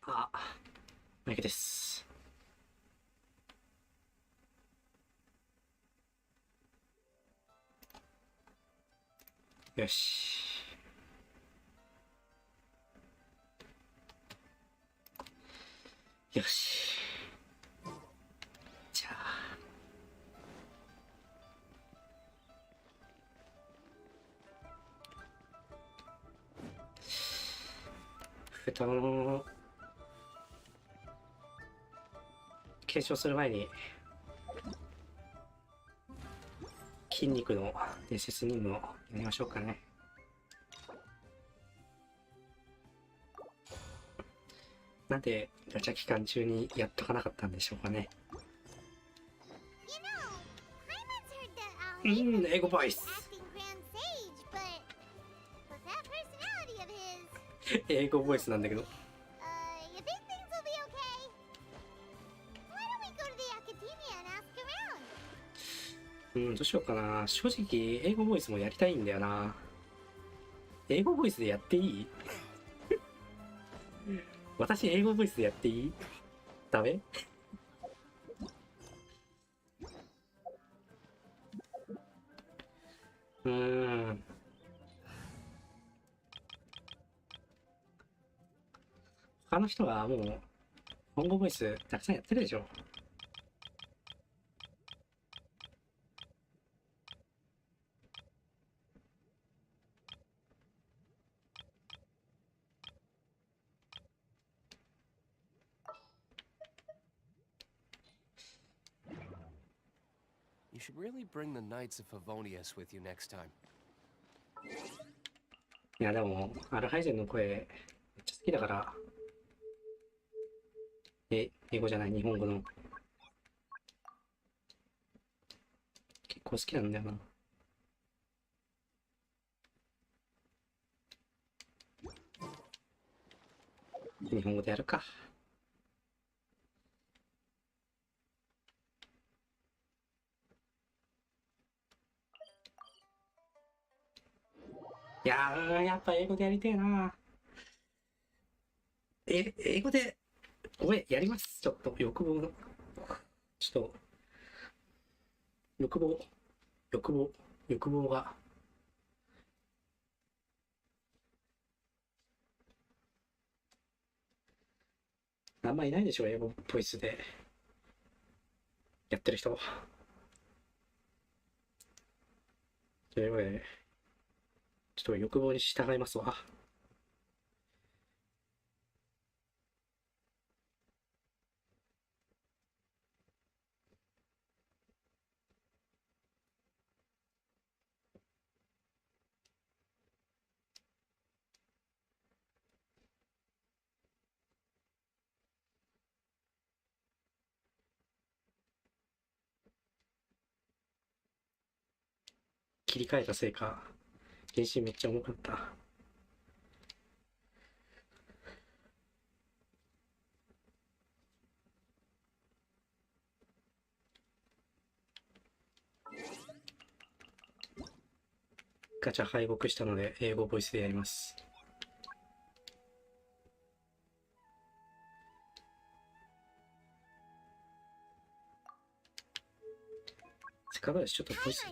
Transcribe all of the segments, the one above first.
あ、マイクです。よし。よし。じゃあ。布団を検証する前に、筋肉の伝説任務をやりましょうかね。なんでガチャ期間中にやっとかなかったんでしょうかね。英語ボイス。英語ボイスなんだけど。どうしようかな。正直、英語ボイスもやりたいんだよな。英語ボイスでやっていい？私、英語ボイスでやっていい？ダメ？他の人はもう、日本語ボイスたくさんやってるでしょ。You should really bring the Knights of Favonius with you next time. いやでも、アルハイゼンの声めっちゃ好きだから、英語じゃない、日本語の。結構好きなんだよな。日本語でやるか。いやー、やっぱ英語でやりてえな。英語で、ごめん、やります。ちょっと、欲望の。ちょっと、欲望が。あんまいないでしょ、英語ボイスでやってる人。というわけで、ちょっと欲望に従いますわ。切り替えたせいか、原神めっちゃ重かった。ガチャ敗北したので、英語ボイスでやります。せっかくです、ちょっとボイス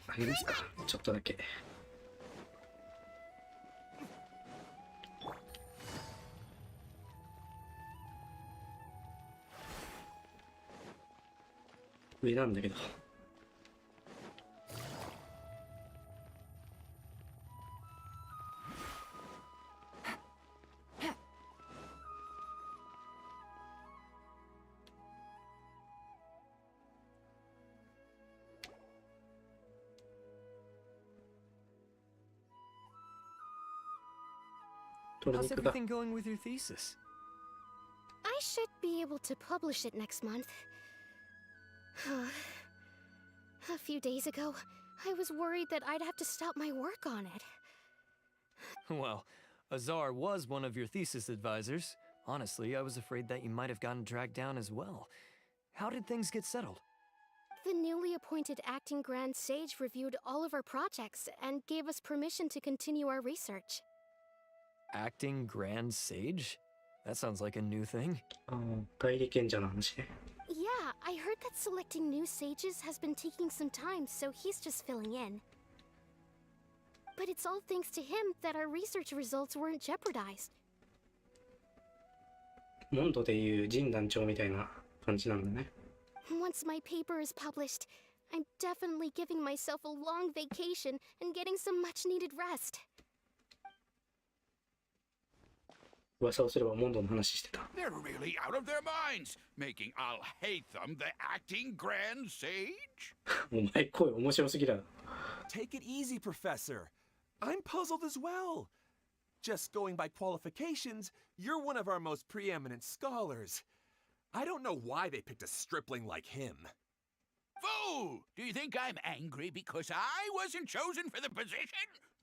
あげますか。ちょっとだけ。上なんだけど。How's everything going with your thesis? I should be able to publish it next month. A few days ago, I was worried that I'd have to stop my work on it. Well, Azar was one of your thesis advisors. Honestly, I was afraid that you might have gotten dragged down as well. How did things get settled? The newly appointed acting Grand Sage reviewed all of our projects and gave us permission to continue our research. Acting Grand Sage? That sounds like a new thing. 代理賢者の話ね。Yeah, I heard that selecting new sages has been taking some time, so he's just filling in. But it's all thanks to him that our research results weren't jeopardized. モンドでいうジン団長みたいな感じなんだね。Once my paper is published, I'm definitely giving myself a long vacation and getting some much-needed rest. 噂をすればモンドの話してた。They're really out of their minds, making I'll hate them the acting grand sage. お前声面白すぎだ。Take it easy, Professor. I'm puzzled as well. Just going by qualifications, you're one of our most preeminent scholars. I don't know why they picked a stripling like him. Fool! Do you think I'm angry because I wasn't chosen for the position?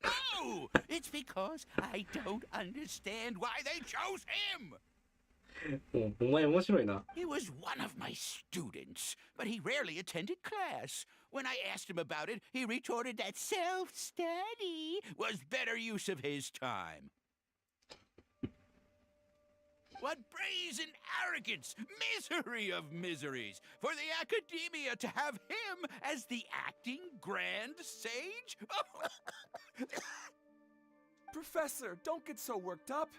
No! It's because I don't understand why they chose him! お前面白いな。 He was one of my students, but he rarely attended class. When I asked him about it, he retorted that self-study was better use of his time. What brazen arrogance! Misery of miseries! For the academia to have him as the acting grand sage? Professor, don't get so worked up.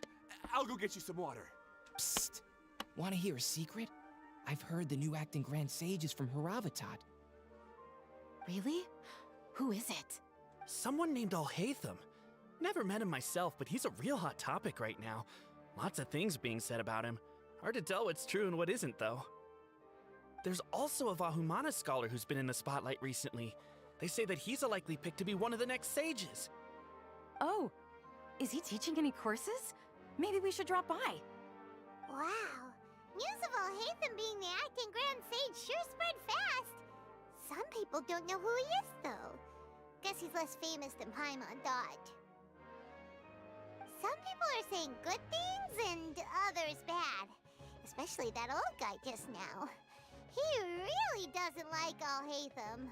I'll go get you some water. Psst. Want to hear a secret? I've heard the new acting Grand Sage is from Haravatat. Really? Who is it? Someone named Alhaitham. Never met him myself, but he's a real hot topic right now. Lots of things being said about him. Hard to tell what's true and what isn't, though. There's also a Vahumana scholar who's been in the spotlight recently. They say that he's a likely pick to be one of the next sages. Oh, is he teaching any courses? Maybe we should drop by. Wow. News of Alhaitham being the acting Grand Sage sure spread fast. Some people don't know who he is, though. Guess he's less famous than Paimon thought. Some people are saying good things and others bad. Especially that old guy just now. He really doesn't like Alhaitham.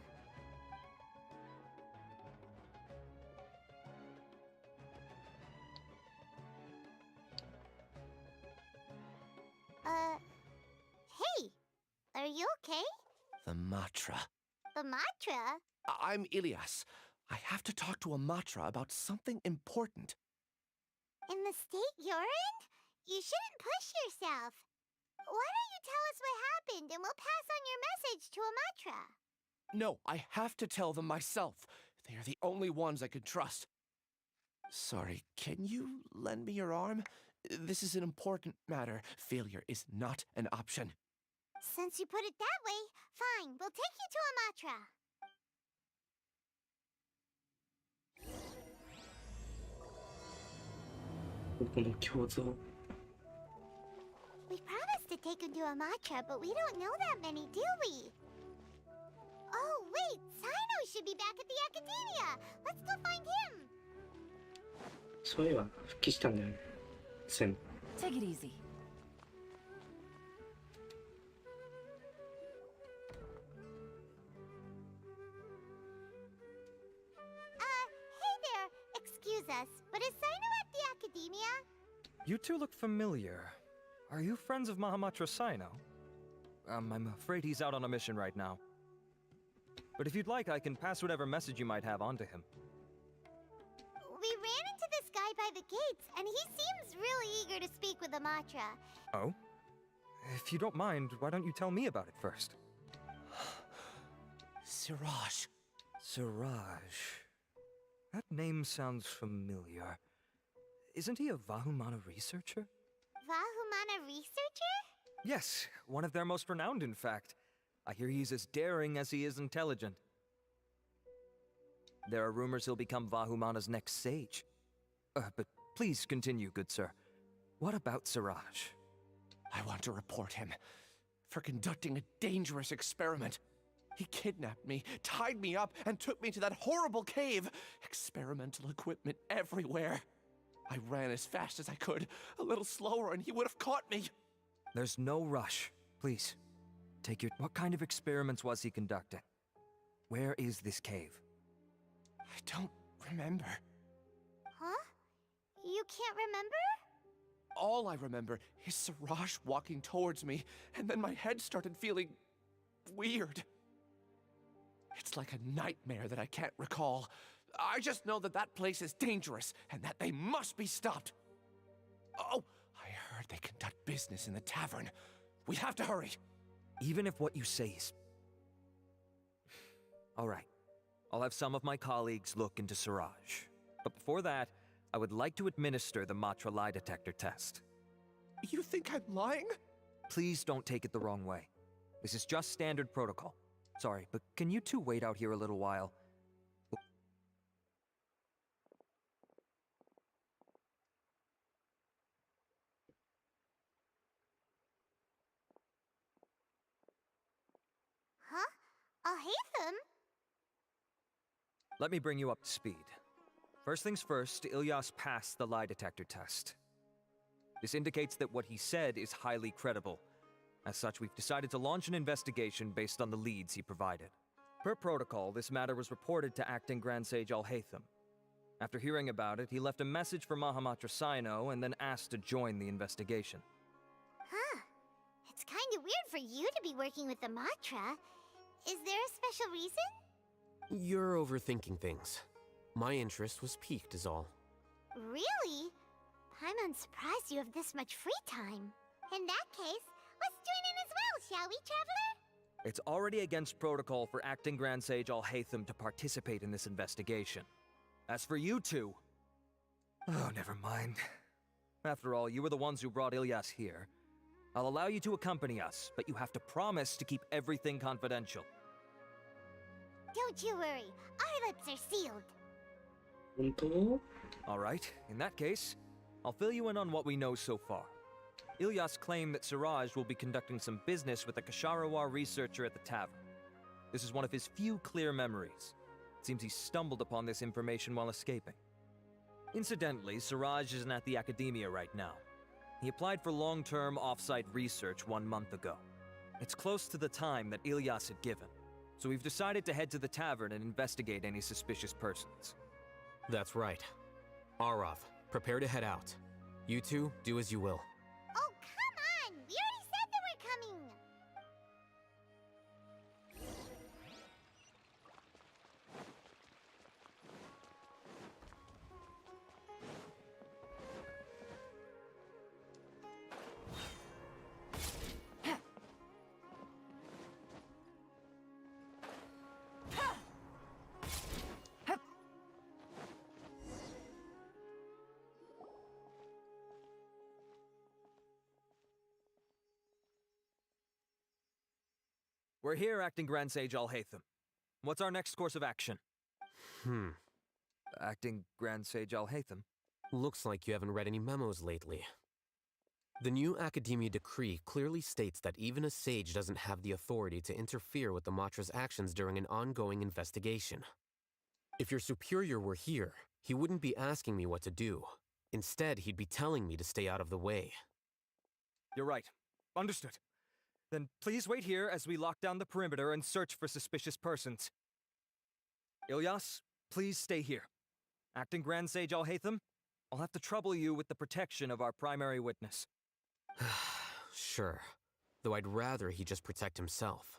Hey! Are you okay? The Matra. The Matra? I'm Ilias. I have to talk to a Matra about something important. In the state you're in? You shouldn't push yourself. Why don't you tell us what happened and we'll pass on your message to a Matra? No, I have to tell them myself. They are the only ones I can trust. Sorry, can you lend me your arm? This is an important matter. Failure is not an option. Since you put it that way, fine, we'll take you to a Matra. We promised to take him to a Matra, but we don't know that many, do we? Oh, wait, Sino should be back at the Academia. Let's go find him. そういえば復帰したんだよね。全部。 Take it easy. Hey there. Excuse us, but is Sino at the Academia? You two look familiar. Are you friends of Mahamatra Sino? I'm afraid he's out on a mission right now. But if you'd like, I can pass whatever message you might have on to him. We ran into this guy by the gates, and he seems really eager to speak with a Matra. Oh? If you don't mind, why don't you tell me about it first? Siraj. Siraj. That name sounds familiar. Isn't he a Vahumana researcher? Vahumana researcher? Yes, one of their most renowned, in fact. I hear he's as daring as he is intelligent. There are rumors he'll become Vahumana's next sage. But please continue, good sir. What about Siraj? I want to report him for conducting a dangerous experiment. He kidnapped me, tied me up, and took me to that horrible cave. Experimental equipment everywhere. I ran as fast as I could, a little slower, and he would have caught me. There's no rush. Please, take your... What kind of experiments was he conducting? Where is this cave? I don't remember. Huh? You can't remember? All I remember is Siraj walking towards me, and then my head started feeling weird. It's like a nightmare that I can't recall. I just know that that place is dangerous and that they must be stopped. Oh, I heard they conduct business in the tavern. We have to hurry. Even if what you say is... All right. I'll have some of my colleagues look into Siraj. But before that, I would like to administer the Matra lie detector test. You think I'm lying? Please don't take it the wrong way. This is just standard protocol. Sorry, but can you two wait out here a little while? Huh? Alhaitham? Let me bring you up to speed. First things first, Ilyas passed the lie detector test. This indicates that what he said is highly credible. As such, we've decided to launch an investigation based on the leads he provided. Per protocol, this matter was reported to Acting Grand Sage Alhaitham. After hearing about it, he left a message for Mahamatra Sino and then asked to join the investigation. Huh. It's kinda weird for you to be working with the Matra. Is there a special reason? You're overthinking things. My interest was piqued is all. Really? I'm unsurprised you have this much free time. In that case, let's join in as well, shall we, Traveler? It's already against protocol for Acting Grand Sage Alhaitham to participate in this investigation. As for you two... Oh, never mind. After all, you were the ones who brought Ilyas here. I'll allow you to accompany us, but you have to promise to keep everything confidential. Don't you worry, our lips are sealed. 本当 Alright, in that case, I'll fill you in on what we know so far. Ilyas claimed that Siraj will be conducting some business with a Kasharawar researcher at the tavern. This is one of his few clear memories. It seems he stumbled upon this information while escaping. Incidentally, Siraj isn't at the academia right now. He applied for long-term off-site research 1 month ago. It's close to the time that Ilyas had given, so we've decided to head to the tavern and investigate any suspicious persons. That's right. Arav, prepare to head out. You two, do as you will. Oh, come on! We already said that we're coming! We're here, Acting Grand Sage Alhaitham. What's our next course of action? Acting Grand Sage Alhaitham? Looks like you haven't read any memos lately. The new Academia decree clearly states that even a sage doesn't have the authority to interfere with the Matra's actions during an ongoing investigation. If your superior were here, he wouldn't be asking me what to do. Instead, he'd be telling me to stay out of the way. You're right. Understood. Then please wait here as we lock down the perimeter and search for suspicious persons. Ilyas, please stay here. Acting Grand Sage Alhaitham, I'll have to trouble you with the protection of our primary witness. Sure. Though I'd rather he just protect himself.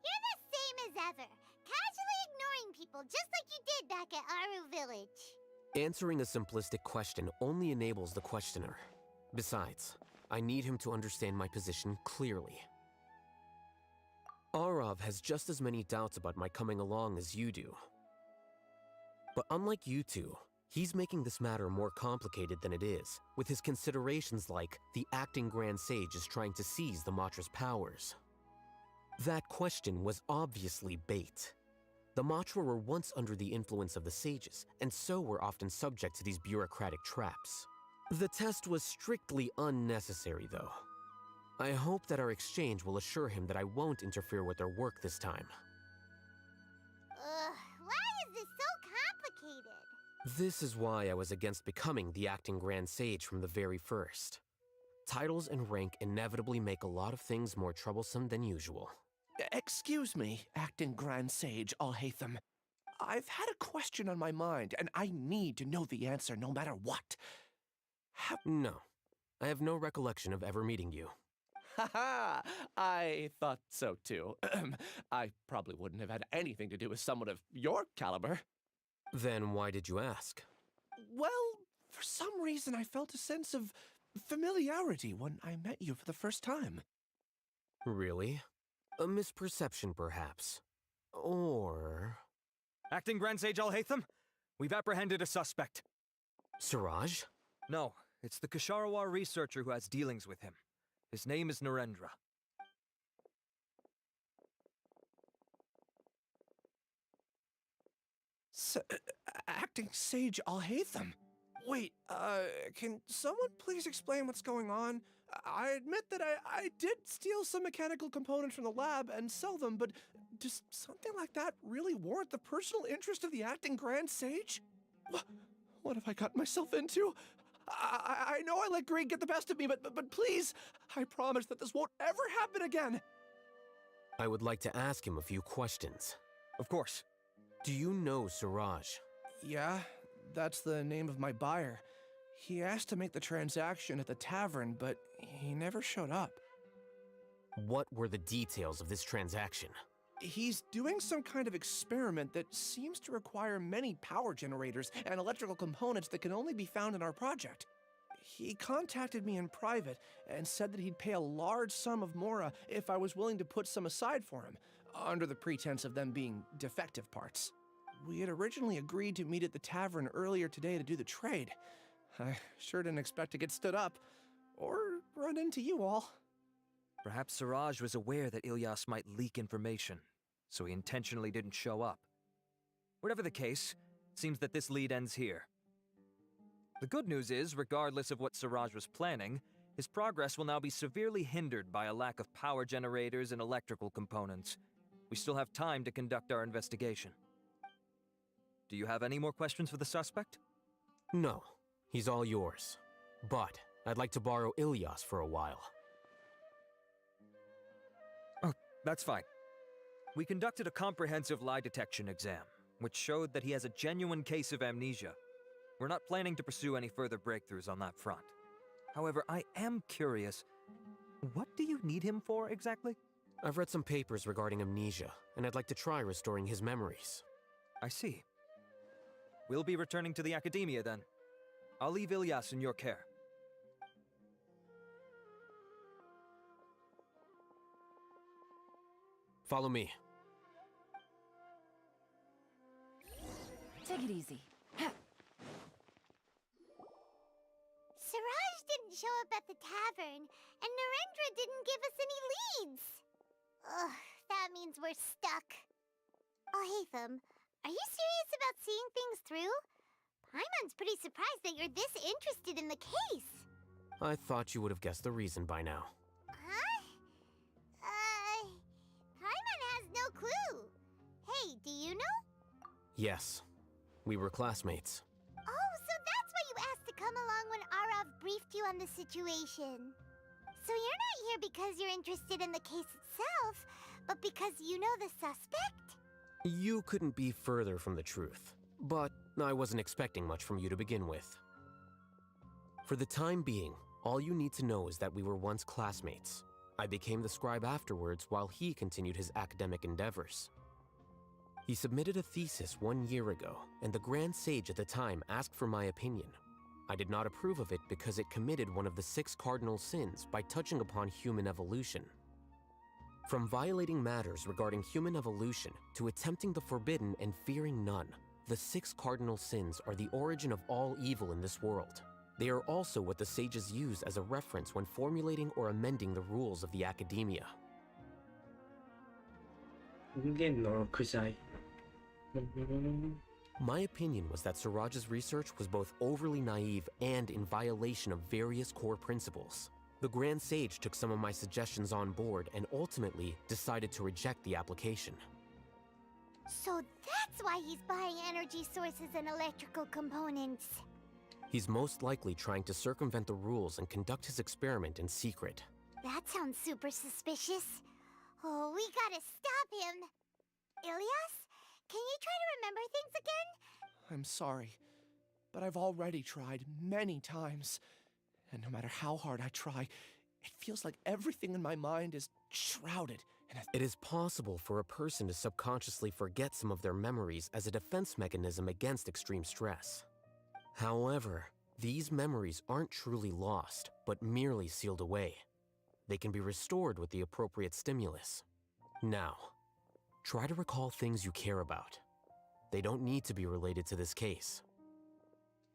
You're the same as ever. Casually ignoring people just like you did back at Aru Village. Answering a simplistic question only enables the questioner. Besides, I need him to understand my position clearly. Arav has just as many doubts about my coming along as you do. But unlike you two, he's making this matter more complicated than it is, with his considerations like the acting Grand Sage is trying to seize the Matra's powers. That question was obviously bait. The Matra were once under the influence of the sages, and so were often subject to these bureaucratic traps. The test was strictly unnecessary, though. I hope that our exchange will assure him that I won't interfere with their work this time. Why is this so complicated? This is why I was against becoming the acting Grand Sage from the very first. Titles and rank inevitably make a lot of things more troublesome than usual. Excuse me, Acting Grand Sage Alhaitham. I've had a question on my mind, and I need to know the answer no matter what. No. I have no recollection of ever meeting you. Haha! I thought so too. I probably wouldn't have had anything to do with someone of your caliber. Then why did you ask? Well, for some reason I felt a sense of familiarity when I met you for the first time. Really? A misperception, perhaps. Or... Acting Grand Sage Alhaitham, we've apprehended a suspect. Siraj? No, it's the Kasharawar researcher who has dealings with him. His name is Narendra. Acting Sage Alhaitham? Wait, can someone please explain what's going on? I admit that I did steal some mechanical components from the lab and sell them, but does something like that really warrant the personal interest of the Acting Grand Sage? What have I gotten myself into? I know I let greed get the best of me, but please, I promise that this won't ever happen again. I would like to ask him a few questions. Of course. Do you know Siraj? Yeah, that's the name of my buyer. He asked to make the transaction at the tavern, but he never showed up. What were the details of this transaction? He's doing some kind of experiment that seems to require many power generators and electrical components that can only be found in our project. He contacted me in private and said that he'd pay a large sum of Mora if I was willing to put some aside for him, under the pretense of them being defective parts. We had originally agreed to meet at the tavern earlier today to do the trade. I sure didn't expect to get stood up, or run into you all. Perhaps Siraj was aware that Ilyas might leak information, so he intentionally didn't show up. Whatever the case, it seems that this lead ends here. The good news is, regardless of what Siraj was planning, his progress will now be severely hindered by a lack of power generators and electrical components. We still have time to conduct our investigation. Do you have any more questions for the suspect? No. He's all yours. But I'd like to borrow Ilyas for a while. Oh, that's fine. We conducted a comprehensive lie detection exam, which showed that he has a genuine case of amnesia. We're not planning to pursue any further breakthroughs on that front. However, I am curious, what do you need him for exactly? I've read some papers regarding amnesia, and I'd like to try restoring his memories. I see. We'll be returning to the Academia then. I'll leave Ilyas in your care. Follow me. Take it easy. Siraj didn't show up at the tavern, and Narendra didn't give us any leads. Ugh, that means we're stuck. Alhaitham, are you serious about seeing things through? Paimon's pretty surprised that you're this interested in the case. I thought you would have guessed the reason by now. Huh? Paimon has no clue. Hey, do you know? Yes. We were classmates. Oh, so that's why you asked to come along when Arav briefed you on the situation. So you're not here because you're interested in the case itself, but because you know the suspect? You couldn't be further from the truth, but I wasn't expecting much from you to begin with. For the time being, all you need to know is that we were once classmates. I became the scribe afterwards while he continued his academic endeavors. He submitted a thesis 1 year ago, and the Grand Sage at the time asked for my opinion. I did not approve of it because it committed one of the 6 cardinal sins by touching upon human evolution. From violating matters regarding human evolution to attempting the forbidden and fearing none, the 6 cardinal sins are the origin of all evil in this world. They are also what the sages use as a reference when formulating or amending the rules of the Academia. My opinion was that Siraj's research was both overly naive and in violation of various core principles. The Grand Sage took some of my suggestions on board and ultimately decided to reject the application. So that's why he's buying energy sources and electrical components. He's most likely trying to circumvent the rules and conduct his experiment in secret. That sounds super suspicious. Oh, we gotta stop him. Ilias, can you try to remember things again? I'm sorry, but I've already tried many times. And no matter how hard I try, it feels like everything in my mind is shrouded in a... It is possible for a person to subconsciously forget some of their memories as a defense mechanism against extreme stress. However, these memories aren't truly lost, but merely sealed away. They can be restored with the appropriate stimulus. Now, try to recall things you care about. They don't need to be related to this case.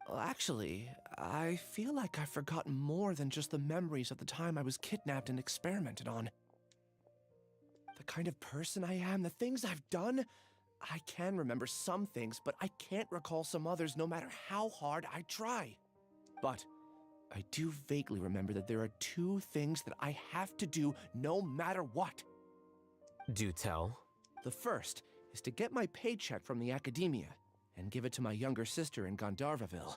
Well, actually, I feel like I've forgotten more than just the memories of the time I was kidnapped and experimented on. The kind of person I am, the things I've done, I can remember some things, but I can't recall some others no matter how hard I try. But I do vaguely remember that there are 2 things that I have to do no matter what. Do tell. The first is to get my paycheck from the academia and give it to my younger sister in Gandharvaville.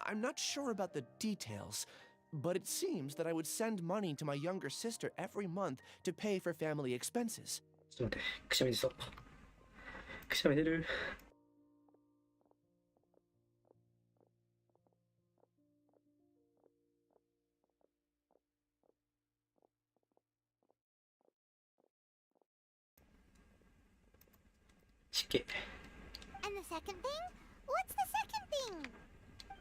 I'm not sure about the details, but it seems that I would send money to my younger sister every month to pay for family expenses. ちょっと待って、くしゃみ出そう。くしゃみ出る。しけ。And the second thing? What's the second thing?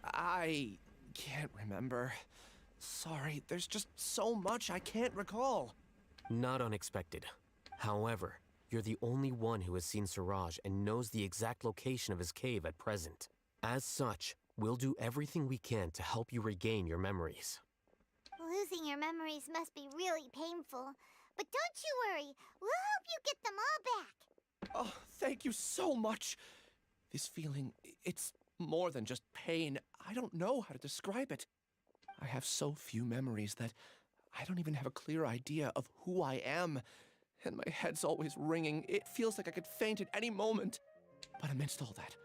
I can't remember. Sorry, there's just so much I can't recall. Not unexpected. However, you're the only one who has seen Suraj and knows the exact location of his cave at present. As such, we'll do everything we can to help you regain your memories. Losing your memories must be really painful. But don't you worry, we'll help you get them all back. Oh, thank you so much. This feeling, it's more than just pain. I don't know how to describe it. I have so few memories that I don't even have a clear idea of who I am. And my head's always ringing. It feels like I could faint at any moment. But amidst all that,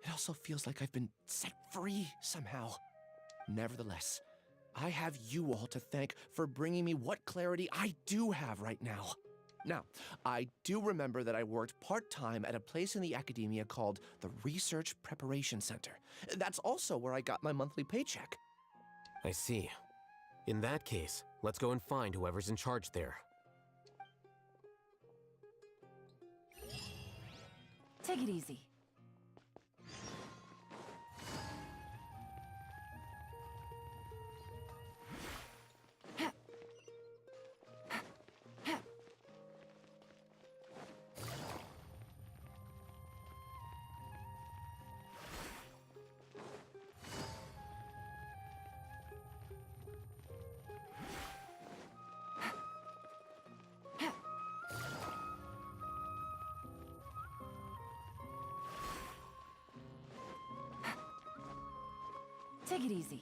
it also feels like I've been set free somehow. Nevertheless, I have you all to thank for bringing me what clarity I do have right now. Now, I do remember that I worked part-time at a place in the academia called the Research Preparation Center. That's also where I got my monthly paycheck. I see. In that case, let's go and find whoever's in charge there. Take it easy. Take it easy.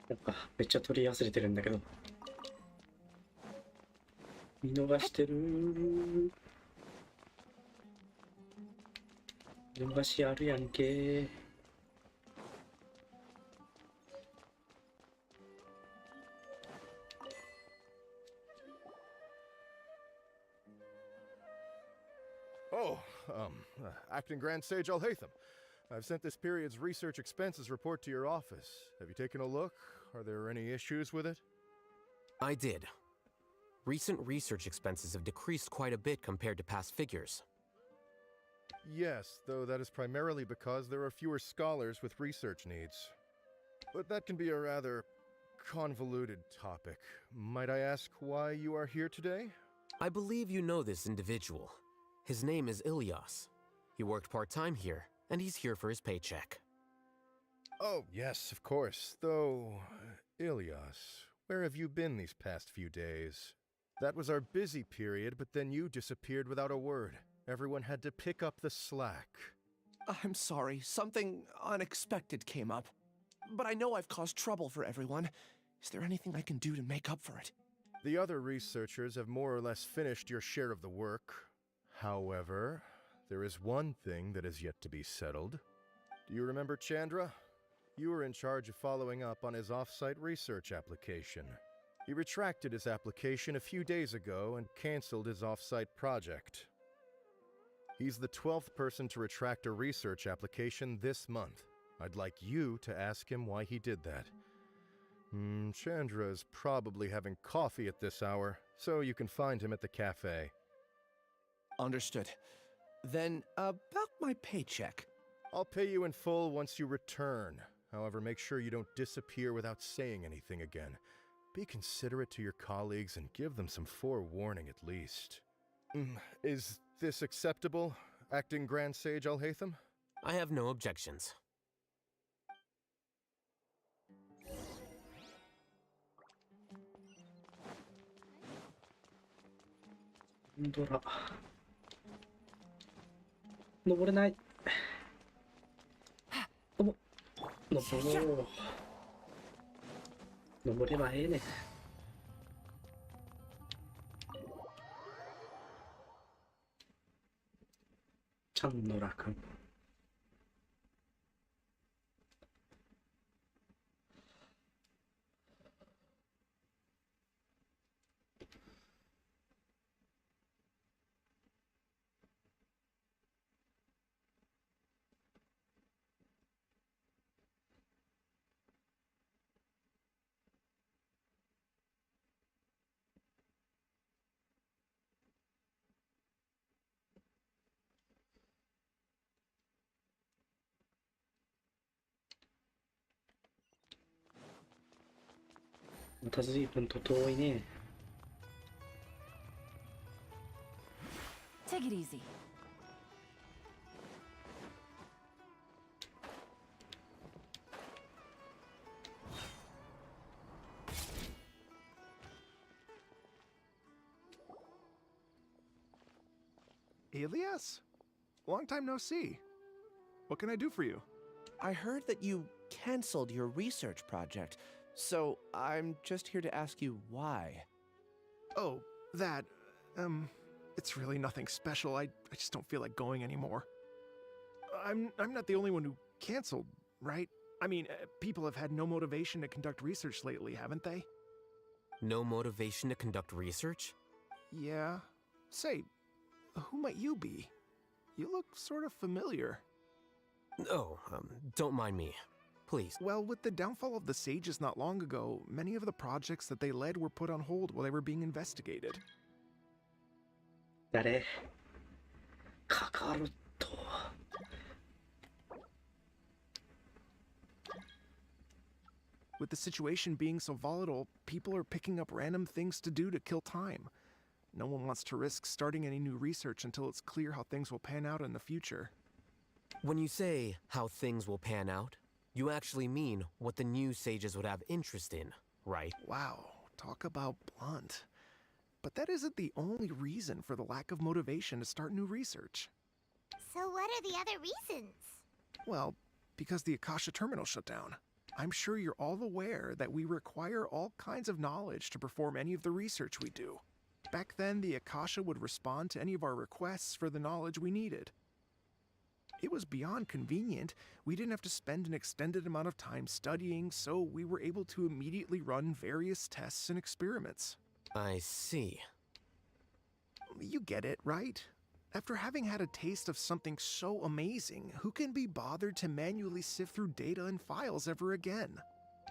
なんかめっちゃ取り忘れてるんだけど。見逃してる。見逃しあるやんけ。Oh, Acting Grand Sage Alhaitham. I've sent this period's research expenses report to your office. Have you taken a look? Are there any issues with it? I did. Recent research expenses have decreased quite a bit compared to past figures. Yes, though that is primarily because there are fewer scholars with research needs. But that can be a rather convoluted topic. Might I ask why you are here today? I believe you know this individual. His name is Ilias. He worked part-time here, and he's here for his paycheck. Oh, yes, of course. Though, Ilias, where have you been these past few days? That was our busy period, but then you disappeared without a word. Everyone had to pick up the slack. I'm sorry, something unexpected came up. But I know I've caused trouble for everyone. Is there anything I can do to make up for it? The other researchers have more or less finished your share of the work. However, there is one thing that is yet to be settled. Do you remember Chandra? You were in charge of following up on his off-site research application. He retracted his application a few days ago and canceled his off-site project. He's the 12th person to retract a research application this month. I'd like you to ask him why he did that. Chandra is probably having coffee at this hour, so you can find him at the cafe. Understood. Then, about my paycheck. I'll pay you in full once you return. However, make sure you don't disappear without saying anything again. Be considerate to your colleagues and give them some forewarning at least. Is this acceptable, Acting Grand Sage Alhaitham? I have no objections. Dora. 登れない。登ろう。登ればええねん。ちゃんのらくん。また随分と遠いね。Take it easy. Ilias? Long time no see. What can I do for you? I heard that you canceled your research project, so I'm just here to ask you why. Oh, that, it's really nothing special. I just don't feel like going anymore. I'm not the only one who canceled, right? I mean, people have had no motivation to conduct research lately, haven't they? No motivation to conduct research? Yeah. Say, who might you be? You look sort of familiar. Oh, don't mind me. Please. Well, with the downfall of the sages not long ago, many of the projects that they led were put on hold while they were being investigated. 誰カカロット。With the situation being so volatile, people are picking up random things to do to kill time. No one wants to risk starting any new research until it's clear how things will pan out in the future. When you say how things will pan out, you actually mean what the new sages would have interest in, right? Wow, talk about blunt. But that isn't the only reason for the lack of motivation to start new research. So what are the other reasons? Well, because the Akasha terminal shut down. I'm sure you're all aware that we require all kinds of knowledge to perform any of the research we do. Back then, the Akasha would respond to any of our requests for the knowledge we needed. It was beyond convenient. We didn't have to spend an extended amount of time studying, so we were able to immediately run various tests and experiments. I see. You get it, right? After having had a taste of something so amazing, who can be bothered to manually sift through data and files ever again?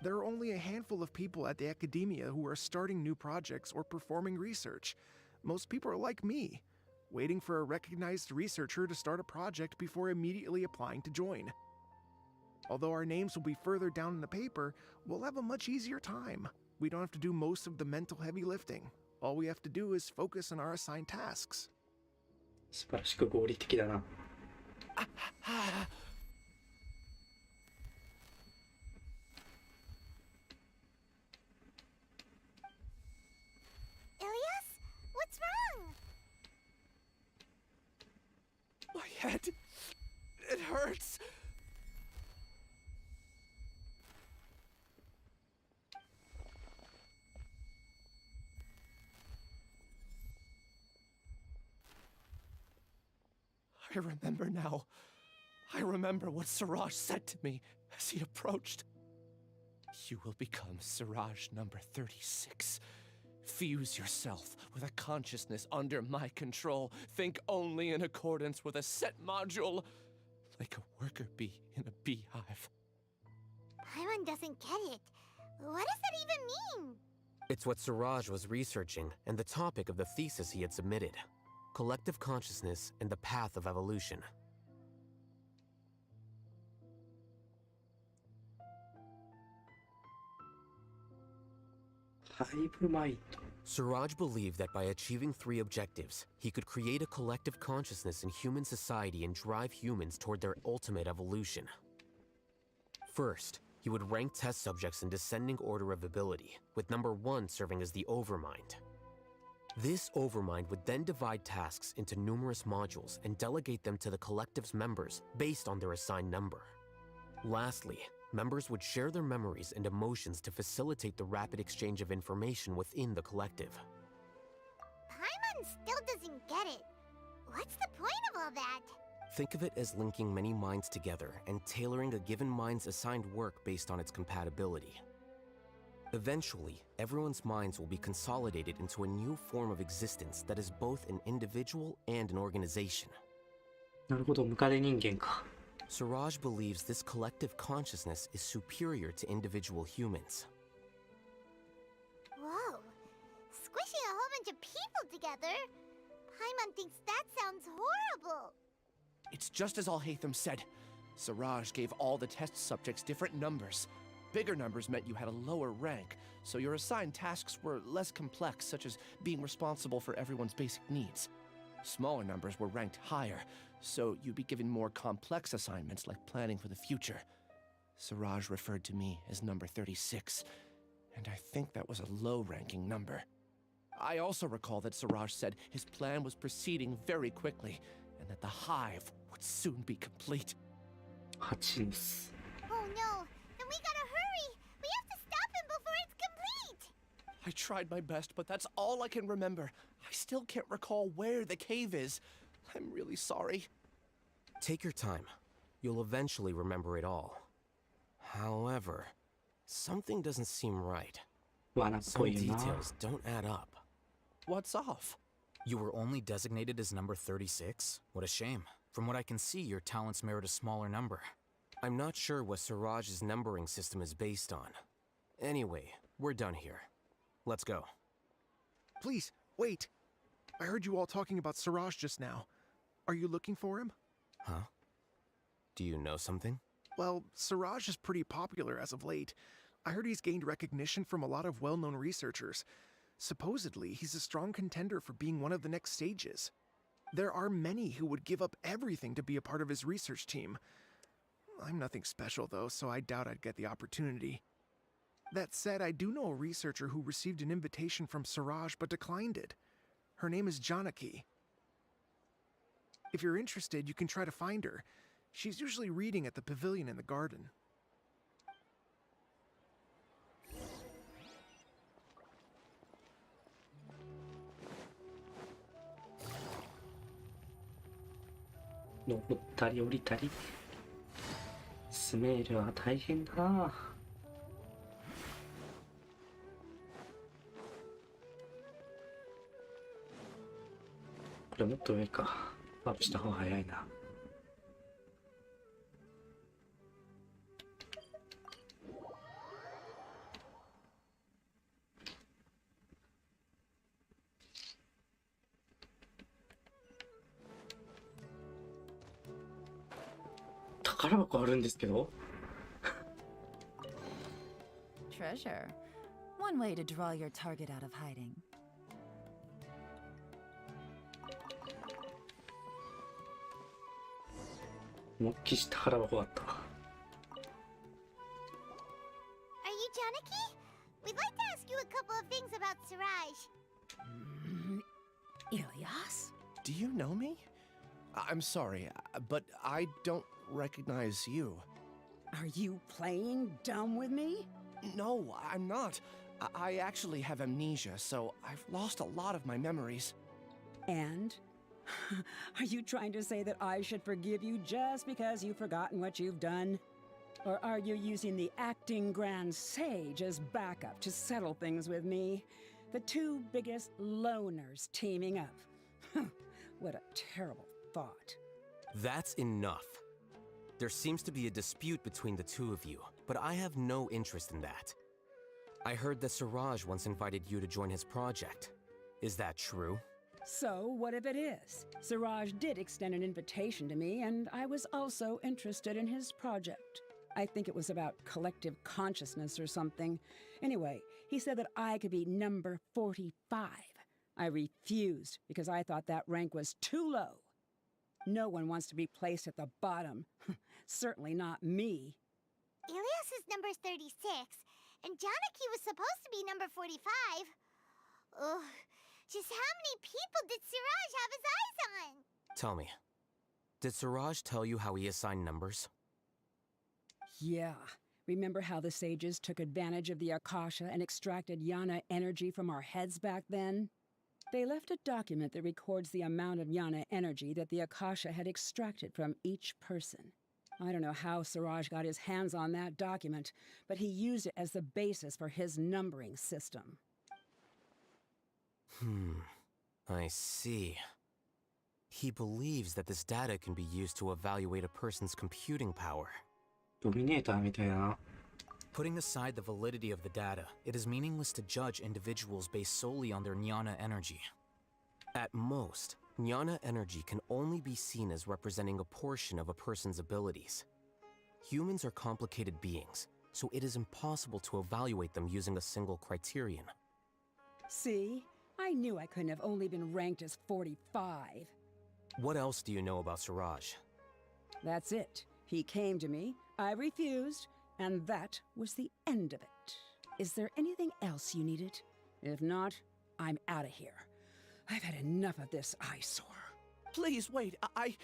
There are only a handful of people at the academia who are starting new projects or performing research. Most people are like me, waiting for a recognized researcher to start a project before immediately applying to join. Although our names will be further down in the paper, we'll have a much easier time. We don't have to do most of the mental heavy lifting. All we have to do is focus on our assigned tasks. 素晴らしく合理的だな。Ilias? What's wrong? My head. It hurts. I remember now. I remember what Siraj said to me as he approached. You will become Siraj number 36. Fuse yourself with a consciousness under my control. Think only in accordance with a set module, like a worker bee in a beehive. Paimon doesn't get it. What does that even mean? It's what Siraj was researching and the topic of the thesis he had submitted. Collective consciousness and the path of evolution. Siraj believed that by achieving 3 objectives, he could create a collective consciousness in human society and drive humans toward their ultimate evolution. First, he would rank test subjects in descending order of ability, with number 1 serving as the overmind. This overmind would then divide tasks into numerous modules and delegate them to the collective's members based on their assigned number. Lastly, members would share their memories and emotions to facilitate the rapid exchange of information within the collective. Paimon still doesn't get it. What's the point of all that? Think of it as linking many minds together and tailoring a given mind's assigned work based on its compatibility. Eventually, everyone's minds will be consolidated into a new form of existence that is both an individual and an organization. なるほど、ムカデ人間か。Siraj believes this collective consciousness is superior to individual humans. Whoa. Squishing a whole bunch of people together? Paimon thinks that sounds horrible. It's just as Alhaitham said. Siraj gave all the test subjects different numbers. Bigger numbers meant you had a lower rank, so your assigned tasks were less complex, such as being responsible for everyone's basic needs. Smaller numbers were ranked higher, so you'd be given more complex assignments like planning for the future. Siraj referred to me as number 36, and I think that was a low-ranking number. I also recall that Siraj said his plan was proceeding very quickly, and that the hive would soon be complete. 8です。 Oh no, then we gotta hurry! We have to stop him before it's complete! I tried my best, but that's all I can remember. I still can't recall where the cave is. I'm really sorry. Take your time. You'll eventually remember it all. However, something doesn't seem right. Some details don't add up. What's off? You were only designated as number 36? What a shame. From what I can see, your talents merit a smaller number. I'm not sure what Siraj's numbering system is based on. Anyway, we're done here. Let's go. Please, wait. I heard you all talking about Siraj just now. Are you looking for him? Huh? Do you know something? Well, Siraj is pretty popular as of late. I heard he's gained recognition from a lot of well-known researchers. Supposedly, he's a strong contender for being one of the next sages. There are many who would give up everything to be a part of his research team. I'm nothing special, though, so I doubt I'd get the opportunity. That said, I do know a researcher who received an invitation from Siraj but declined it. Her name is Janaki. If you're interested, you can try to find her. She's usually reading at the pavilion in the garden. No, 登ったり降りたり。スメールは大変だな。これもっと上か。ワープした方が早いな。宝箱あるんですけど。 Treasure. One way to draw your target out of hiding. 思いっきし宝箱あった。 Are you Janaki? We'd like to ask you a couple of things about Siraj. Ilias? Do you know me? I'm sorry, but I don't recognize you. Are you playing dumb with me? No, I'm not. I actually have amnesia, so I've lost a lot of my memories. And? Are you trying to say that I should forgive you just because you've forgotten what you've done? Or are you using the acting Grand Sage as backup to settle things with me? The two biggest loners teaming up. What a terrible thought. That's enough. There seems to be a dispute between the two of you, but I have no interest in that. I heard that Siraj once invited you to join his project. Is that true? So, what if it is? Siraj did extend an invitation to me, and I was also interested in his project. I think it was about collective consciousness or something. Anyway, he said that I could be number 45. I refused because I thought that rank was too low. No one wants to be placed at the bottom. Certainly not me. Ilias is number 36, and Janaki was supposed to be number 45. Ugh. Just how many people did Siraj have his eyes on? Tell me, did Siraj tell you how he assigned numbers? Yeah. Remember how the sages took advantage of the Akasha and extracted Yana energy from our heads back then? They left a document that records the amount of Yana energy that the Akasha had extracted from each person. I don't know how Siraj got his hands on that document, but he used it as the basis for his numbering system. I see. He believes that this data can be used to evaluate a person's computing power. ドミネーターみたいだな。 Putting aside the validity of the data, it is meaningless to judge individuals based solely on their jnana energy. At most, jnana energy can only be seen as representing a portion of a person's abilities. Humans are complicated beings, so it is impossible to evaluate them using a single criterion. See? I knew I couldn't have only been ranked as 45. What else do you know about Siraj? That's it. He came to me, I refused, and that was the end of it. Is there anything else you needed? If not, I'm out of here. I've had enough of this eyesore. Please wait, I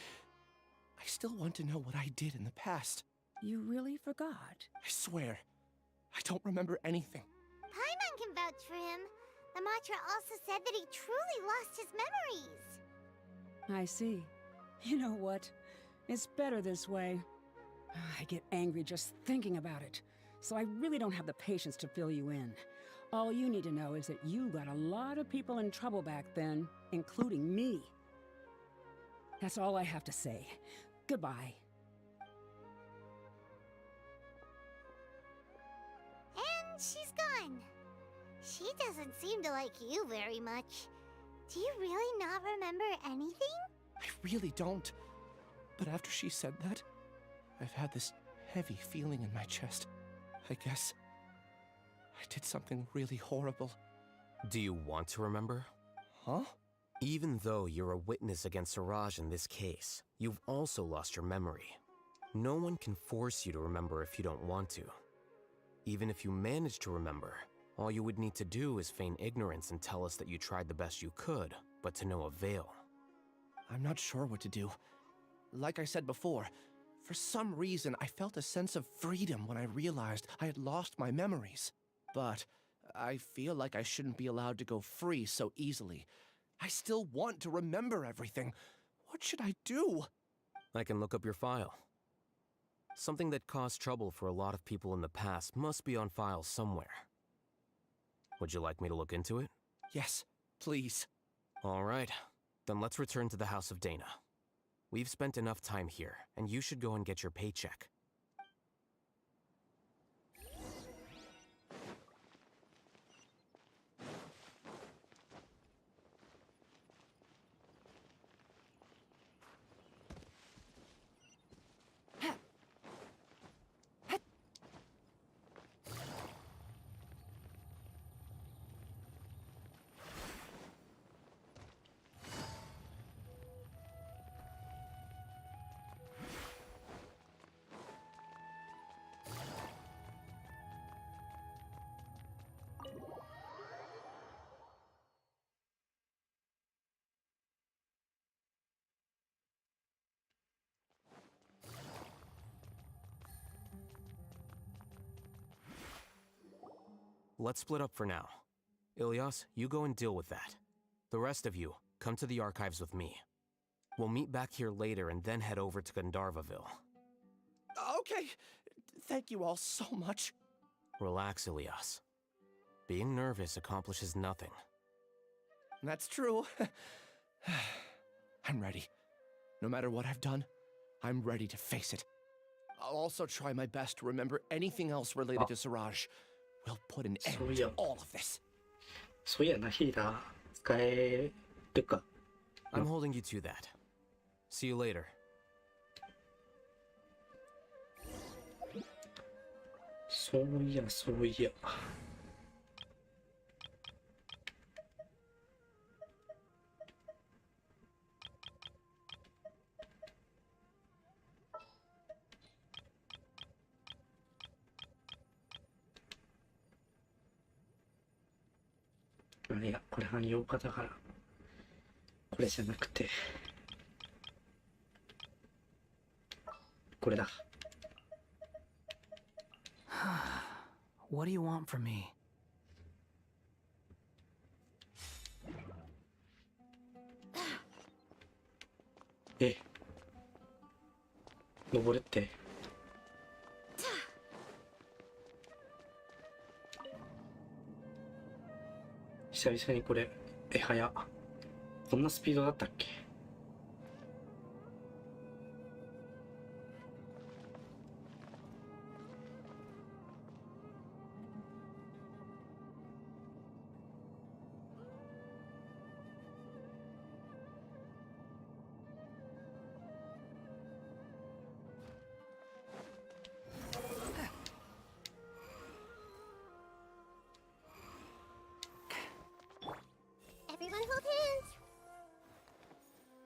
still want to know what I did in the past. You really forgot? I swear, I don't remember anything. Paimon can vouch for him. The mantra also said that he truly lost his memories. I see. You know what? It's better this way. I get angry just thinking about it, so I really don't have the patience to fill you in. All you need to know is that you got a lot of people in trouble back then, including me. That's all I have to say. Goodbye. And she's gone. She doesn't seem to like you very much. Do you really not remember anything? I really don't. But after she said that, I've had this heavy feeling in my chest. I guess I did something really horrible. Do you want to remember? Huh? Even though you're a witness against Siraj in this case, you've also lost your memory. No one can force you to remember if you don't want to. Even if you manage to remember, all you would need to do is feign ignorance and tell us that you tried the best you could, but to no avail. I'm not sure what to do. Like I said before, for some reason I felt a sense of freedom when I realized I had lost my memories. But I feel like I shouldn't be allowed to go free so easily. I still want to remember everything. What should I do? I can look up your file. Something that caused trouble for a lot of people in the past must be on file somewhere. Would you like me to look into it? Yes, please. All right. Then let's return to the House of Dana. we've spent enough time here, and you should go and get your paycheck. Let's split up for now. Ilyas, you go and deal with that. The rest of you, come to the archives with me. We'll meet back here later and then head over to Gandharvaville. Okay. Thank you all so much. Relax, Ilyas. Being nervous accomplishes nothing. That's true. I'm ready. No matter what I've done, I'm ready to face it. I'll also try my best to remember anything else related to Siraj. We'll put an end to all of this. そういやな、ヒーラー使えるか。I'm holding you to that. See you later. そういや、そういや。いや、これ汎用化だから、これじゃなくて、これだ。What do you want from me? 登れって。久々にこれ、早っ。こんなスピードだったっけ？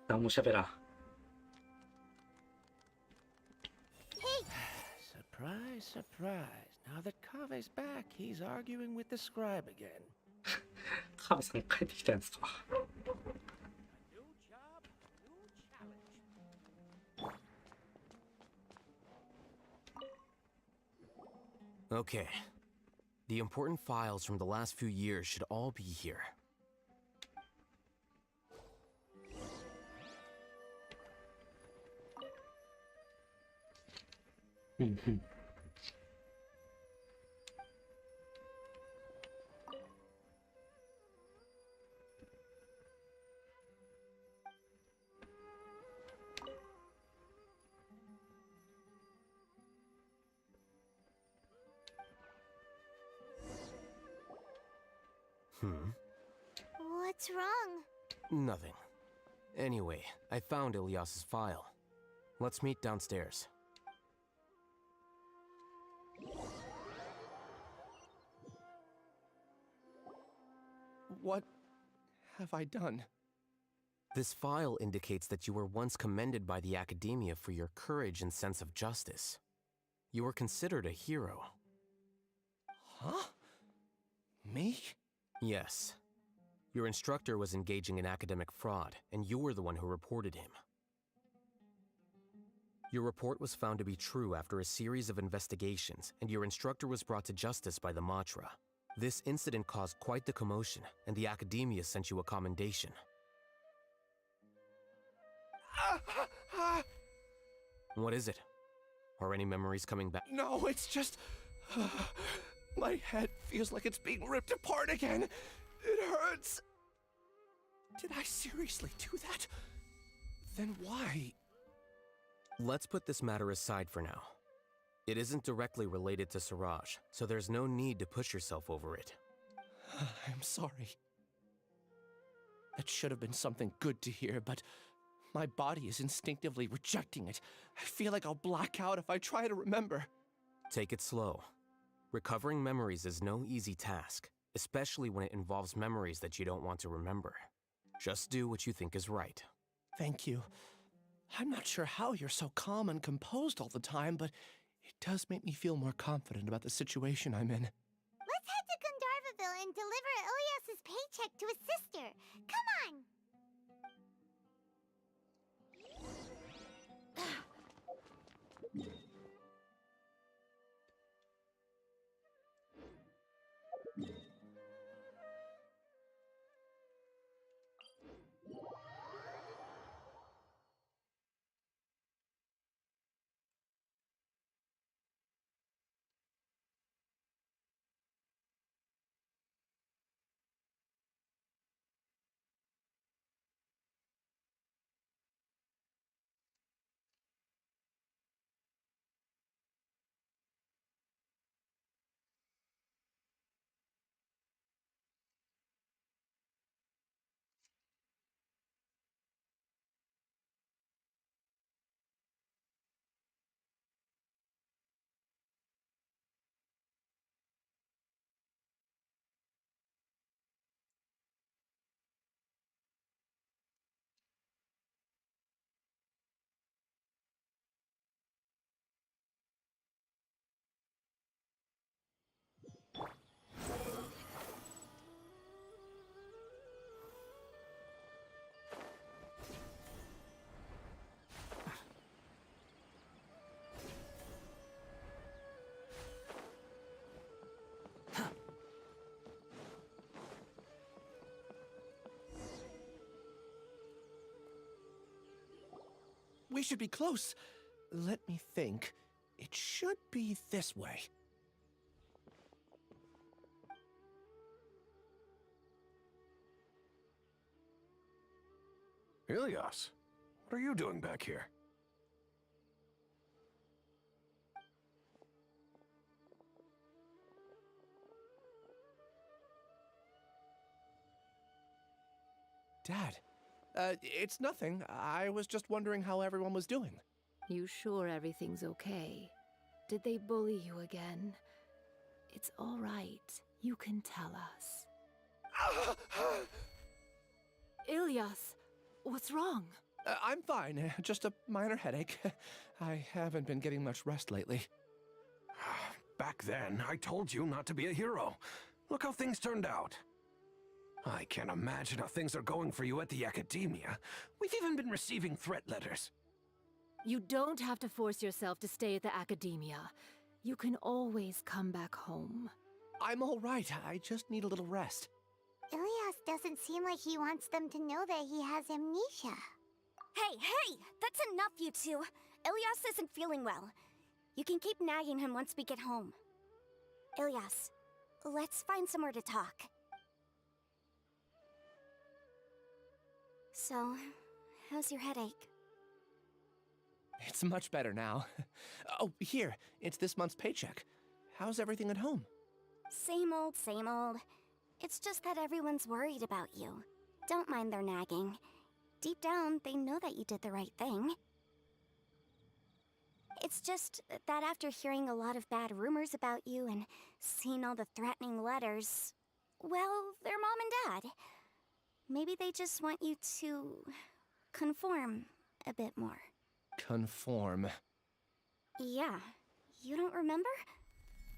何も喋らん。Surprise, surprise. Now that Kave's back, he's arguing with the scribe again. カベさん帰ってきたんですか。Okay. The important files from the last few years should all be here. What's wrong? Nothing. Anyway, I found Ilyas's file. Let's meet downstairs. What have I done? This file indicates that you were once commended by the Academia for your courage and sense of justice. You were considered a hero. Huh? Me? Yes. Your instructor was engaging in academic fraud, and you were the one who reported him. Your report was found to be true after a series of investigations, and your instructor was brought to justice by the Matra. This incident caused quite the commotion, and the Academia sent you a commendation. What is it? Are any memories coming back? No, it's just... my head feels like it's being ripped apart again. It hurts. Did I seriously do that? Then why? Let's put this matter aside for now. It isn't directly related to Siraj, so there's no need to push yourself over it. I'm sorry. That should have been something good to hear, but my body is instinctively rejecting it. I feel like I'll black out if I try to remember. Take it slow. Recovering memories is no easy task, especially when it involves memories that you don't want to remember. Just do what you think is right. Thank you. I'm not sure how you're so calm and composed all the time, but it does make me feel more confident about the situation I'm in. Let's head to Gandharvaville and deliver Ilyas's paycheck to his sister. Come on! We should be close. Let me think. It should be this way. Ilyas, what are you doing back here? Dad, it's nothing. I was just wondering how everyone was doing. You sure everything's okay? Did they bully you again? It's all right. You can tell us. Ilyas, what's wrong? I'm fine. Just a minor headache. I haven't been getting much rest lately. Back then, I told you not to be a hero. Look how things turned out. I can't imagine how things are going for you at the academia. We've even been receiving threat letters. You don't have to force yourself to stay at the academia. You can always come back home. I'm all right. I just need a little rest. Ilyas doesn't seem like he wants them to know that he has amnesia. Hey! That's enough, you two! Ilyas isn't feeling well. You can keep nagging him once we get home. Ilyas, let's find somewhere to talk. So, how's your headache? It's much better now. Oh, here. It's this month's paycheck. How's everything at home? Same old, same old. It's just that everyone's worried about you. Don't mind their nagging. Deep down, they know that you did the right thing. It's just that after hearing a lot of bad rumors about you and seeing all the threatening letters, well, they're mom and dad. Maybe they just want you to conform a bit more. Conform. Yeah. You don't remember?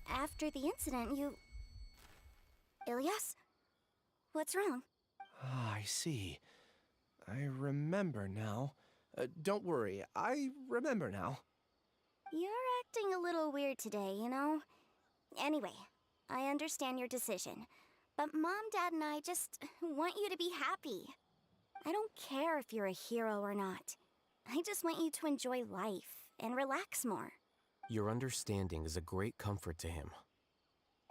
After the incident, you... Ilyas? What's wrong? Ah, I see. I remember now. Don't worry, I remember now. You're acting a little weird today, you know? Anyway, I understand your decision. But Mom, Dad, and I just want you to be happy. I don't care if you're a hero or not. I just want you to enjoy life and relax more. Your understanding is a great comfort to him.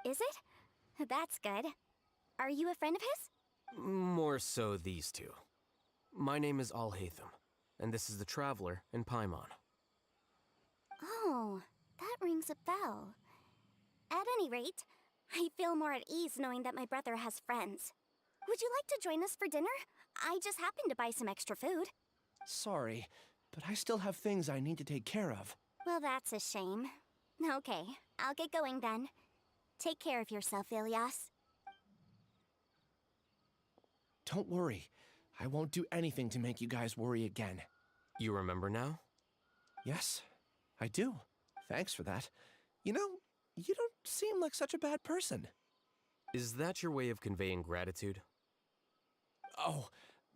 Is it? That's good. Are you a friend of his? More so these two. My name is Al-Haytham, and this is the Traveler in Paimon. Oh, that rings a bell. At any rate, I feel more at ease knowing that my brother has friends. Would you like to join us for dinner? I just happened to buy some extra food. Sorry, but I still have things I need to take care of. Well, that's a shame. Okay, I'll get going then. Take care of yourself, Ilias. Don't worry. I won't do anything to make you guys worry again. You remember now? Yes, I do. Thanks for that. You know, you don't seem like such a bad person. Is that your way of conveying gratitude? Oh,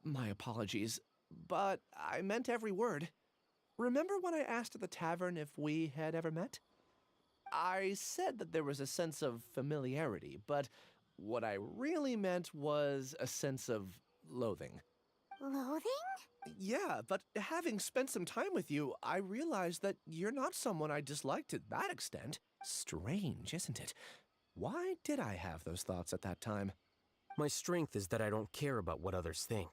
my apologies. But I meant every word. Remember when I asked at the tavern if we had ever met? I said that there was a sense of familiarity, but what I really meant was a sense of loathing. Loathing? Yeah, but having spent some time with you, I realized that you're not someone I dislike to that extent. Strange, isn't it? Why did I have those thoughts at that time? My strength is that I don't care about what others think.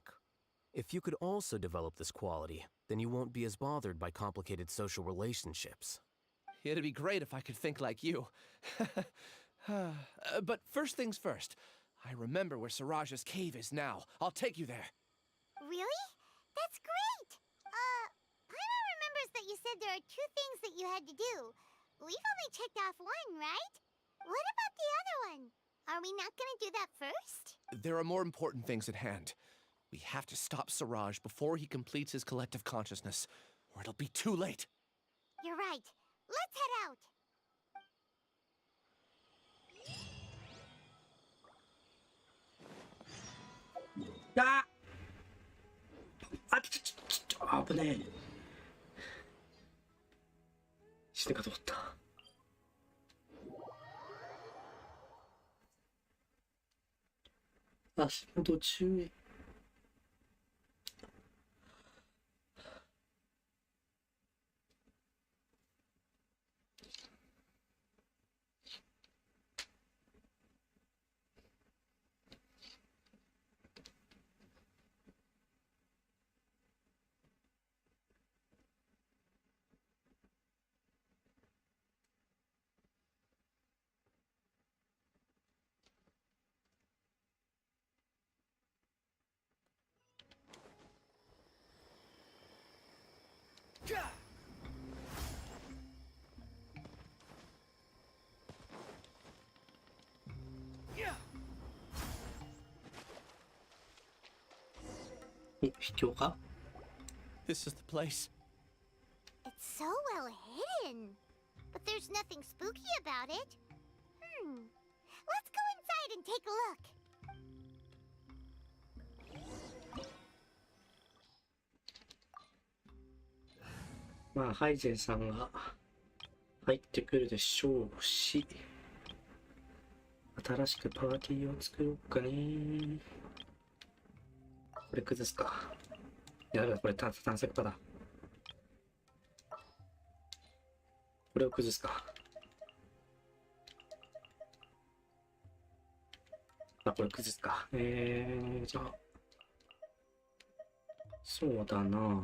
If you could also develop this quality, then you won't be as bothered by complicated social relationships. It'd be great if I could think like you. But first things first. I remember where Siraj's cave is now. I'll take you there. Really? That's great! Paimon remembers that you said there are 2 things that you had to do. We've only checked off 1, right? What about the other one? Are we not gonna do that first? There are more important things at hand. We have to stop Siraj before he completes his collective consciousness, or it'll be too late. You're right. Let's head out!ああっ危ねえ。死ぬかと思った。足元注意。秘境か? This is the place. It's so well hidden. But there's nothing spooky about it. Let's go inside and take a look. まあハイゼンさんが入ってくるでしょうし、新しくパーティーを作ろうかね。これ崩すか。やだ、これ探索パだ。これを崩すか。あ、これ崩すか。じゃあそうだな。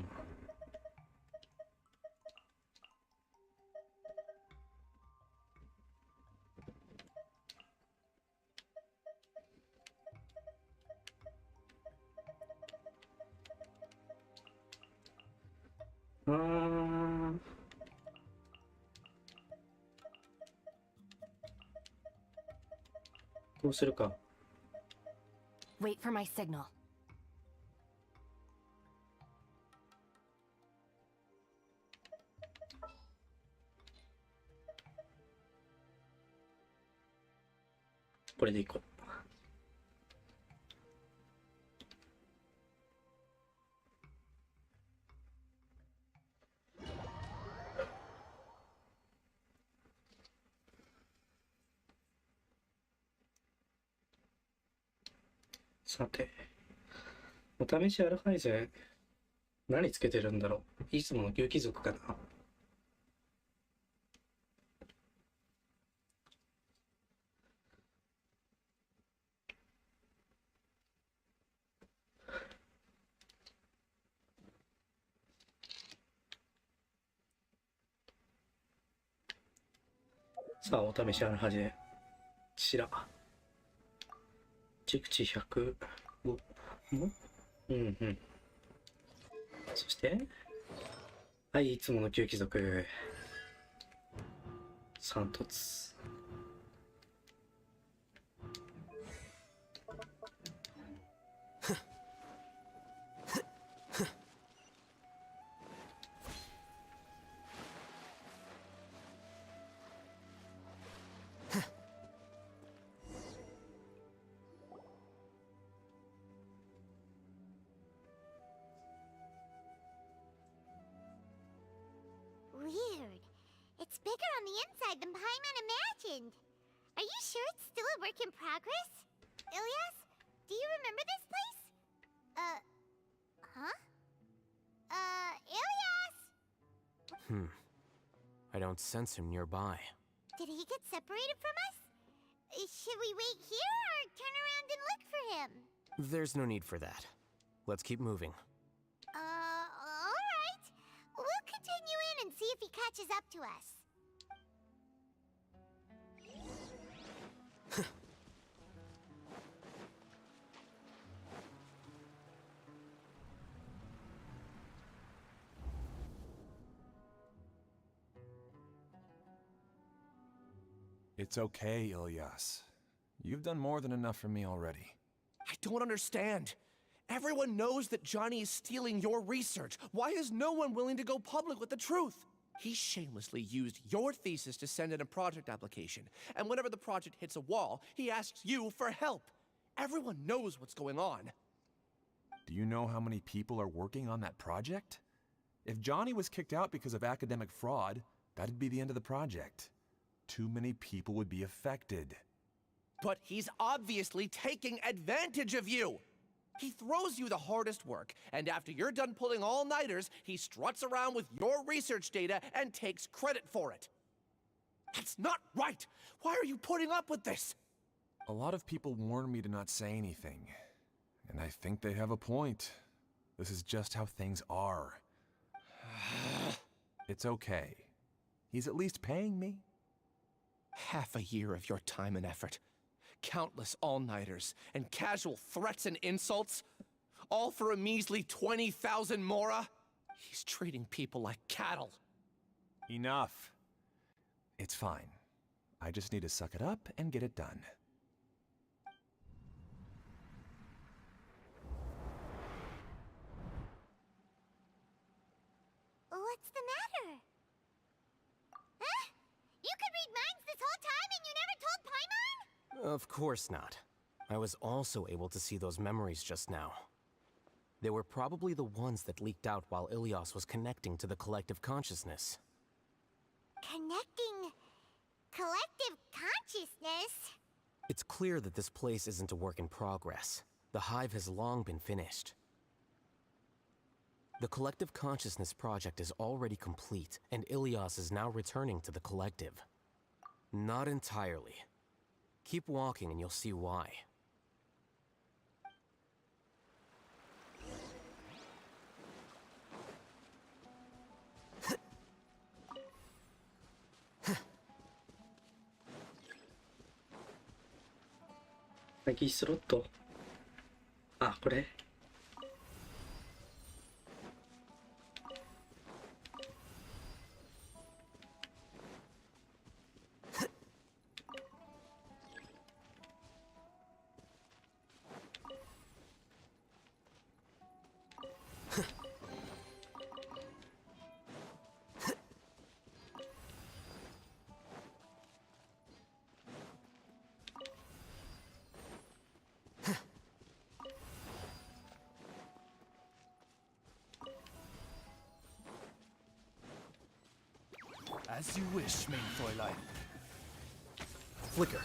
どうするか。Wait for my signal. これでいこう。さて、お試しアルハイゼン、何つけてるんだろう。いつもの牛貴族かな。さあ、お試しあるはじめ。ちら。熟知105。うんうん。そして、はい、いつもの旧貴族。三突。Weird. It's bigger on the inside than Paimon imagined. Are you sure it's still a work in progress? Ilyas, do you remember this place? Huh? Ilyas! I don't sense him nearby. Did he get separated from us? Should we wait here or turn around and look for him? There's no need for that. Let's keep moving. Alright. We'll continue in and see if he catches up to us. It's okay, Ilyas. You've done more than enough for me already. I don't understand. Everyone knows that Johnny is stealing your research. Why is no one willing to go public with the truth? He shamelessly used your thesis to send in a project application, and whenever the project hits a wall, he asks you for help. Everyone knows what's going on. Do you know how many people are working on that project? If Johnny was kicked out because of academic fraud, that'd be the end of the project. Too many people would be affected. But he's obviously taking advantage of you. He throws you the hardest work, and after you're done pulling all-nighters, he struts around with your research data and takes credit for it. That's not right! Why are you putting up with this? A lot of people warn me to not say anything. And I think they have a point. This is just how things are. It's okay. He's at least paying me. Half a year of your time and effort. Countless all-nighters and casual threats and insults. All for a measly 20,000 mora? He's treating people like cattle. Enough. It's fine. I just need to suck it up and get it done. What's the matter? Huh? You could read minds this whole time and you never told Paimon? Of course not. I was also able to see those memories just now. They were probably the ones that leaked out while Ilyas was connecting to the collective consciousness. Connecting collective consciousness? It's clear that this place isn't a work in progress. The hive has long been finished. The collective consciousness project is already complete, and Ilyas is now returning to the collective. Not entirely. Keep walking and you'll see why. Aquíスロット。あ、これ。As you wish, main Fräulein. Flicker.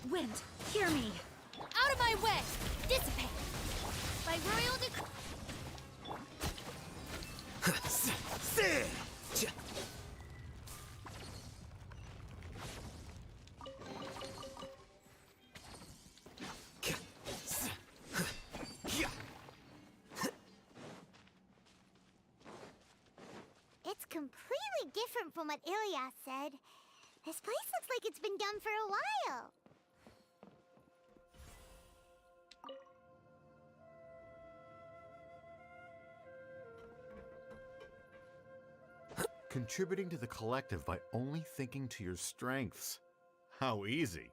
Wind, hear me. Out of my way! Dissipate! By royal from what Ilyas said. This place looks like it's been done for a while. Contributing to the collective by only thinking to your strengths. How easy.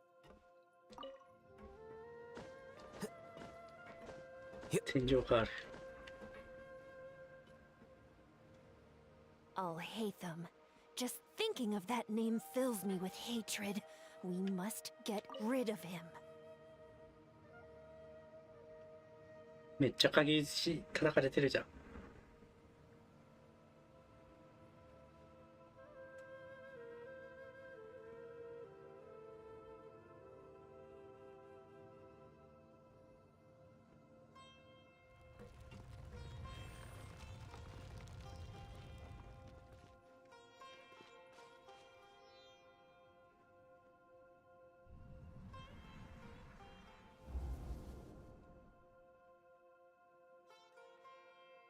天井がある。 Oh, Hatham. Just thinking of that name fills me with hatred. We must get rid of him. めっちゃ鍵し叩かれてるじゃん。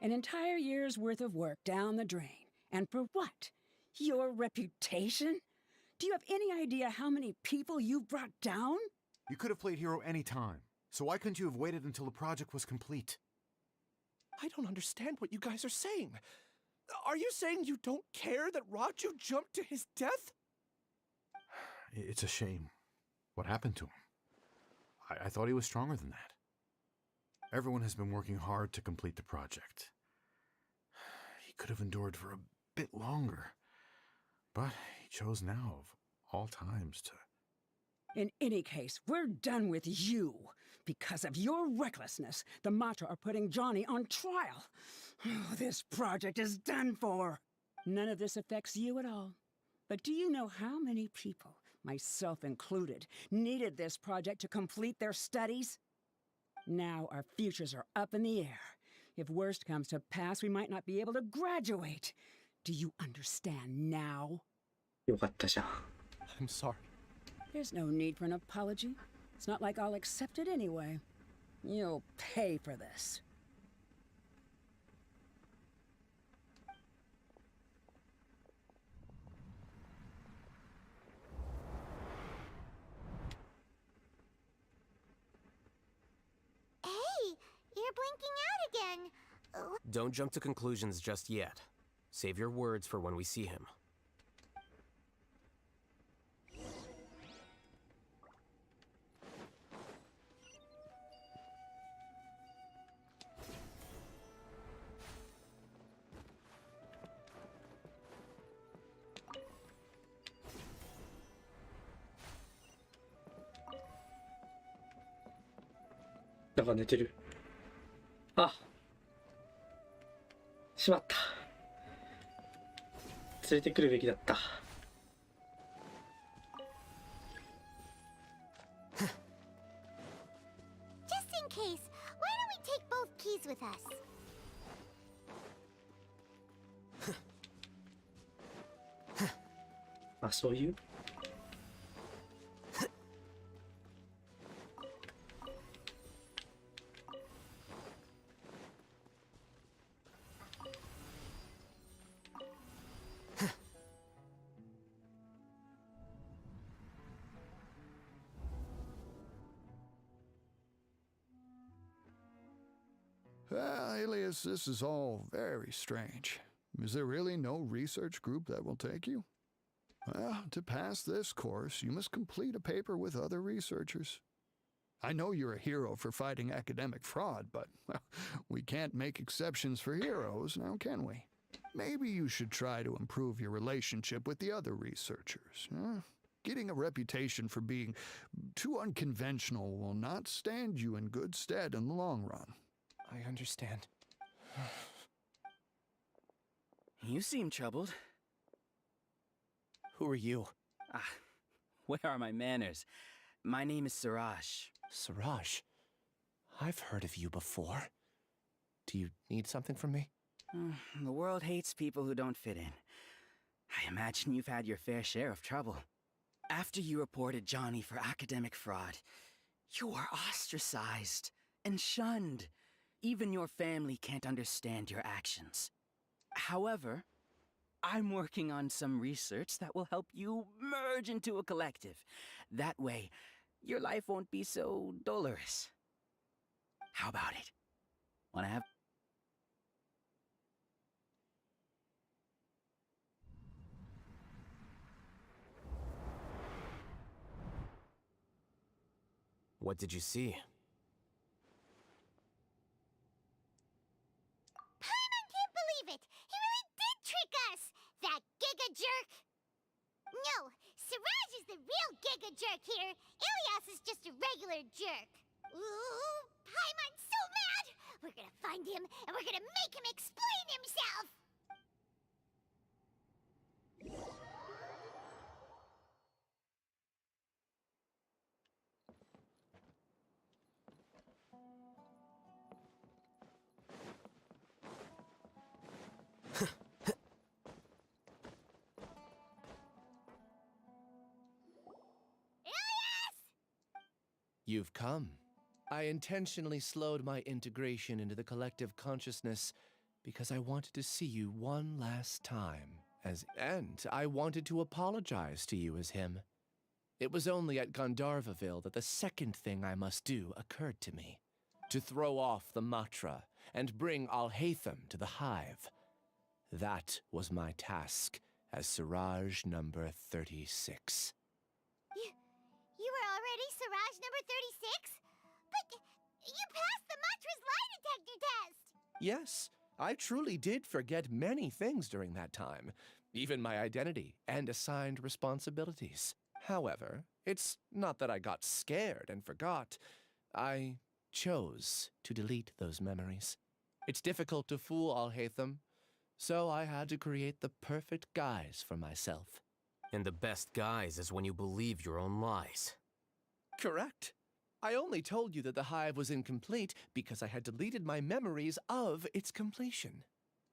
An entire year's worth of work down the drain. And for what? Your reputation? Do you have any idea how many people you brought down? You could have played hero any time. So why couldn't you have waited until the project was complete? I don't understand what you guys are saying. Are you saying you don't care that Raju jumped to his death? It's a shame. What happened to him? I thought he was stronger than that. Everyone has been working hard to complete the project. He could have endured for a bit longer. But he chose now, of all times, to... In any case, we're done with you. Because of your recklessness, the Matra are putting Johnny on trial. This project is done for. None of this affects you at all. But do you know how many people, myself included, needed this project to complete their studies? Now our futures are up in the air. If worst comes to pass, we might not be able to graduate. Do you understand now? よかったじゃん。 I'm sorry. There's no need for an apology. It's not like I'll accept it anyway. You'll pay for this. Hey, you're blinking out again. Don't jump to conclusions just yet. Save your words for when we see him.なんか寝てる。あ、しまった。連れてくるべきだった。Just in case, why don't we take both keys with us? Ah, そういう。Alias, this is all very strange. Is there really no research group that will take you? Well, to pass this course, you must complete a paper with other researchers. I know you're a hero for fighting academic fraud, but well, we can't make exceptions for heroes, now can we? Maybe you should try to improve your relationship with the other researchers. Huh? Getting a reputation for being too unconventional will not stand you in good stead in the long run. I understand. You seem troubled. Who are you? Ah, where are my manners? My name is Siraj. Siraj? I've heard of you before. Do you need something from me? The world hates people who don't fit in. I imagine you've had your fair share of trouble. After you reported Johnny for academic fraud, you were ostracized and shunned. Even your family can't understand your actions. However, I'm working on some research that will help you merge into a collective. That way, your life won't be so dolorous. How about it? Wanna have... What did you see? Paimon can't believe it! He really did trick us! That Giga Jerk! No, Siraj is the real Giga Jerk here. Ilias is just a regular jerk. Ooh, Paimon's so mad! We're gonna find him, and we're gonna make him explain himself! You've come. I intentionally slowed my integration into the collective consciousness because I wanted to see you one last time and I wanted to apologize to you as him. It was only at Gandharvaville that the second thing I must do occurred to me. To throw off the mantra and bring Alhaitham to the hive. That was my task as Siraj number 36. You were already Siraj number 36? But you passed the mantra's lie detector test! Yes, I truly did forget many things during that time, even my identity and assigned responsibilities. However, it's not that I got scared and forgot. I chose to delete those memories. It's difficult to fool Alhaitham, so I had to create the perfect guise for myself. And the best guise is when you believe your own lies. Correct. I only told you that the hive was incomplete because I had deleted my memories of its completion.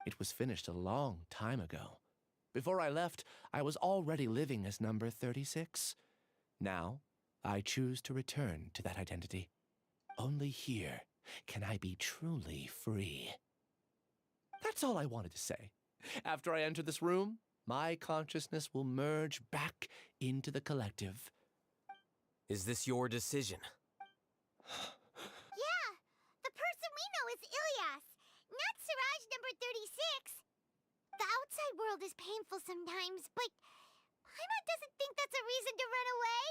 It was finished a long time ago. Before I left, I was already living as number 36. Now, I choose to return to that identity. Only here can I be truly free. That's all I wanted to say. After I enter this room, my consciousness will merge back into the collective. Is this your decision? Yeah, the person we know is Ilias, not Siraj number 36. The outside world is painful sometimes, but Paimon doesn't think that's a reason to run away.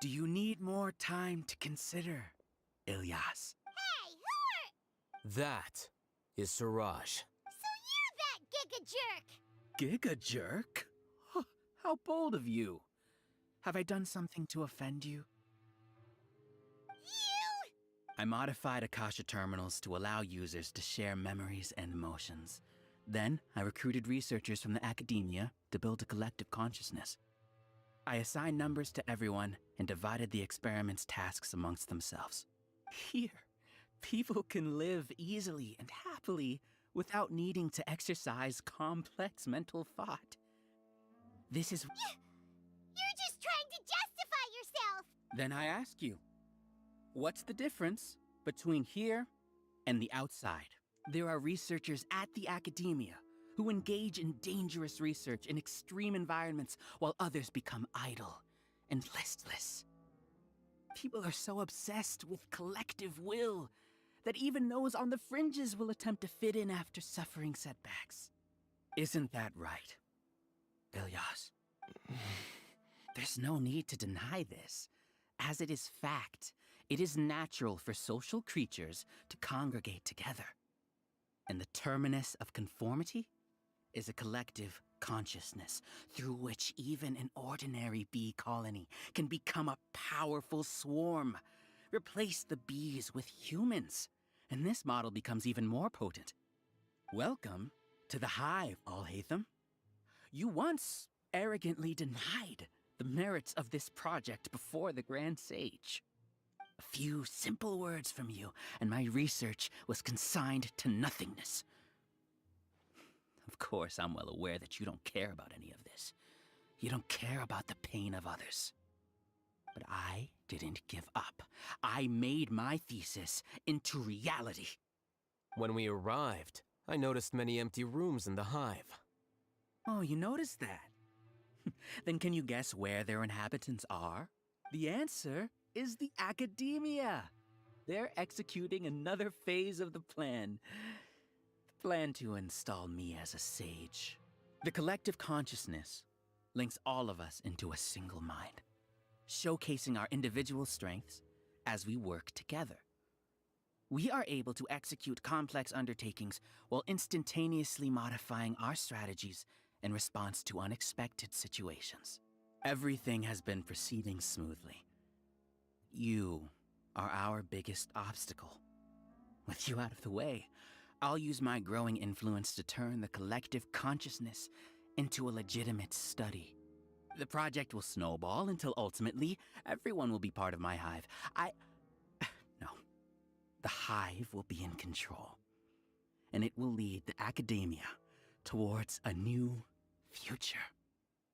Do you need more time to consider, Ilias? Hey, who are... That is Siraj. So you're that Giga Jerk! Giga Jerk? How bold of you. Have I done something to offend you? I modified Akasha terminals to allow users to share memories and emotions. Then, I recruited researchers from the academia to build a collective consciousness. I assigned numbers to everyone and divided the experiment's tasks amongst themselves. Here, people can live easily and happily without needing to exercise complex mental thought. This is... You're just trying to justify yourself! Then I ask you, what's the difference between here and the outside? There are researchers at the academia who engage in dangerous research in extreme environments while others become idle and listless. People are so obsessed with collective will that even those on the fringes will attempt to fit in after suffering setbacks. Isn't that right, Ilias? There's no need to deny this, as it is fact. It is natural for social creatures to congregate together. And the terminus of conformity is a collective consciousness through which even an ordinary bee colony can become a powerful swarm. Replace the bees with humans, and this model becomes even more potent. Welcome to the hive, Alhaitham. You once arrogantly denied the merits of this project before the Grand Sage. A few simple words from you, and my research was consigned to nothingness. Of course, I'm well aware that you don't care about any of this. You don't care about the pain of others. But I didn't give up. I made my thesis into reality. When we arrived, I noticed many empty rooms in the hive. Oh, you noticed that? Then can you guess where their inhabitants are? The answer is the academia. They're executing another phase of the plan. The plan to install me as a sage. The collective consciousness links all of us into a single mind, showcasing our individual strengths as we work together. We are able to execute complex undertakings while instantaneously modifying our strategies in response to unexpected situations. Everything has been proceeding smoothly. You are our biggest obstacle. With you out of the way, I'll use my growing influence to turn the collective consciousness into a legitimate study. The project will snowball until ultimately everyone will be part of my hive. No. The hive will be in control. And it will lead the academia towards a new future.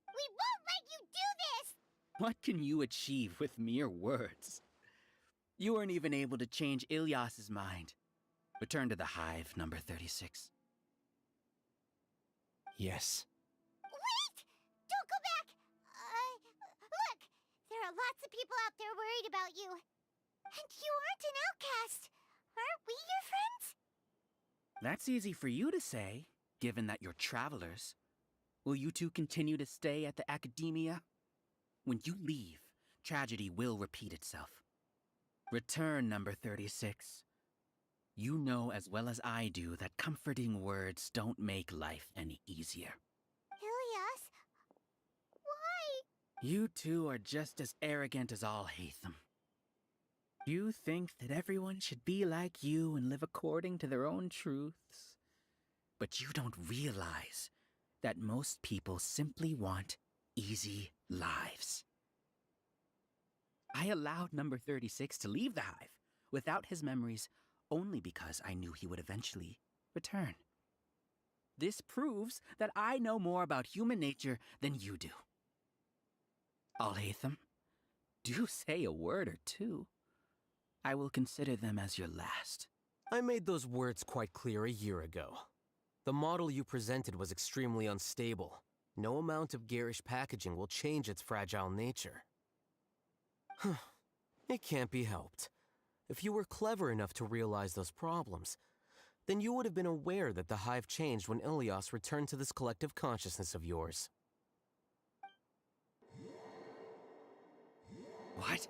We won't let you do this! What can you achieve with mere words? You weren't even able to change Ilyas's mind. Return to the hive, number 36. Yes. Wait! Don't go back! Look! There are lots of people out there worried about you. And you aren't an outcast. Aren't we your friends? That's easy for you to say, given that you're travelers. Will you two continue to stay at the academia? When you leave, tragedy will repeat itself. Return, number 36. You know as well as I do that comforting words don't make life any easier. Ilyas? Why? You two are just as arrogant as all Hatham. You think that everyone should be like you and live according to their own truths. But you don't realize that most people simply want easy lives. I allowed number 36 to leave the hive without his memories only because I knew he would eventually return. This proves that I know more about human nature than you do. Al-Haytham, do say a word or two. I will consider them as your last. I made those words quite clear a year ago. The model you presented was extremely unstable. No amount of garish packaging will change its fragile nature. It can't be helped. If you were clever enough to realize those problems, then you would have been aware that the hive changed when Ilyas returned to this collective consciousness of yours. What?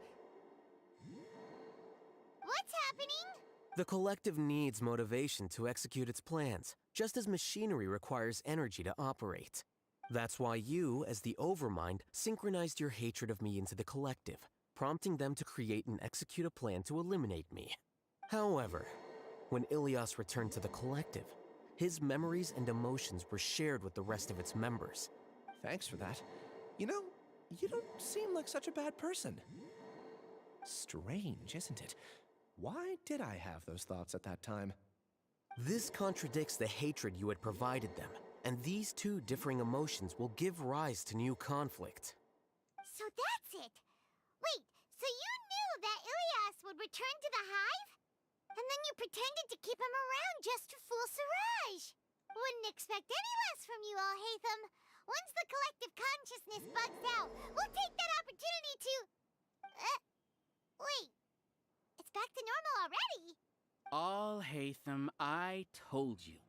What's happening? The collective needs motivation to execute its plans, just as machinery requires energy to operate. That's why you, as the Overmind, synchronized your hatred of me into the collective, prompting them to create and execute a plan to eliminate me. However, when Ilyas returned to the collective, his memories and emotions were shared with the rest of its members. Thanks for that. You know, you don't seem like such a bad person. Strange, isn't it? Why did I have those thoughts at that time? This contradicts the hatred you had provided them, and these two differing emotions will give rise to new conflict. So that's it. Wait, so you knew that Ilyas would return to the hive? And then you pretended to keep him around just to fool Siraj. Wouldn't expect any less from you, Al-Haytham. Once the collective consciousness bugs out, we'll take that opportunity to... wait. It's back to normal already. Al-Haytham, I told you.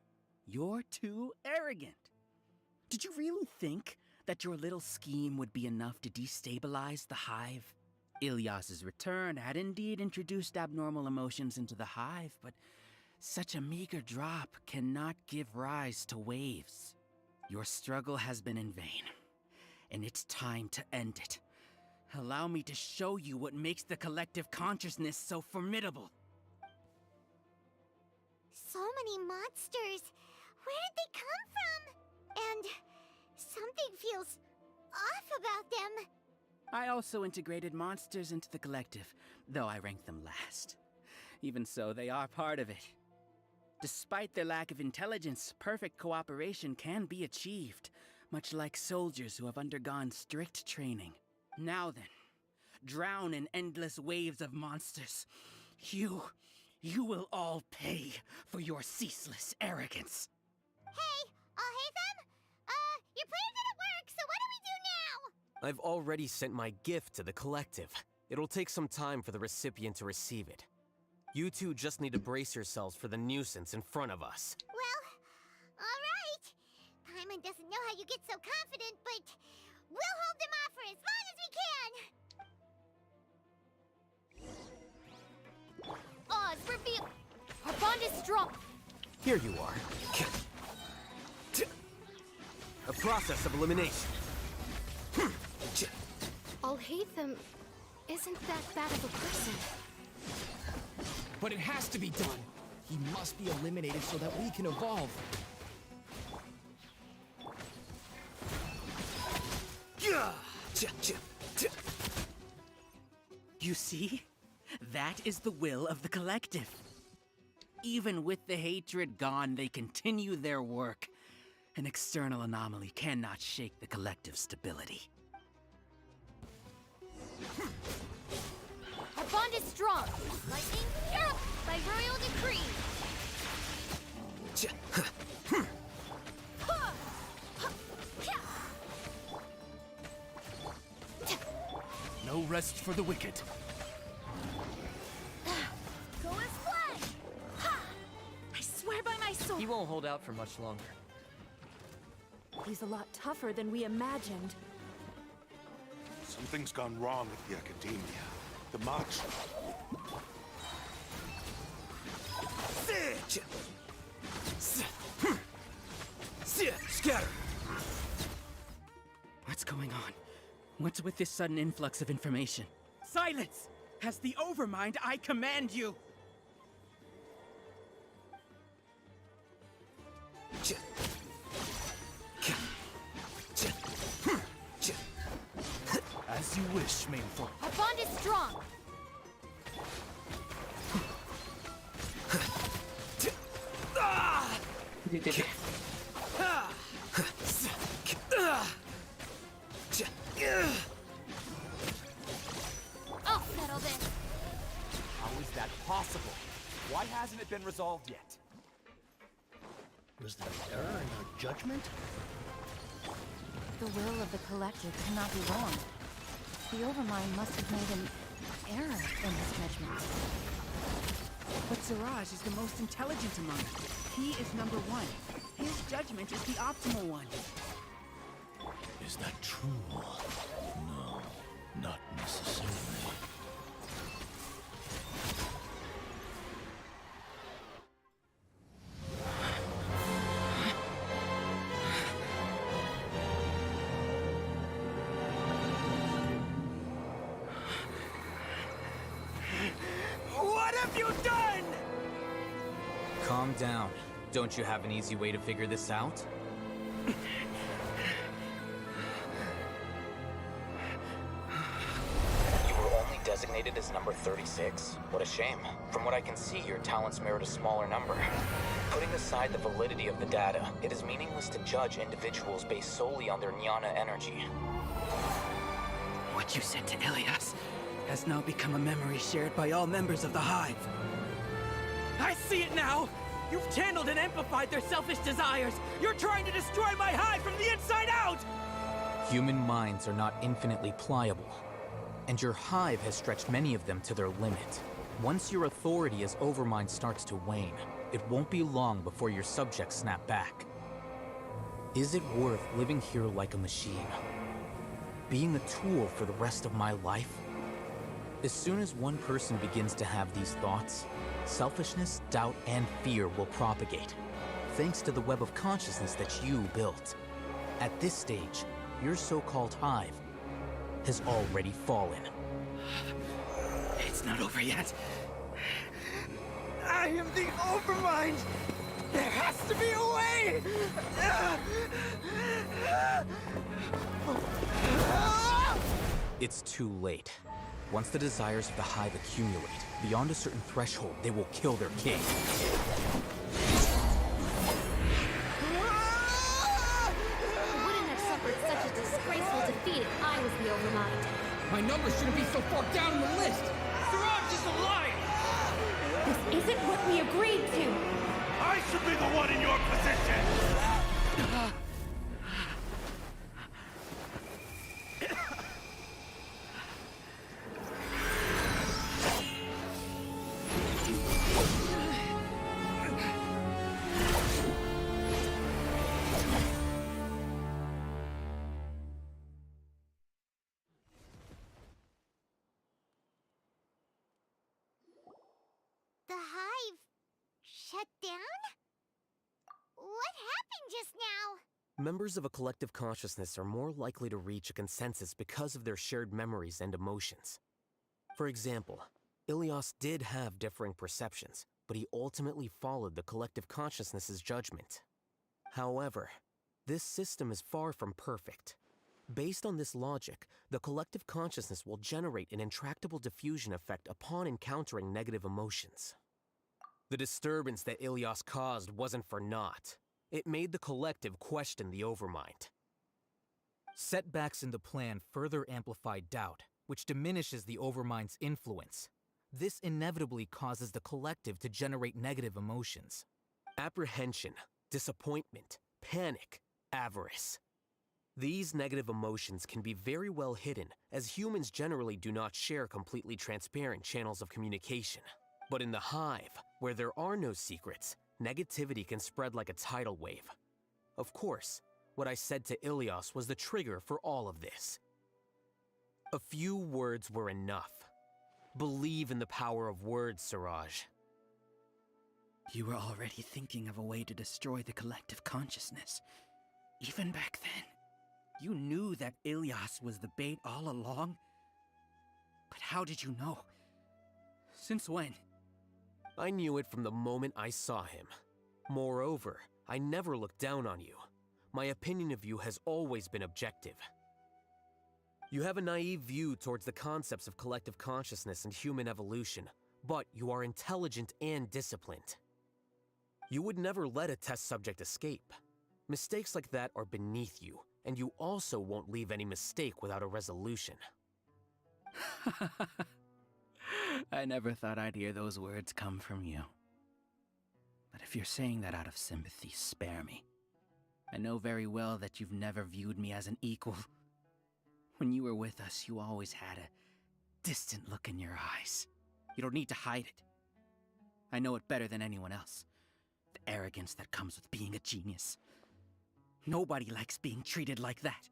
You're too arrogant. Did you really think that your little scheme would be enough to destabilize the hive? Ilyas's return had indeed introduced abnormal emotions into the hive, but such a meager drop cannot give rise to waves. Your struggle has been in vain, and it's time to end it. Allow me to show you what makes the collective consciousness so formidable. So many monsters. Where did they come from? And something feels off about them. I also integrated monsters into the collective, though I ranked them last. Even so, they are part of it. Despite their lack of intelligence, perfect cooperation can be achieved, much like soldiers who have undergone strict training. Now then, drown in endless waves of monsters. You will all pay for your ceaseless arrogance. Hey, Al-Haytham? Your plan didn't work, so what do we do now? I've already sent my gift to the collective. It'll take some time for the recipient to receive it. You two just need to brace yourselves for the nuisance in front of us. Well, all right. Paimon doesn't know how you get so confident, but we'll hold them off for as long as we can. Oz, reveal. Our bond is strong. Here you are. A process of elimination. Alhaitham isn't that bad of a person. But it has to be done. He must be eliminated so that we can evolve. You see? That is the will of the collective. Even with the hatred gone, they continue their work. An external anomaly cannot shake the collective's stability. Our bond is strong. Lightning, Europe, by royal decree. No rest for the wicked. Go as flag! I swear by my sword. He won't hold out for much longer. He's a lot tougher than we imagined. Something's gone wrong at the Academia. The march. Scatter! What's going on? What's with this sudden influx of information? Silence! As the Overmind, I command you! As you wish, Mainful. Our bond is strong. I'll settle this. How is that possible? Why hasn't it been resolved yet? Was there an error in our judgment? The will of the collective cannot be wrong. The Overmind must have made an error in his judgment. But Siraj is the most intelligent among us. He is number one. His judgment is the optimal one. Is that true? No, not necessarily. What have you done? Calm down. Don't you have an easy way to figure this out? You were only designated as number 36? What a shame. From what I can see, your talents merit a smaller number. Putting aside the validity of the data, it is meaningless to judge individuals based solely on their jnana energy. What you said to Elias has now become a memory shared by all members of the Hive. I see it now! You've channeled and amplified their selfish desires! You're trying to destroy my Hive from the inside out! Human minds are not infinitely pliable, and your Hive has stretched many of them to their limit. Once your authority as Overmind starts to wane, it won't be long before your subjects snap back. Is it worth living here like a machine? Being a tool for the rest of my life? As soon as one person begins to have these thoughts, selfishness, doubt, and fear will propagate, thanks to the web of consciousness that you built. At this stage, your so-called Hive has already fallen. It's not over yet. I am the Overmind! There has to be a way! It's too late. Once the desires of the Hive accumulate, beyond a certain threshold, they will kill their king. Wouldn't have suffered such a disgraceful defeat if I was the Overmind. My numbers shouldn't be so far down in the list! Siraj is alive! This isn't what we agreed to! I should be the one in your position! The hive shut down? What happened just now? Members of a collective consciousness are more likely to reach a consensus because of their shared memories and emotions. For example, Ilias did have differing perceptions, but he ultimately followed the collective consciousness's judgment. However, this system is far from perfect. Based on this logic, the collective consciousness will generate an intractable diffusion effect upon encountering negative emotions. The disturbance that Ilias caused wasn't for naught. It made the collective question the Overmind. Setbacks in the plan further amplify doubt, which diminishes the Overmind's influence. This inevitably causes the collective to generate negative emotions. Apprehension, disappointment, panic, avarice. These negative emotions can be very well hidden, as humans generally do not share completely transparent channels of communication. But in the hive, where there are no secrets, negativity can spread like a tidal wave. Of course, what I said to Ilias was the trigger for all of this. A few words were enough. Believe in the power of words, Siraj. You were already thinking of a way to destroy the collective consciousness. Even back then, you knew that Ilias was the bait all along? But how did you know? Since when? I knew it from the moment I saw him. Moreover, I never looked down on you. My opinion of you has always been objective. You have a naive view towards the concepts of collective consciousness and human evolution, but you are intelligent and disciplined. You would never let a test subject escape. Mistakes like that are beneath you, and you also won't leave any mistake without a resolution. I never thought I'd hear those words come from you. But if you're saying that out of sympathy, spare me. I know very well that you've never viewed me as an equal. When you were with us, you always had a distant look in your eyes. You don't need to hide it. I know it better than anyone else. The arrogance that comes with being a genius. Nobody likes being treated like that.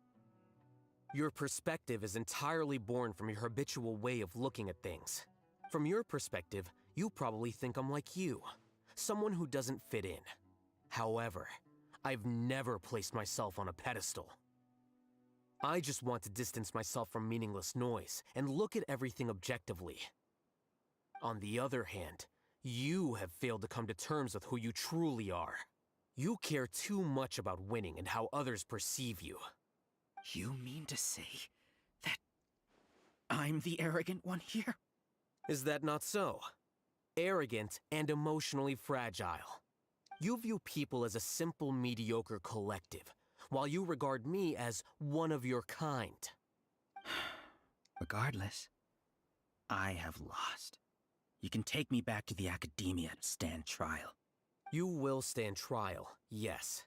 Your perspective is entirely born from your habitual way of looking at things. From your perspective, you probably think I'm like you, someone who doesn't fit in. However, I've never placed myself on a pedestal. I just want to distance myself from meaningless noise and look at everything objectively. On the other hand, you have failed to come to terms with who you truly are. You care too much about winning and how others perceive you. You mean to say that I'm the arrogant one here? Is that not so? Arrogant and emotionally fragile. You view people as a simple, mediocre collective, while you regard me as one of your kind. Regardless, I have lost. You can take me back to the academia to stand trial. You will stand trial, yes.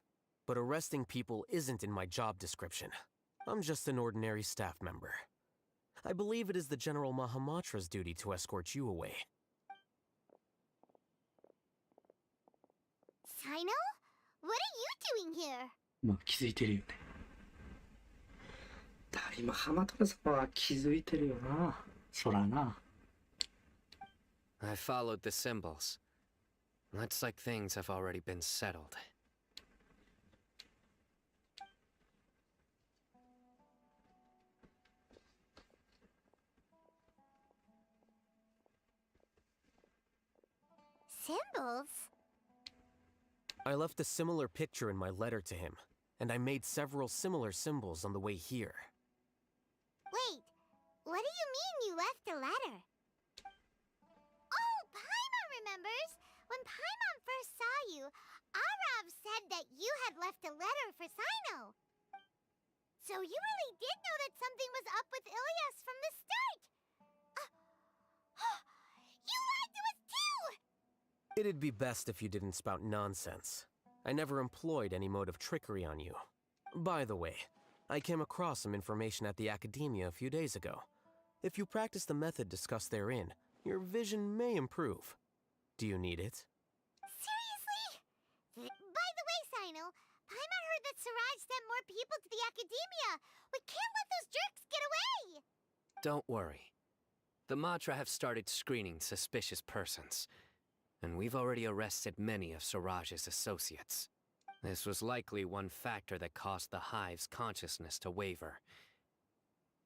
But arresting people isn't in my job description. I'm just an ordinary staff member. I believe it is the General Mahamatra's duty to escort you away. Sino? What are you doing here? まあ気づいてるよね。今ハマトラ様は気づいてるよな。そらな。I followed the symbols. Looks like things have already been settled. Symbols? I left a similar picture in my letter to him, and I made several similar symbols on the way here. Wait, what do you mean you left a letter? Oh, Paimon remembers! When Paimon first saw you, Arav said that you had left a letter for Sino. So you really did know that something was up with Ilias from the start! You lied to us too! It'd be best if you didn't spout nonsense. I never employed any mode of trickery on you. By the way, I came across some information at the Academia a few days ago. If you practice the method discussed therein, your vision may improve. Do you need it? Seriously? By the way, Sino, Paimon heard that Siraj sent more people to the Academia. We can't let those jerks get away! Don't worry. The Matra have started screening suspicious persons. and we've already arrested many of Siraj's associates. This was likely one factor that caused the Hive's consciousness to waver.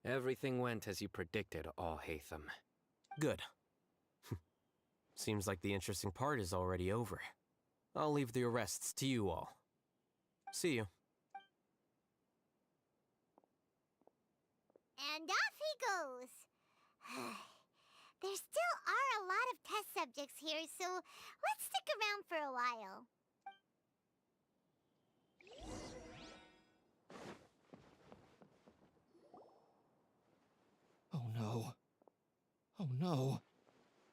Everything went as you predicted, Al-Haytham. Good. Seems like the interesting part is already over. I'll leave the arrests to you all. See you. And off he goes. There still are a lot of test subjects here, so let's stick around for a while. Oh no. Oh no.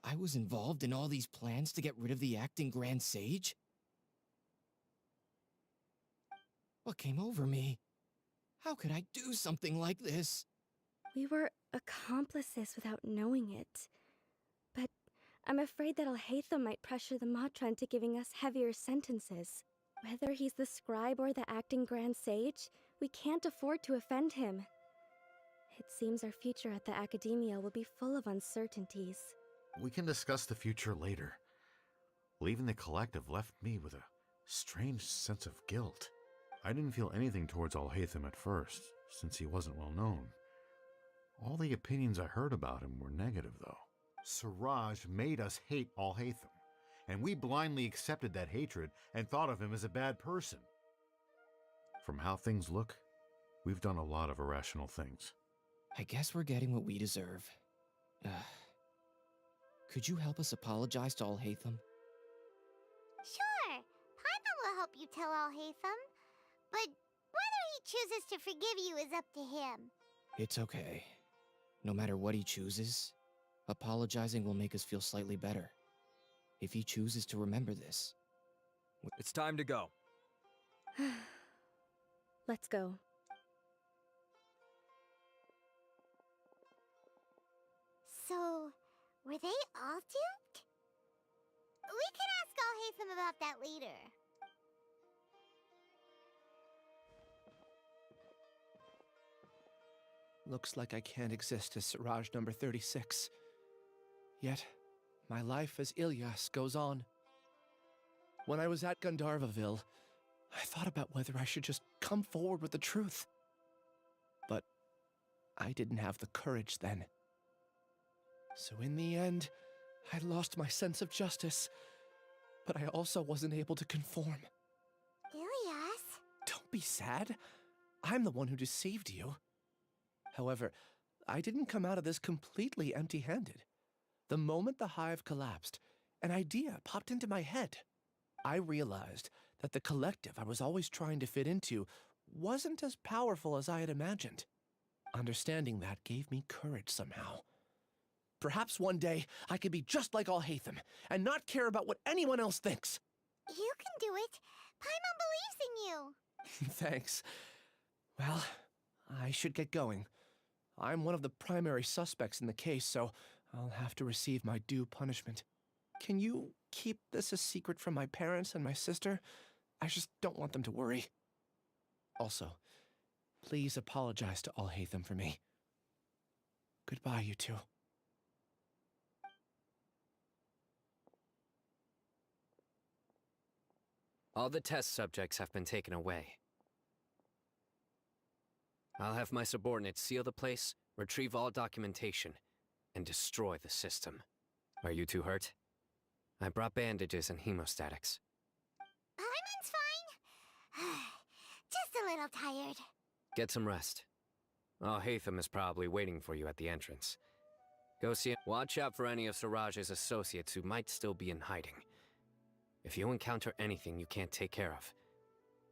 I was involved in all these plans to get rid of the acting Grand Sage? What came over me? How could I do something like this? We were accomplices without knowing it. But I'm afraid that Al-Haytham might pressure the Matron into giving us heavier sentences. Whether he's the scribe or the acting Grand Sage, we can't afford to offend him. It seems our future at the Academia will be full of uncertainties. We can discuss the future later. Leaving the collective left me with a strange sense of guilt. I didn't feel anything towards Al-Haytham at first, since he wasn't well known. All the opinions I heard about him were negative, though. Siraj made us hate Al-Haytham, and we blindly accepted that hatred and thought of him as a bad person. From how things look, we've done a lot of irrational things. I guess we're getting what we deserve. Could you help us apologize to Al-Haytham? Sure, Paimon will help you tell Al-Haytham. But whether he chooses to forgive you is up to him. It's okay. No matter what he chooses, apologizing will make us feel slightly better. If he chooses to remember this. It's time to go. Let's go. So, were they all duped? We can ask Al-Haytham about that later. Looks like I can't exist as Siraj number 36. Yet, my life as Ilyas goes on. When I was at Gandharvaville, I thought about whether I should just come forward with the truth. But I didn't have the courage then. So in the end, I lost my sense of justice. But I also wasn't able to conform. Ilyas? Don't be sad. I'm the one who deceived you. However, I didn't come out of this completely empty-handed. The moment the hive collapsed, an idea popped into my head. I realized that the collective I was always trying to fit into wasn't as powerful as I had imagined. Understanding that gave me courage somehow. Perhaps one day I could be just like Al-Haytham and not care about what anyone else thinks. You can do it. Paimon believes in you. Thanks. Well, I should get going. I'm one of the primary suspects in the case, so I'll have to receive my due punishment. Can you keep this a secret from my parents and my sister? I just don't want them to worry. Also, please apologize to Al-Haytham for me. Goodbye, you two. All the test subjects have been taken away. I'll have my subordinates seal the place, retrieve all documentation, and destroy the system. Are you two hurt? I brought bandages and hemostatics. Paimon's fine. Just a little tired. Get some rest. Al-Haytham is probably waiting for you at the entrance. Go see him. Watch out for any of Siraj's associates who might still be in hiding. If you encounter anything you can't take care of,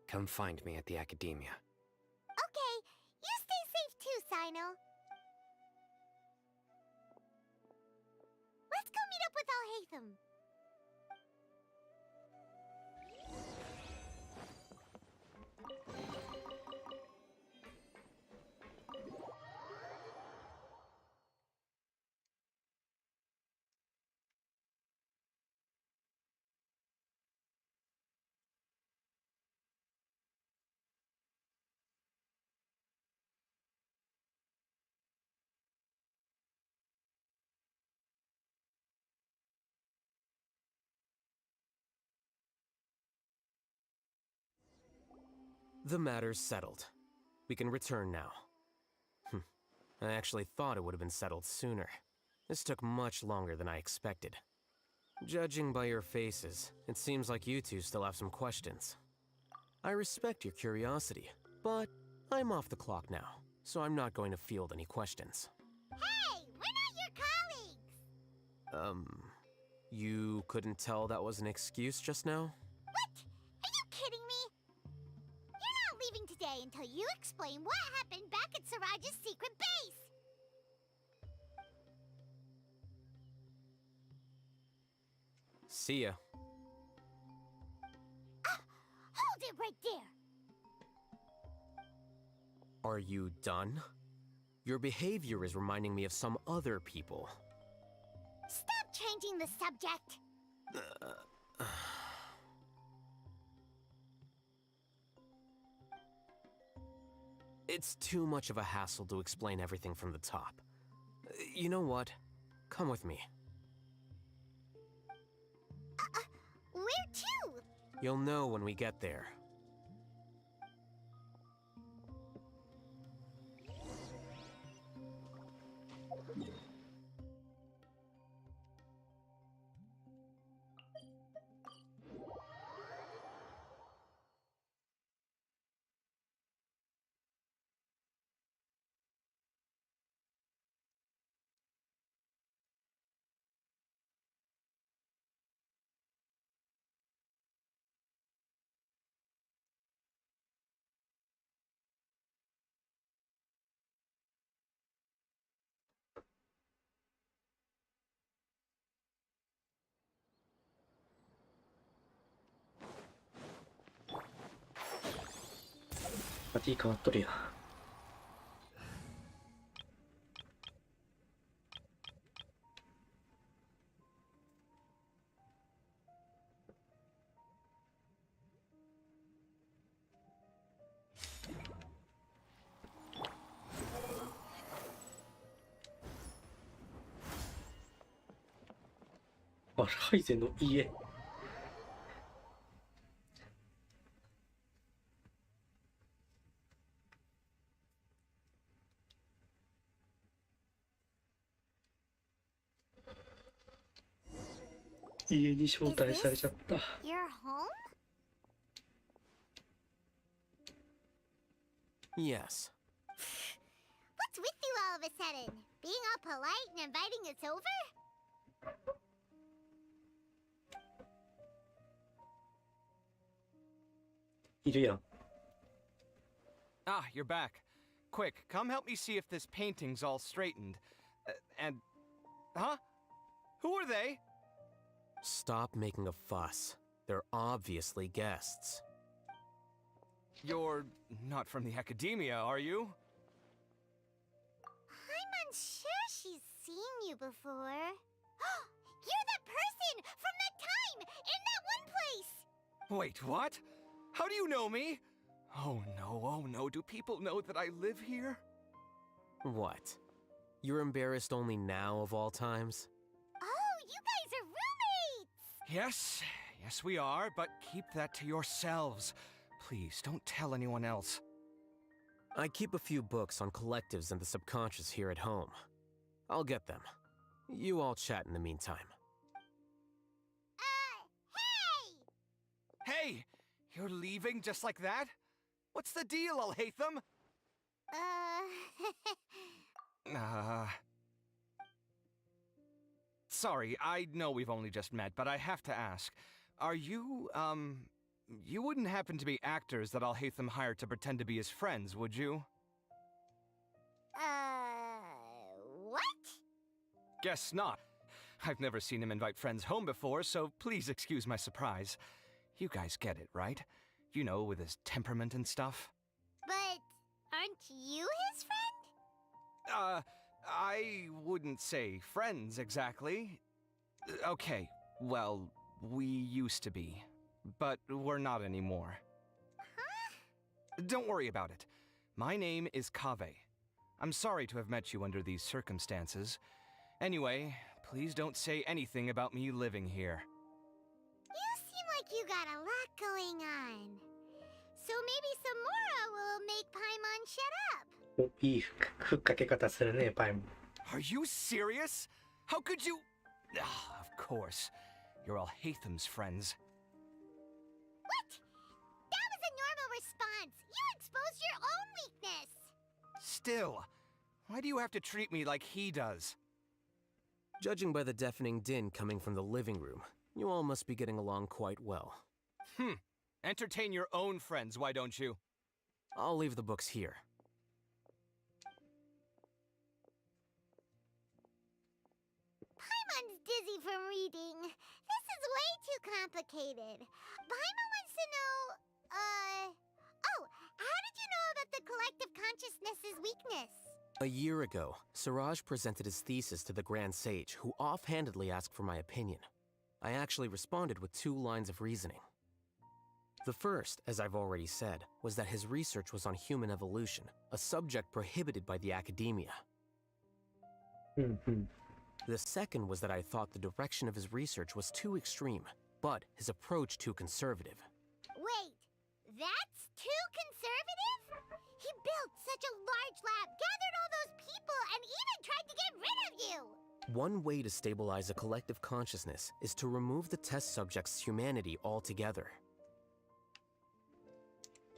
come find me at the Academia. Okay, you stay safe too, Sino. Let's go meet up with Al-Haytham. The matter's settled. We can return now. I actually thought it would have been settled sooner. This took much longer than I expected. Judging by your faces, it seems like you two still have some questions. I respect your curiosity, but I'm off the clock now, so I'm not going to field any questions. Hey, we're not your colleagues! You couldn't tell that was an excuse just now? What? Are you kidding me? You're not leaving today until you explain what happened back at Siraj's secret base! See ya. Hold it right there! Are you done? Your behavior is reminding me of some other people. Stop changing the subject! It's too much of a hassle to explain everything from the top. You know what? Come with me. Where to? You'll know when we get there.パティ変わっとるやん。バルハイゼンの家。家に招待されちゃった。Your home? Yes. What's with you all of a sudden? Being all polite and inviting us over? Ah, you're back. Quick, come help me see if this painting's all straightened. Huh? Who are they? Stop making a fuss. They're obviously guests. You're not from the academia, are you? I'm unsure she's seen you before. You're that person from that time in that one place! Wait, what? How do you know me? Oh no, do people know that I live here? What? You're embarrassed only now of all times? Oh, you guys are roommates! Yes, we are, but keep that to yourselves. Please, don't tell anyone else. I keep a few books on collectives and the subconscious here at home. I'll get them. You all chat in the meantime. Hey! Hey! You're leaving just like that? What's the deal, Alhaitham? Sorry, I know we've only just met, but I have to ask. Are you, you wouldn't happen to be actors that Alhaitham hired to pretend to be his friends, would you? What? Guess not. I've never seen him invite friends home before, so please excuse my surprise. You guys get it, right? You know, with his temperament and stuff. But aren't you his friend? I wouldn't say friends exactly. Okay, well, we used to be, but we're not anymore. Huh? Don't worry about it. My name is Kaveh. I'm sorry to have met you under these circumstances. Anyway, please don't say anything about me living here. You seem like you got a lot going on. So maybe Samora will make Paimon shut up. お、いいふっかけ方するね、パイも。Are you serious? How could you? Ah, of course. You're all Hatham's friends. What? That was a normal response. You exposed your own weakness. Still, why do you have to treat me like he does? Judging by the deafening din coming from the living room, you all must be getting along quite well. Entertain your own friends, why don't you? I'll leave the books here. Paimon's dizzy from reading. This is way too complicated. Paimon wants to know, oh, how did you know about the collective consciousness's weakness? A year ago, Siraj presented his thesis to the Grand Sage, who offhandedly asked for my opinion. I actually responded with 2 lines of reasoning. The first, as I've already said, was that his research was on human evolution, a subject prohibited by the academia. The second was that I thought the direction of his research was too extreme, but his approach too conservative. Wait, that's too conservative? He built such a large lab, gathered all those people, and even tried to get rid of you! One way to stabilize a collective consciousness is to remove the test subject's humanity altogether.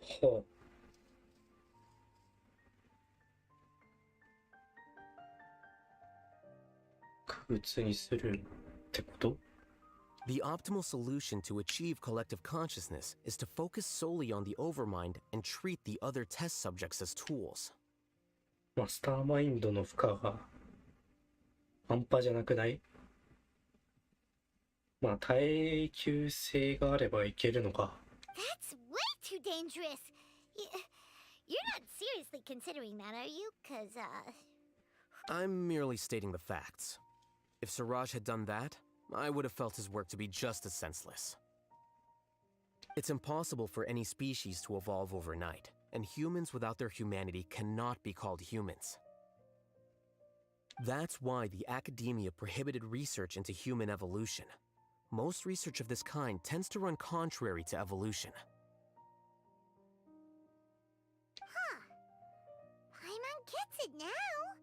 ほう。区別にするってこと？ The optimal solution to achieve collective consciousness is to focus solely on the overmind and treat the other test subjects as tools. マスターマインドの負荷が半端じゃなくない？まあ耐久性があればいけるのか。That's way too dangerous! You're not seriously considering that, are you? 'Cause, I'm merely stating the facts. If Siraj had done that, I would have felt his work to be just as senseless. It's impossible for any species to evolve overnight, and humans without their humanity cannot be called humans. That's why the academia prohibited research into human evolution. Most research of this kind tends to run contrary to evolution. Paimon gets it now!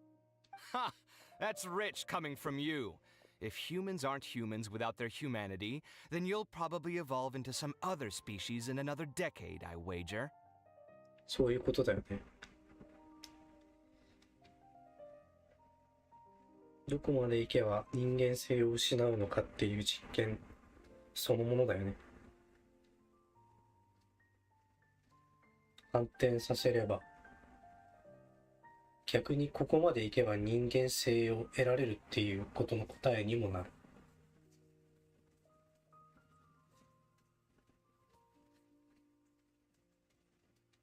Ha! That's rich coming from you. If humans aren't humans without their humanity, then you'll probably evolve into some other species in another decade, I wager. そういうことだよね。どこまで行けば人間性を失うのかっていう実験そのものだよね。反転させれば逆にここまで行けば人間性を得られるっていうことの答えにもなる。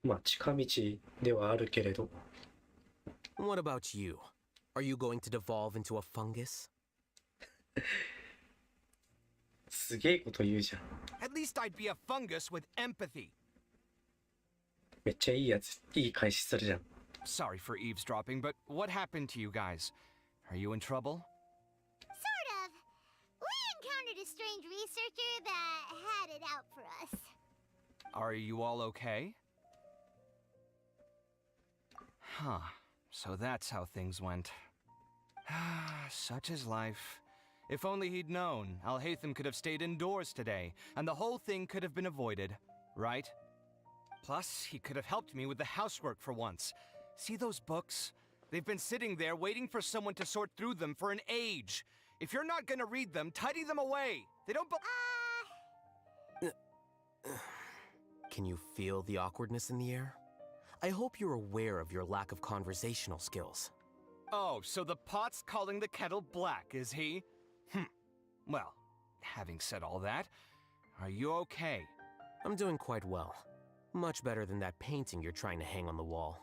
まあ近道ではあるけれど。What about you? Are you going to devolve into a fungus? すげえこと言うじゃん。 At least I'd be a fungus with empathy. めっちゃいいやつ、いい返しするじゃん。Sorry for eavesdropping, but what happened to you guys? Are you in trouble? Sort of. We encountered a strange researcher that had it out for us. Are you all okay? Huh. So that's how things went. Such is life. If only he'd known, Alhaitham could have stayed indoors today, and the whole thing could have been avoided, right? Plus, he could have helped me with the housework for once. See those books? They've been sitting there waiting for someone to sort through them for an age. If you're not gonna read them, tidy them away. They don't Can you feel the awkwardness in the air? I hope you're aware of your lack of conversational skills. Oh, so the pot's calling the kettle black, is he? Well, having said all that, are you okay? I'm doing quite well. Much better than that painting you're trying to hang on the wall.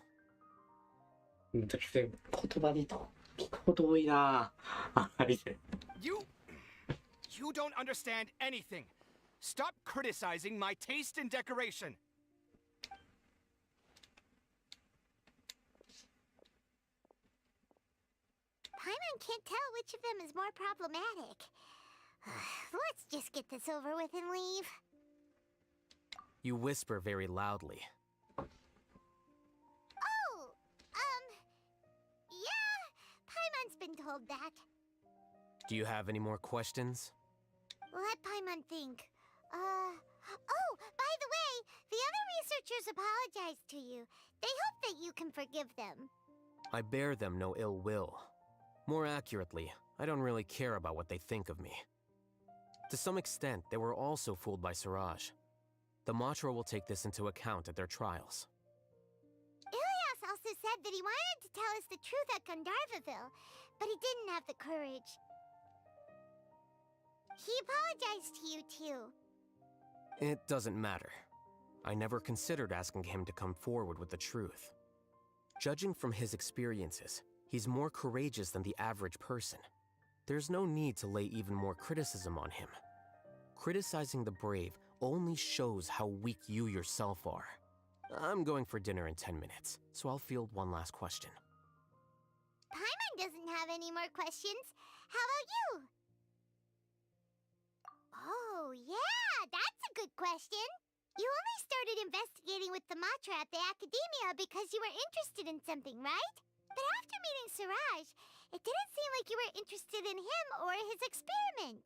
言葉に聞くこと多いな。You don't understand anything. Stop criticizing my taste in decoration. Paimon can't tell which of them is more problematic. Let's just get this over with and leave. You whisper very loudly. Oh, yeah, Paimon's been told that. Do you have any more questions? Let Paimon think. Oh, by the way, the other researchers apologized to you. They hope that you can forgive them. I bear them no ill will. More accurately, I don't really care about what they think of me. To some extent, they were also fooled by Siraj. The Matra will take this into account at their trials. Ilias also said that he wanted to tell us the truth at Gandharvaville, but he didn't have the courage. He apologized to you, too. It doesn't matter. I never considered asking him to come forward with the truth. Judging from his experiences, he's more courageous than the average person. There's no need to lay even more criticism on him. Criticizing the brave only shows how weak you yourself are. I'm going for dinner in 10 minutes, so I'll field one last question. Paimon doesn't have any more questions. How about you? Oh, yeah, that's a good question. You only started investigating with the Matra at the Academia because you were interested in something, right? But after meeting Siraj, it didn't seem like you were interested in him or his experiment.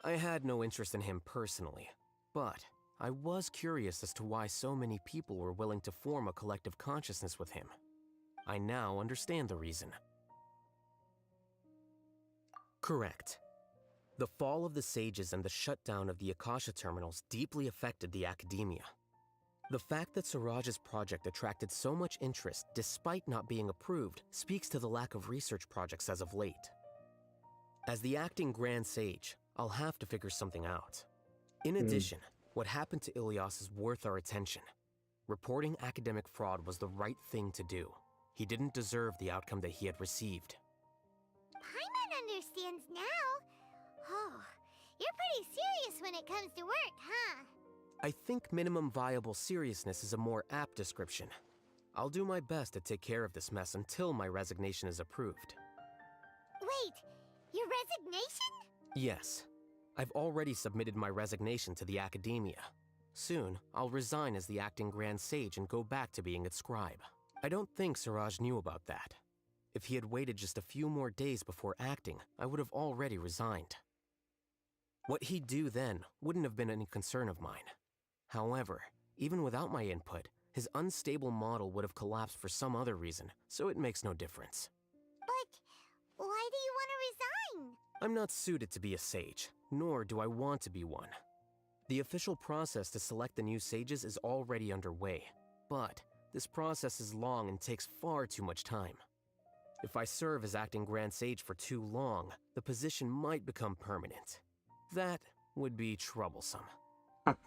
I had no interest in him personally, but I was curious as to why so many people were willing to form a collective consciousness with him. I now understand the reason. Correct. The fall of the sages and the shutdown of the Akasha terminals deeply affected the Academia. The fact that Siraj's project attracted so much interest despite not being approved speaks to the lack of research projects as of late. As the acting Grand Sage, I'll have to figure something out. In addition, what happened to Ilias is worth our attention. Reporting academic fraud was the right thing to do. He didn't deserve the outcome that he had received. Paimon understands now. Oh, you're pretty serious when it comes to work, huh? I think minimum viable seriousness is a more apt description. I'll do my best to take care of this mess until my resignation is approved. Wait, your resignation? Yes. I've already submitted my resignation to the Academia. Soon, I'll resign as the acting Grand Sage and go back to being its scribe. I don't think Siraj knew about that. If he had waited just a few more days before acting, I would have already resigned. What he'd do then wouldn't have been any concern of mine. However, even without my input, his unstable model would have collapsed for some other reason, so it makes no difference. But why do you want to resign? I'm not suited to be a sage, nor do I want to be one. The official process to select the new sages is already underway, but this process is long and takes far too much time. If I serve as acting Grand Sage for too long, the position might become permanent. That would be troublesome.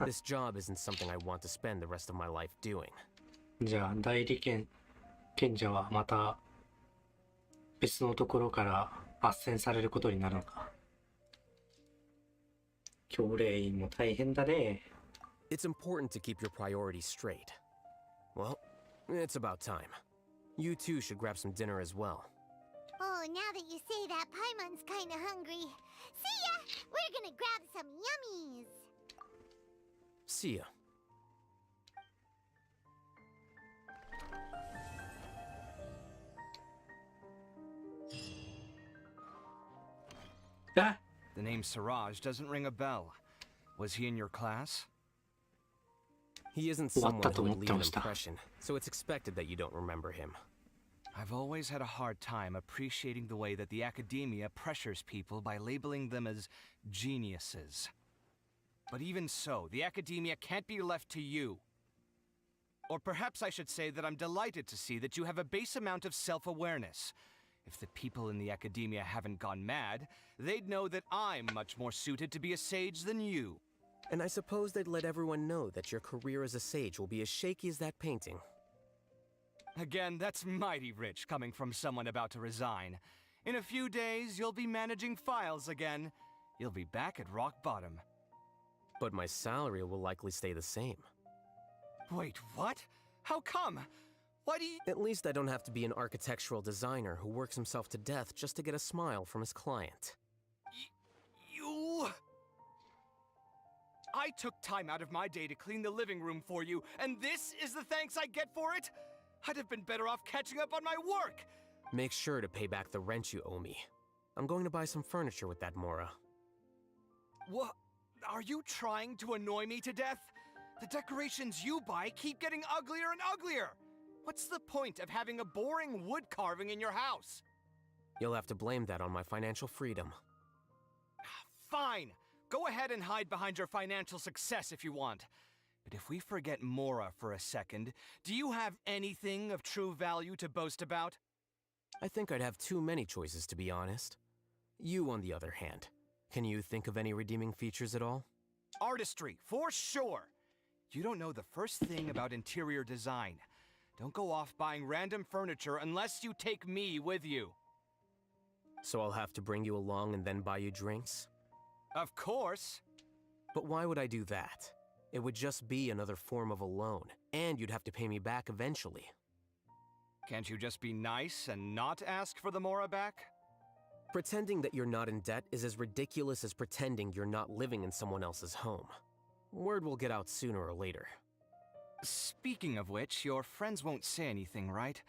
This job isn't something I want to spend the rest of my life doing. じゃあ代理権者はまた別のところから斡旋されることになるのか。教令員も大変だね。It's important to keep your priorities straight. Well, it's about time. You two should grab some dinner as well. Oh, now that you say that, Paimon's kinda hungry. See ya! We're gonna grab some yummies! See ya. The name Siraj doesn't ring a bell. Was he in your class? He isn't someone who would leave an impression, so it's expected that you don't remember him. I've always had a hard time appreciating the way that the Academia pressures people by labeling them as geniuses. But even so, the Academia can't be left to you. Or perhaps I should say that I'm delighted to see that you have a base amount of self-awareness. If the people in the Academia haven't gone mad, they'd know that I'm much more suited to be a sage than you. And I suppose they'd let everyone know that your career as a sage will be as shaky as that painting. Again, that's mighty rich coming from someone about to resign. In a few days, you'll be managing files again. You'll be back at rock bottom. But my salary will likely stay the same. Wait, what? How come? Why do you— At least I don't have to be an architectural designer who works himself to death just to get a smile from his client. You— I I took time out of my day to clean the living room for you, and this is the thanks I get for it? I'd have been better off catching up on my work! Make sure to pay back the rent you owe me. I'm going to buy some furniture with that Mora. What? Are you trying to annoy me to death? The decorations you buy keep getting uglier and uglier! What's the point of having a boring wood carving in your house? You'll have to blame that on my financial freedom. Fine! Go ahead and hide behind your financial success if you want. But if we forget Mora for a second, do you have anything of true value to boast about? I think I'd have too many choices, to be honest. You, on the other hand, can you think of any redeeming features at all? Artistry, for sure! You don't know the first thing about interior design. Don't go off buying random furniture unless you take me with you. So I'll have to bring you along and then buy you drinks? Of course! But why would I do that? It would just be another form of a loan, and you'd have to pay me back eventually. Can't you just be nice and not ask for the Mora back? Pretending that you're not in debt is as ridiculous as pretending you're not living in someone else's home. Word will get out sooner or later. Speaking of which, your friends won't say anything, right?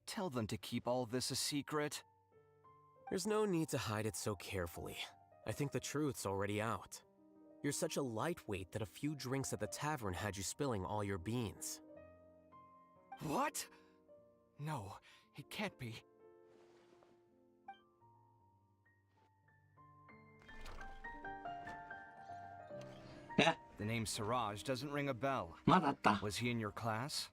Tell them to keep all this a secret. There's no need to hide it so carefully. I think the truth's already out. You're such a lightweight that a few drinks at the tavern had you spilling all your beans. What? No, it can't be. The name Siraj doesn't ring a bell. Was he in your class?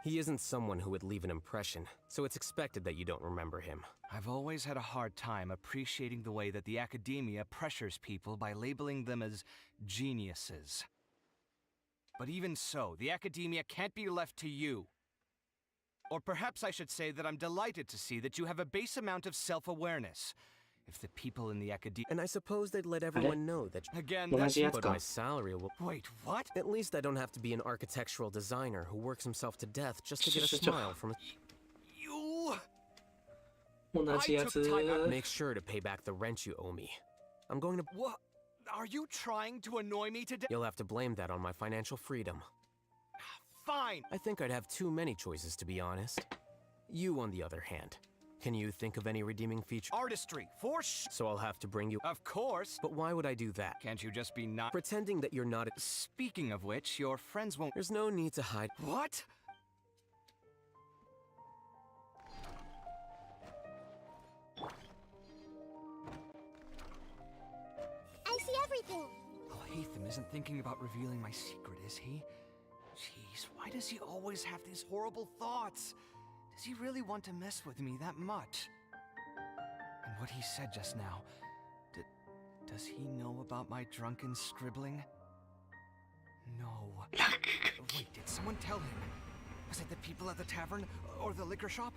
He isn't someone who would leave an impression, so it's expected that you don't remember him. I've always had a hard time appreciating the way that the academia pressures people by labeling them as geniuses. But even so, the academia can't be left to you. Or perhaps I should say that I'm delighted to see that you have a base amount of self-awareness. If the people in the academia... And I suppose they'd let everyone know that... Again, that's... But my salary will... Wait, what? At least I don't have to be an architectural designer who works himself to death just to get a smile from a... You... 同じやつ。 Make sure to pay back the rent you owe me. I'm going to... What? Are you trying to annoy me today? You'll have to blame that on my financial freedom. Fine! I think I'd have too many choices, to be honest. You, on the other hand, can you think of any redeeming feature? Artistry, for sure! So I'll have to bring you... Of course! But why would I do that? Can't you just be not... Pretending that you're not... Speaking of which, your friends won't... There's no need to hide... What? I see everything! Oh, Hatham isn't thinking about revealing my secret, is he? Jeez, why does he always have these horrible thoughts? Does he really want to mess with me that much? And what he said just now, does he know about my drunken scribbling? No. Wait, did someone tell him? Was it the people at the tavern or the liquor shop?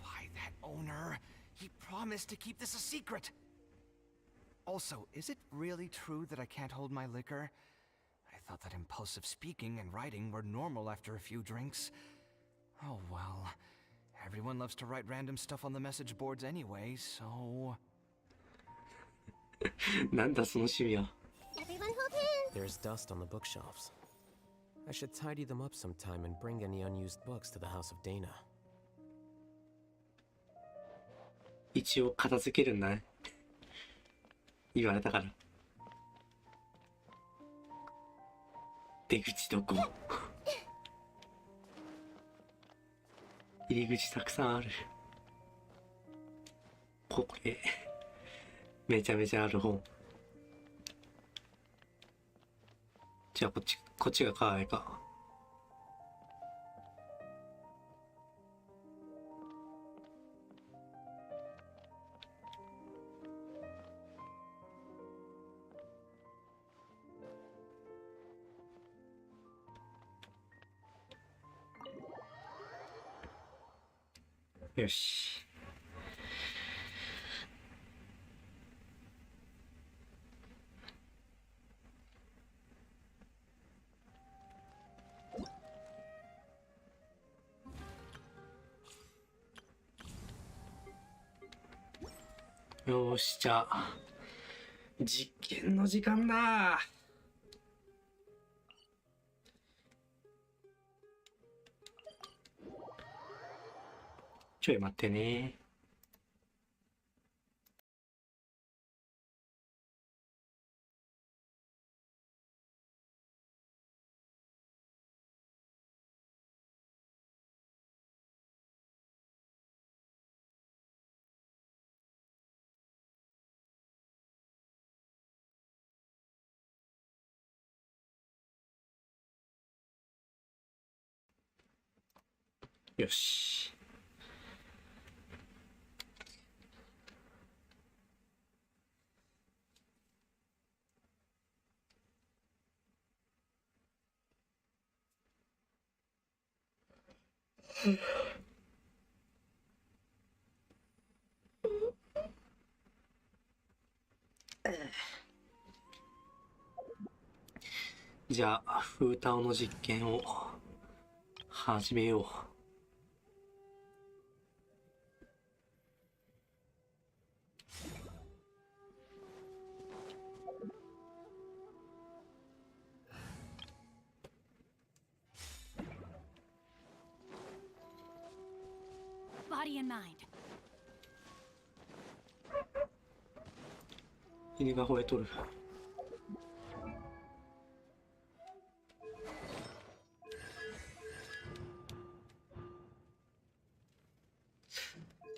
Why, that owner, he promised to keep this a secret. Also, is it really true that I can't hold my liquor? I thought that impulsive speaking and writing were normal after a few drinks. Oh well. Everyone loves to write random stuff on the message boards anyway, so... なんだその趣味は。 Everyone hold hands! There's dust on the bookshelves. I should tidy them up sometime and bring any unused books to the House of Dana. 一応片付けるんだね。言われたから。出口どこ？入り口たくさんある。これめちゃめちゃある本。じゃあこっちが川へか。よし。よし、じゃあ実験の時間だ。ちょい待ってね。よし。じゃあ、風タオの実験を始めよう。Body and mind. 犬が吠えとる。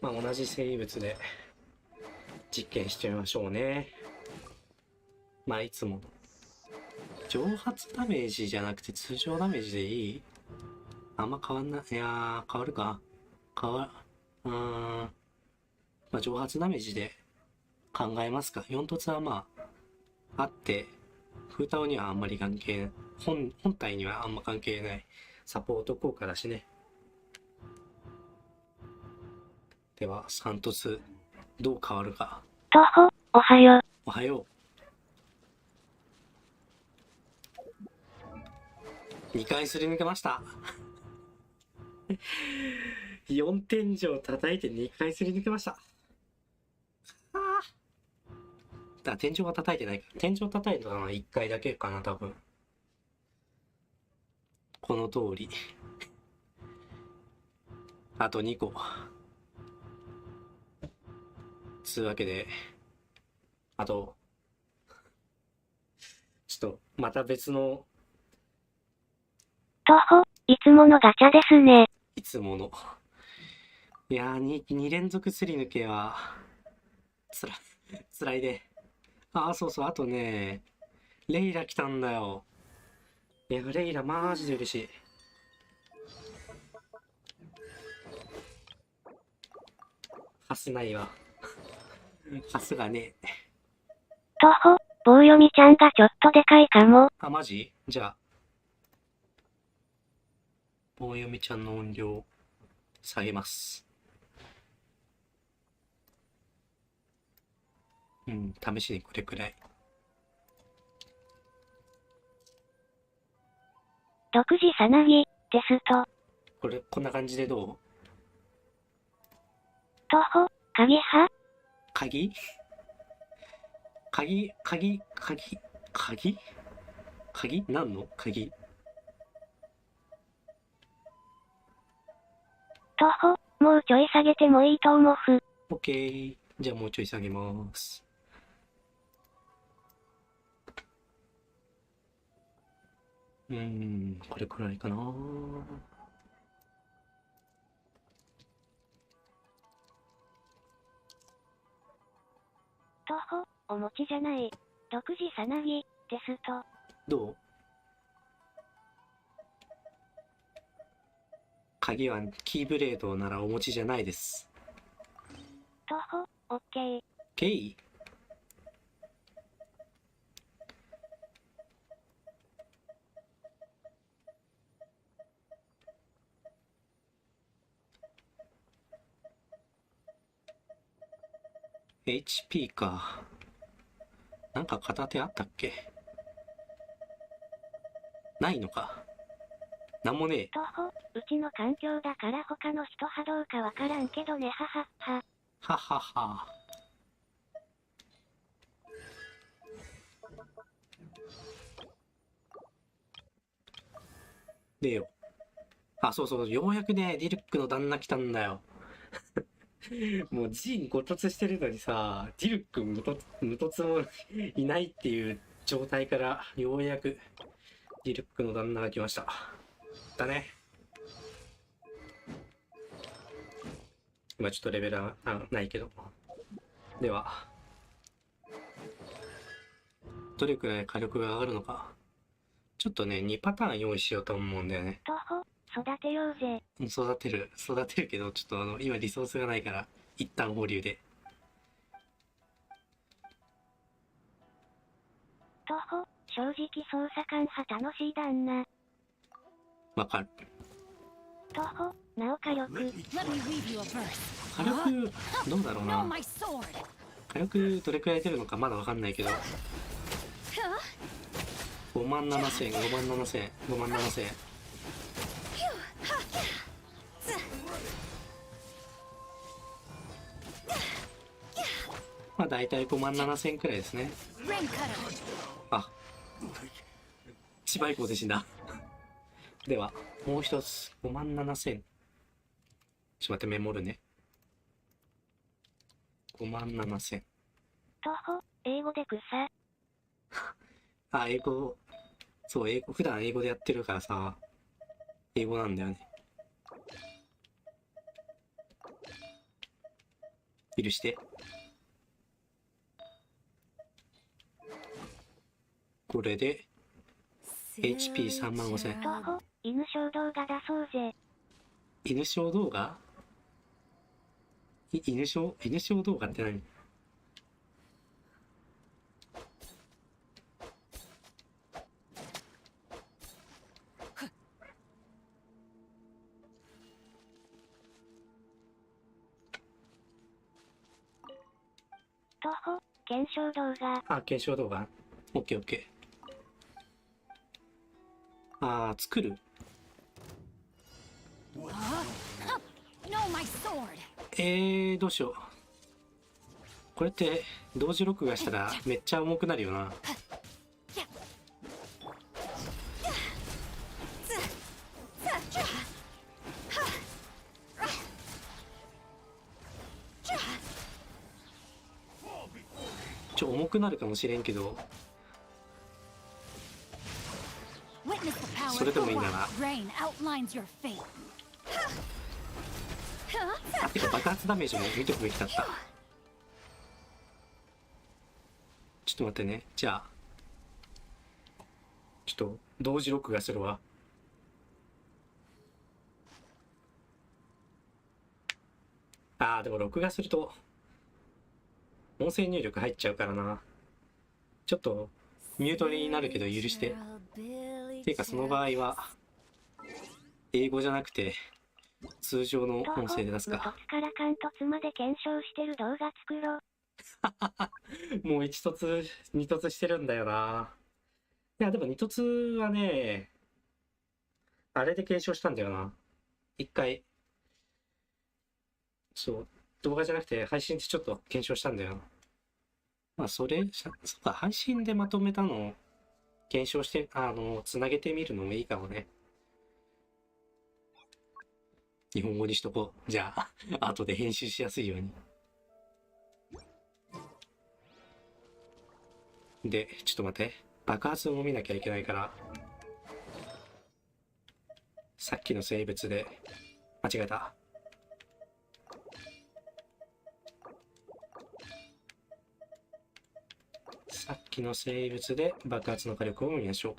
まあ同じ生物で実験してみましょうね。まあいつも蒸発ダメージじゃなくて通常ダメージでいい？あんま変わんない。いやー、変わるか？まあ蒸発ダメージで考えますか。4突はまああって、風タオにはあんまり関係ない。本体にはあんま関係ない。サポート効果だしね。では、3突、どう変わるか。とほ、おはよう。おはよう。2回すり抜けました。4天井叩いて2回すり抜けました。天井は叩いてないから。天井叩いたのは1回だけかな、多分。この通り。あと2個。つうわけで、あと、ちょっと、また別の。とほ、いつものガチャですね。いつもの。いやー、2連続すり抜けは、つらいで。そうそう、あとね、レイラ来たんだよ。いや、レイラマジで嬉しい。ハスないわ。ハスがね。とほ、棒読みちゃんがちょっとでかいかも。マジ？じゃあ。棒読みちゃんの音量、下げます。試しにこれくらい。独自さなぎ、ですと。こんな感じでどう？とほ、鍵派？鍵何の鍵？とほ、もうちょい下げてもいいと思う。オッケー。じゃあもうちょい下げます。これくらいかな。とほ、お餅じゃない。独自さなぎ、ですと。どう？鍵はキーブレードならお持ちじゃないです。とほ、オッケー。ケイ？HP か。なんか片手あったっけ？ないのか。なんもねえ。とほ、うちの環境だから他の人はどうかわからんけどね、ははっは。ははは。でよ。そうそう、ようやくね、ディルックの旦那来たんだよ。もうジンご突してるのにさ、ディルック無突もいないっていう状態からようやくディルックの旦那が来ました。だね。今ちょっとレベルはないけど。では、どれくらい火力が上がるのか。ちょっとね、2パターン用意しようと思うんだよね。徒歩、育てようぜ。育てるけど、ちょっと今リソースがないから、一旦保留で。徒歩、正直捜査官派楽しい旦那。わかる。徒歩、なお火力。火力、どうだろうな。火力どれくらい出るのかまだわかんないけど。57000、57000、57000。まあ大体57000くらいですね。あ、千葉以降で死んだ。では、もう一つ、57000。ちょっと待って、メモるね。57000。徒歩、英語で草。あ、英語。そう、英語、普段英語でやってるからさ、英語なんだよね。許して。これで、HP35000。徒歩、犬小動画出そうぜ。犬小動画？犬小動画って何？徒歩、検証動画。あ、検証動画？オッケーオッケー。あー、作る？どうしよう。これって同時録画したらめっちゃ重くなるよな。重くなるかもしれんけど、それでもいいなら。あ、てか爆発ダメージも見ておくべきだった。ちょっと待ってね。じゃあちょっと同時録画するわ。あー、でも録画すると音声入力入っちゃうからな。ちょっとミュートになるけど許して。ていうかその場合は英語じゃなくて通常の音声で出すか。無凸から貫突まで検証してる動画作ろう。もう1凸2凸してるんだよな。いやでも2凸はね、あれで検証したんだよな。一回。そう、動画じゃなくて配信でちょっと検証したんだよな。まあそっか、配信でまとめたのを検証して、つなげてみるのもいいかもね。日本語にしとこう。じゃあ、後で編集しやすいように。で、ちょっと待って。爆発も見なきゃいけないから。さっきの生物で、間違えた。さっきの生物で爆発の火力を見ましょう。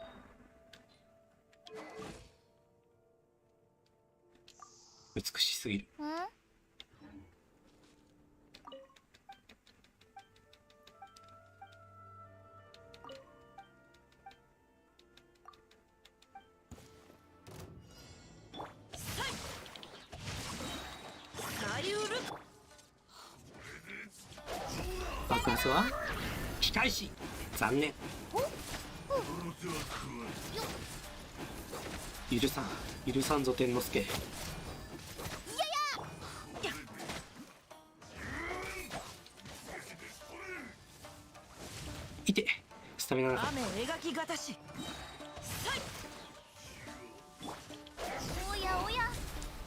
美しすぎる。爆発は機械士。残念。許さんぞ天之助。いて、スタミナなかった。おやおや。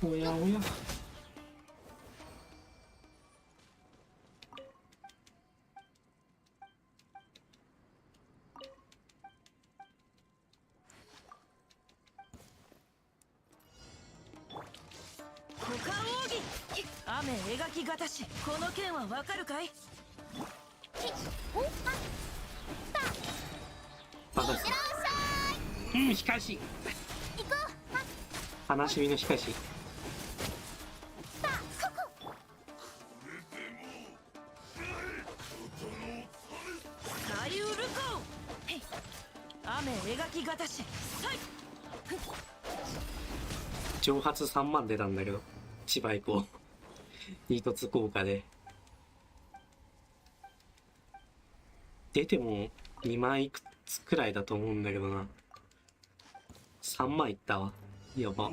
おやおや。雨描きがたし、この件はわかるかい？バカす。光し。悲しみの光し。サユルコ雨描きがたし、さい。蒸発3万出たんだけど、千葉以降2突効果で出ても2万いくつくらいだと思うんだけどな。3万いったわ。やば。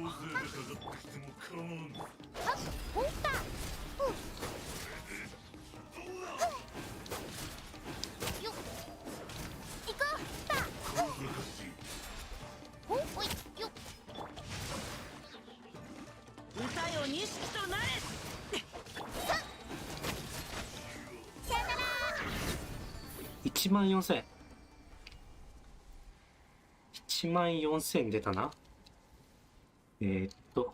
歌よ錦となれ。1万4000。1万4000出たな。徒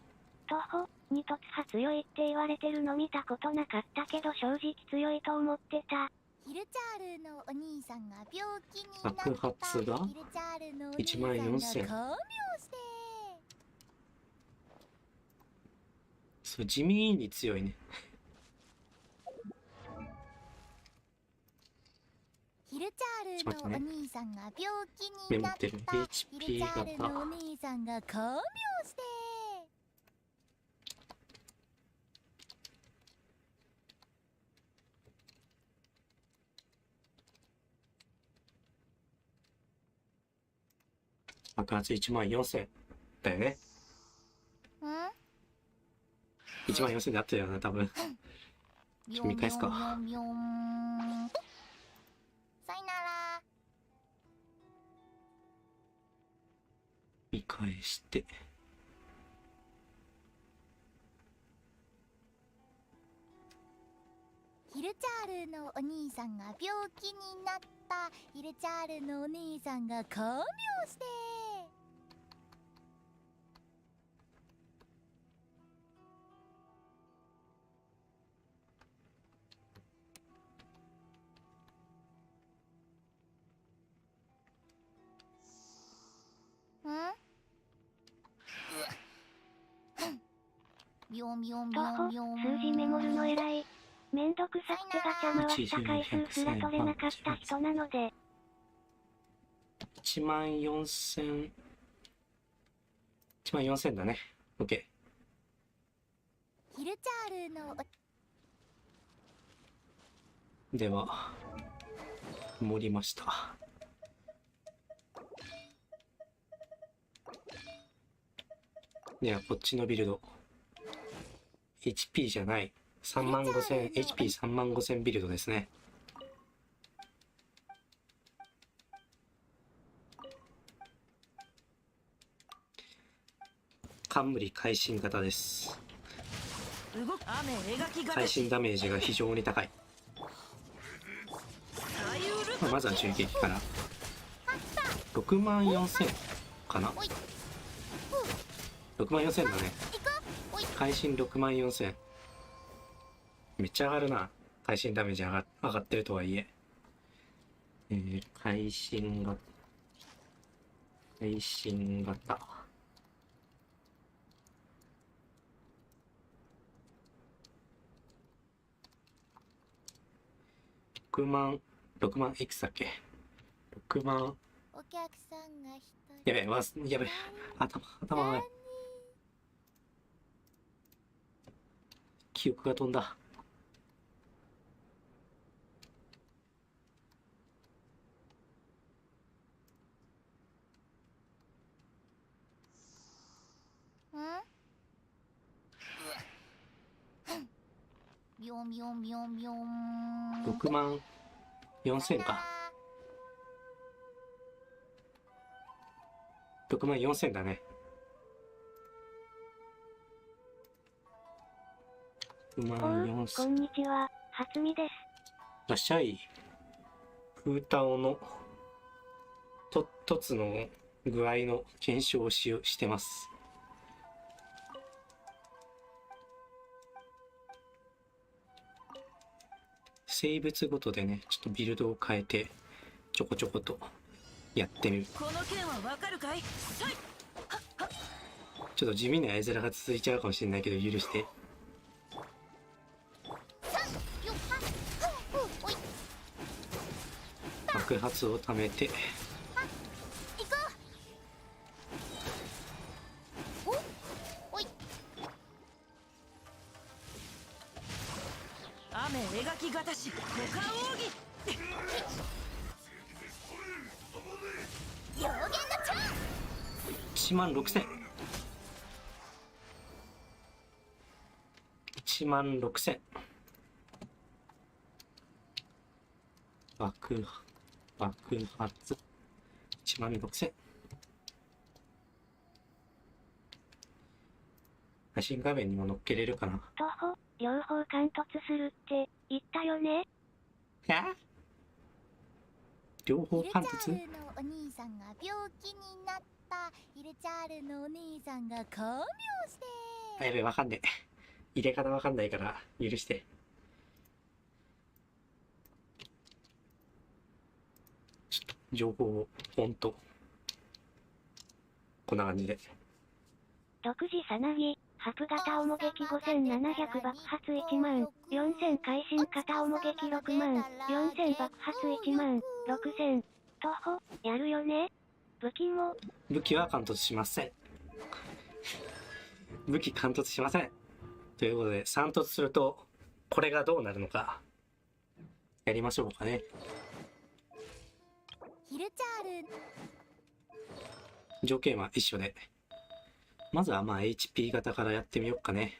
歩に突破強いって言われてるの見たことなかったけど正直強いと思ってた。ヒルチャールのお兄さんが病気になった。爆発がヒルチャールのお兄1万4000。さんが看病してそう、地味に強いね。ヒルチャールのお兄さんが病気になった。メモってる。ヒルチャールのお兄さんが看病して爆発1万4000だよね。1万4000であったよな、多分。見返すか。さよなら。見返して。ヒルチャールのお兄さんが病気になった。ヒルチャールのお兄さんが看病して徒歩数字メモるの偉い。めんどくさくてガチャ回した回数すら取れなかった人なので。1万4000。1万4000だね。OK。ヒルチャールのでは、盛りました。では、こっちのビルド。HP じゃない。35000、HP3 万5000ビルドですね。冠会心型です。会心ダメージが非常に高い。まずは銃撃から。6万4000かな。6万4000だね。会心6万4000。めっちゃ上がるな。会心ダメージ上がってるとはいえ。会心型。会心型。6万いくつだっけ ?6 万。お客さんがやべえ、やべえ。頭がない。記憶が飛んだ。6万4000か。6万4000だね。6万4000。こんにちは、初見です。らっしゃい。フータオの凸の具合の検証をしてます。生物ごとでね、ちょっとビルドを変えてちょこちょことやってみる。この件はわかるかい？ちょっと地味な絵面が続いちゃうかもしれないけど許して。爆発をためて雨描きがたし股間奥義表現の1万6000 1万6000爆発1万6000。配信画面にも載っけれるかな。徒歩、両方貫突するって言ったよね。両方貫突？ヒルチャールのお兄さんが病気になった。ヒルチャールのお兄さんが看病して。やべえ、わかんねえ。入れ方わかんないから許して。ちょっと情報をほんとこんな感じで。6時さなぎ、ハプ型おもげき5700爆発1万、4000会心型おもげき6万、4000爆発1万、6000。徒歩、やるよね。武器も。武器は貫突しません。武器貫突しません。ということで、3突すると、これがどうなるのか、やりましょうかね。ヒルチャール条件は一緒で。まずはまあ HP 型からやってみようかね。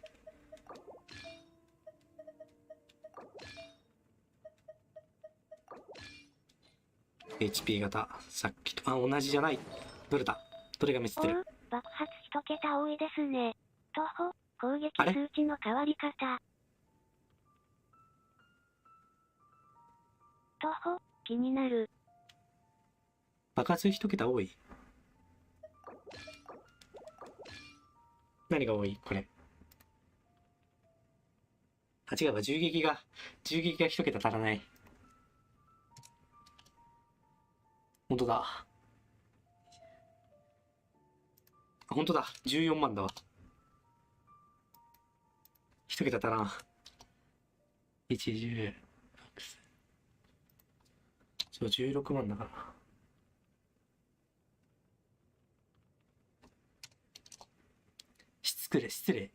HP 型、さっきと、同じじゃない。どれだ？どれがミスってる？爆発1桁多いですね。徒歩、攻撃数値の変わり方。徒歩、気になる。爆発1桁多い？何が多い？これ。あ、違うわ。銃撃が1桁足らない。本当だ。本当だ。14万だわ。1桁足らん。16。16万だから。失礼。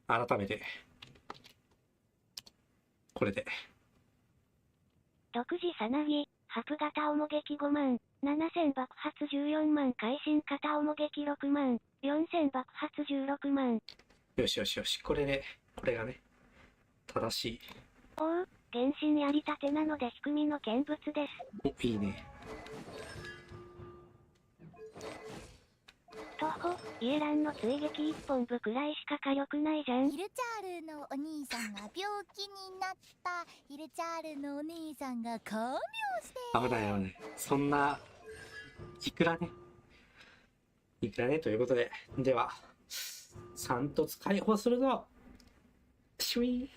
改めて。これで。6時さなぎ、ハプ型おもげき5万、7000爆発14万会心型おもげき6万、4000爆発16万。よし。これがね、正しい。おう、原神やりたてなので低みの見物です。お、いいね。徒歩、イエランの追撃1本部くらいしか火力ないじゃん。ヒルチャールのお兄さんが病気になった。ヒルチャールのお兄さんが看病して。危ない。そんな、いくらねということで、では、3突解放するぞ。シュイーン。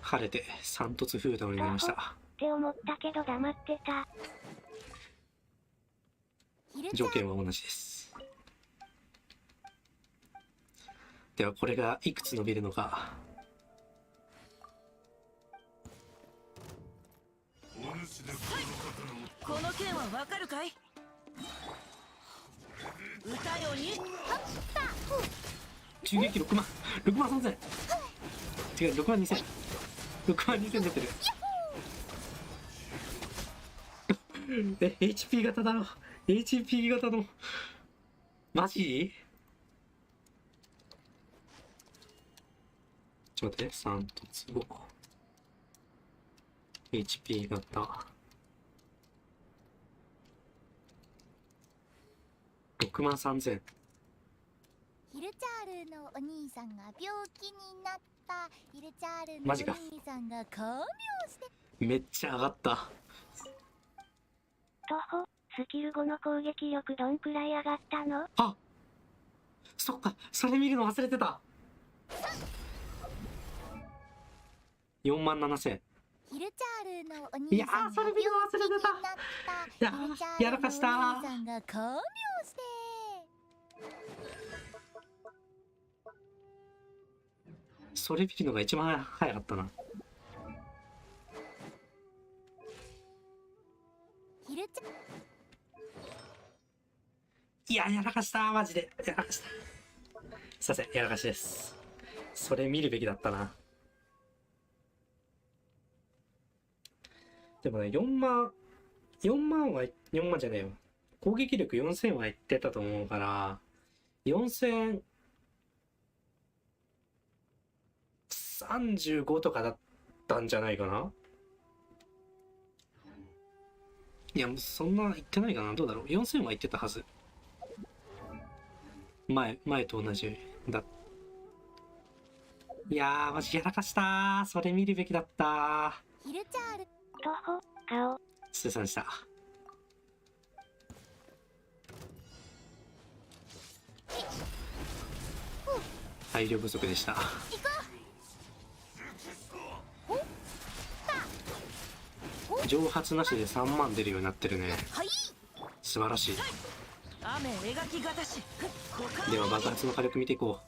晴れて3突フードになりました。って思ったけど黙ってた。条件は同じです。ではこれがいくつ伸びるのか。この件はわかるかい？歌よに銃撃6万3000。違う、6万2000出てる。HP 型だろ。HP 型のマジ？ちょっと待って、3突5 HP 型6万3000。ヒルチャールのお兄さんが病気になった。ヒルチャールのおマジか兄さんが看病して。めっちゃ上がった。徒歩、スキル後の攻撃力どんくらい上がったの？あ、そっか、それ見るの忘れてた。47000。ヒルチャールのおいやー、兄さんがそれ見るの忘れてた。いやー、やらかしたお兄さんが看病して。それ見るのが一番早かったな。ヒルチャいや、やらかしたー、マジで。やらかした。すいません、やらかしです。それ見るべきだったな。でもね、4万は、4万じゃねえよ。攻撃力4000はいってたと思うから、4035とかだったんじゃないかな。いや、そんな言ってないかな。どうだろう。4000は言ってたはず。前と同じだ。いやー、マジやらかしたー。それ見るべきだったー。ヒルチャール。徒歩、顔。失礼さんでした。配慮不足でした。蒸発なしで3万出るようになってるね。素晴らしい。では爆発の火力見ていこ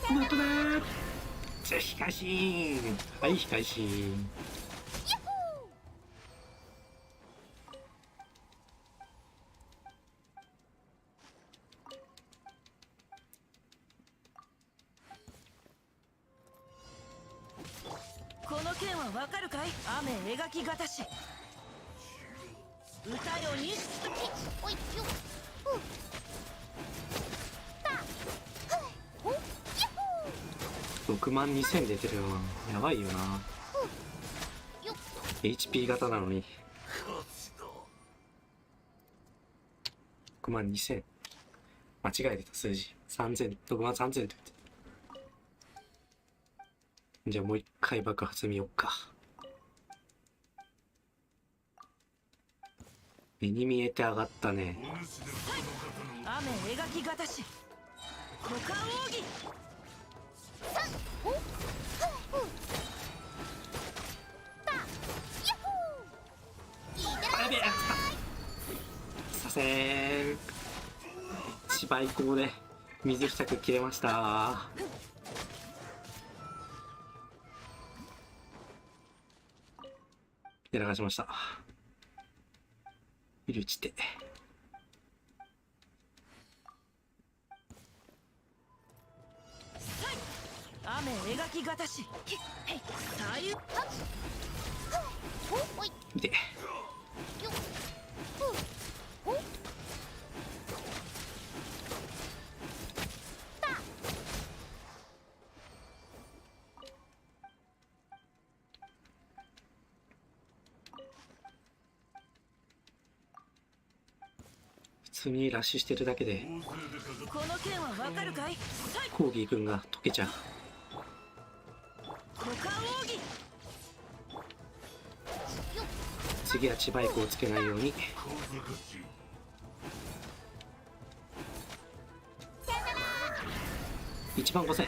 う。なんとねー。控心。はい、控心。この剣はわかるかい？雨描きがたし。歌よにおいよ。6万2000出てるよな。やばいよな。HP 型なのに。6万2000。間違えてた数字。3000、6万3000って言って。じゃあもう一回爆発見よっか。目に見えて上がったね。雨描きがたし。股間奥義。やべえ。させーん。芝居口で水不着切れました。やらかしました。いるちて。雨描きがたし。左右。見て。普通にラッシュしてるだけでこの剣はわかるかい？コーギー君が溶けちゃう。股間奥義。次は千葉イコをつけないように。1万5000。違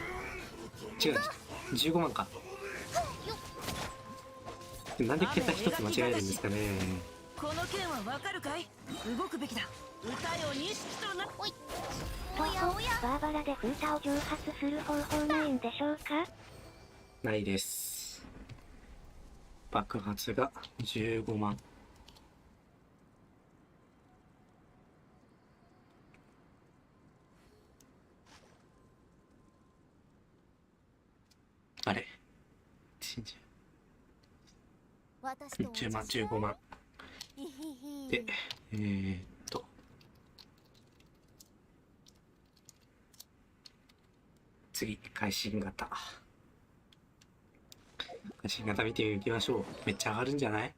う、15万か。なんで桁一つ間違えるんですかね。この剣はわかるかい？動くべきだ。歌よ錦とな。おい。徒歩、バーバラで風太を蒸発する方法ないんでしょうか？ないです。爆発が15万。あれ10万、15万。で、次、会心型。会心型見ていきましょう。めっちゃ上がるんじゃない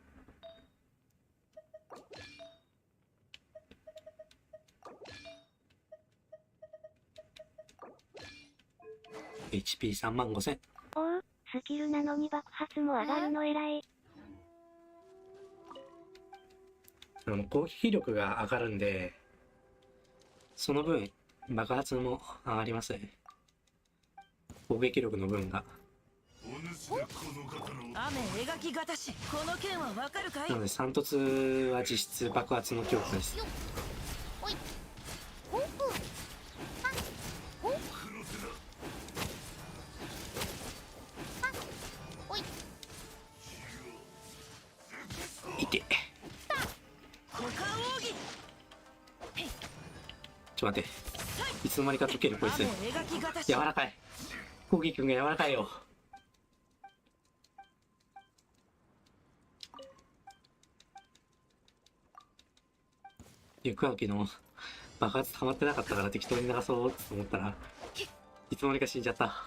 ？HP3万5000。おう、スキルなのに爆発も上がるの偉い。攻撃力が上がるんで、その分爆発も上がりますね。攻撃力の分が。雨描きがたし、この剣はわかるかい？なので三突は実質爆発の強化です。おいほふはほおいいて。股間奥義。ちょっと待って。いつの間にか溶けるこいつ。雨描きがたし。柔らかい。攻撃力が柔らかいよ。行くわけの爆発溜まってなかったから適当に流そうと思ったらいつの間にか死んじゃった。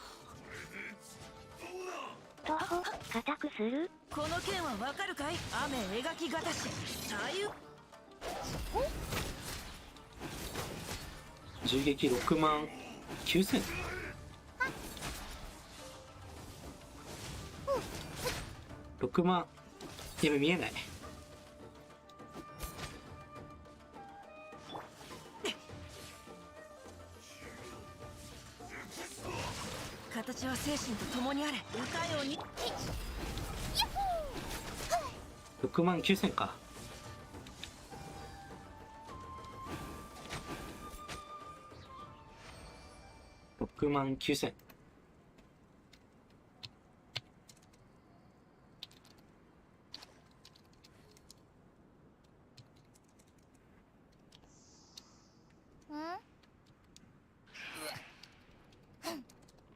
徒歩固くする。この剣はわかるかい？雨描きがたし。左右。銃撃6万9000。6万。やべ見えない。形は精神と共にあれ。歌ように。6万9000か。6万9000。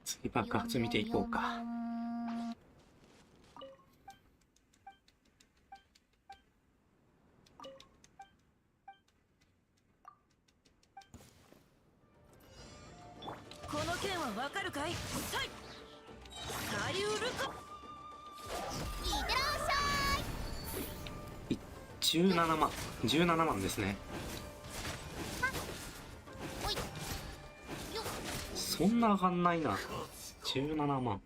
次爆発見ていこうか。この剣はわかるかい？さい左右ルコ。いってらっしゃい。17万。17万ですね。おいよそんな上がんないな。17万。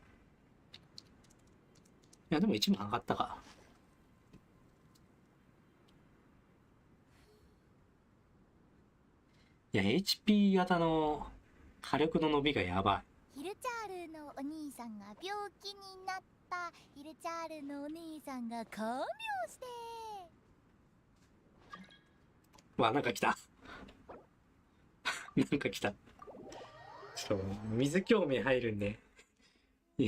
いやでも1万上がったか。いや HP 型の火力の伸びがやばヒルチャールのお兄さんが病気になった。ヒルチャールのお兄さんが看病して。い。わ、なんか来た。なんか来た。ちょっと水興味入るんで。お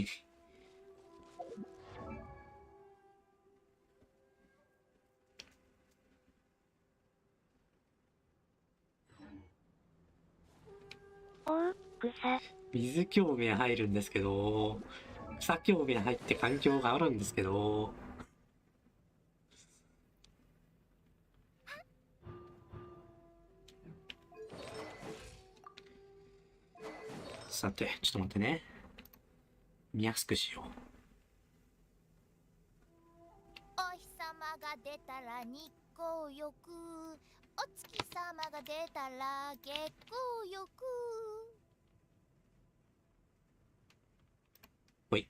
う、草。水興味入るんですけど、草興味入って環境があるんですけど、さて、ちょっと待ってね。見やすくしよう。お日様が出たら日光浴。お月様が出たら月光浴。ほい。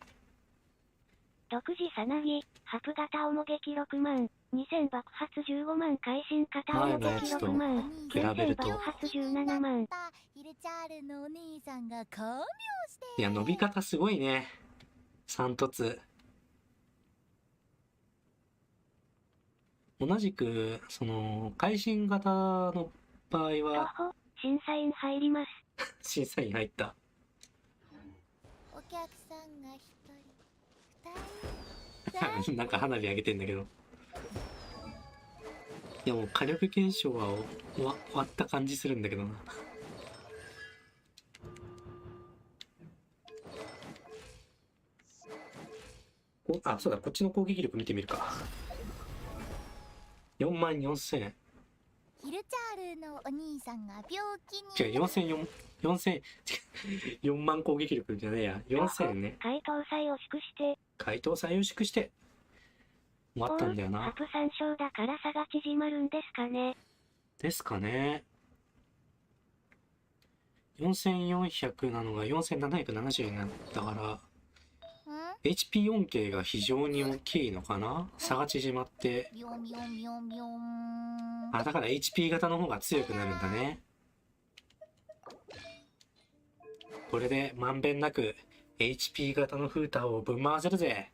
独自さなぎ、ハプ型おもげき6万、2000爆発15万会心型おもげき6万、9000爆発17万。ヒルチャールのお兄さんが看病して。いや、伸び方すごいね。3突。同じく、その、会心型の場合は、審査員入ります。審査員入った。お客さんが1人、2人。なんか花火上げてんだけど。いやもう火力検証は終わった感じするんだけどな。あ、そうだ、こっちの攻撃力見てみるか。4万4000。ヒルチャールのお兄さんが病気に。違う、4万攻撃力じゃねえや。4000ね。解答祭を祝して。解答祭を祝して。終わったんだよな。ハプ3勝だから差が縮まるんですかね。ですかね。4400なのが4770になったから、HP 恩恵が非常に大きいのかな。差が縮まって。あ、だから HP 型の方が強くなるんだね。これでまんべんなく HP 型のフーターをぶん回せるぜ。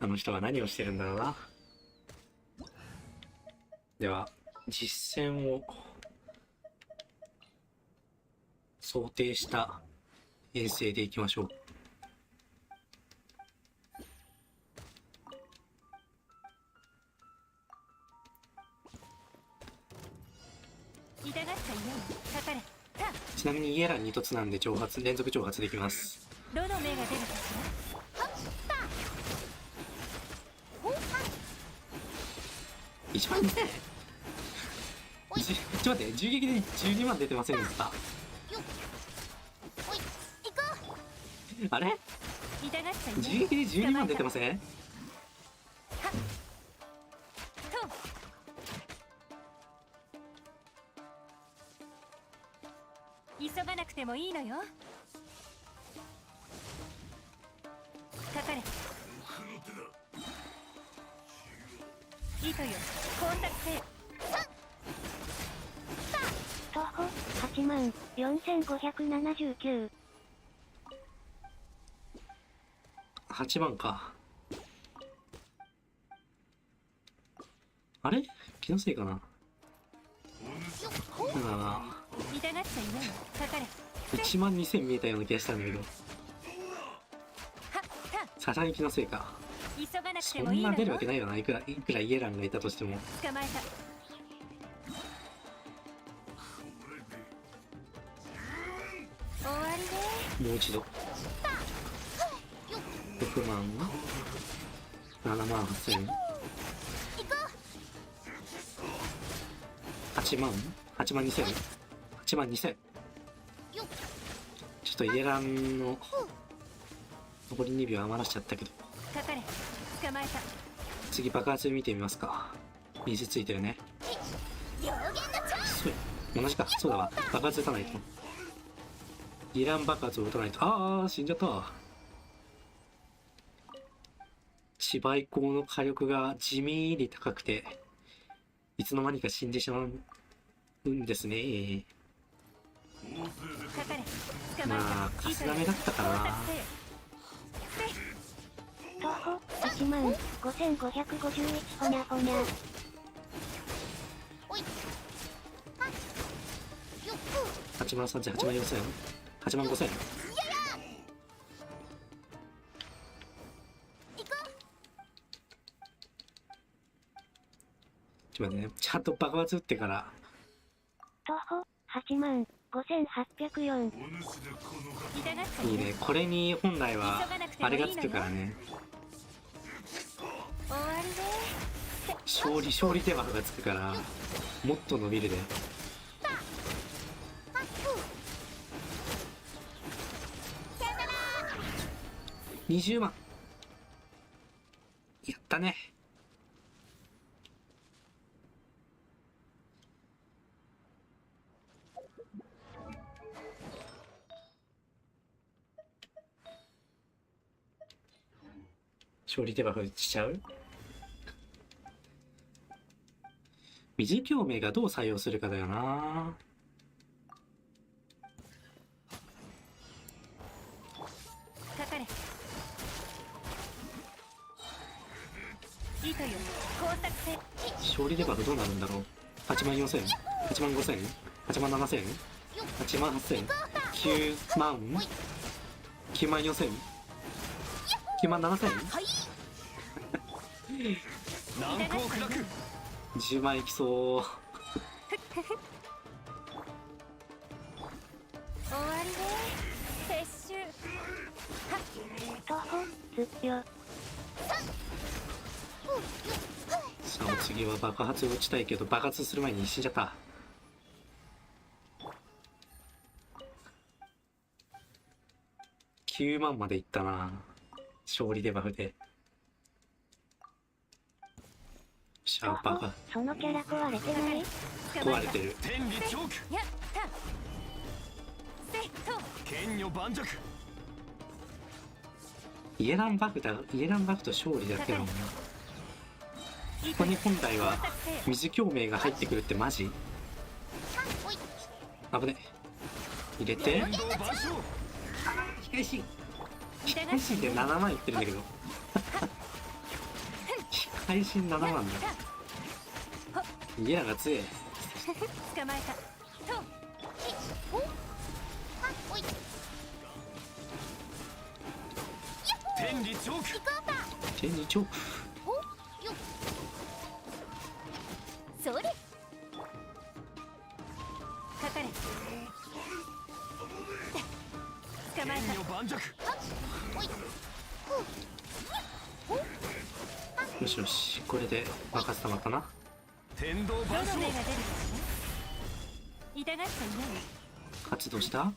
あの人は何をしてるんだろうな。では実戦を想定した編成でいきましょう。ちなみにイエラン2凸なんで連続挑発できます。どの目が出るかしら。1万ね。ちょっと待って、銃撃で12万出てませんでした。あれ銃撃で12万出てません？急がなくてもいいのよ。かかれ。糸よ、コンタクトへ。徒歩84,579。8万か。あれ気のせいかな。1万2000見えたような気がしたんだけど、さすがに気のせいか。そんな出るわけないよな。いくらイエランがいたとしても。捕まえた。終わりね。もう一度6万7万8000 8万8万2000 8万2000。ちょっとイエランの残り2秒余らしちゃったけど、かかれ。捕まえた。次爆発見てみますか。水ついてるね。同じか。そうだわ、爆発打たないと。イエラン爆発を打たないと。ああ死んじゃった。芝居光の火力が地味に高くて、いつの間にか死んでしまうんですね。まあカスダメだったかな。徒歩15,551ほにゃほにゃ。8万3000、8万4000、8万5000。ちょっと待ってね、ちゃんと爆発打ってから。徒歩85,804。いいね、これに本来はあれがつくからね。勝利手箱がつくからもっと伸びるで。20万やったね。勝利手箱しちゃう。水共鳴がどう採用するかだよな。かかれ。糸よ、工作性。勝利手箱どうなるんだろう。8万4000、8万5000、8万7000、8万8000、9万、9万4000、9万7000。難攻不落。10万いきそう。終わりね。撤収。徒歩ずっよ。さあお次は爆発を打ちたいけど、爆発する前に死んじゃった。9万までいったな、勝利デバフで。シャーパーがそのキャラ壊れてない？壊れてる。天理チョーク。やったセット。剣女盤石。イエランバフと勝利だけだもんな。ここに本来は水共鳴が入ってくるってマジ？危ね。入れて控え心で7万いってるんだけど控え心7万だ。イエランが強い。捕まえた。天理チョーク。天理チョーク。それ。かかれ。捕まえた。よしよし、これで任せたまったな。天道どの目が出るかね。痛がっちゃいない。発動した。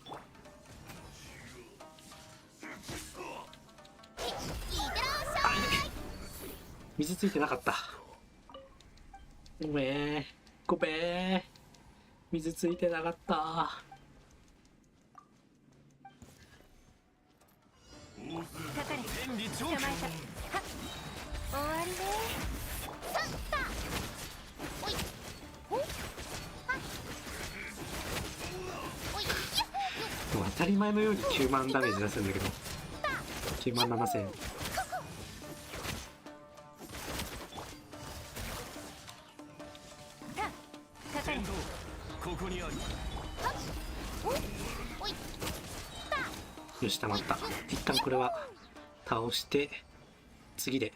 水ついてなかった。ごめんごめん、水ついてなかった。かかれ。天理チョーク。捕まえた。はっ、終わりね。もう当たり前のように9万ダメージ出すんだけど、9万7000。ここにある。よし、溜まった。一旦これは倒して次で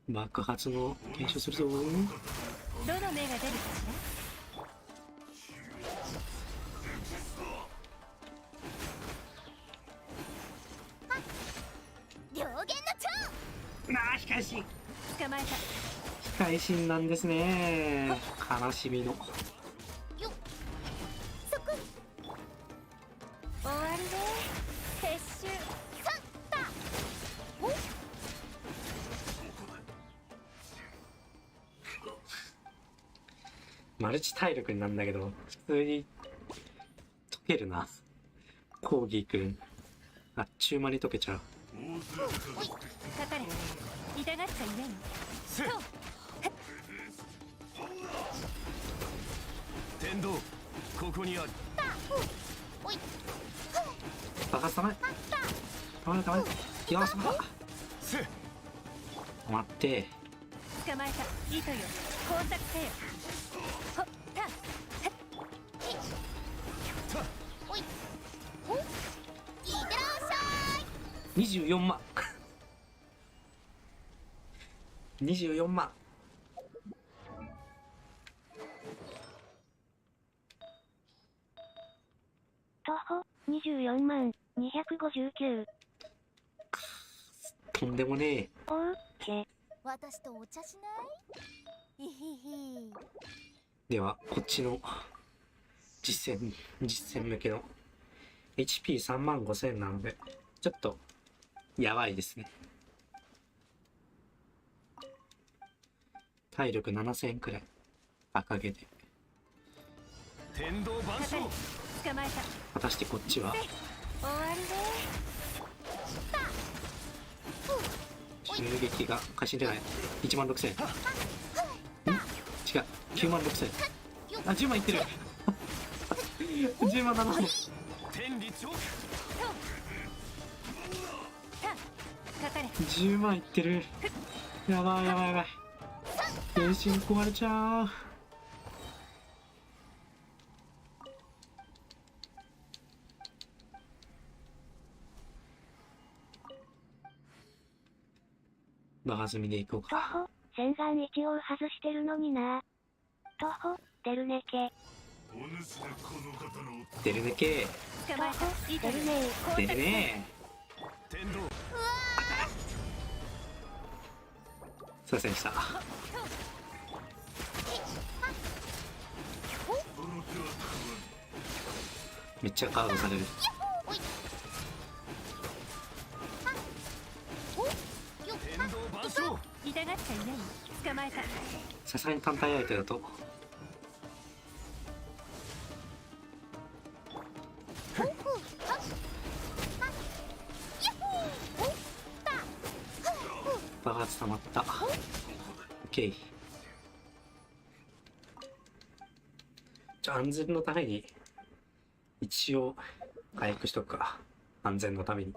爆発の検証するぞ。どの目が出るかし両弦の蝶。なあ、控え心。捕まえた。控え心なんですね。悲しみの。終わりね。撤収。マルチ体力になんだけど、普通に解けるな。コーギーくんあっちゅう間に解けちゃう。かかれ。痛がっちゃいないの。天道、ここにある。爆発たまえたまえたまえ。よし、待って。捕まえた。糸よ、工作せよ。ほっ、た、24万24万。徒歩24万259。とんでもねえ。オーケー。私とお茶しない？ひひひ。ではこっちの実戦向けの HP3 万5000なのでちょっとやばいですね。体力7000くらい赤毛で。天道万象。捕まえた。果たしてこっちは終わりね。襲撃が開始出ない。1万6000。違う、9万6000。あ、10万いってる10万7000。天理チョーク。かかれ。10万いってる。やばいやばいやばい。全身壊れちゃう。バカ積みでいこう徒か。歩洗顔一応外してるのにな。徒歩出るねけ。出るねけ。捕まえた。出るね出るね。天道。すいませんでした。めっちゃカードされる。痛がっちゃいない。捕まえた。さすがに単体相手だとーツ溜まった。オッケー。安全のために一応回復しとくか。安全のために。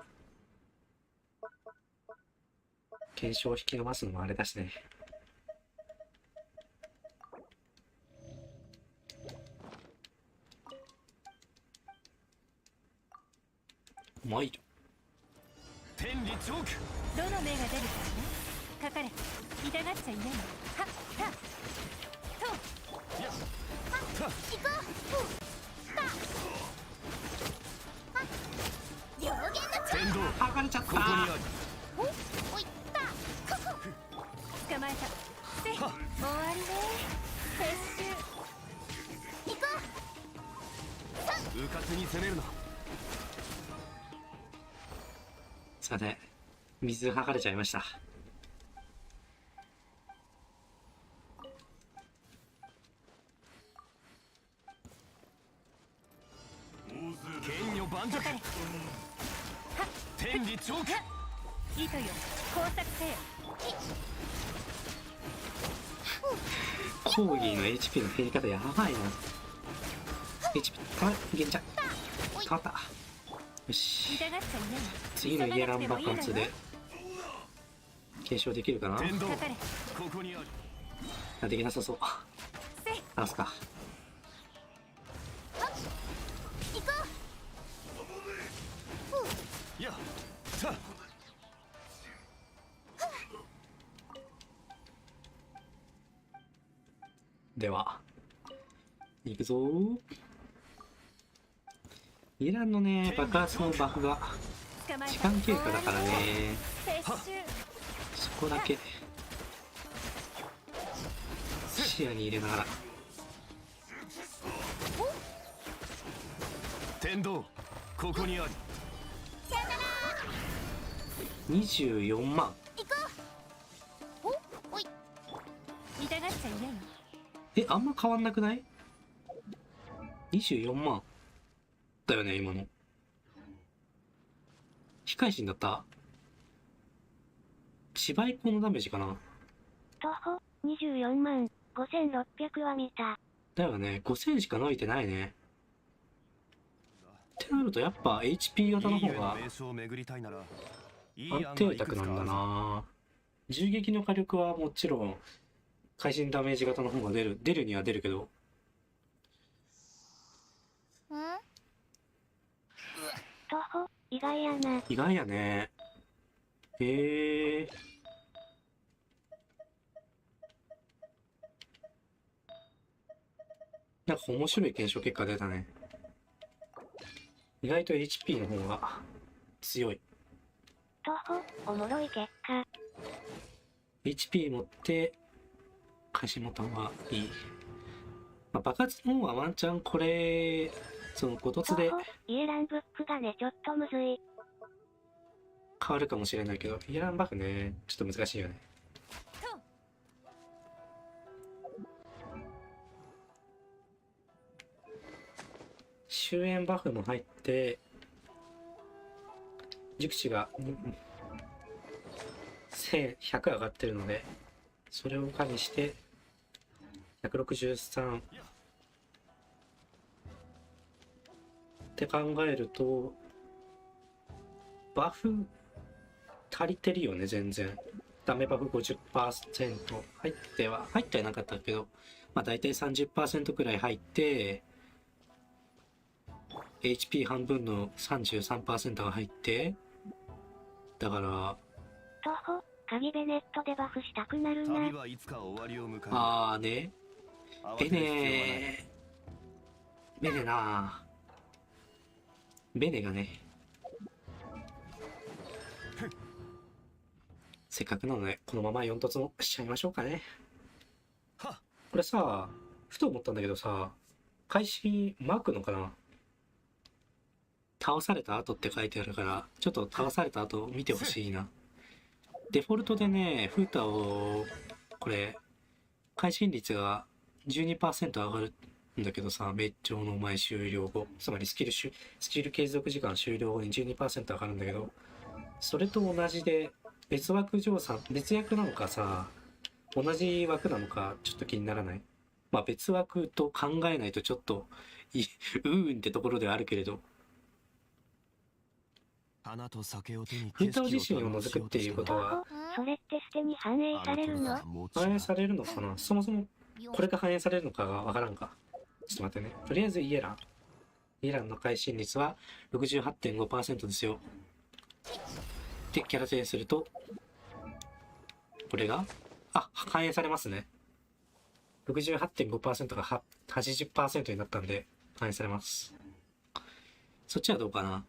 検証を引き伸ばすのもあれだしね。マイル。天理チョーク。どの目が出るかね。かかれ。痛がっちゃいないの。はっはっと。やっはっ行こう。両弦の天道。剥がれちゃった。ここにあり。おいった捕まえた。せ終わりね。撤収。行こう。うかつに攻めるな。さて、水剥がれちゃいました。剣女盤石。天理チョーク。糸よ工作せよ。コーギーの HP の減り方やばいな。HP たまいけんちゃんたまった。よし、次のイヤラン爆発で検証できるかな。できなさそう。話すか。では行くぞー。イランのね爆発のバフが時間経過だからね、そこだけ視野に入れながら。天道ここにあり。24万。あんま変わんなくない？ 24 万だよね今の。非会心だった？芝居のダメージかな。徒歩24万5600は見た。だよね、5000しか伸びてないね。ってなるとやっぱ HP 型の方が安定卓なんだな。銃撃の火力はもちろん会心ダメージ型の方が出るには出るけど。徒歩意外やな。意外やね。へえ。なんか面白い検証結果出たね。意外と HP の方が強い。徒歩おもろい結果。HP 持って会心ボタンはいい。まあ、爆発の方はワンチャンこれその5突でイエランブックがねちょっとむずい。変わるかもしれないけど、イエランバフねちょっと難しいよね。終焉バフも入って熟知が1100上がってるので、それを加味して163って考えるとバフ足りてるよね。全然ダメバフ 50% 入ってはなかったけど、まあ大体 30% くらい入って、HP 半分の 33% が入って、だから徒歩鍵ベネットでバフしたくなるな。あーね、ベネな、ベネがね、せっかくなのでこのまま4突もしちゃいましょうかね。これさ、ふと思ったんだけどさ、開始マークのかな。倒された後って書いてあるから、ちょっと倒された後見てほしいな。デフォルトでね、フータをこれ会心率が 12% 上がるんだけどさ、別帳の前終了後、つまりスキル継続時間終了後に 12% 上がるんだけど、それと同じで別枠乗算、別役なのかさ、同じ枠なのかちょっと気にならない？まあ別枠と考えないとちょっとうーんってところではあるけれど、花と酒を手にフータオ自身を除くっていうことはそれって捨てに反映されるの？反映されるのかな。そもそもこれが反映されるのかがわからんか。ちょっと待ってね。とりあえずイエランの会心率は 68.5% ですよ。でキャラチェンするとこれが反映されますね。68.5% が 80% になったんで反映されます。そっちはどうかな。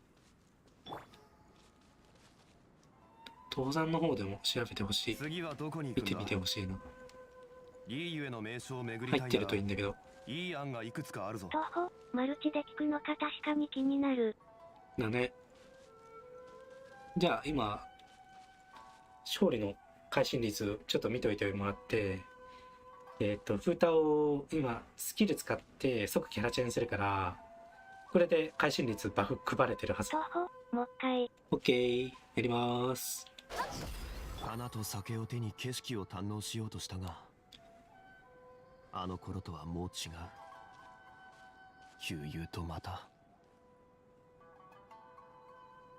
登山の方でも調べてほしい。見てみてほしいな。入ってるといいんだけど。いい案がいくつかあるぞ。徒歩、マルチで聞くのか確かに気になる。だね。じゃあ今、勝利の会心率ちょっと見といてもらって、フータを今スキル使って即キャラチェンするから、これで会心率バフ配れてるはず。徒歩、もう一回。オッケー、やります。花と酒を手に景色を堪能しようとしたが、あの頃とはもう違う。悠々とまた。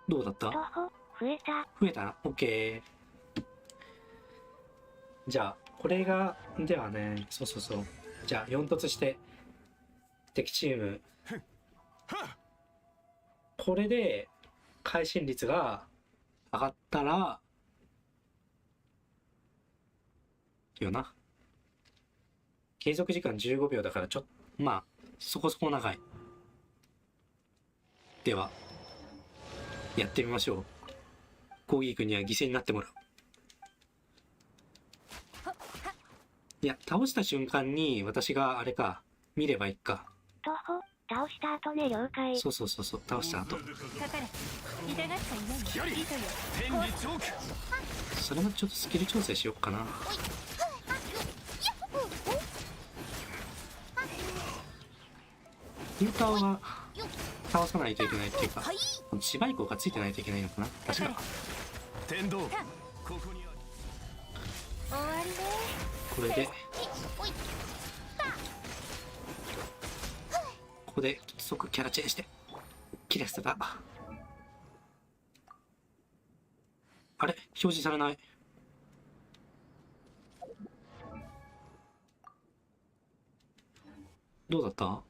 どうだった？徒歩、増えた。増えた？オッケー。じゃあ、これが、ではね、そう。じゃあ、4突して、敵チーム。これで、会心率が上がったら、よな。継続時間15秒だからまあそこそこ長い。ではやってみましょう。コーギー君には犠牲になってもらう。いや、倒した瞬間に私があれか見ればいいか。徒歩、倒した後ね。了解。そう倒した後。それもちょっとスキル調整しよっかな。フーターは倒さないといけないっていうか、芝居効がついてないといけないのかな、確か。天道、これでここで即キャラチェンして切らせた。あれ表示されない。どうだった？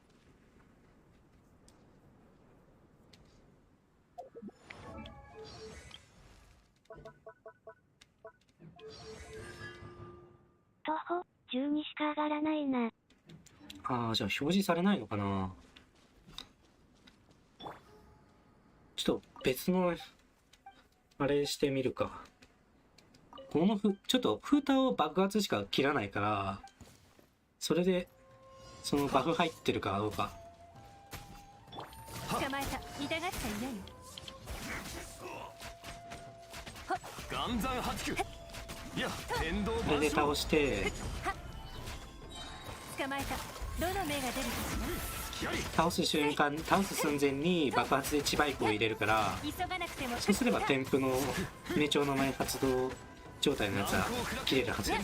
徒歩、12しか上がらないな。じゃあ表示されないのかな。ちょっと別のあれしてみるか。このちょっとフーターを爆発しか切らないから、それでそのバフ入ってるかどうか。捕まえた。痛がっちゃいないよ。岩山八九。いや、天道これで倒して捕まえた。どの目が出るかしら。倒す瞬間、倒す寸前に爆発で千葉イコを入れるから、そうすれば添付の名調の前発動状態のやつは切れるはず。ちょっ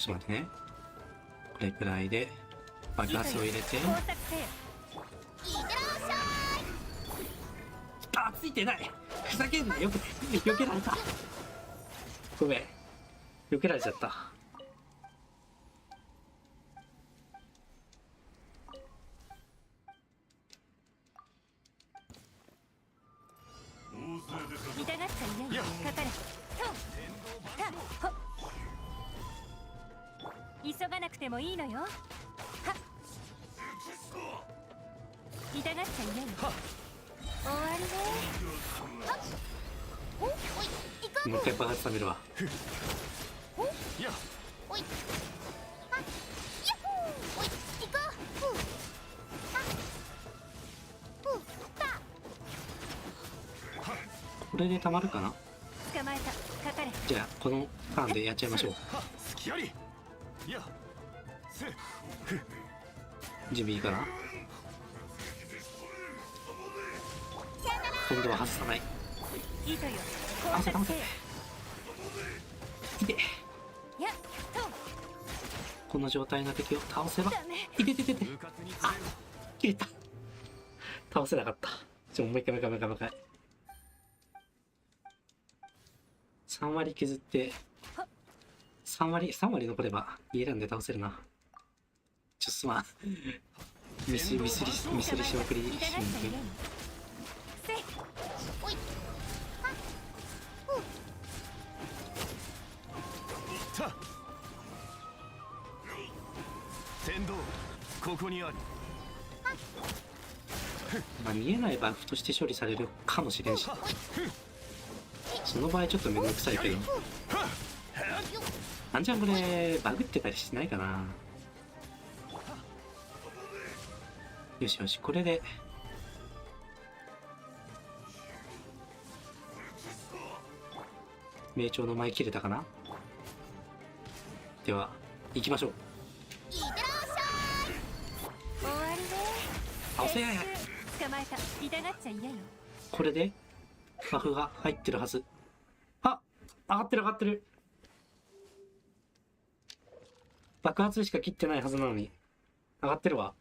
と待ってね。これくらいで爆発を入れて。ついてない。ふざけんな。よく避けられた。ごめん、避けられちゃった。痛がっちゃいないよ。かかれ。急がなくてもいいのよ。はっ。痛がっちゃいないよ。終わりね。もう一回爆発されるわ。これでたまるかな。捕まえた。かかれ。じゃあこのターンでやっちゃいましょう。準備いいかな。今度は外さない。糸よ倒せ倒せ。いて、やっとこの状態の敵を倒せば。ダメいてててて。あ、切れた。倒せなかった。もう一回もう一回。3割削って、3割残れば家なんで倒せるな。すまん。ミスりしまくりしまくり。天道ここにある。まあ見えないバフとして処理されるかもしれんし、その場合ちょっとめんどくさいけど、あんちゃんこれバグってたりしないかな。よしよし、これで名鳥の前切れたかな。では行きましょう。終わりね。倒せ。捕まえた。痛がっちゃ嫌よ。これでバフが入ってるはず。あ、上がってる。爆発しか切ってないはずなのに上がってるわ。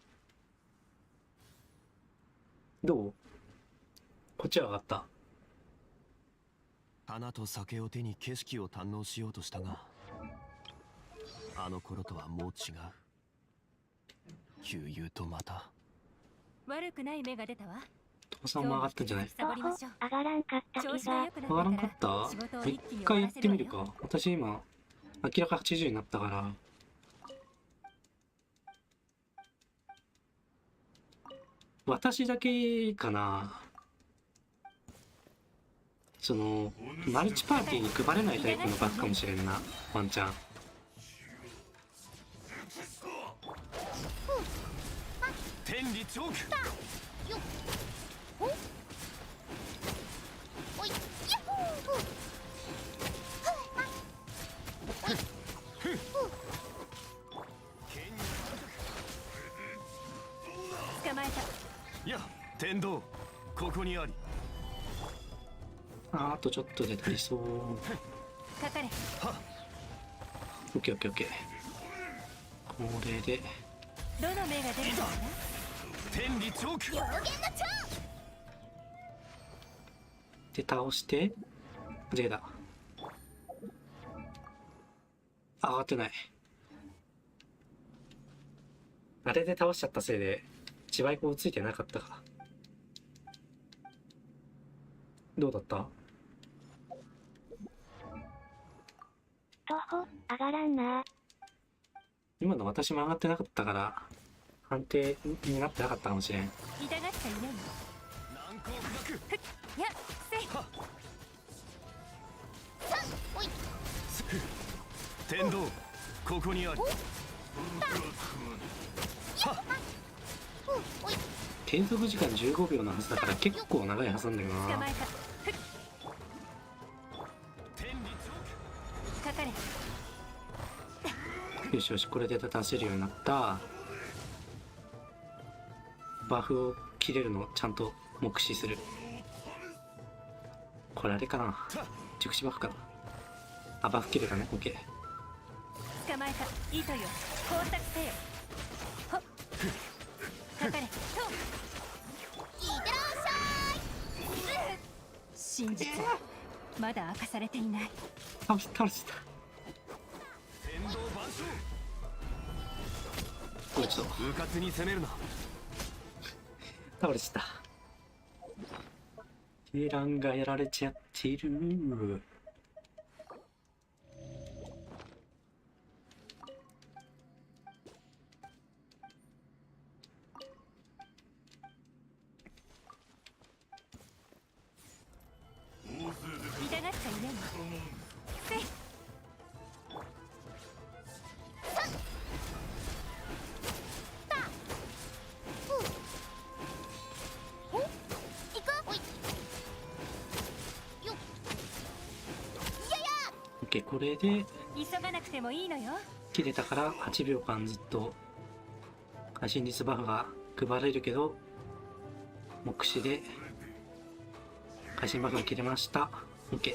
どう？こっちは上がった。花と酒を手に景色を堪能しようとしたが、あの頃とはもう違う。悠々とまた。悪くない目が出たわ。父さんも上がったんじゃない？上がらんかった気が。上がらんかった？一回やってみるか。私今明らか80になったから。私だけかな。そのマルチパーティーに配れないタイプのバフかもしれんな、ワンチャン。天理チョーク。捕まえた。や、天道ここにあり。あとちょっとで足りそう。かかれ。オッケー。これでどの目が出るかな。天理チョーク。表現の超。で倒して間違えた。上がってない。あれで倒しちゃったせいで自爆光ついてなかったか。どうだった？徒歩上がらんな。今の私も上がってなかったから判定になってなかったかもしれん。痛がっちゃいないよ。やっせい。おい。天道ここにあり。継続時間15秒のはずだから結構長いはずなんだけどな。捕まえた。かかれ。よし、これで出せるようになった。バフを切れるのをちゃんと目視する。これあれかな、熟知バフかな。あ、バフ切れたね。 OK。 捕まえた。糸よ光沢せよ。ほっかかれ。といってらっしゃい。真実はまだ明かされていない。倒した。天道万象。これちょっとうかつに攻めるな。倒れちゃった。テランがやられちゃってる。痛がっちゃいないの。せい。OK、これで急がなくてもいいのよ。切れたから8秒間ずっと会心率バフが配れるけど、目視で会心爆が切れました。 OK。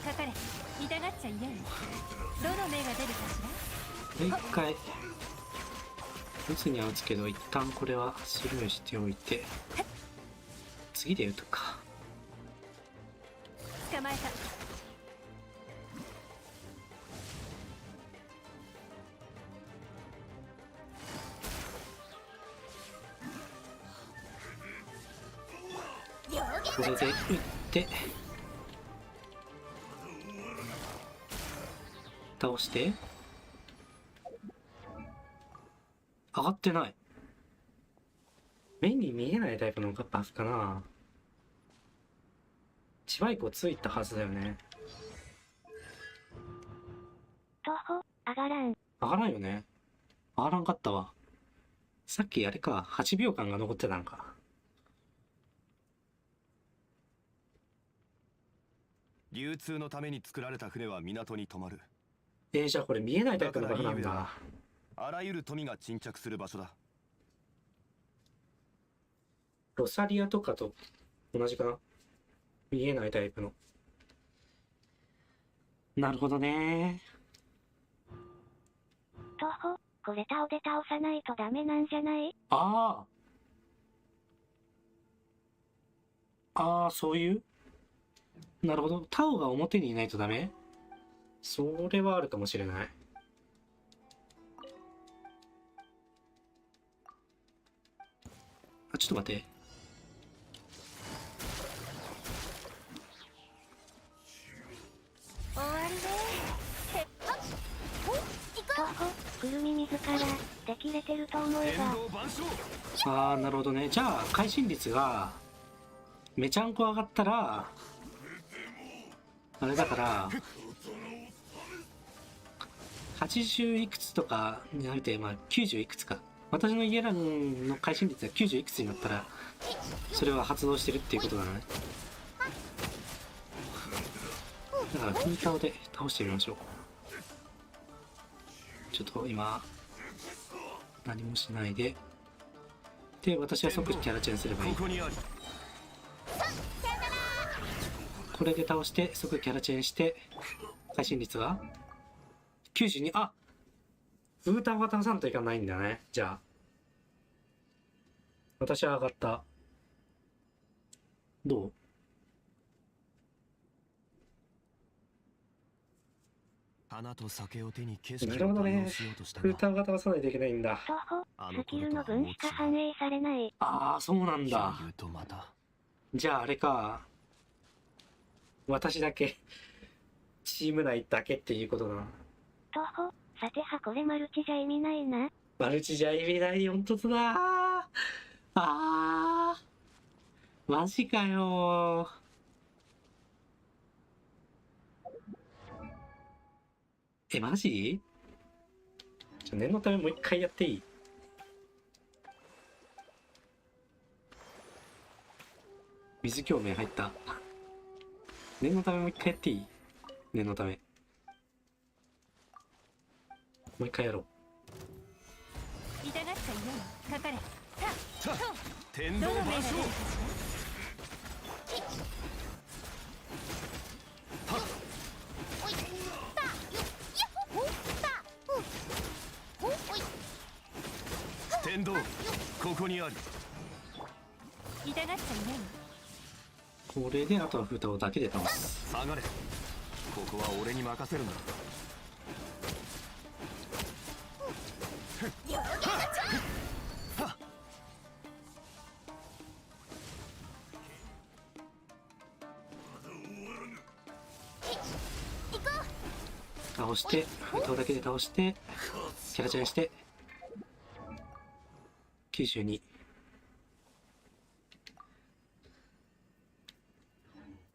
かかれ、痛がっちゃいない。どの目が出るかしら。一回打つには打つけど、一旦これはスルーしておいて、次で打つか。捕まえた。これで打って倒して。上がってない。目に見えないタイプのバフかな。千葉以降ついたはずだよね。徒歩上がらん。上がらんよね。上がらんかったわ。さっきあれか、8秒間が残ってたんか。流通のために作られた船は港に止まる。じゃあこれ見えないタイプのバフなんだ。あらゆる富が沈着する場所だ。ロサリアとかと同じかな。見えないタイプの。なるほどね。徒歩、これタオで倒さないとダメなんじゃない？ああ、そういう。なるほど。タオが表にいないとダメ？それはあるかもしれない。ちょっと待って。終わりね。徒歩、くるみ自らできれてると思えば。ああ、なるほどね。じゃあ会心率がめちゃんこ上がったらあれだから、80いくつとかになるて、まあ90いくつか。私のイエランの会心率が90いくつになったら、それは発動してるっていうことだね。だからフータオで倒してみましょう。ちょっと今何もしないで、で私は即キャラチェンすればいい。これで倒して即キャラチェンして、会心率が92。あ、フータオが倒さんといかないんだね。じゃあ私は上がった。どう？花と酒を手に景な色をるほどね。堪能しようとしたフーが、タオが倒さないといけないんだ。徒歩、スキルの分しか反映されない。ああ、そうなんだ。言うとまたじゃああれか。私だけチーム内だけっていうことだな。徒歩、さてはこれマルチじゃ意味ないな。マルチじゃ意味ない。本当だ。ああ、マジかよ。マジ？念のためもう一回やっていい？水共鳴入った。念のためもう一回やっていい？念のため。もう一回やろう。痛がっちゃいない。かかれ。天道万象。天道、ここにある。痛がっちゃいない。これであとはフータオだけで倒す。下がれ。ここは俺に任せるんだ。倒して、フータオだけで倒して、キャラチェンして、92。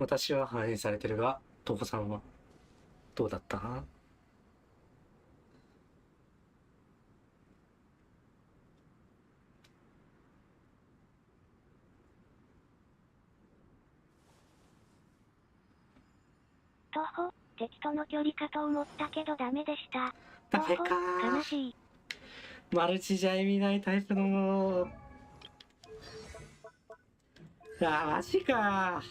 私は反映されてるが、トコさんはどうだった？徒歩、敵との距離かと思ったけどダメでした。ダメかー。悲しい。マルチじゃ意味ないタイプの。マジか。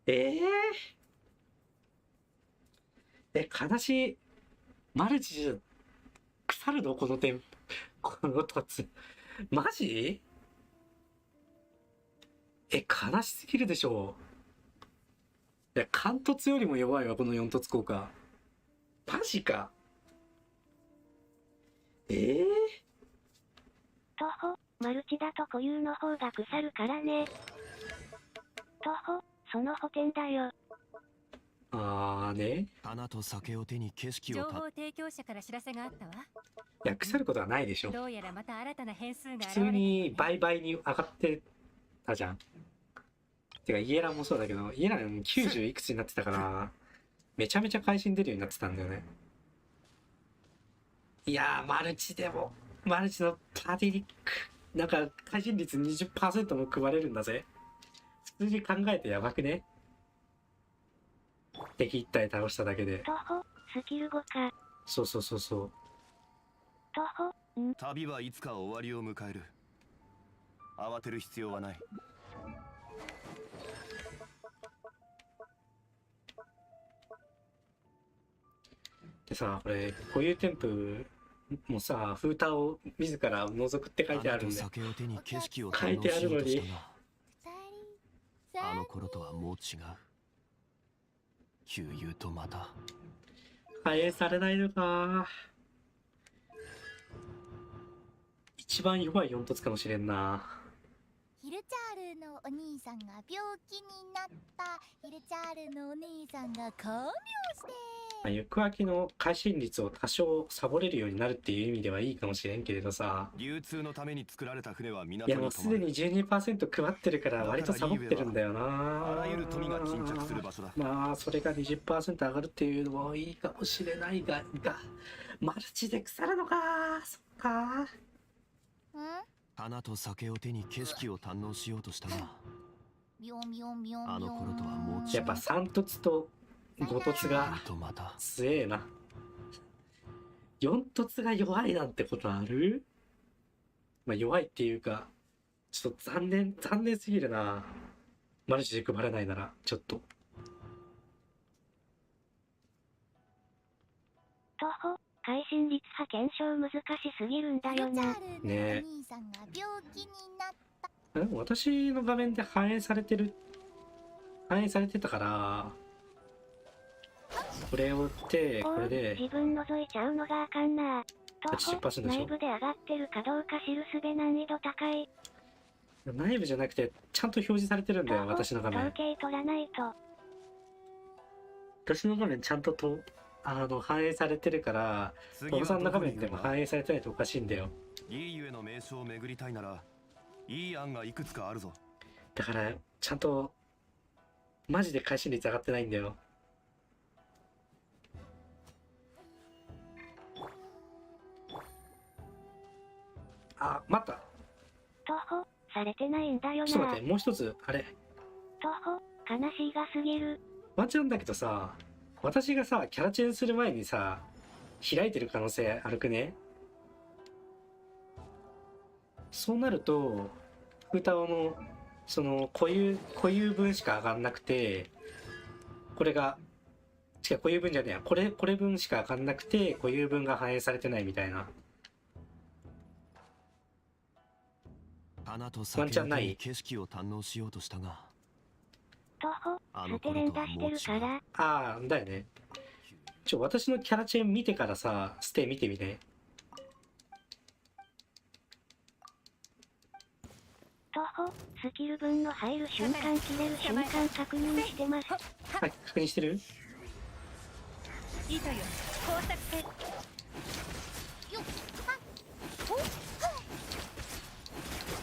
悲しい。マルチじゃ腐るのこの点。この凸。マジ？悲しすぎるでしょ。いや、貫突よりも弱いわ、この4凸効果。マジか。徒歩、マルチだと固有の方が腐るからね。徒歩、その補填だよ。ね。花と酒を手に景色を情報提供者から知らせがあったわ。いや、腐ることはないでしょ。どうやらまた新たな変数が現れた。普通に倍々に上がってたじゃん。てか、イエラもそうだけど、イエラ90いくつになってたから、めちゃめちゃ会心出るようになってたんだよね。いやー、マルチのパティリック。なんか、会心率 20% も配れるんだぜ。普通に考えてやばくね？敵1体倒しただけで。徒歩、スキル5か。そう。徒歩、旅はいつか終わりを迎える。慌てる必要はない。でさ、これ、こういう添付もさ、フーターを自ら覗くって書いてあるんで。書いてあるのに。あの頃とはもう違う。旧友とまた。反映されないのか。一番弱い4凸かもしれんな。ヒルチャールのお兄さんが病気になった。ヒルチャールのお兄さんが看病して。行く明けの会心率を多少サボれるようになるっていう意味ではいいかもしれんけれどさ。流通のために作られた船は港にいや、もうすでに 12% 配ってるから割とサボってるんだよな。あらゆる富が巾着する場所だ。まあ、それが 20% 上がるっていうのもいいかもしれないが、マルチで腐るのか。そっか。花と酒を手に景色を堪能しようとしたが、あの頃とはもう違う。やっぱ3凸と5凸が強えな。4凸が弱いなんてことある？まあ弱いっていうか、ちょっと残念すぎるな。マルチで配らないなら、ちょっと。徒歩、会心率派検証難しすぎるんだよな。ねえ。でも私の画面で反映されてたから、これを打って、これで。自分覗いちゃうのがあかんな。80%でしょ。内部で上がってるかどうか知るすべ難易度高い。内部じゃなくて、ちゃんと表示されてるんだよ、私の画面。統計取らないと。私の画面ちゃんと反映されてるから、ボブさんの画面でも反映されてないとおかしいんだよ。いいゆえの名所を巡りたいなら、いい案がいくつかあるぞ。だから、ちゃんと、マジで会心率上がってないんだよ。待った。徒歩、されてないんだよな。ちょっと待って、もう一つ、あれ。徒歩、悲しがすぎる。ワンチャンだけどさ、私がさ、キャラチェンする前にさ、開いてる可能性あるくね？そうなると、フータオの、その、固有分しか上がんなくて、これが、違う、固有分じゃねえや。これ分しか上がんなくて、固有分が反映されてないみたいな。花と酒を手に景色を堪能しようとしたが、徒歩、ステレン出してるから。だよね。私のキャラチェン見てからさ、ステ見てみて。徒歩、スキル分の入る瞬間切れる瞬間確認してます。確認してる？糸よ、工作せ。よっ、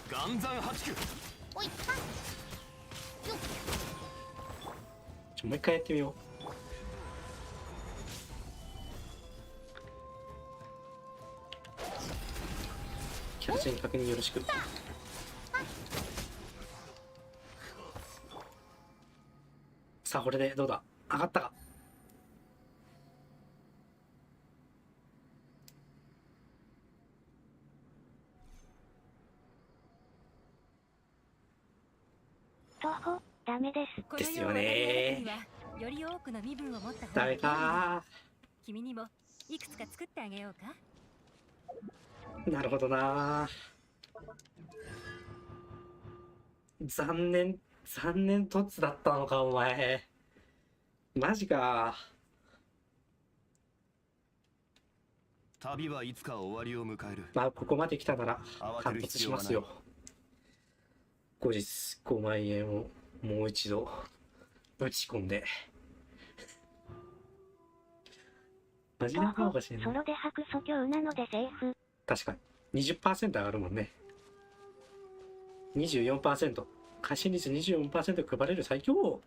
岩山八九。おい、よっ。もう一回やってみよう。キャラチェン確認よろしく。さあ、これでどうだ？上がったか？徒歩、ダメです。ですよね。より多くの身分を持った方ダメか君にもいくつか作ってあげようか。なるほどな。残念凸だったのか、お前。マジか。旅はいつか終わりを迎える。まあ、ここまで来たなら、貫突しますよ。後日、5万円をもう一度、打ち込んで。マジなかおかしいな。ソロで吐く素強なのでセーフ。確かに。20% 上がるもんね。24%。過信率 24% 配れる最強。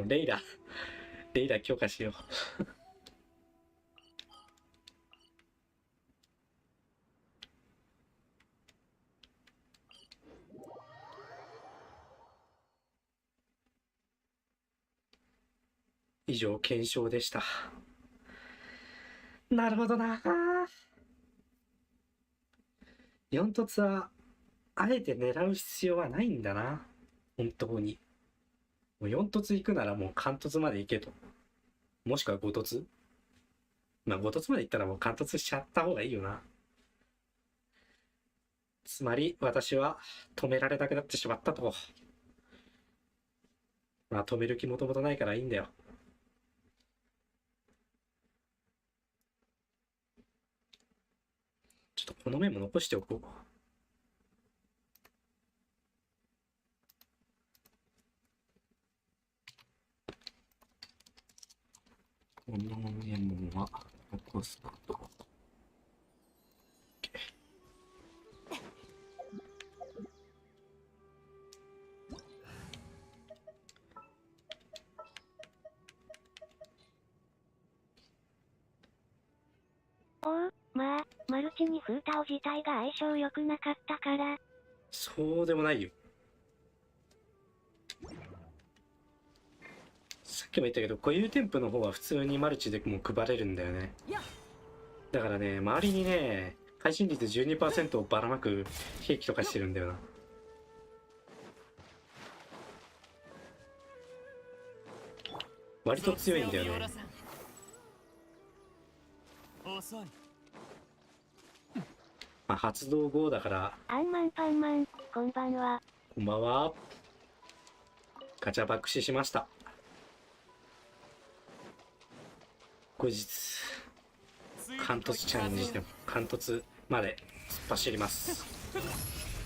レイラ強化しよう。以上、検証でした。なるほどな。4凸は、あえて狙う必要はないんだな。本当に。もう4凸行くならもう関凸まで行けと。もしくは5凸。まあ5凸まで行ったらもう関凸しちゃった方がいいよな。つまり私は止められなくなってしまったと。まあ止める気もともとないからいいんだよ。ちょっとこの面も残しておこう。この面は残すこと。まあ、マルチにフータオ自体が相性良くなかったから。そうでもないよ。さっきも言ったけど、固有添付の方は普通にマルチでも配れるんだよね。だからね、周りにね、会心率 12% をばらまく兵器とかしてるんだよな。割と強いんだよね。まあ、発動後だから。アンマンパンマン、こんばんは。こんばんは。ガチャ爆死しました。後日、貫突チャレンジでも貫突まで突っ走ります。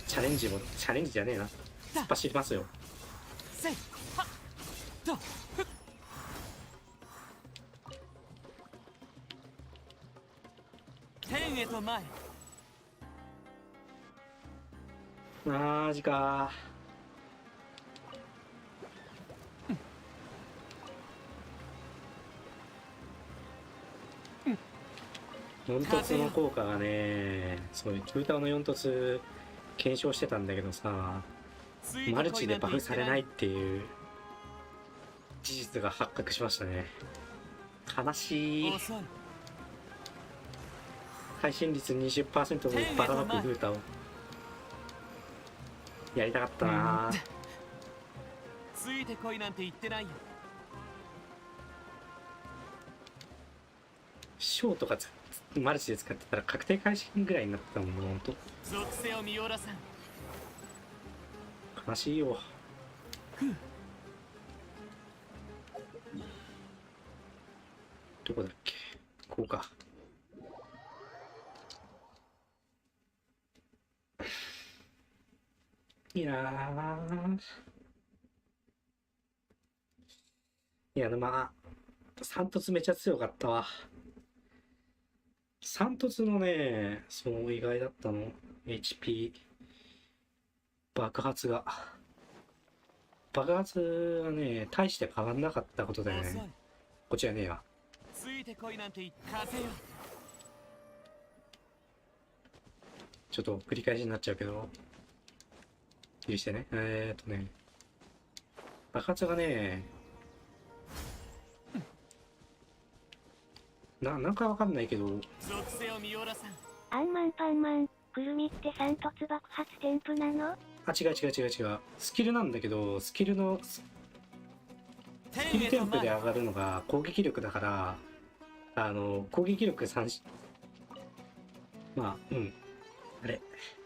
チャレンジじゃねえな。突っ走りますよ。天へと前。マジか。4凸の効果がね、そういう中タオの4凸検証してたんだけどさ、マルチでバフされないっていう事実が発覚しましたね。悲しい。配信率 20% をばらまくフータをやりたかったな。ついてこいなんて言ってないよ。ショーとかマルチで使ってたら確定配信ぐらいになったもん、ほんと。属性を見おらさん。悲しいよ。どこだっけ。こうか。いやー。いや、まあ、3凸めちゃ強かったわ。3凸のね、その意外だったの。HP 爆発が。爆発はね、大して変わんなかったことだよね。こっちはねえわ。ついてこいなんて言って風よ。ちょっと繰り返しになっちゃうけど。許してね。爆発がね、なんかわかんないけど、アンマンパンマン、くるみって三突爆発添付なの？あ、違う。スキルなんだけど、スキル添付で上がるのが攻撃力だから、攻撃力3、まあ、あれ、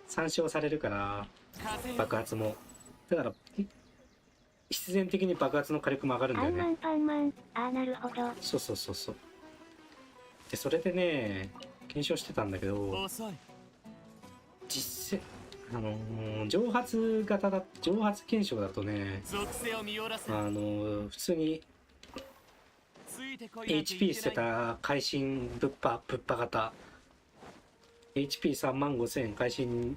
参照されるから、爆発も。だから、必然的に爆発の火力も上がるんだよね。アンマンパンマン、あ、なるほど。そう。で、それでね、検証してたんだけど、実践、蒸発検証だとね、普通に HP 捨てた会心ぶっぱ型 HP3 万5000会心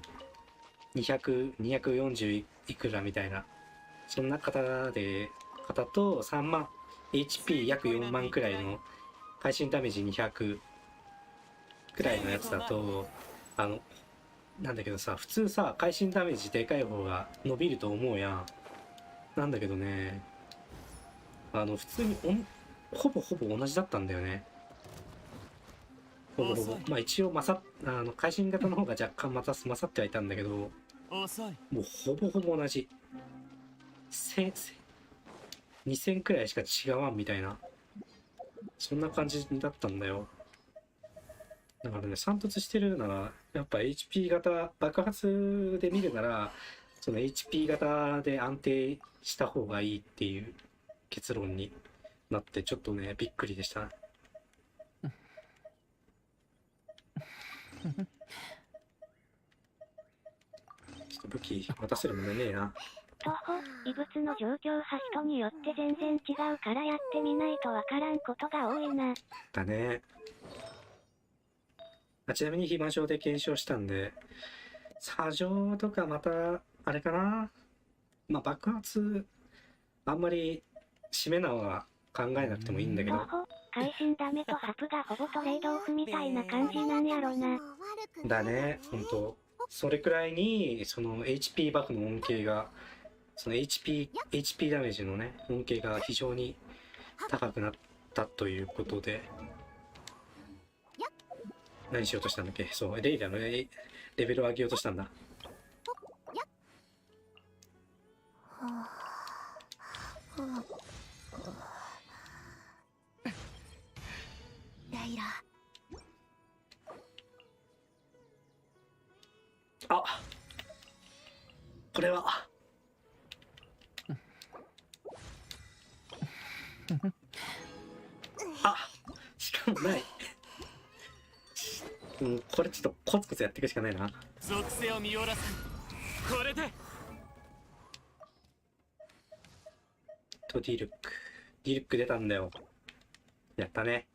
240いくらみたいな、そんな方と3万 HP 約4万くらいの会心ダメージ200くらいのやつだと、なんだけどさ、普通さ、会心ダメージでかい方が伸びると思うやん。なんだけどね、普通にほぼ同じだったんだよね。ほぼ。まあ一応会心型の方が若干勝ってはいたんだけど、もうほぼ同じ。2000くらいしか違わんみたいな。そんな感じだったんだよ。だからね、散突してるなら、やっぱ HP 型、爆発で見るなら、その HP 型で安定した方がいいっていう結論になって、ちょっとね、びっくりでした。ちょっと武器渡せるものねえな。徒歩、異物の状況は人によって全然違うからやってみないとわからんことが多いな。だね。ちなみに非魔性で検証したんで、砂上とかまた、あれかな。まあ爆発、あんまり締め縄は考えなくてもいいんだけど。会心ダメとハプがほぼトレードオフみたいな感じなんやろな。だね、ほんと。それくらいに、その HP バフの恩恵が、その HP ダメージのね、恩恵が非常に高くなったということで、何しようとしたんだっけ？そう、レイラのレベルを上げようとしたんだ。ライラ。あ、これは。あ、しかもない。これちょっとコツコツやっていくしかないな。属性を見下ろす。これで。とディルック出たんだよ。やったね。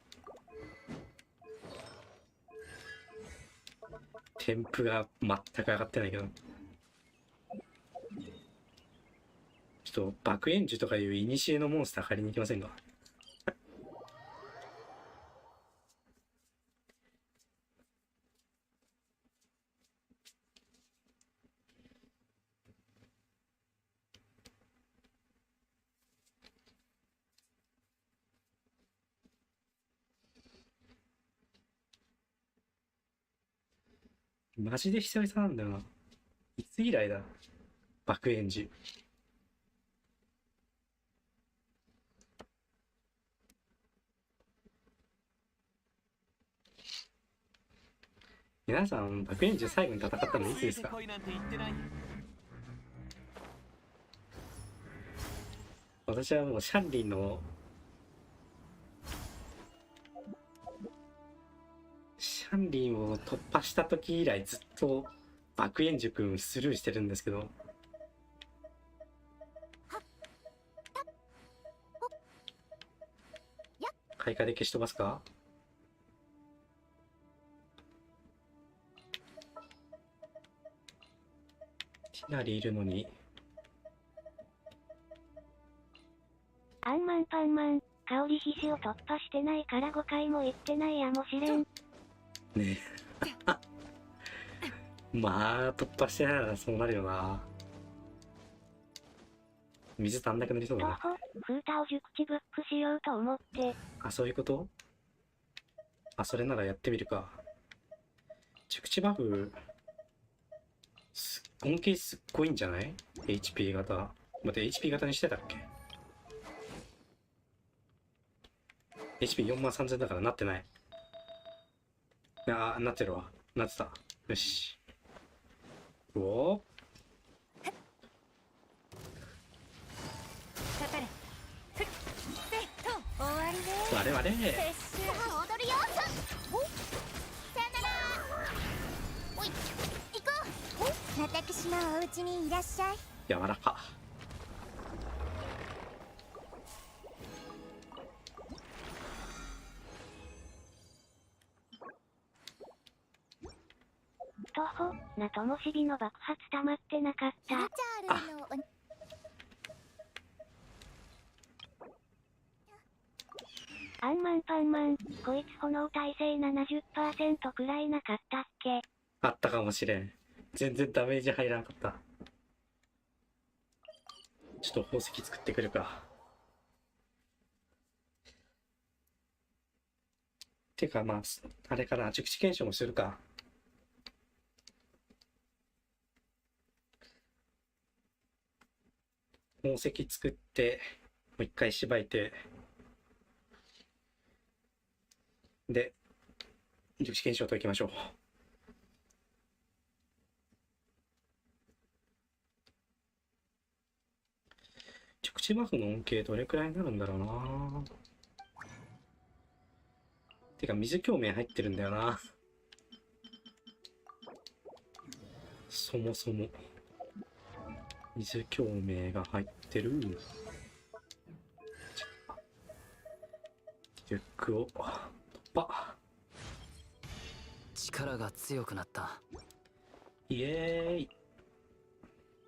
添付が全く上がってないけど。ちょっと爆炎樹とかいう古のモンスター借りに行きませんか？マジで久々なんだよな。いつ以来だ？爆炎樹。皆さん、爆炎樹最後に戦ったのいつですか？私はもうシャンリンのを突破した時以来ずっと爆炎樹くんスルーしてるんですけど、開花で消し飛ばすか？ティナリいるのに。アンマンパンマン、香り皮脂を突破してないから5回も言ってないやもしれん。ねえ。まあ、突破してないならそうなるよな。水足んなくなりそうだな。フータを熟知ブックしようと思って。あ、そういうこと？あ、それならやってみるか。着地バフ、恩恵すっごいんじゃない？ HP 型。待って、HP 型にしてたっけ？ HP43000 だからなってない。ああ、なってるわ。なってた。よし。うお我々さあ踊るよ。さよなら。おい、行こう。私のお家にいらっしゃい。柔らか。とほ、なともしびの爆発溜まってなかった。アンマンパンマン、こいつ炎耐性 70% くらいなかったっけ？あったかもしれん。全然ダメージ入らなかった。ちょっと宝石作ってくるか。てかまあ、あれかな、熟知検証もするか。宝石作って、もう一回しばいて、で、熟知検証といきましょう。熟知バフの恩恵どれくらいになるんだろうな。てか水共鳴入ってるんだよな。そもそも水共鳴が入ってる。リュックを突破。力が強くなった。イエーイ。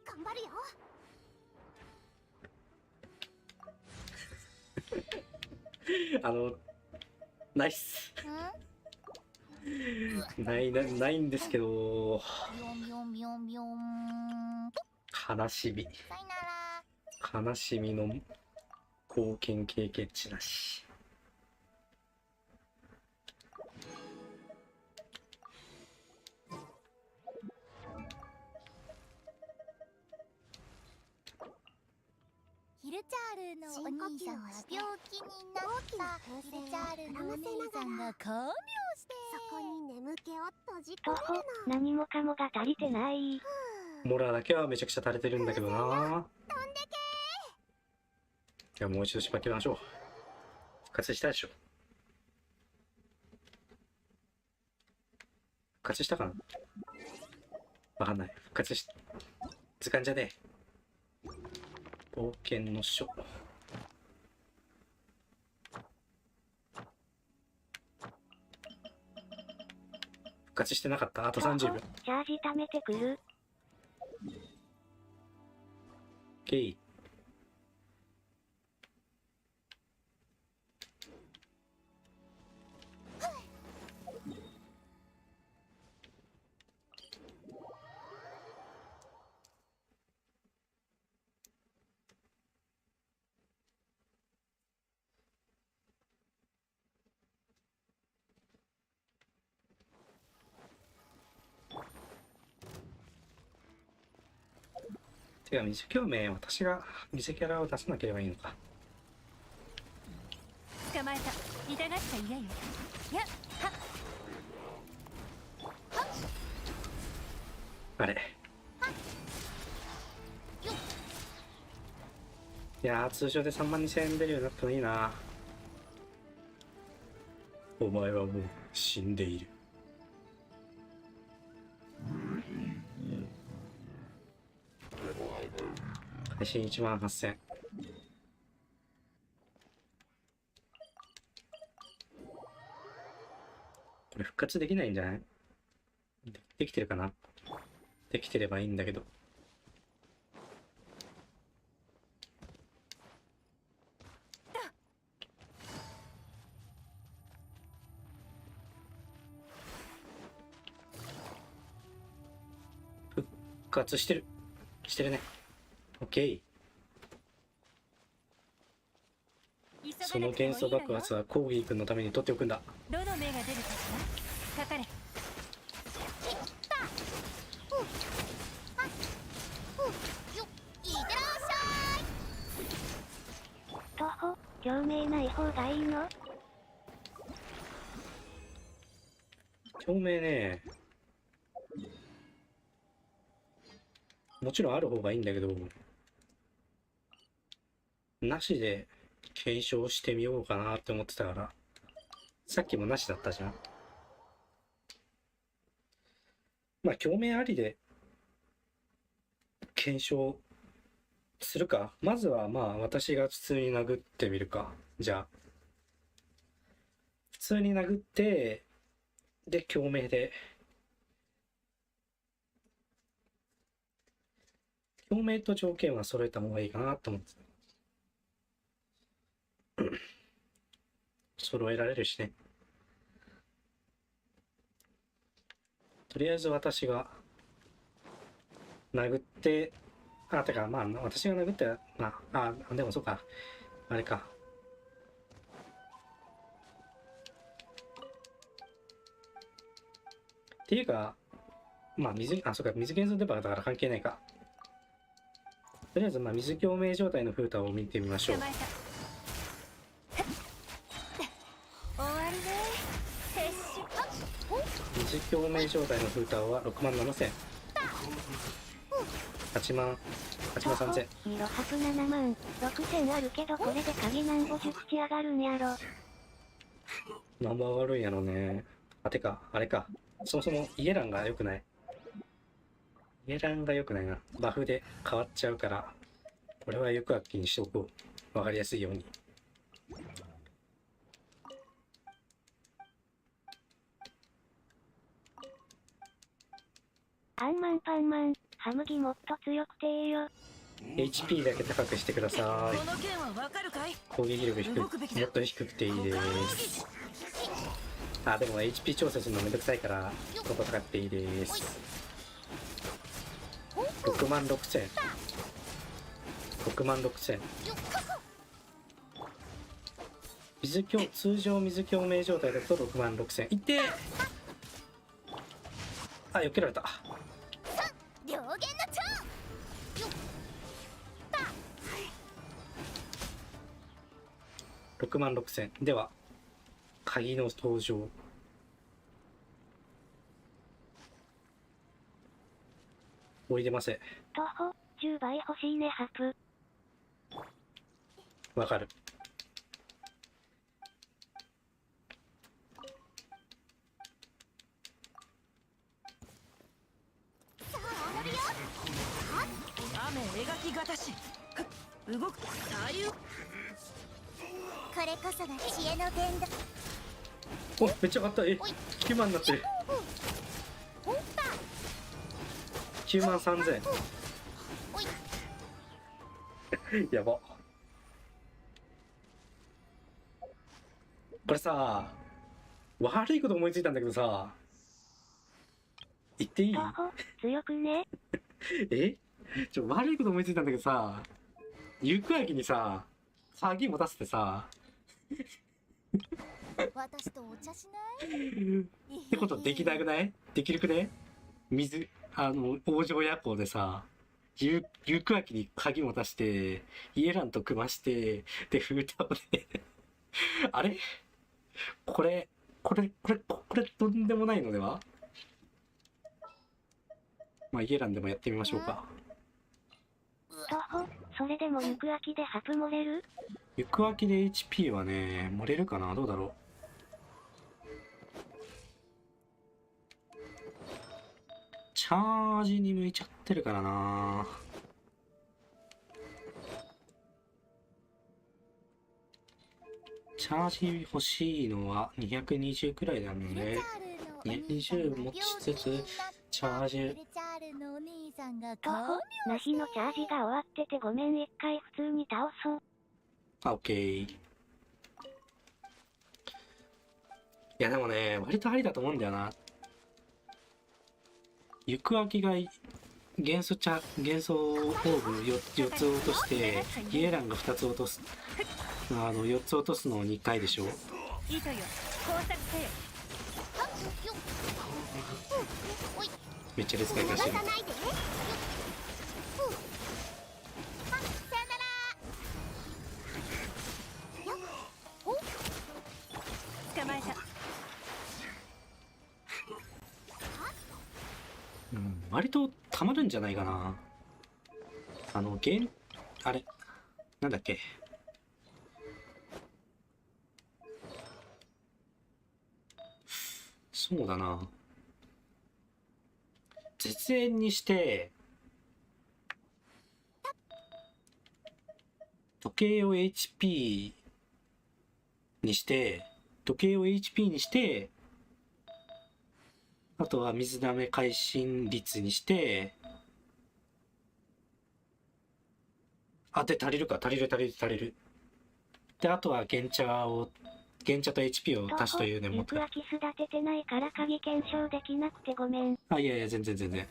頑張るよ。ナイス。ないんですけど、悲しみ。悲しみの貢献経験値なし。ヒルチャールのお兄さんが病気になったヒルチャールのお姉さんが看病してそこに眠気を閉じ込めるの。何もかもが足りてない。モラだけはめちゃくちゃ垂れてるんだけどな。飛んでけ。じゃあもう一度しばきましょう。復活したでしょ。復活したかな、わかんない。復活し図鑑じゃねえ。冒険の書。復活してなかった。あと30秒。チャージ貯めてくる。ゲイ。てか水共鳴、私が水キャラを出さなければいいのか。捕まえた。痛がっちゃ嫌よ。やっはっはっ。あれ。いやー、通常で32000円出るようになったのいいな。お前はもう死んでいる。配信18000。これ復活できないんじゃない？できてるかな？できてればいいんだけど。復活してる。してるね。オッケー。その元素爆発はコーギー君のために取っておくんだ。どの目が出るかしら。かかれ。徒歩、共鳴ない方がいいの？共鳴ね、もちろんある方がいいんだけど、なしで検証してみようかなって思ってたから、さっきもなしだったじゃん。まあ共鳴ありで検証するか。まずはまあ私が普通に殴ってみるか。じゃあ普通に殴って、で共鳴で、共鳴と条件は揃えた方がいいかなと思って揃えられるしね。とりあえず私が殴って、てかまあ私が殴って、でもそうか、あれか。っていうか、まあそうか、水元素デバーだから関係ないか。とりあえずまあ水共鳴状態のフータを見てみましょう。終わりね。水共鳴状態のフータは67000、8万3000。色白7万6000あるけど、これで鍵なんぼ10口上がるんやろ。何番上がるんやろね。てかあれか、そもそもイエランが良くない。イエランが良くないな。バフで変わっちゃうから、これはよくあきにしておこう。わかりやすいように。パンマンパンマン、ハムギもっと強くていいよ。HP だけ高くしてください。この件はわかるかい？攻撃力低い、もっと低くていいです。でも HP 調整するのめんどくさいから、ここ高くていいです。66000。66000。通常水共鳴状態だと66000。いってー！避けられた。両弦の蝶。66000。では鍵の登場。おいでませ。徒歩10倍欲しいね、ハプ。わかる。雨描きがたし。動く左右。これこそが知恵の伝道。お、めっちゃ上がった。9万になってる。9万3000。やば。これさ、悪いこと思いついたんだけどさ、言っていい？強くね？悪いこと思いついたんだけどさ、行く秋にさ、鍵持たせてさ、私とお茶しない？ってことできなくない？できるくね？往生夜行でさ、行く秋に鍵持たして、イエランと組まして、で、フータをね、あれこれ、とんでもないのでは？まあ、イエランでもやってみましょうか。それでも行く秋でハプ漏れる？行く秋で HP はね、漏れるかな？どうだろう。チャージに向いちゃってるからな。チャージ欲しいのは220くらいなので、220持ちつつ、チャージ。ナヒのチャージが終わっててごめん、一回普通に倒そう。オッケー。いやでもね、割とありだと思うんだよな。行く秋が元素オーブ 4つ落としてイエランが2つ落とす、4つ落とすのを2回でしょ。糸よ工作せよ。めっちゃレ使い方してる。捕まえた。うん、割とたまるんじゃないかな。あれなんだっけ、そうだな、絶縁にして時計を HP にしてあとは水溜め会心率にして、で足りる。であとは原茶と HP を足しというね、もっと。肉焼き育ててないから鍵検証できなくてごめん。いや全然。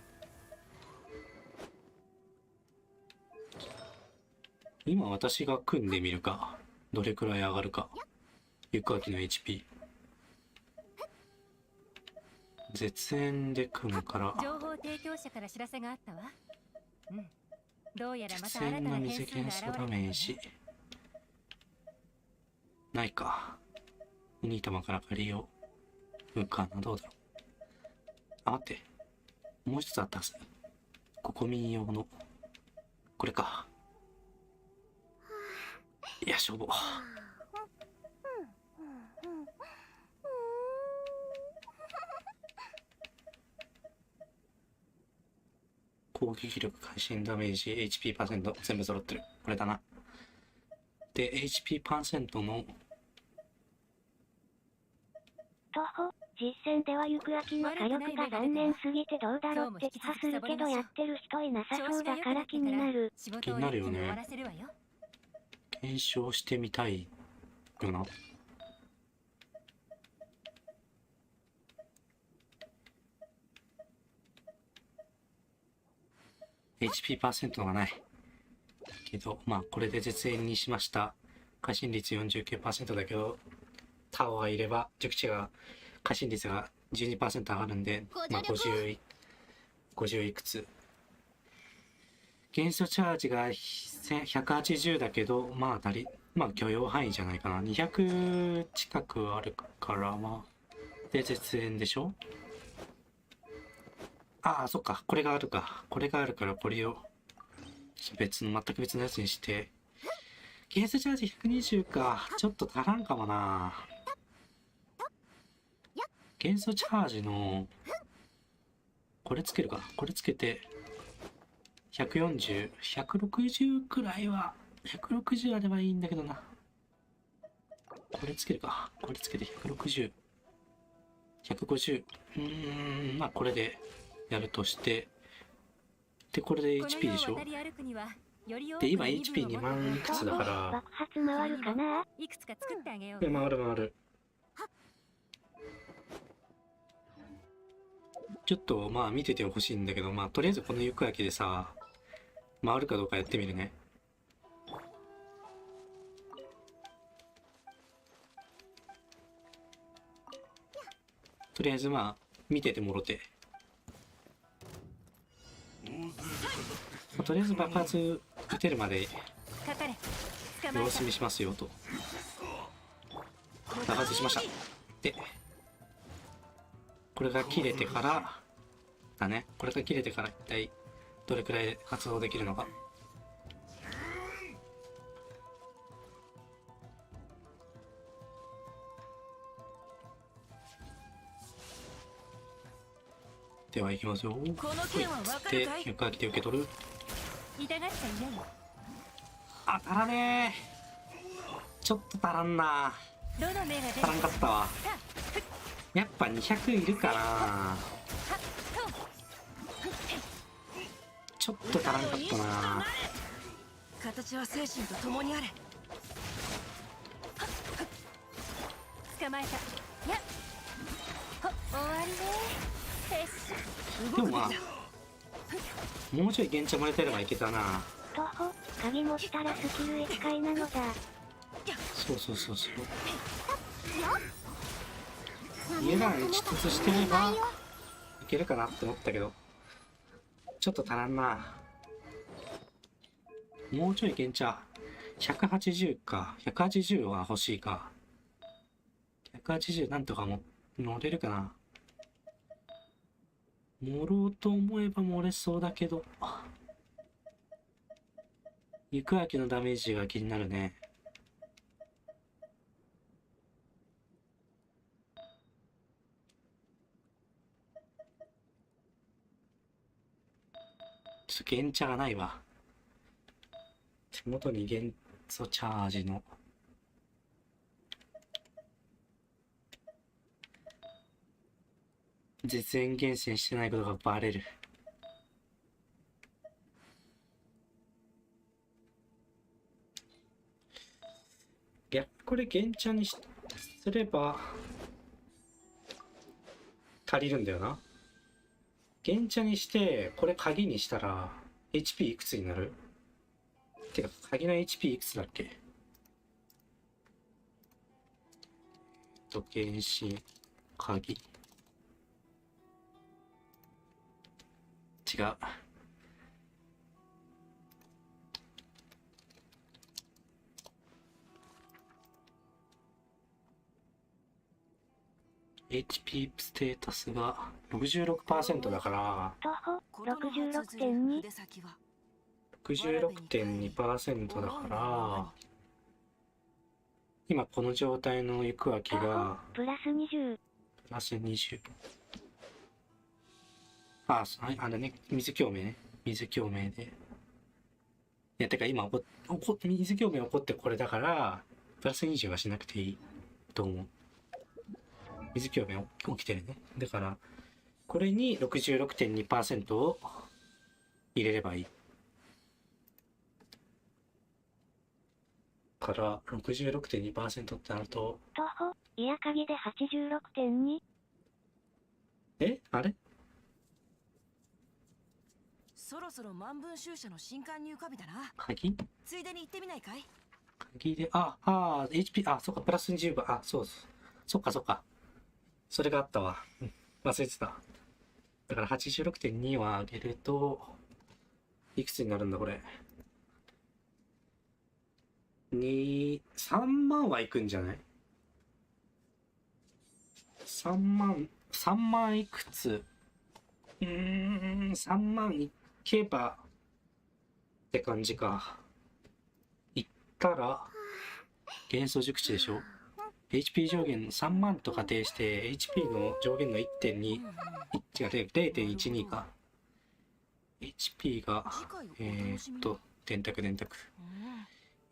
今私が組んでみるか、どれくらい上がるか。肉焼きの HP。絶縁で組むから。情報提供者から知らせがあったわ。うん。どうやらまた絶新たな縁の水元素ダメージないか。ウニ玉から借りようかな。どうだろう。待って、もう一つあったはず。国民用のこれか。いやしょぼ。攻撃力、会心ダメージ、HP% 全部揃ってる。これだな。で、HP% の徒歩、実戦では行く秋の火力が3年過ぎてどうだろうって気がするけど、やってる人いなさそうだから気になる。気になるよね。検証してみたいよな。HP% がないけど、これで絶縁にしました。会心率 49% だけど、タワーいれば熟知が会心率が 12% 上がるんで、50いくつ。元素チャージが180だけど、許容範囲じゃないかな。200近くあるから、で絶縁でしょ。そっか、これがあるから、これを全く別のやつにして。元素チャージ120か。ちょっと足らんかもな。元素チャージのこれつけるか。これつけて140、160くらいは、160あればいいんだけどな。これつけるか。これつけて160、150。これでやるとして、でこれで HP でしょ。で今 HP2 万いくつだから、爆発回るかな。いくつか作ってあげよう。で回る。ちょっと見ててほしいんだけど、とりあえずこの行く焼きでさ、回るかどうかやってみるね。とりあえず見ててもろて。とりあえず爆発打てるまで様子見しますよと。爆発しました。でこれが切れてからだね。これが切れてから一体どれくらい発動できるのか。では行きますよ。で、床が来て受け取る。足らねえ。ちょっと足らんな。足らんかったわ。やっぱ200いるかな。ちょっと足らんかったな。形は精神と共にあれ。捕まえた。終わりね。でももうちょい現地もらえてればいけたな。徒歩、鍵持ったらスキル1回なのだ。そう。家なのに地突してればいけるかなって思ったけど、ちょっと足らんな。もうちょい現地180か。180は欲しいか。180なんとかも乗れるかな。乗ろうと思えば乗れそうだけど、行く秋のダメージが気になるね。ちょっと原茶がないわ。手元に元素チャージの絶縁厳選してないことがバレる。逆これ原茶にすれば足りるんだよな。原茶にしてこれ鍵にしたら HP いくつになる？てか鍵の HP いくつだっけ？原子鍵違う。HP ステータスが 66% だから、徒歩 66.2。66.2% だから、今この状態の行く秋がプラス20。プラス20。あれね、水共鳴ね。水共鳴で。いや、てか今水共鳴起こってこれだから、プラス20はしなくていいと思う。水共鳴起きてるね。だから、これに 66.2% を入れればいい。から、66.2% ってなると、徒歩、イヤ鍵で 86.2。あれそろそろ万文集社の新刊入荷日だな。鍵ついでに行ってみないかい？鍵で、HP、そっか、プラス20番、そっか。それがあったわ。忘れてた。だから 86.2 を上げると、いくつになるんだ、これ。3万はいくんじゃない？ 3万いくつ3万いけばって感じか。いったら元素熟知でしょ。 HP 上限3万と仮定して HP の上限の 1.2 違う 0.12 か。 HP が電卓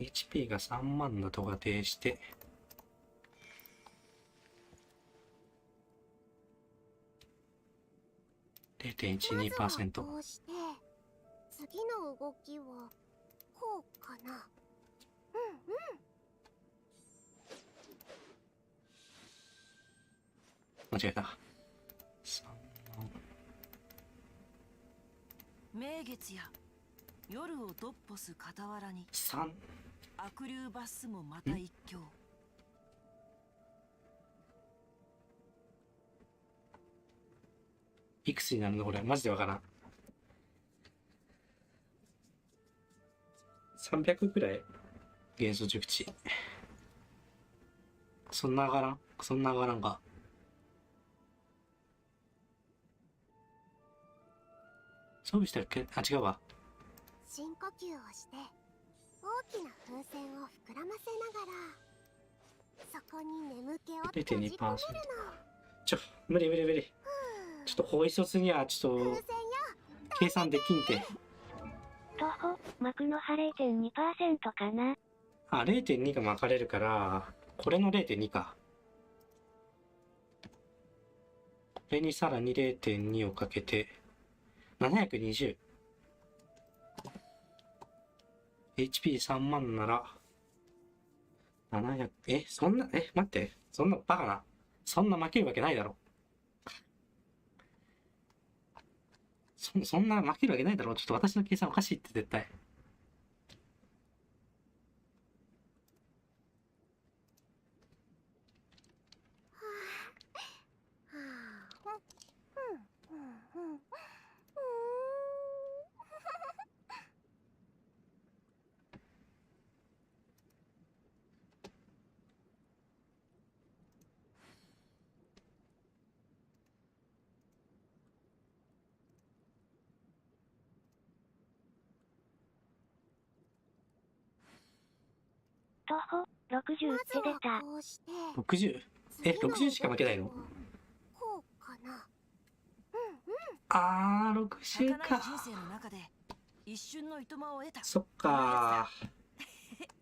HP が3万だと仮定して、0.12%。こうして次の動きはこうかな。間違えた。名月や夜をドッポす傍らに3悪竜バスもまた一興。いくつになるのこれマジでわからん。300くらい元素熟知。そんな上がらんか。装備したっけ？違うわ。深呼吸をして大きな風船を膨らませながらそこに眠気を閉じ込めるの。無理。ちょっと法医卒にはちょっと計算できんて。徒歩、幕の葉 0.2% かな。0.2 が巻かれるから、これの 0.2 か。これにさらに 0.2 をかけて、720。HP3 万なら、700、待って、そんなバカな。そんな負けるわけないだろ。そんな負けるわけないだろう。ちょっと私の計算おかしいって絶対。徒歩60って出た。60？ 60しか負けないの？あー、60か。そっか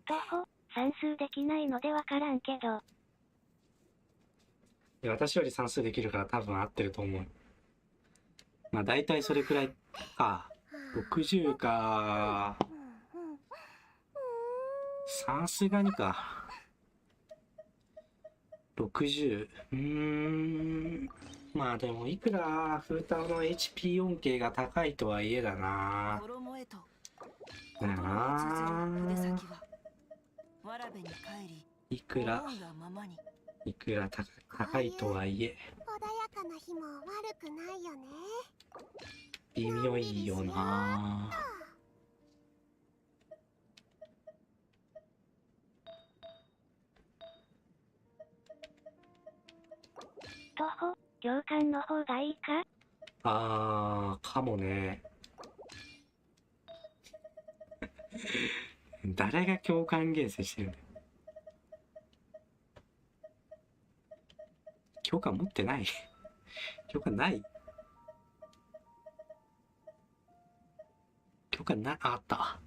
徒歩算数できないのでわからんけど。いや、私より算数できるから多分合ってると思う。まあ大体それくらいか。60か。さすがにか。60。まあでもいくら風太の HP 恩恵が高いとはいえだな。だな。いくら高いとはいえ。穏やかな日も悪くないよね。微妙いよな。徒歩共感の方がいいか？かもね。誰が共感厳選してるんだよ。共感持ってない共感ない共感な、あった。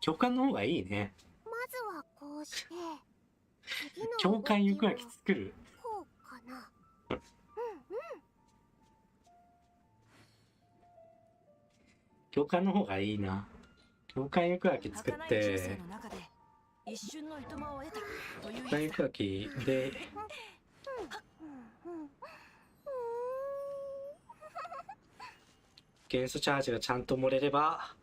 共感の方がいいね。まずはこうして共感行くわけ作る。こうかな。共感の方がいいな。共感行くわけ作って、共感行くわけで、元素チャージがちゃんと漏れれば、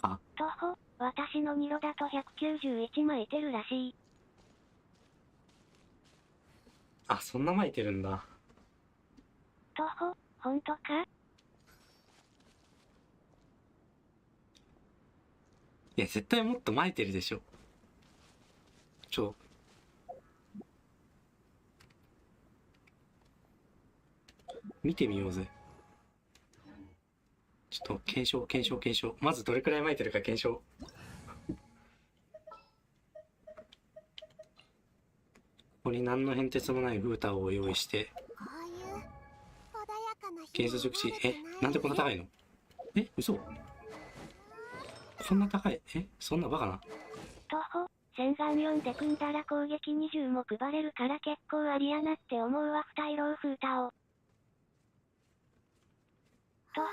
徒歩私のニロだと191枚いてるらしい。そんな巻いてるんだ。徒歩ほんとか？いや、絶対もっと巻いてるでしょ。見てみようぜ。ちょっと検証。まずどれくらい巻いてるか検証。ここに何の変哲もないフーターを用意して。元素熟知、なんでこんな高いの？嘘？そんな高い？そんなバカな。徒歩洗顔4で組んだら攻撃20も配れるから結構ありやなって思うわ。二色フータを。徒歩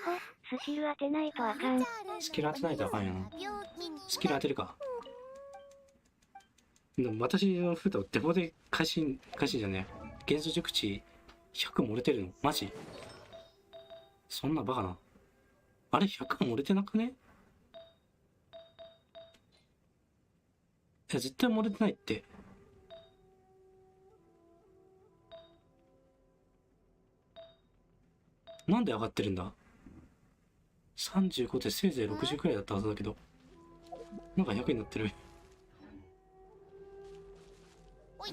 スキル当てないとあかん。スキル当てないとあかんやな。スキル当てるか。でも私のフータをデフォで返しじゃねえ。元素熟知100漏れてるの？マジ？そんなバカな。あれ100漏れてなくね？いや、絶対漏れてないって。なんで上がってるんだ？ 35 でせいぜい60くらいだったはずだけど、なんか100になってる。こ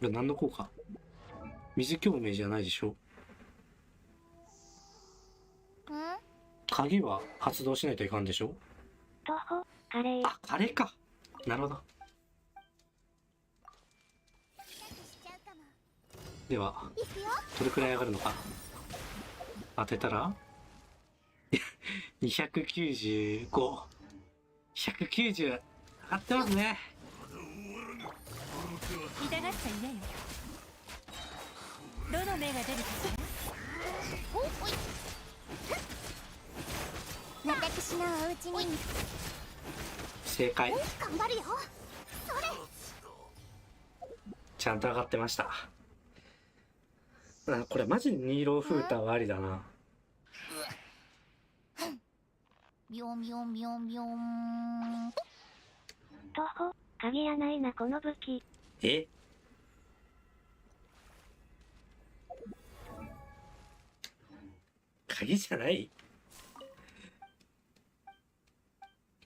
れ何の効果？水共鳴じゃないでしょ。鍵は発動しないといかんでしょ。徒歩カレー。カレーか。なるほど。ではどれくらい上がるのか当てたら295、190上がってますね。痛がっちゃいないよ。どの目が出るかしら。私のお家に正解。頑張るよ。それちゃんと上がってました。あ、これマジでニーローフーターはありだな。ビョンビョンビョンビョン。徒歩、鍵やないなこの武器。え？鍵じゃない？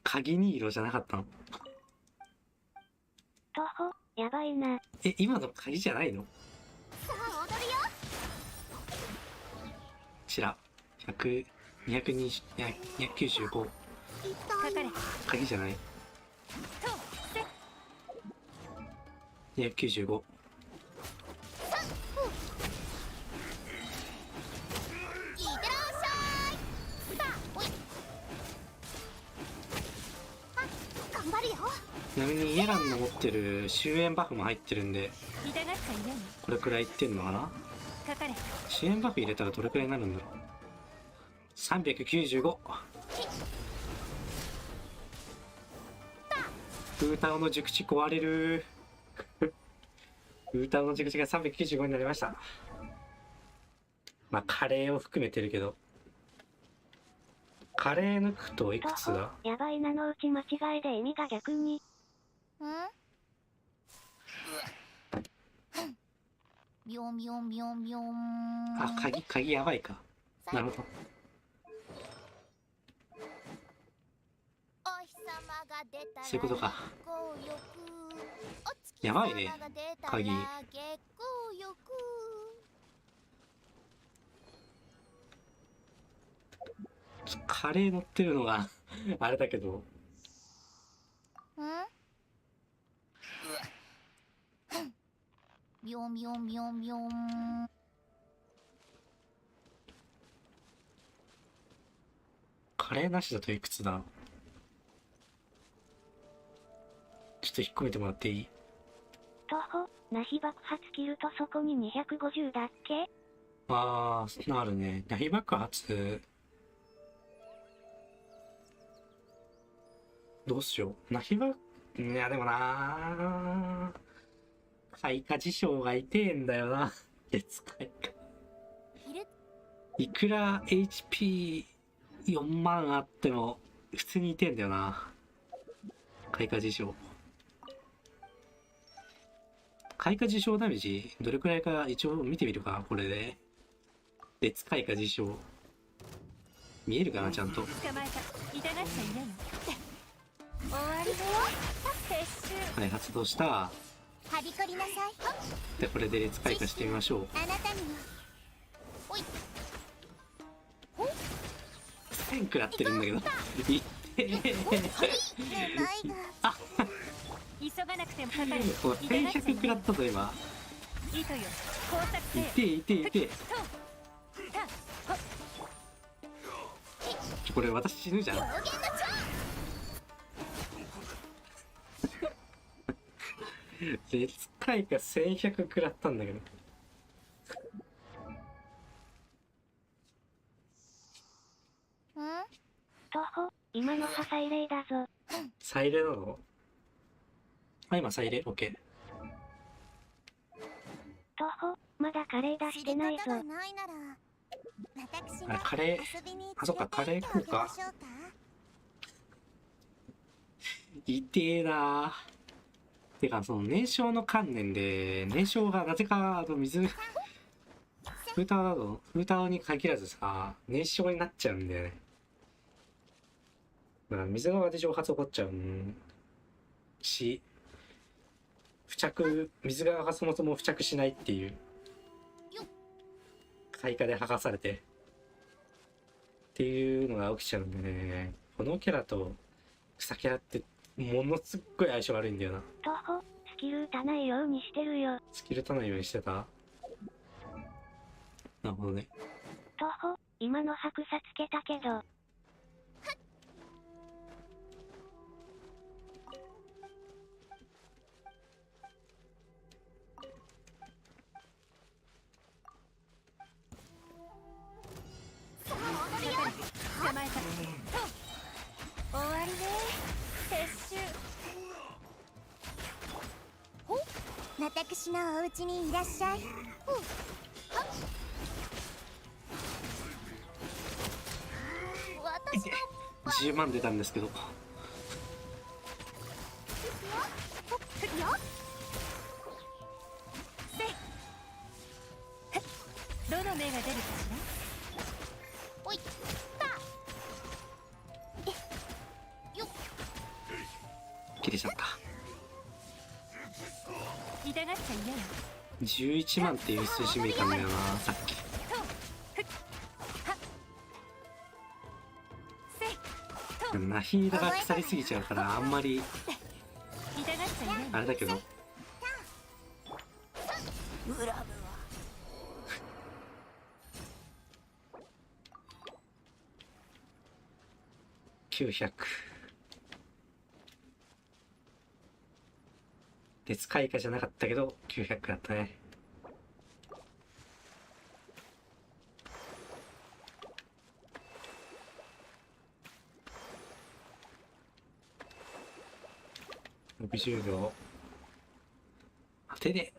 鍵ニーロじゃなかったの？徒歩、やばいな。え、今の鍵じゃないの？さあ踊るよ。こちら、100、220、295。かかれ。鍵じゃない。295。ちなみにイエランの持ってる終焉バフも入ってるんで、これくらいいってんのかな。終焉バフ入れたらどれくらいになるんだろう。395。フータオの熟知壊れる。フータオの熟知が395になりました。まあカレーを含めてるけど、カレー抜くといくつだ？やばいなのうち間違いで意味が逆に。ビョンビョンビョンビョン。あ、鍵やばいか。なるほど。そういうことか。やばいね、鍵。カレー乗ってるのがあれだけど。ビョンビョンビョンビョン。カレーなしだといくつだろう。ちょっと引っ込めてもらっていい？徒歩、ナヒ爆発切るとそこに250だっけ？あー、なるね。ナヒ爆発。どうしよう。ナヒ爆、いやでもなー。開花事象が痛えんだよな。月開花。いくら HP4 万あっても普通に痛えんだよな。開花事象。開花事象ダメージどれくらいか一応見てみるか、これで。別開花事象。見えるかな、ちゃんと。捕まえた。痛がっちゃいないの。終わりだよ。撤収。はい、発動した。はびこりなさい。で、これで列開花してみましょう。あなたにも。おい。1000食らってるんだけど。いってあ急がなくてもかかる。1100食らったぞ今。糸よ。工作せよ。いてこれ私死ぬじゃん。列開花1100食らったんだけど。徒歩、今のは祭礼だぞ。祭礼なの？あ、今祭礼？ OK。徒歩、まだカレー出してないぞ。あれ、カレー、あ、そっか、カレー食うか。痛えなー。てか、その燃焼の観念で、燃焼がなぜか、水、フーターなど、フーターに限らずさ、燃焼になっちゃうんだよね。だから水側で蒸発起こっちゃうし、水側がそもそも付着しないっていう。開花で剥がされて。っていうのが起きちゃうんでね。このキャラと草キャラってものすっごい相性悪いんだよな。徒歩、スキル打たないようにしてるよ。スキル打たないようにしてた？なるほどね。徒歩、今の白さつけたけど。捕まえた。終わりね。撤収。私のお家にいらっしゃい。10万出たんですけど。どの目が出るかしら。おい切れちゃった。痛がっちゃいないよ。11万っていう数字見たんだよな、さっき。でもナヒーダが腐りすぎちゃうからあんまりあれだけど。900鉄開花じゃなかったけど900だったね。60秒当てで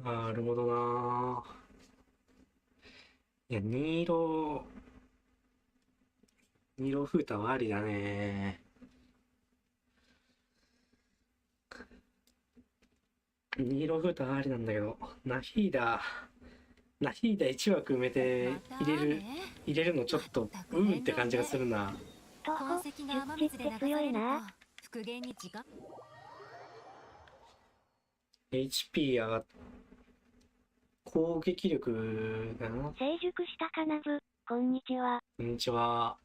なるほどな。いや、ニーロフータはありだね。ニーロフータはありなんだけど、ナヒーダ1枠埋めて入れるのちょっとって感じがするな。徒歩10キって強いな。復元に時間 HP 上がっ攻撃力だな。成熟したかなぶ、こんにちは。こんにちは。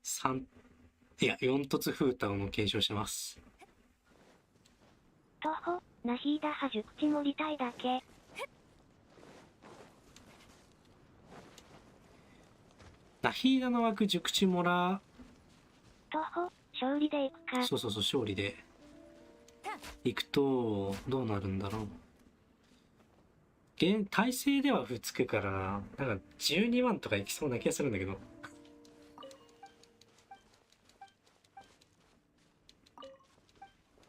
4凸フータの継承してます。徒歩、ナヒーダ派熟知盛りたいだけ。ナヒーダの枠熟知もら徒歩、勝利でいくか。そう勝利でいくとどうなるんだろう。体勢ではふつくからなんか12万とかいきそうな気がするんだけど。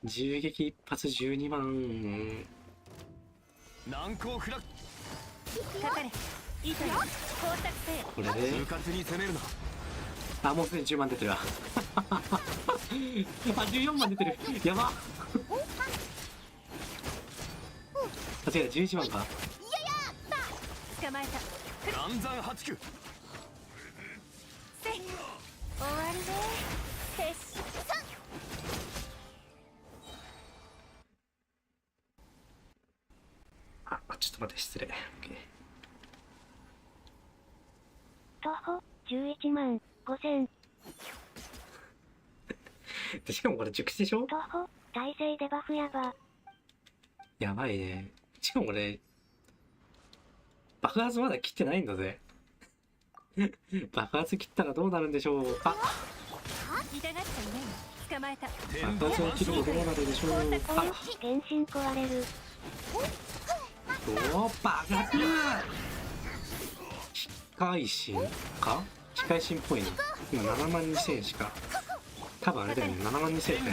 銃撃一発12万。難攻不落。かかれ。いいとよ。工作せ。これでうかつに攻めるな。あ、もうすでに10万出てるわ。あ、14万出てる。やば。あ、違う、11万か。捕まえた。暗算8九。せい。終わりね。撤収。ちょっと待って、失礼。徒歩11万5000。でしかもこれ熟知でしょ。徒歩耐性デバフやば。やばいね。しかもこれ爆発まだ切ってないんだぜ。爆発切ったらどうなるんでしょう。あ、痛がっちゃいない。捕まえた。爆発を切るとどうなるでしょう。あ、原神壊れる。おー、爆発。機械神か。機械神っぽいな。今7万2000しか。多分あれだよね、7万2000って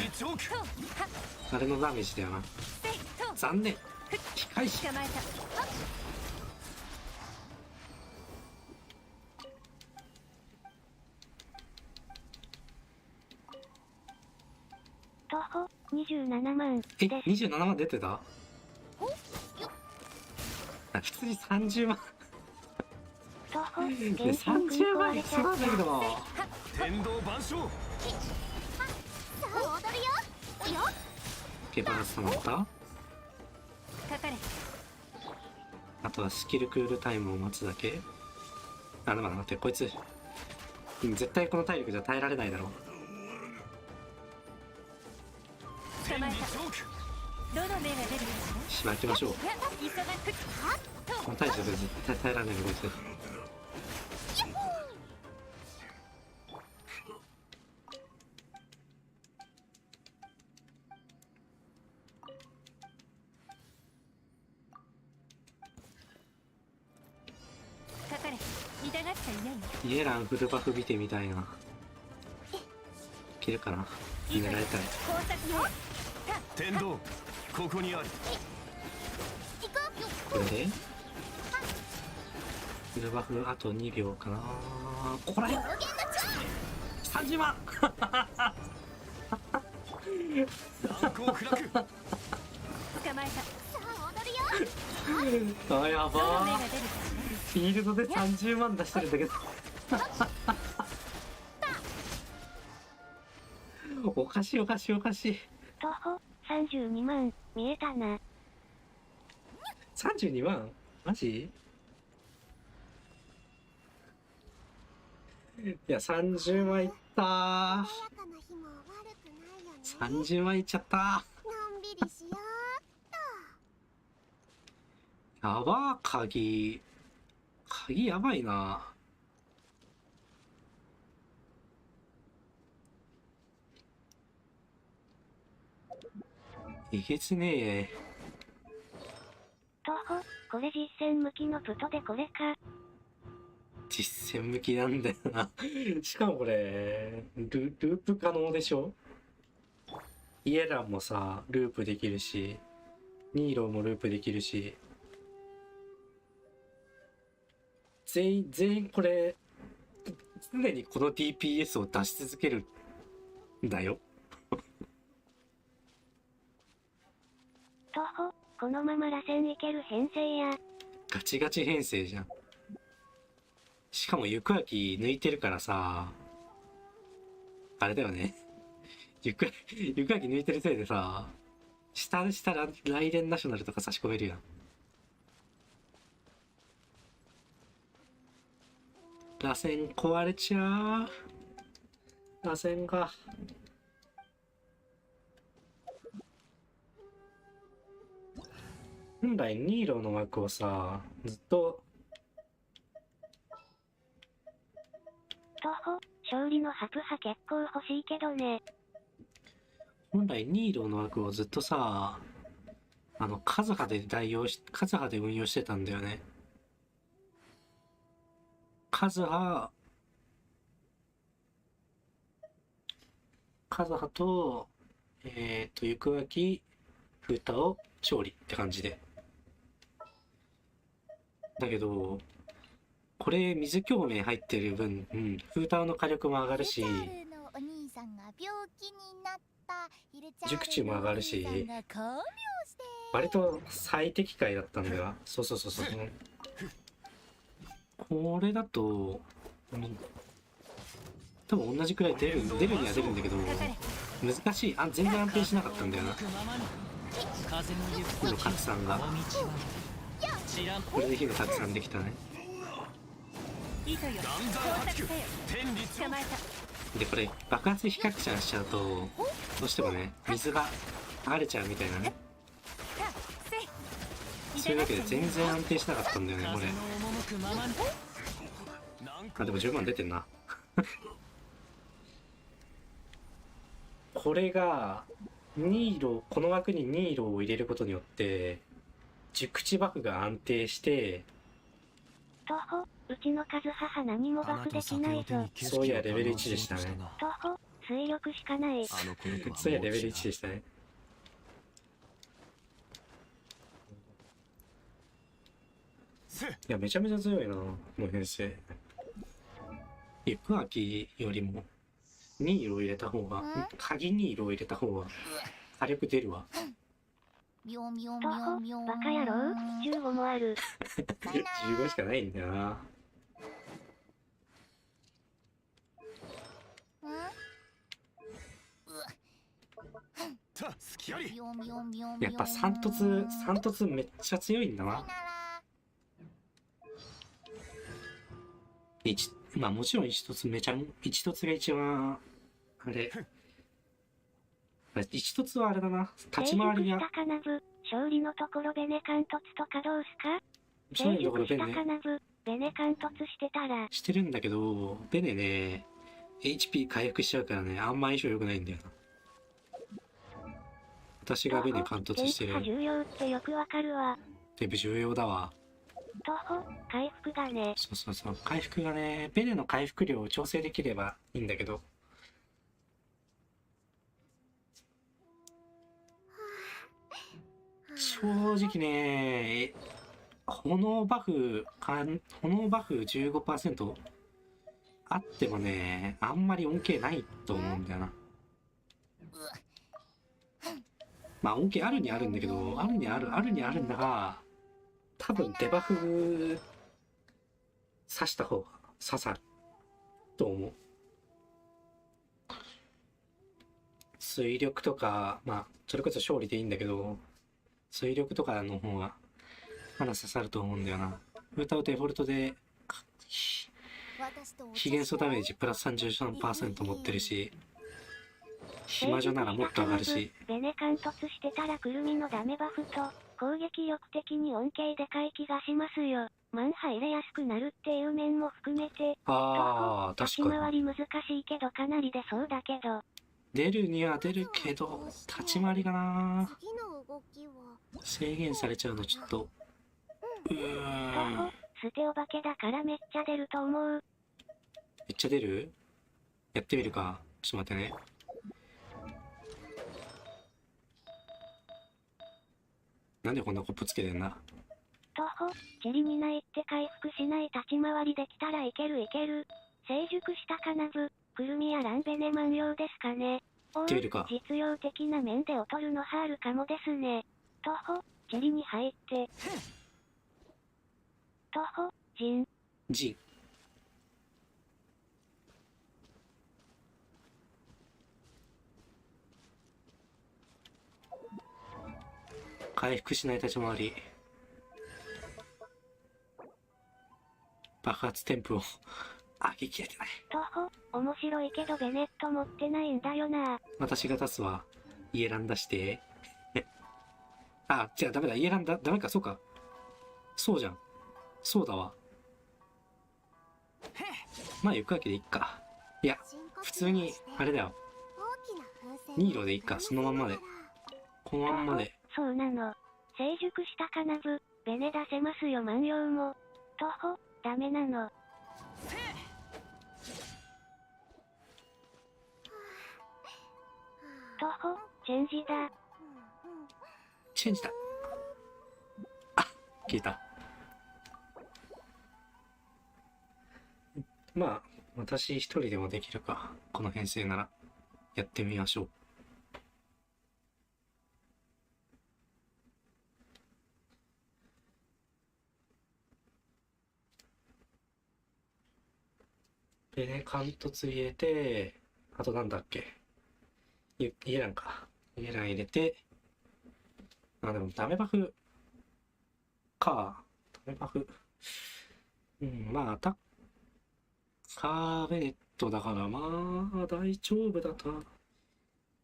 あれのダメージだよな。残念。機械神。徒歩27万。27万出てた。普通に30万。徒歩30万必要なんだけど。天道万象。ケバラス溜まった。あとはスキルクールタイムを待つだけ。あ、でも待って、こいつ絶対この体力じゃ耐えられないだろう。捕まえた。どの目が出るかしまいきましょう。この体力じゃ絶対耐えられないのこいつ。イエランフルバフ見てみたいな。けるかな。狙いたい。天道ここにあり。これでフルバフあと2秒かな。これ30万あ、やばー。フィールドで30万出してるんだけどおかしいおかしいおかしい。徒歩32万見えたな。32万マジ？いや、30万いったー。30万いっちゃったー。のんびりしよやばー、鍵やばいな。えげつねえ。徒歩これ実戦向きのプトでこれか。実戦向きなんだよなしかもこれループ可能でしょ。イエランもさループできるし、ニーローもループできるし、全員これ常にこの DPS を出し続けるんだよ徒歩このまま螺旋いける編成や。ガチガチ編成じゃん。しかも行く秋抜いてるからさ、あれだよね行く秋抜いてるせいでさ、下ら来年ナショナルとか差し込めるやん。螺旋壊れちゃう。螺旋が本来ニーロの枠をさずっと徒歩勝利のハプハ結構欲しいけどね。本来ニーロの枠をずっとさカズハで運用してたんだよね。カズハと行く秋フータを勝利って感じで。だけどこれ水鏡面入ってる分、フータの火力も上がるし、熟知も上がるし、割と最適解だったんだよ。そうこれだと多分同じくらい出るには出るんだけど難しい。全然安定しなかったんだよな。火の拡散がこれで火の拡散できたね。でこれ爆発比較ちゃんしちゃうとどうしてもね水が流れちゃうみたいなね。そういうわけで全然安定しなかったんだよねこれ。でも10万出てんなこれがニーロ、この枠にニーロを入れることによって熟知バフが安定して、徒歩うちのカズハハ何もバフできないぞ。そういやレベル1でしたね。徒歩水力しかない。そういやレベル1でしたね。いやめちゃめちゃ強いなこの編成。行く秋よりもニーロを入れた方が、鍵ニーロを入れた方が火力出るわ。徒歩バカ野郎15もある15しかないんだよな。やっぱ三突めっちゃ強いんだな。まあもちろん一突が一番あれ一突はあれだな、立ち回りが勝利のところベネカン突とかどうすか。勝利のところベネカン突してたらしてるんだけど、ベネね HP 回復しちゃうからね、あんま相性良くないんだよな。私がベネ貫突してる。重要ってよくわかるわ。だいぶ重要だわ。徒歩回復がね。回復がね、ベネの回復量を調整できればいいんだけど、正直ね、炎バフ 15% あってもね、あんまり恩恵ないと思うんだよな。まあ恩恵あるにあるんだけど、あるにあるんだが、多分デバフ刺した方が刺さると思う。水力とか、まあそれこそ勝利でいいんだけど、水力とかの方がまだ刺さると思うんだよな。歌うデフォルトで非元素ダメージプラス 33% 持ってるし、暇女ならもっと上がるし。ベネ貫突してたらくるみのダメバフと攻撃力的に恩恵でかい気がしますよ。マン入れやすくなるっていう面も含めて。ああ、確立ちかに。回り難しいけどかなり出そうだけど。出るには出るけど、立ち回りがな。制限されちゃうのちょっと。捨てお化けだからめっちゃ出ると思う。めっちゃ出る？やってみるか。ちょっと待ってね。なんでこんなコップつけてんな。徒歩、チェリにないって回復しない立ち回りできたらいけるいける。成熟したカナブ、くるみやランベネマン用ですかね。出るか。実用的な面で劣るのハールかもですね。徒歩、チェリに入って。徒歩、ジン。ジン。回復しない立ち回り。爆発テンプを上げきれてない。徒歩、面白いけどベネット持ってないんだよな。私が出すわ。イエラン出して。あ、じゃあダメだ。イエランダメか、そうか。そうじゃん。そうだわ。まあ行くわけでいっか。いや、普通に、あれだよ。ニーロでいっか、そのまんまで。このまんまで。そうなの。成熟したカナブ、ベネ出せますよ万葉も。徒歩、ダメなの。徒歩、チェンジだ。チェンジだ。あ、消えた。まあ、私一人でもできるか。この編成なら。やってみましょう。でね、貫突入れて、あとなんだっけ。イエランか。イエラン入れて、あ、でもダメバフか。ダメバフ。うん、まあ、アタッカーベネットだから、まあ、大丈夫だと。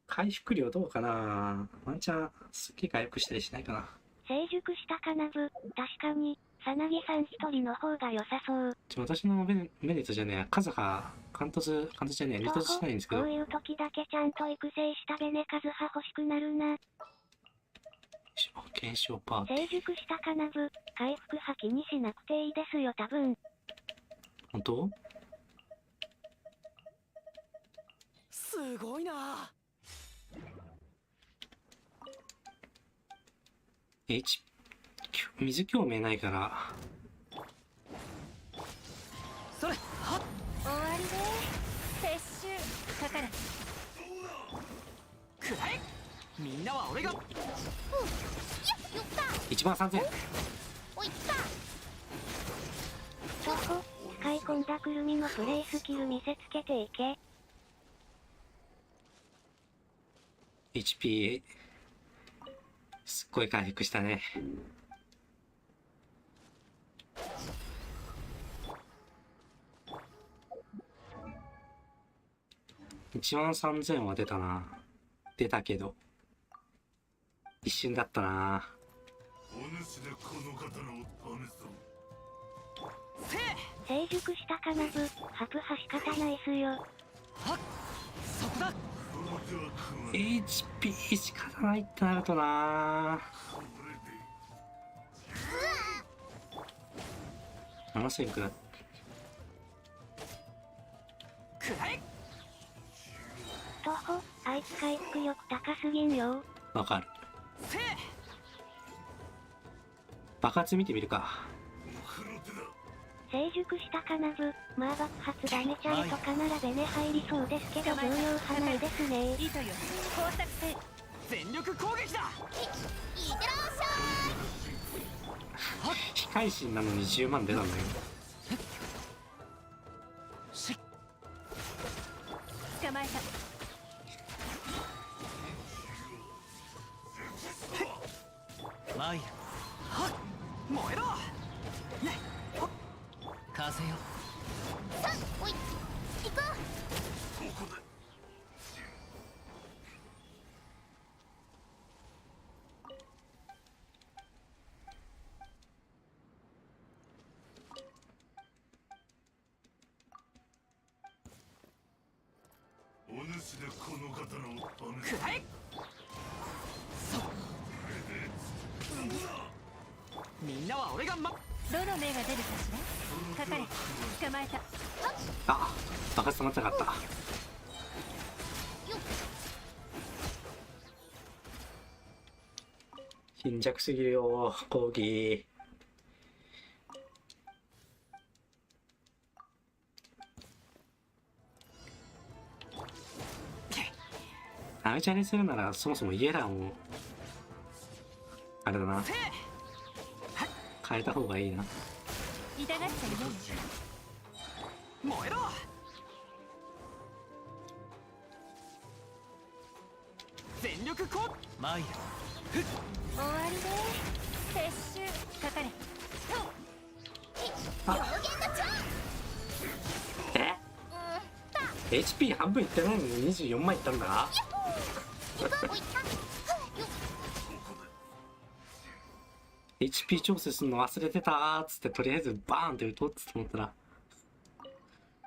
回復量どうかな。ワンチャン、すっげえ回復したりしないかな。成熟したカナブ、確かに、さなぎさん一人の方が良さそう。私のベネットじゃねえ、カズハ、貫突じゃねえ、リトしないんですけど。こういう時だけちゃんと育成したベネカズハ欲しくなるな。検証パーティー。成熟したカナブ、回復破気にしなくていいですよ多分。本当？すごいな。水共鳴ないから。それはっ終わりで撤収かからくらえ。みんなは俺が13000。おいった徒歩、使い込んだくるみのプレイスキル見せつけていけ。HP すっごい回復したね。13000は出たな。出たけど一瞬だったな。成熟したカナブ、ハプハ仕方ないっすよ。はっそこだ。HP 仕方ないってなるとな。7000くらい。くらえ。徒歩、あいつ回復力高すぎんよ。わかる。爆発見てみるか。成熟したカナブ、まあ爆発ダメチャリとかならベネ入りそうですけど、重要派ないですね。いいとよ。工作せ全力攻撃だ。いってらっしゃい。控え心なのに10万出たんだよ。捕まえた。マイヤ燃えろ。風よ。さあ、おい、行こう。お主でこの方のくらえ。みんなは俺がどの目が出るかしら。かかれ。捕まえた。あ、爆発止まってなかった。貧弱すぎるよ、講義。ダメチャレするならそもそもイエラーをあれだな、変えた方がいいな。痛がっちゃいない。燃えろ。全力攻マイヤ終わりで撤収。かかれ。え、HP 半分いってないのに24万いったんだ。HP 調整するの忘れてたーっつってとりあえずバーンって打とうっつって思ったら、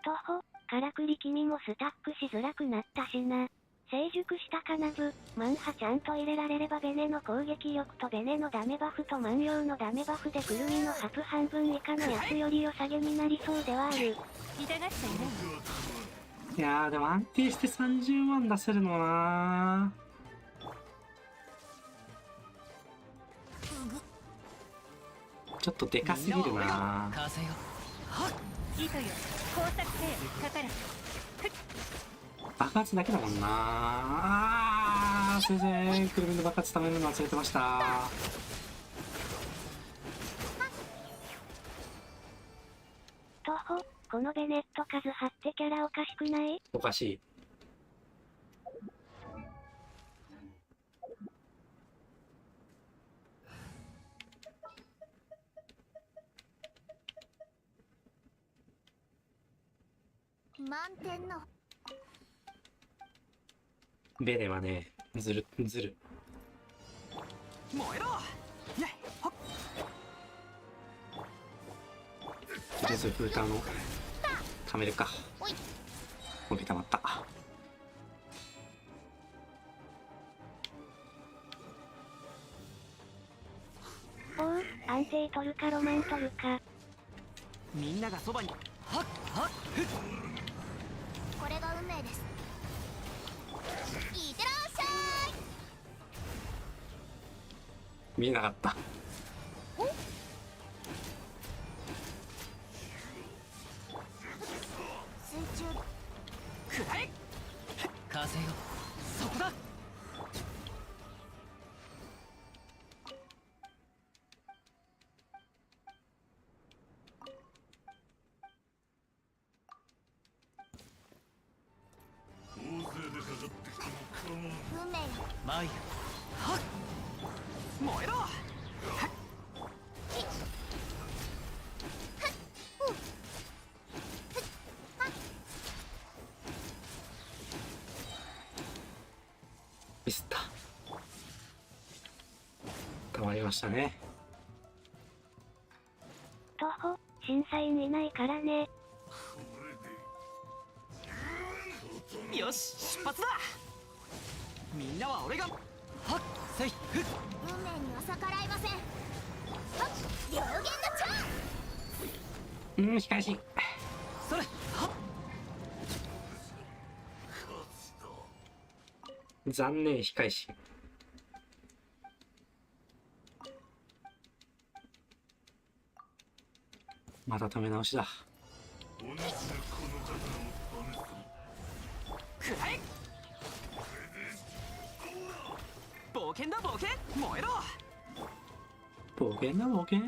とほ、からくり君もスタックしづらくなったしな。成熟したカナブ、マンハちゃんと入れられればベネの攻撃力とベネのダメバフと万葉のダメバフでくるみのハプ半分以下の安より良さげになりそうではある。痛がっちゃいない。いやーでも安定して30万出せるのなー。ちょっとでかすぎるなー。風よ。いいとよ。工作せかかれ。爆発だけだもんなあー。先生、くるみの爆発ためるの忘れてました。とほ、このベネット数8ってキャラおかしくない？おかしい。満点のベネはね、ずる。燃えろ。とりあえずフーターの貯めるか。帯溜まった。おう、安定取るかロマン取るか。みんながそばに。これが運命です。いってらっしゃい。見えなかった。水中くらえ。風よ。そこだ。運命よ。マイヤ燃えろ。ミスった。溜まりましたね。とほ、審査員いないからね。よし、出発だ。みんなは俺が。はっせいふっ。運命には逆らいません。はっ、両弦の控えし。それ。はっ。残念、控えし。また止め直しだ。くらえ冒険だ冒険燃えろ冒険だ冒険。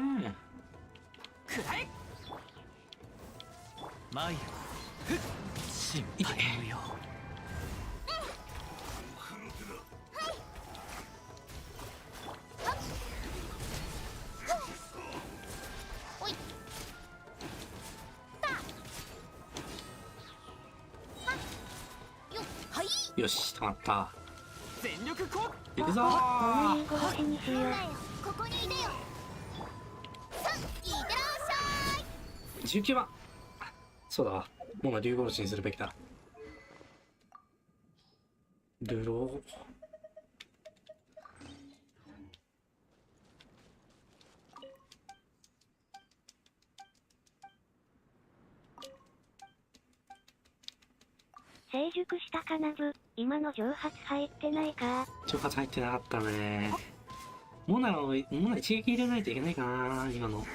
くらえ参る心配無用。よし、止まった。全力こ行くぞこういう殺しにしよう。ここにいでよ。さあ、いってらっしゃい。19番。そうだわ。もう竜殺しにするべきだ。ルロー。成熟したかなぶ、今の蒸発入ってないか。蒸発入ってなかったね。モナ一撃入れないといけないかな、今の。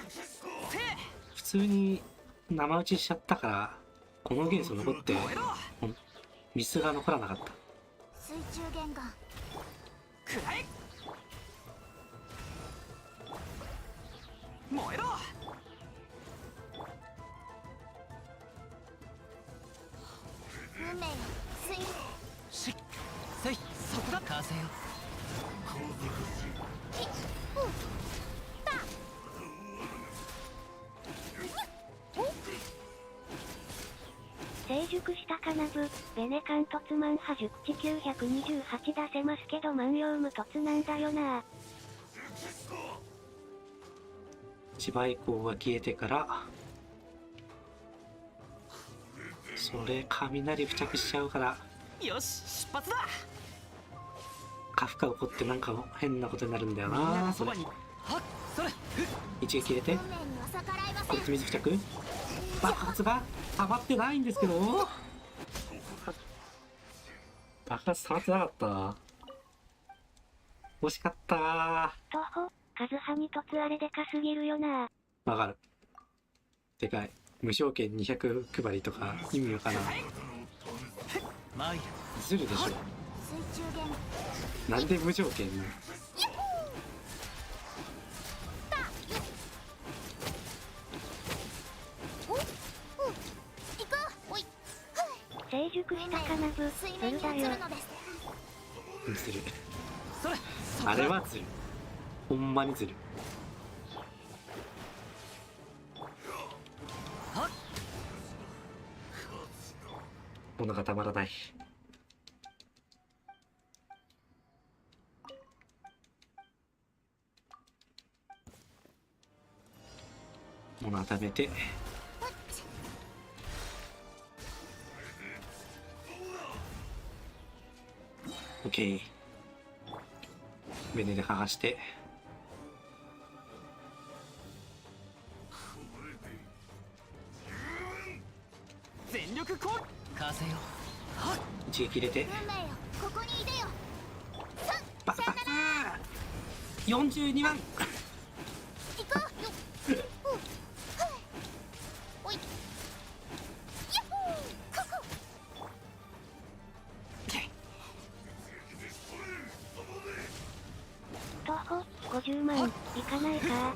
普通に生打ちしちゃったから、この元素残って、ミスが残らなかった。水中玄関。くらえ燃えろ運命よ、しっせいそこだ風よ成熟したかなぶ、ベネカン突満波熟知928出せますけど万葉無突なんだよな。千葉以降が消えてから、それ雷付着しちゃうから、よし出発だ。カフカ起こってなんか変なことになるんだよみんなな。がそばにはっそれ一撃入れて、こいつ水付着、爆発が溜まってないんですけど、爆発溜まってなかった。惜しかったー。とほ、カズハに突あれでかすぎるよな。わかる。でかい。無償券200配りとか意味わからん。ずるでしょ。なんで無条件なの。成熟したかなぶ、ずるだよ。ずる。あれはずる。ほんまにずる。物がたまらない。物温めて、オッケー。ベネで剥がして、全力こ風よ一撃入れて、ここにいでよ。バカ42万。行こうよ。おい。とほ、50万、いかないか。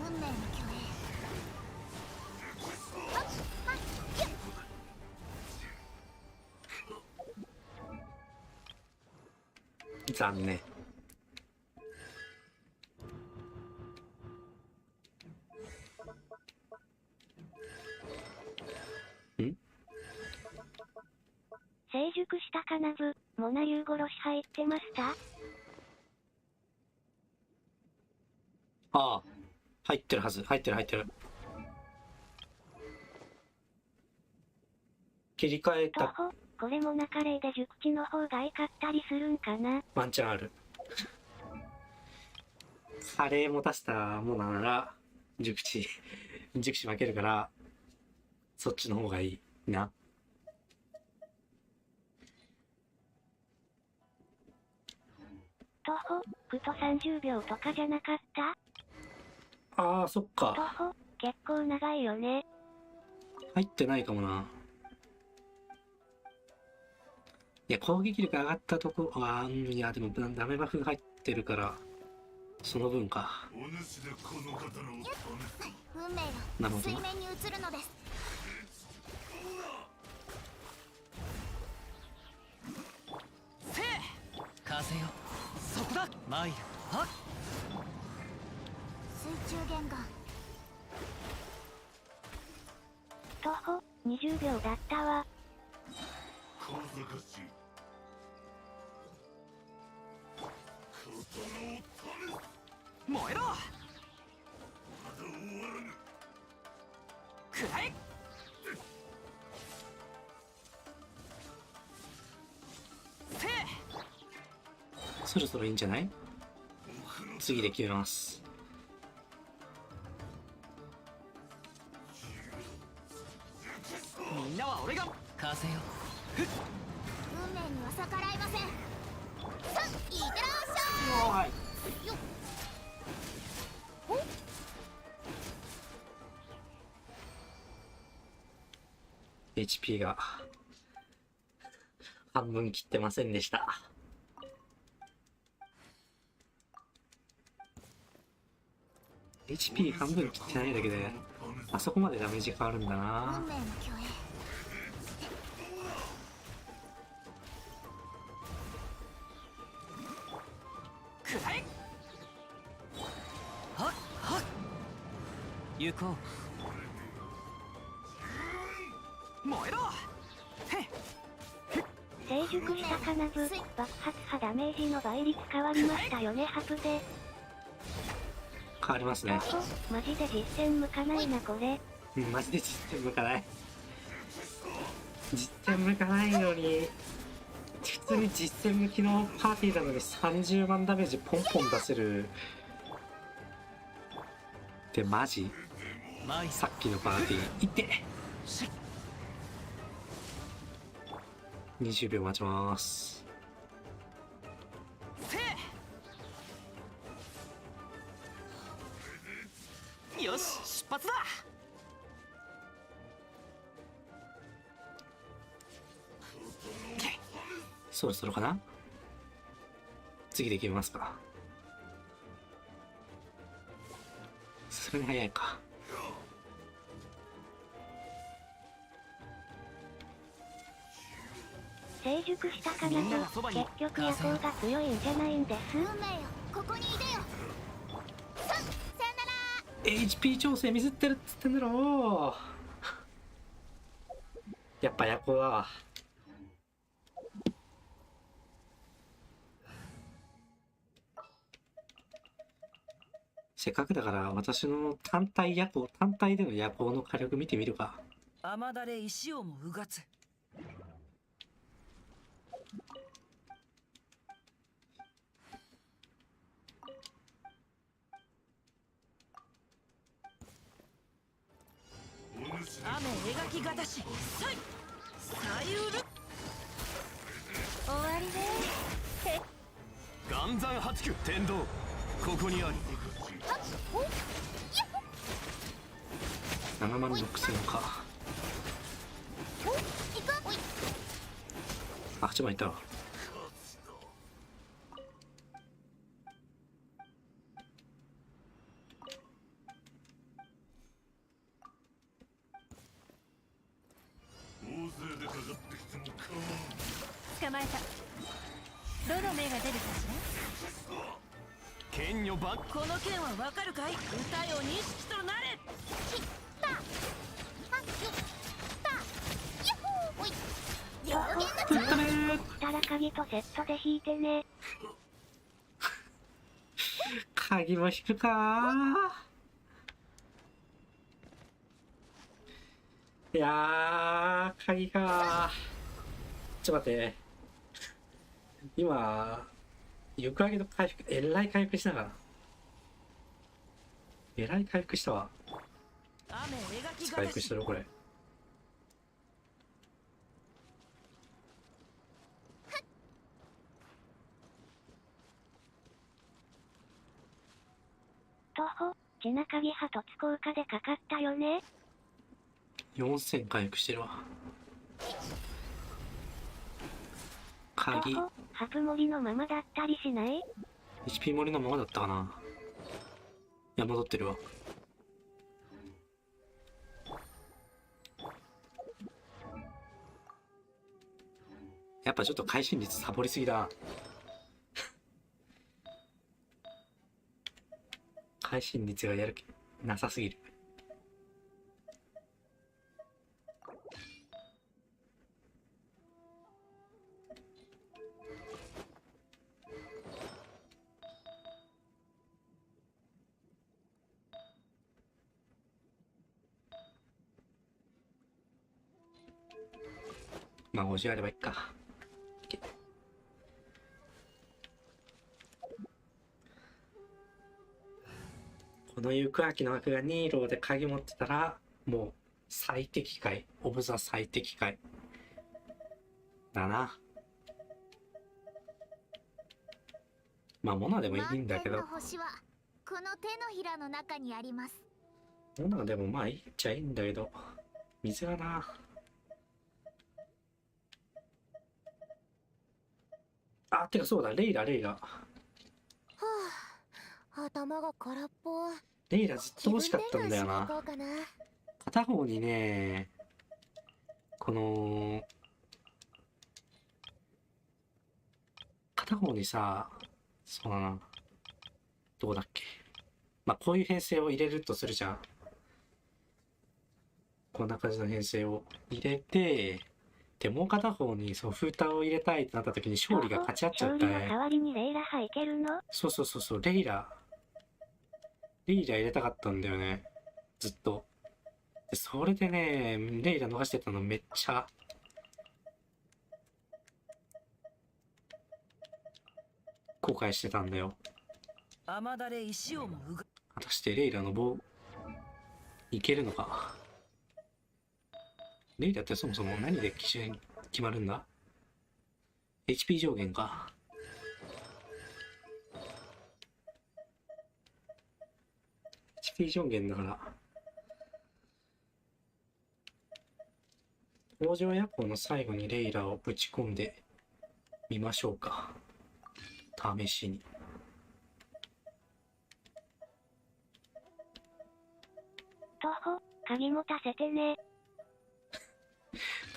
運命の巨残念。成熟したかなぶ、モナユー殺し入ってました？ああ、入ってるはず。入ってる入ってる。切り替えた。とほ、これもなカレーで熟知の方がいかったりするんかな。ワンチャンある。カレー持たせたものなら熟知負けるから、そっちの方がいいな。とほ、クと30秒とかじゃなかった？ああ、そっか。とほ、結構長いよね。入ってないかもな。いや、攻撃力上がったとこ、いや、でもダメバフが入ってるから、その分か。お主でこの方の運命なるほどが水面に映るのです。せい風よ、そこだマイル。はっ水中玄関。徒歩20秒だったわ。小賢しい燃えろ。まだ終わらぬ。くらえ。せいそろそろいいんじゃない？次で決めます。みんなは俺が風よ。運命には逆らいません。さあ、いってらっしゃい。よっ。おHP が半分切ってませんでした。HP 半分切ってないだけであそこまでダメージ変わるんだな。運命の虚栄。くらえ。はっはっ行こう。燃えろ。成熟した金具、爆発波ダメージの倍率変わりましたよね、ハプで。変わりますね。マジで実戦向かないな、これ。マジで実戦向かない。実戦向かないのに、普通に実戦向きのパーティーなのに30万ダメージポンポン出せる。で、マジさっきのパーティー、いって20秒待ちます。よし、出発だ。そろそろかな。次で決めますか。それに早いか。成熟した金具、結局夜行が強いんじゃないんです。運命よ、ここにいでよ。さあ、さよなら。 HP 調整ミスってるっつってんだろ。やっぱ夜行だわ。せっかくだから私の単体での夜行の火力見てみるか。雨だれ石をもうがつ。雨描きがたし、さいさゆる。終わりね。岩山八九天道、ここにあり。7万6000か。あ、8万いったわ。大勢でかかってきても構わん。捕まえた。どの目が出るかしら。剣女ばこの剣はわかるかい。歌よ錦となれ。たら鍵とセットで引いてね。鍵も引くか。いやー、鍵か。ちょっと待って。今、行く上げの回復、えらい回復したから。えらい回復したわ。回復してるこれ。徒歩血中木派突効果でかかったよね。4000回復してるわ。鍵。ハプ盛りのままだったりしない？ HP 盛りのままだったかな。いや、戻ってるわ。やっぱちょっと会心率サボりすぎだ。会心率がやる気なさすぎる。まあ50あればいいか。この行く秋の枠がニーローで鍵持ってたら、もう最適解、オブザ最適解だな。まあモナでもいいんだけど、満天の星はこの手のひらの中にあります。モナでもまあいいっちゃいいんだけど、水がな。あ、てかそうだ、レイラ。はあ、頭が空っぽ。レイラずっと欲しかったんだよな。片方にね、この、片方にさ、そうだな、どうだっけ。まあこういう編成を入れるとするじゃん。こんな感じの編成を入れて、で、もう片方にそうフーターを入れたいってなった時に勝利が勝ち合っちゃったね。勝利の代わりにレイラ派いけるの？そう、レイラ入れたかったんだよね。ずっと。で、それでね、レイラ逃してたのめっちゃ、後悔してたんだよ。果たしてレイラの棒、いけるのか。レイラってそもそも何で基準決まるんだ？ HP 上限か。HP 上限だから。北条夜行の最後にレイラをぶち込んでみましょうか。試しに。徒歩、鍵持たせてね。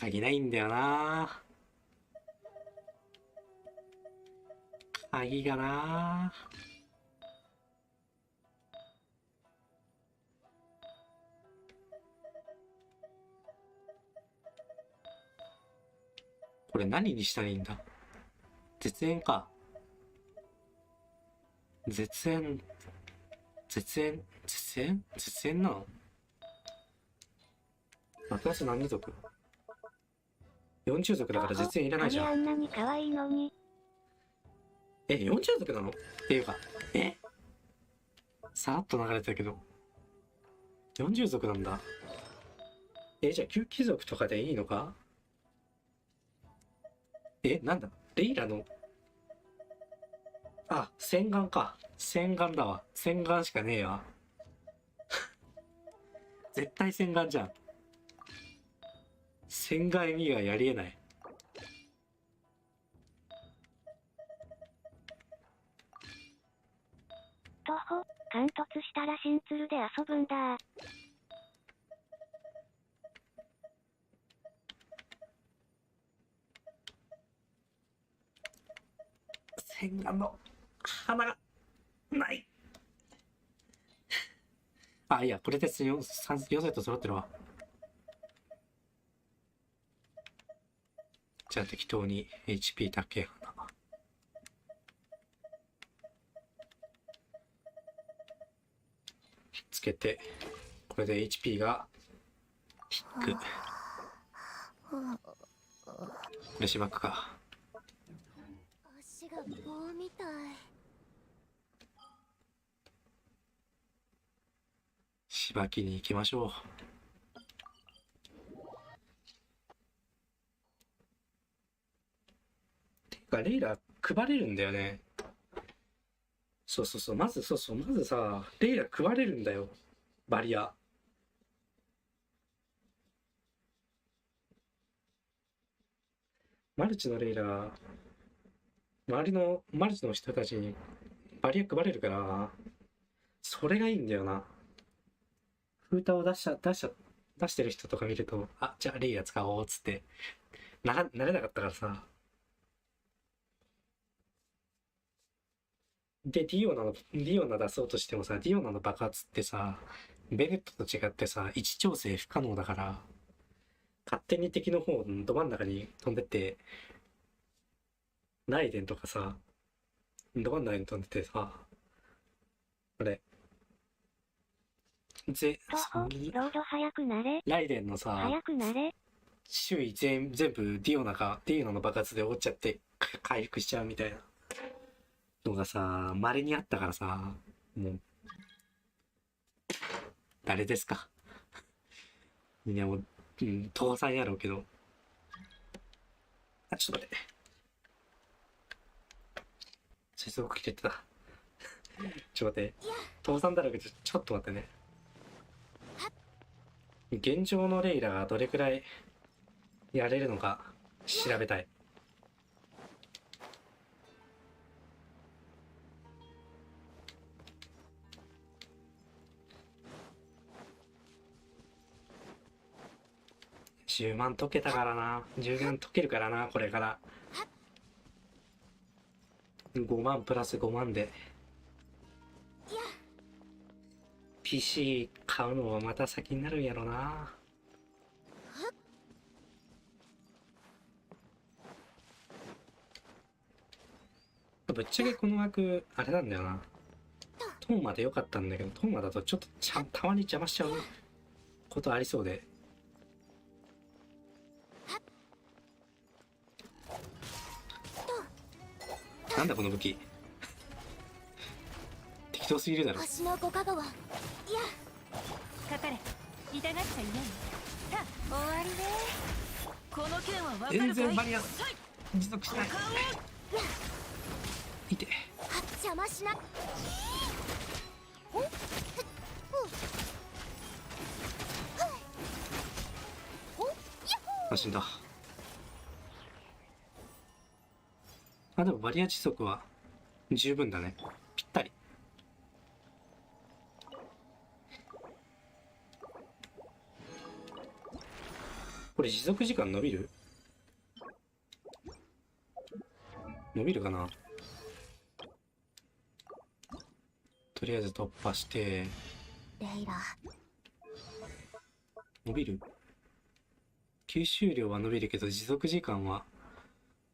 鍵ないんだよな。鍵がな。これ何にしたらいいんだ？絶縁か。絶縁なの？マクラス何族？40族だから絶縁いらないじゃん。あんなに可愛いのに。40族なの？っていうか、さらっと流れてたけど。40族なんだ。じゃあ9貴族とかでいいのか？なんだ？レイラの、あ、洗顔か。洗顔だわ。洗顔しかねえわ。絶対洗顔じゃん。洗顔以外ありえない。徒歩、貫突したらシンツルで遊ぶんだ。洗顔の花がない。あ、いや、これで4セット揃ってるわ。じゃあ適当に HP だけ花。つけて、これで HP が低く。これしばくか。足が棒みたい。しばきに行きましょう。てかレイラ配れるんだよね。そうそうそう、まずさ、レイラ食われるんだよ。バリア。マルチのレイラ、周りのマルチの人たちにバリア配れるから、それがいいんだよな。封筒を出してる人とか見ると、あ、じゃあレイラ使おうっつって、なれなかったからさ。で、ディオナ出そうとしてもさ、ディオナの爆発ってさ、ベネットと違ってさ、位置調整不可能だから、勝手に敵の方のど真ん中に飛んでって、ライデンとかさ、ど真ん中に飛んでてさ、あれ、ロード早くなれ。ライデンのさ、早くなれ。周囲全部ディオナの爆発で折っちゃって回復しちゃうみたいなのがさ、稀にあったからさ、もう、誰ですか。いやもう、倒産やろうけど。あ、ちょっと待って。接続切れてた。ちょっと待って。倒産だらけでちょっと待ってね。現状のレイラがどれくらいやれるのか調べたい。10万解けたからな。10万解けるからな、これから。5万プラス5万で。PC 買うのはまた先になるんやろな。ぶっちゃけこの枠、あれなんだよな。トーマでよかったんだけど、トーマだとちょっとたまに邪魔しちゃうことありそうで。なんだこの武器。適当すぎるだろ。星のご加護を。いや、かかれ。痛がっちゃいない。さあ、終わりね。この剣は分かるかい。全然バリア持続しない。いて。邪魔しな。あ、死んだ。あ、でもバリア持続は十分だね。ぴったり。これ持続時間伸びる？伸びるかな？とりあえず突破して。レイラ。伸びる？吸収量は伸びるけど持続時間は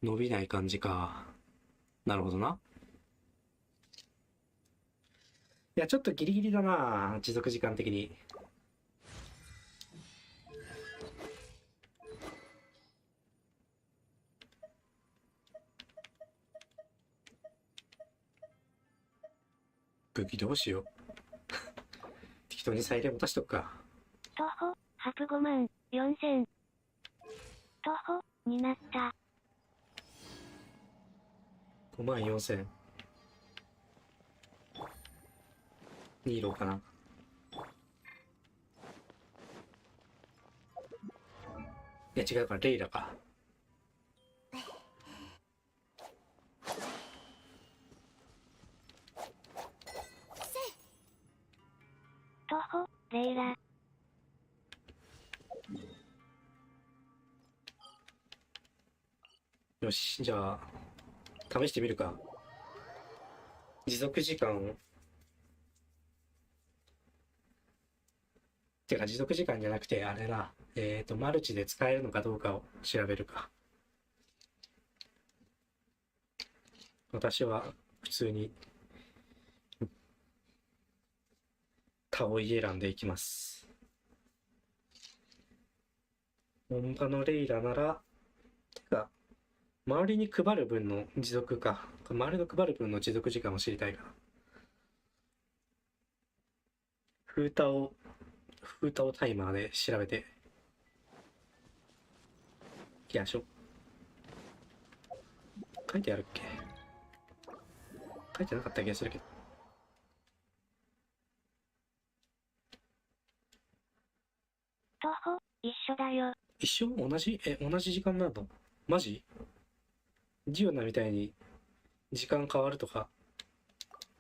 伸びない感じか。なるほどな。いや、ちょっとギリギリだな、持続時間的に。武器どうしよう。適当にサイレン落としとくか。徒歩、ハプ5万4000。徒歩になった。54000。ニーローかな。いや違うからレイラか。徒歩、レイラ。よし、じゃあ試してみるか。持続時間てか持続時間じゃなくてあれだ、マルチで使えるのかどうかを調べるか。私は普通にタオイ選んでいきます。本場のレイラならてか周りに配る分の持続か。周りの配る分の持続時間を知りたいから。封筒タイマーで調べて。いきましょう。書いてあるっけ？書いてなかった気がするけど。よ。一緒同じ同じ時間なの？マジ？ジオナみたいに時間変わるとか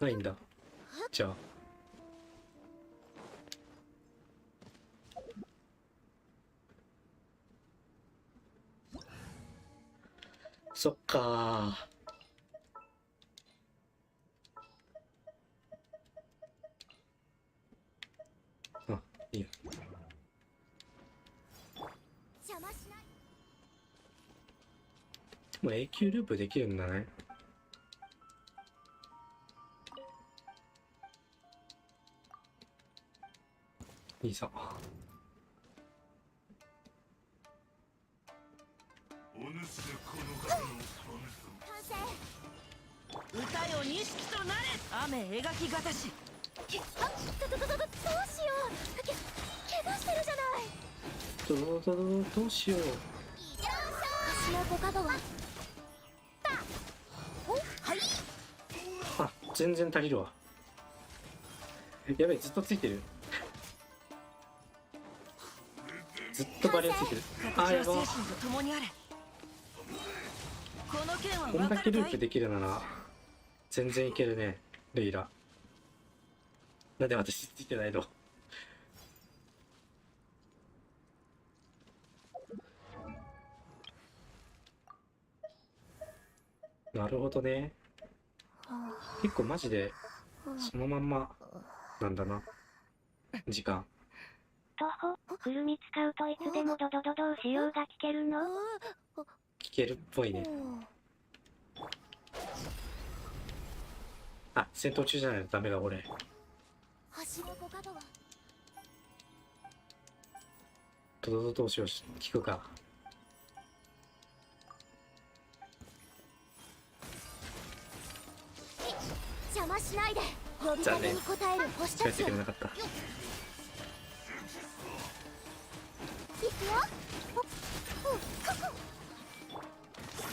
ないんだ。じゃあ。そっかー。あ、いいよ。邪魔しない。もう永久ループできるんだね。いいさ。お主でこの方の完成。歌よ錦となれ。雨描きがたし。どうしよう。怪我してるじゃない。どうしよう。橋のご加護は。はい。あ、全然足りるわ。やべえ、ずっとついてる。ずっとバリアついてる。あ、やば。精神と共にあれ。この剣はこんだけループできるなら全然いけるね、レイラ。なんで私ついてないの？なるほどね。結構マジでそのまんまなんだな、時間。徒歩、くるみ使うといつでもドドドどうしようが聞けるの？聞けるっぽいね。あ、戦闘中じゃないとダメだ俺。橋のご加護は。どうしよう、聞くか。邪魔しないで。呼びかけに応える星たちよ。帰ってくれなかった。いくよ。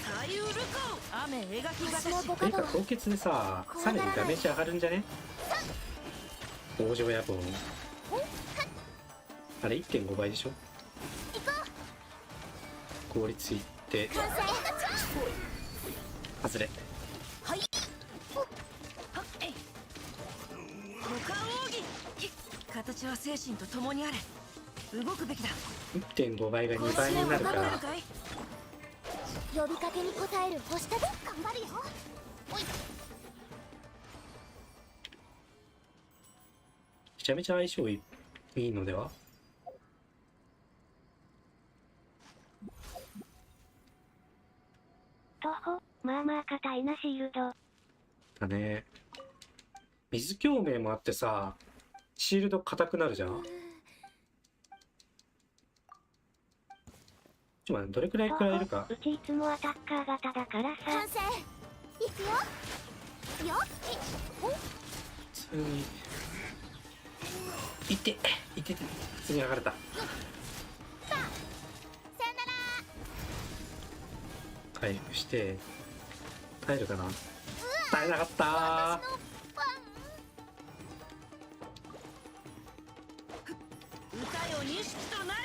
左右ルコ雨描きがたし。とにかく凍結でさ、さらにダメージ上がるんじゃね？往生野望。あれ 1.5 倍でしょ？効率いって外れ。はい。股間奥義。形は精神と共にあれ。動くべきだ。 1.5 倍が2倍になるから。呼びかけに応える星たち。頑張るよ。おい。めちゃめちゃ相性いいのでは？徒歩、まあまあ硬いなシールド。だね。水共鳴もあってさ、シールド硬くなるじゃん。ちょっと待って、どれくらい食らえるか。うちいつもアタッカー型だからさ。完成。いくよ。よっ。普通にいって普通に剥がれた。さよなら。回復して耐えるかな。耐えなかったー。歌よ錦となれ。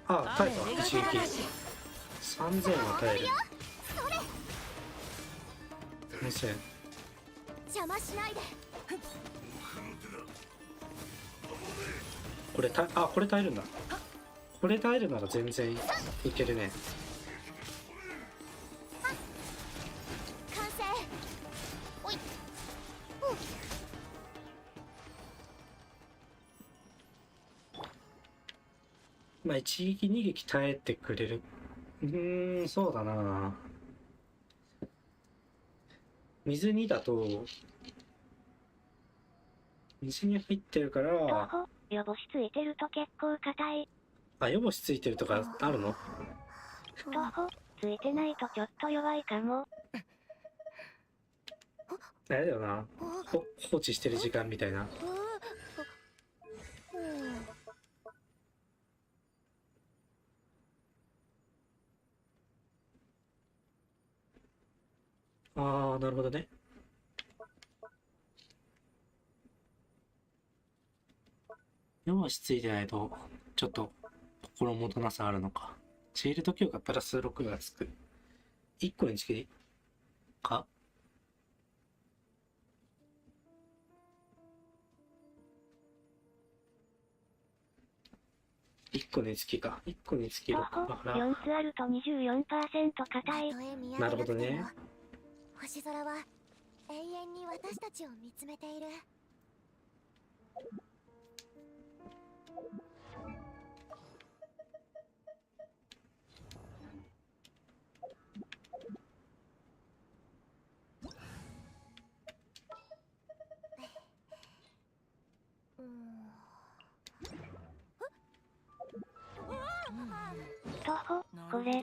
あ、耐えた。一撃3000は耐える。2000。邪魔しないで。これこれ耐えるんだ。これ耐えるなら全然いけるね。完成。おい。まあ一撃二撃耐えてくれる。そうだな。水2だと水に入ってるから。徒歩、予防しついてると結構硬い。あ、予防しついてるとかあるの？徒歩、ついてないとちょっと弱いかも。あれだよな。放置してる時間みたいな。ああ、なるほどね。4足ついてないと、ちょっと心もとなさあるのか。シールド強化プラス6がつく。1個につきか1個につきか。1個につき6だから。4つあると 24% 硬い。なるほどね。星空は永遠に私たちを見つめている。徒歩、これ。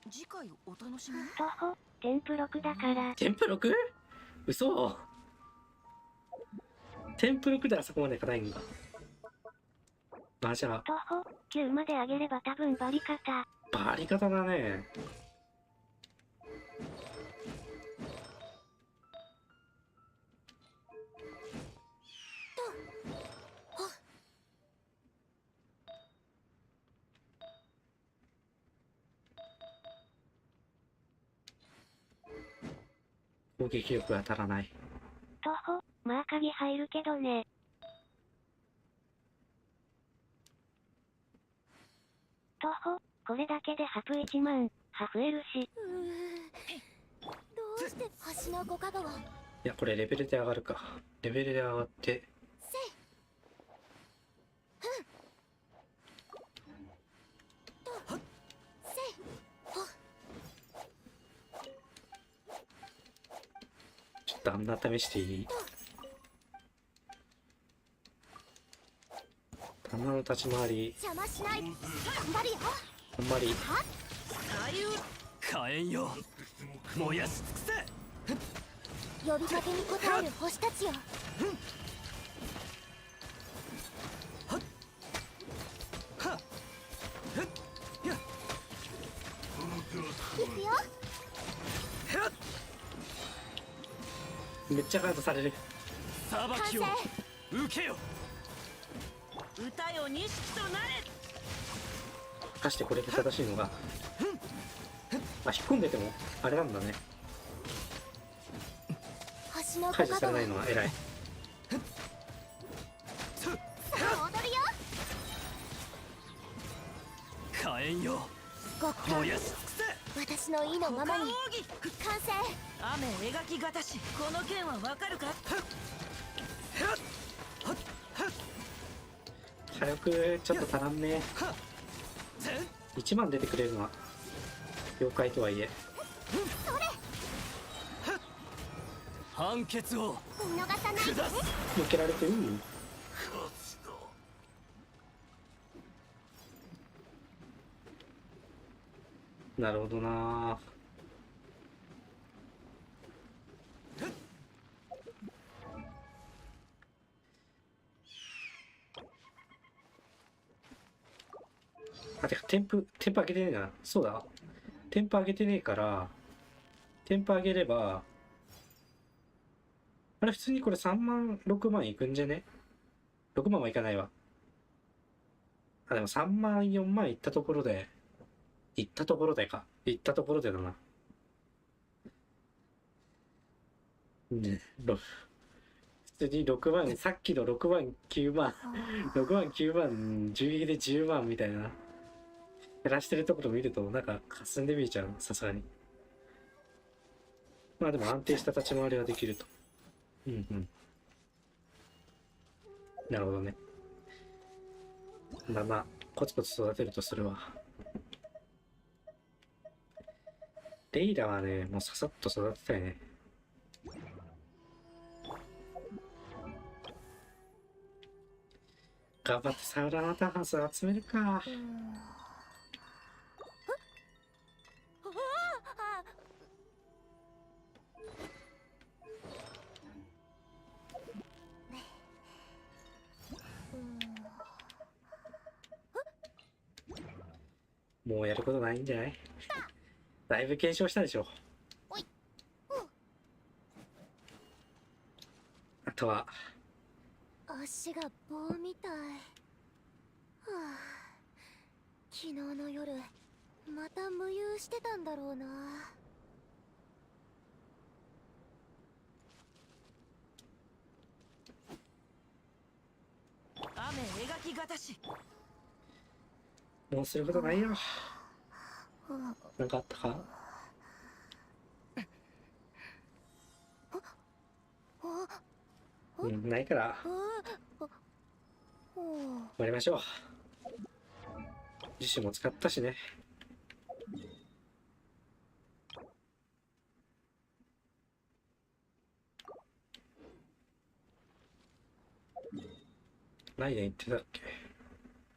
次回お楽しみに。徒歩、添付6だから。添付 6？ 嘘。添付6であそこまで硬いんだ。あ、じゃあ。徒歩、9まで上げれば多分バリ方。バリ方だね。攻撃力が足らない。徒歩、まあ鍵入るけどね。徒歩、これだけでハプ1万、ハ増えるし。どうして星の5角を。いや、これレベルで上がるか。レベルで上がって。ちょっとあんな試していい？弾の立ち回り。邪魔しない。頑張るよ。あんまり。火炎よ、燃やし尽くせ。呼びかけに応える星たちよ。行くよ。めっちゃガードされる。裁きを受けよ。歌よ錦となれ。果たしてこれで正しいのが。あ、引っ込んでてもあれなんだね。星の解除されないのは偉い。さあ踊るよ。火炎よ、極寒。燃やし尽くせ。私の意のままに。完成。雨描きがたし、この剣はわかるか。火力ちょっと足らんね。1万出てくれるのは妖怪とはいえ。判決を見逃さないで。抜けられてる。なるほどな。あ、てか添付上げてねえな。そうだ、添付上げてねえから、添付上げればあれ普通にこれ3万6万いくんじゃね。6万はいかないわ。あ、でも3万4万いったところでか。いったところでだな。ね、普通に6万、さっきの6万9万6万9万銃撃で10万みたいな減らしてるところ見るとなんか霞んで見えちゃう。さすがに。まあでも安定した立ち回りはできると。うんうん。なるほどね。まあまあコツコツ育てるとするわ。レイラはね、もうささっと育てたいね。頑張ってサウラーナタハンス集めるか。もうやることないんじゃない？だいぶ検証したでしょ。あとは足が棒みたい。はあ、昨日の夜また無遊してたんだろうな。雨描きがたし。もうすることないよ。なんかあったか？うん、ないから終わりましょう。自身も使ったしね。ないね言ってたっけ？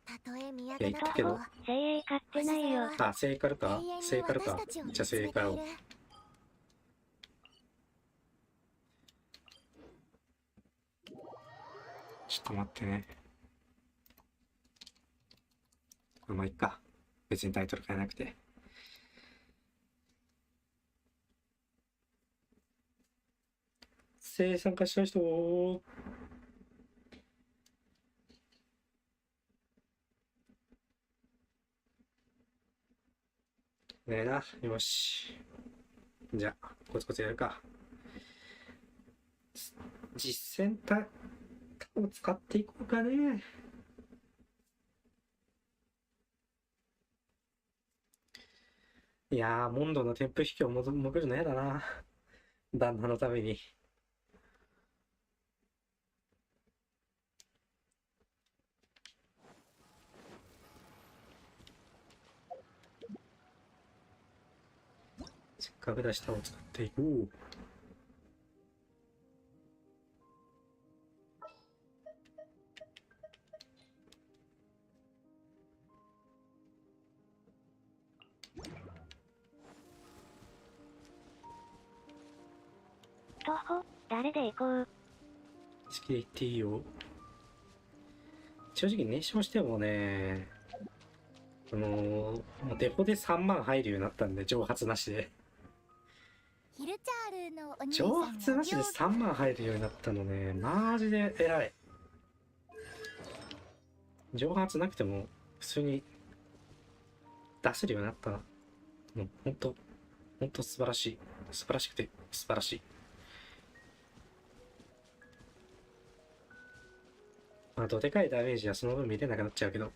たとえ見いや言ったけど。精鋭買ってないよ。あ、精鋭カルか？精鋭カルか。じゃあ精鋭カルを。ちょっと待ってね。まあいっか。別にタイトル変えなくて。参加した人ねえな。よし。じゃあ、コツコツやるか。実践を使っていこうかね。いやー、モンドの添付引きを潜るのやだな。旦那のために。せっかく出したを使っていこう。徒歩、誰で行こう。好きで言っていいよ。正直燃焼してもね、もうデフォで3万入るようになったんで、蒸発なしで。ヒルチャールのお兄さ蒸ん発なしで3万入るようになったのね、マジで偉い。蒸発なくても普通に出せるようになったな。もうほんと素晴らしい。素晴らしくて素晴らしい。まあ、どでかいダメージはその分見れなくなっちゃうけど。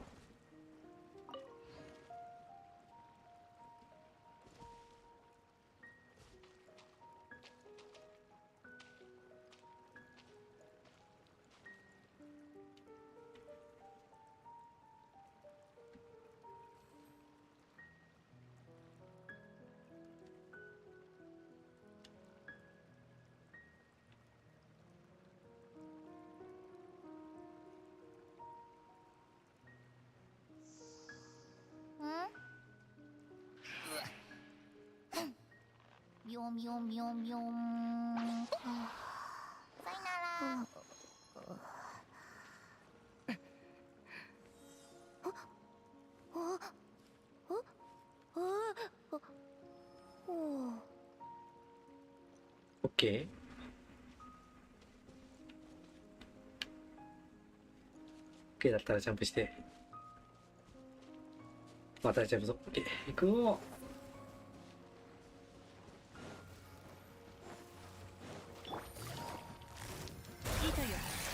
ビョンビョンビョンビョン。さよなら。オッケー。オッケーだったらジャンプして。またジャンプぞ。オッケー。行くぞ。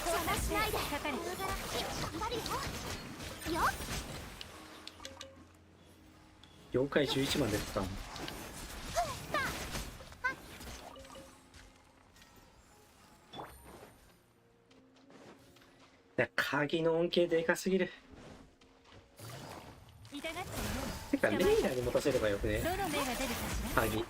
邪魔しないで。かかれ。頑張るよ。よっ。妖怪11万出てた。いや、鍵の恩恵でかすぎる。てか、レイラに持たせればよくね。どの目が出るかしら。鍵。も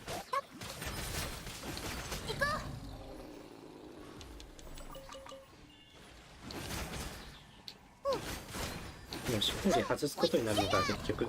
う勝利外すことになるのか、結局。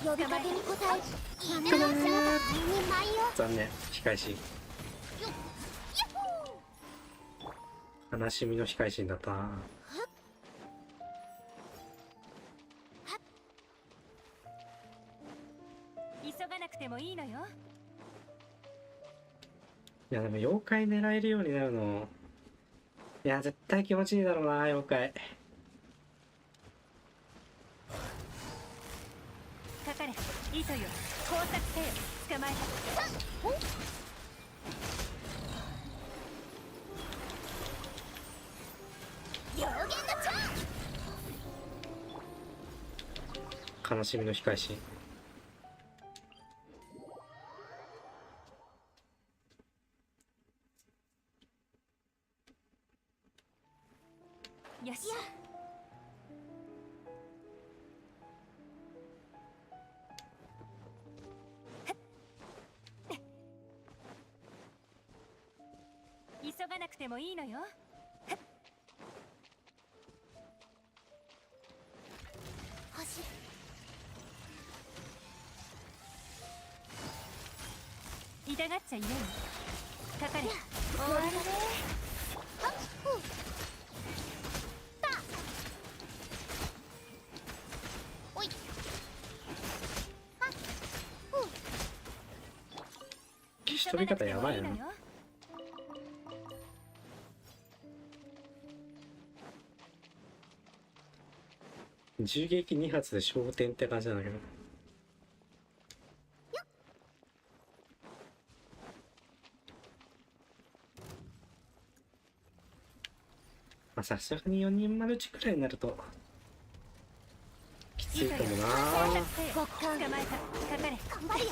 呼びかけに応え、波の足元に舞を。残念、控えし。悲しみの控えしだったな。急がなくてもいいのよ。いやでも妖怪狙えるようになるの、いや絶対気持ちいいだろうな妖怪。かかれ、糸よ、工作せよ。捕まえた。両言の蝶。悲しみの控えし。よし。急がなくてもいいのよ。星。痛がっちゃいないの。かかれ。終わりね。おい。消し飛び方やばいな。銃撃2発で焦点って感じなんだけど。まあさすがに4人マルチくらいになるときついかもな。捕まえた。かかれ。頑張るよ。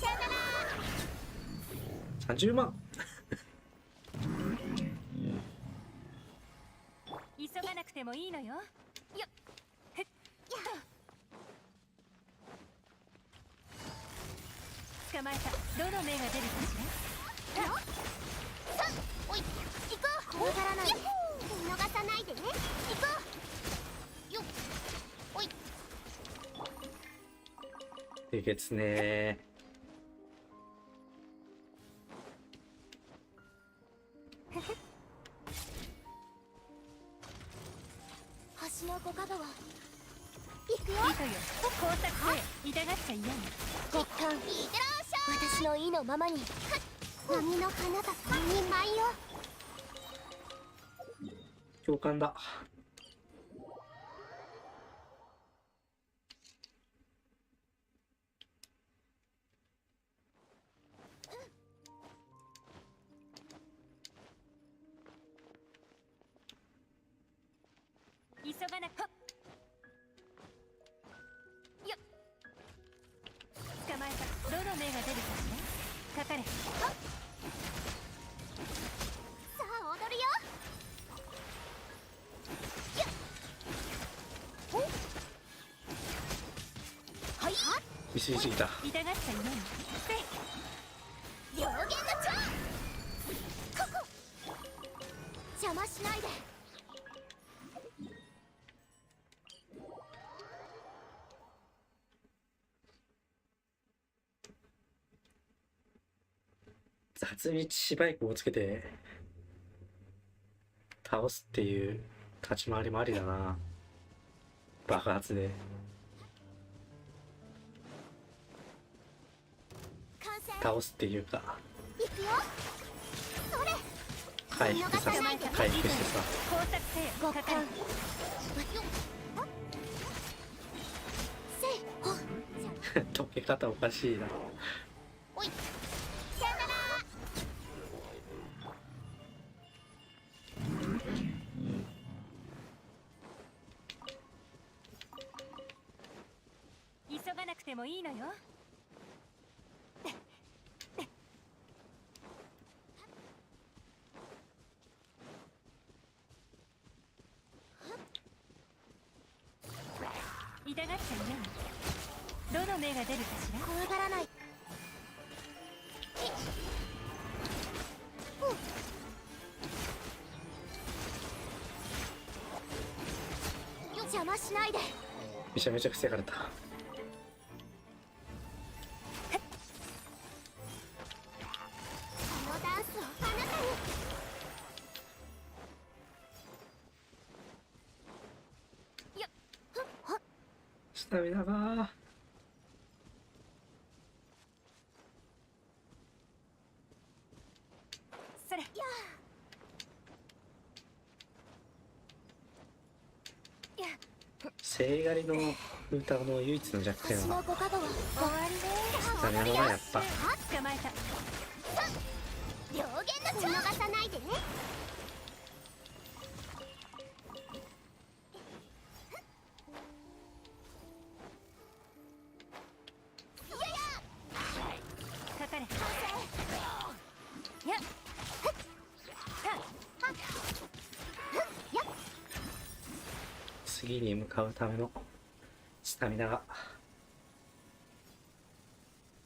さよなら。 30万。急がなくてもいいのよ。よっ。へっ。捕まえた。どの目が出るかしら。おい、行こう。怖がらないで。見逃さないでね。行こう。よっ。おい。えげつね橋のご角は行くよ。糸よ、工作せ。痛がっちゃいないの。月間いってらっしゃい。私の意のままに。波の花坂に舞を。共感だ。急がなく。よっ。捕まえた。どの目が出るかしら。かかれ。さあ踊るよ。はい。見せすぎた。痛がっちゃいないの。両言の蝶。ここ。邪魔しないで。雑道シバイクをつけて倒すっていう立ち回りもありだな。爆発で倒すっていうか行くよ。それ。回復させ回復してさ。工作せよ。かかれ。溶け方おかしいな。おい。さよなら。急がなくてもいいのよ。痛がっちゃいないの。どの目が出るかしら。怖がらない。邪魔しないで。めちゃめちゃ防がれた。このダンスをあなたに。よっはっスタミナがそれ。聖狩りの歌の唯一の弱点星のはご加護は終わりね。スタミナがやっぱ捕まえた。両言の見逃さないでね。かかれ。やっ。次に向かうためのスタミナが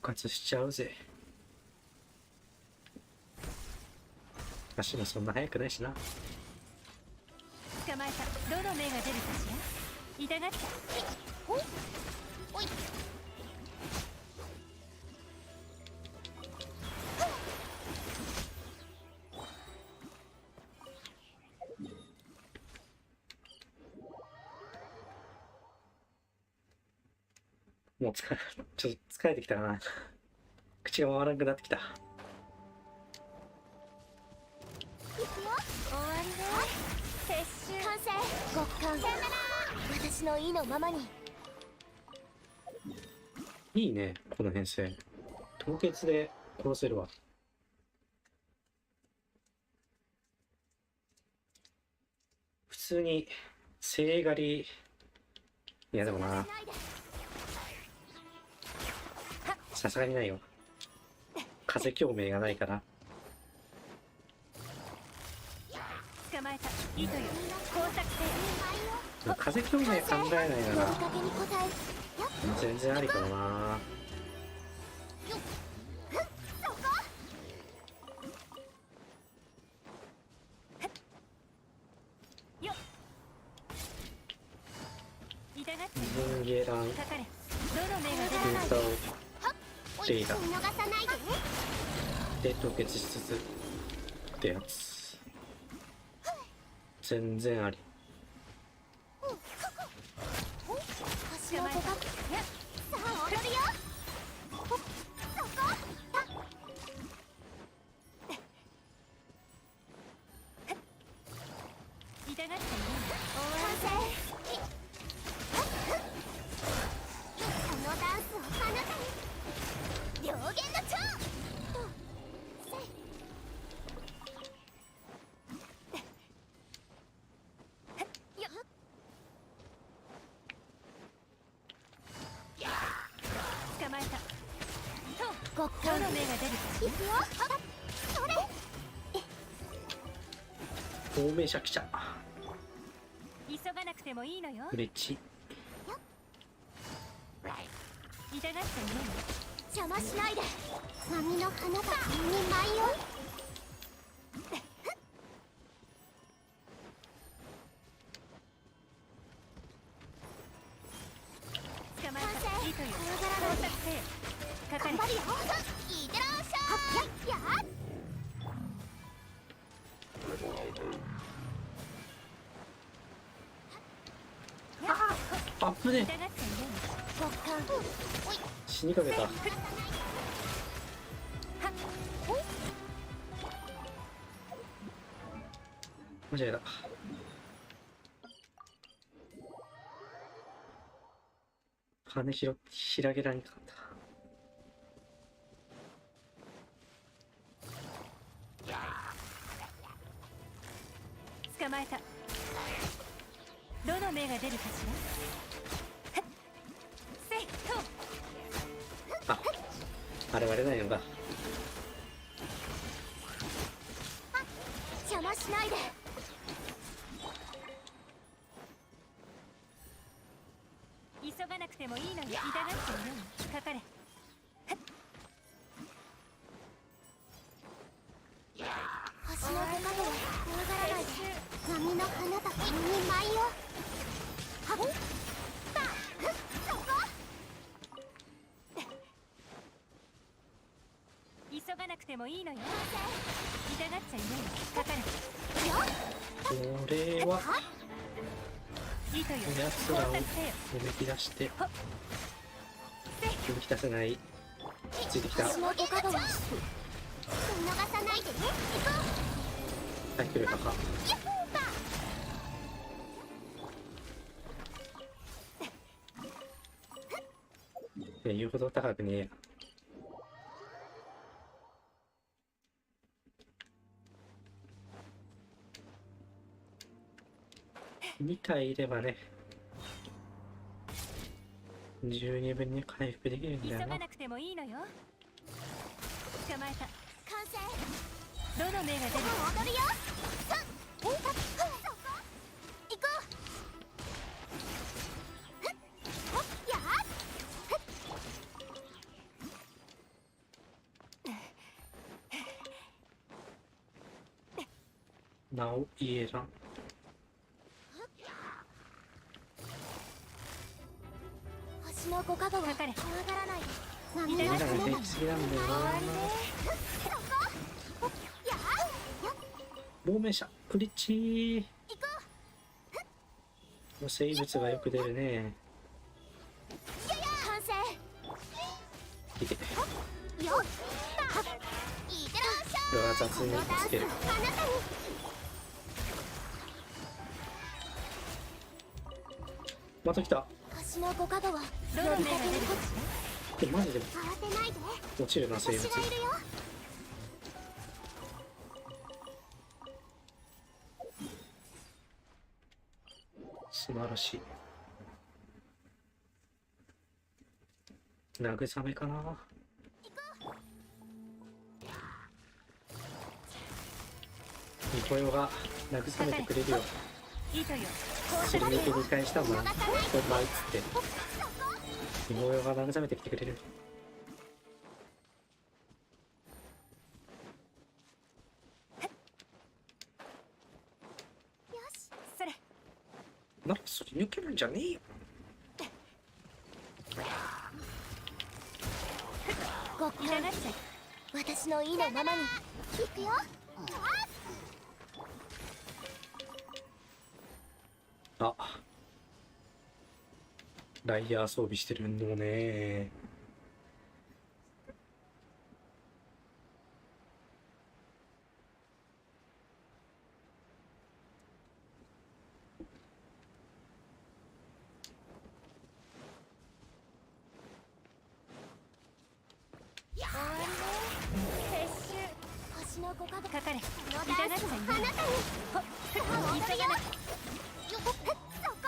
復活しちゃうぜ。足もそんな速くないしな。捕まえた。どの目が出るかしら。痛がって。おいおい。もうちょっと疲れてきたかな。口が回らなくなってきた。終わりね。撤収完成。極寒。さよなら。私の意のままに。いいね、この編成。凍結で殺せるわ。普通に聖狩り、いやでもな、さすがにないよ。風共鳴がないから。捕まえた。糸よ。工作せ。風共鳴考えないなら呼びかけに応え。全然ありかもな。そこ。よっ。痛がって。人間ランかかれ。どの目が出るか。歌をレイラ見逃さないでね。で凍結しつつってやつ。全然あり。星のご加護。さあ踊るよ。そこ。痛がってね。完成。このダンスをあなたに。両言の蝶。捕まえた。極どの目が出るかしいくよ。それ。透明シャキシャ急がなくてもいいのよ。フレッチ。痛がってね。邪魔しないで。波の花が君に舞いよ。捕まえた。糸よ。工作せよ。かかれ。頑張るよ。いってらっしゃい。やっ。あっぶね。極寒。おい。死にかけた。間違えた。羽広げられなかった。捕まえた。どの目が出るかしら。せいと。あ、現れないのだ。邪魔しないで。急がなくてもいいのよ。痛がってね。かかれ。星のご加護は怖がらないで。波の花が君に舞いよ。はっ。なくてもいいのよ。痛がっちゃいないわ。かかる。これは糸よ。やつらをおびき出して動き出せない。ついてきた。星のご加護は見逃さないでね。行こう。はい、くれたか。いや、言うほど高くねえや。2体いればね、十二分に回復できるんだよな。急がなくてもいいのよ。捕まえた。完成。どの目が出る？踊るよ。さあ、行こう。やっ。なおイエラン。星のご加護は怖がらないで。みんなが平気すぎなんだよな。亡命者クリッチー。生物がよく出るね。完成。いて。よっ。いってらっしゃい。これは雑につける。また来た。星のご加護はどの目が出る？マジで慌てないで。落ちるな生物。私がいるよ。素晴らしい。慰めかな。ニコヨが慰めてくれるよ。それに繰り返したんだな。こんなあいつってニコヨが慰めてきてくれる。ならそれ抜けるんじゃねえよ。ごっくん、私の意のままに聞くよ。あ、ライヤー装備してるのね。星のご加護かかれ。のダンスをあなたに。さあ踊るよ。よっ、そこ。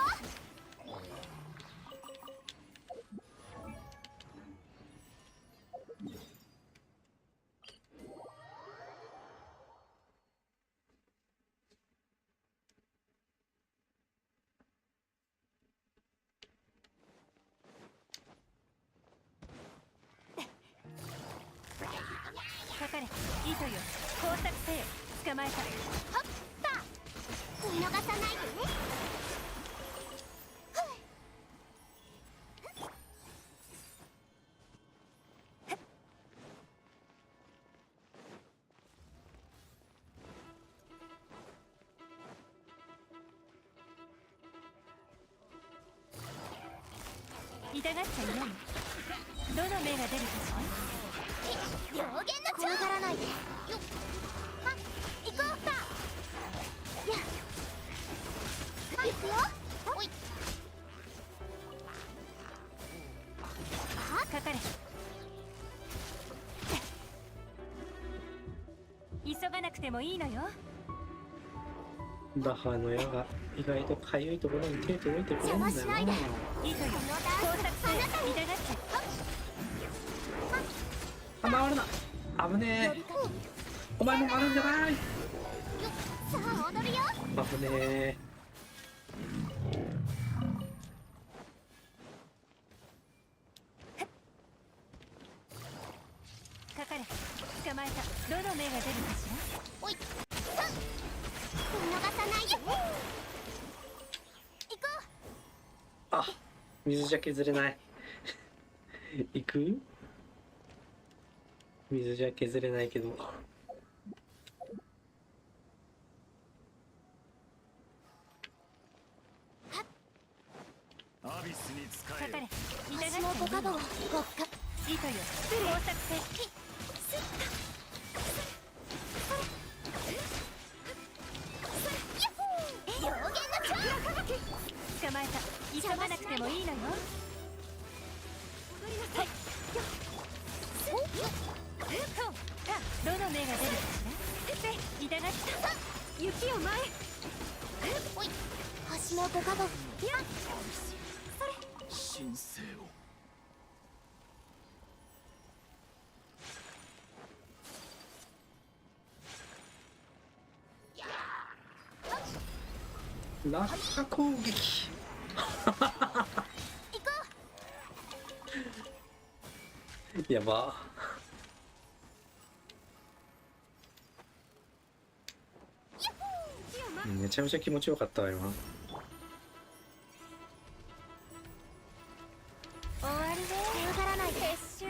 かかれ。糸よ。工作せよ。捕まえた。はっぱ。見逃さないでね。痛がっちゃいない。どの目が出るかし両言の怖がらないで。よっ。はっ、行こうか。やっ。行くよ。おい。かかれ。急がなくてもいいのよ。ダハの矢が意外とかゆいところに手届いてくるんだよな。糸よ。工作せよ。痛がっちゃあ、回るな。危ねえ。お前も回るんじゃない。さあ踊るよ。危ねえ。かかれ。捕まえた。どの目が出るかしら。おい。さあ見逃さないでね。行こう。あ、水じゃ削れない。行く？水じゃ削れないけど。アビスに使え。かかれ。私のご加護をごっか。糸よ。工作せ。妖言の蝶。捕まえた。急がなくてもいいのよ。踊りなさい。どの目が出るかしら。痛がった。雪を前。おい。星のご加護。やっ。神聖を。落下攻撃。やば。めちゃめちゃ気持ちよかったわ今。終わりで強がらないで撤収。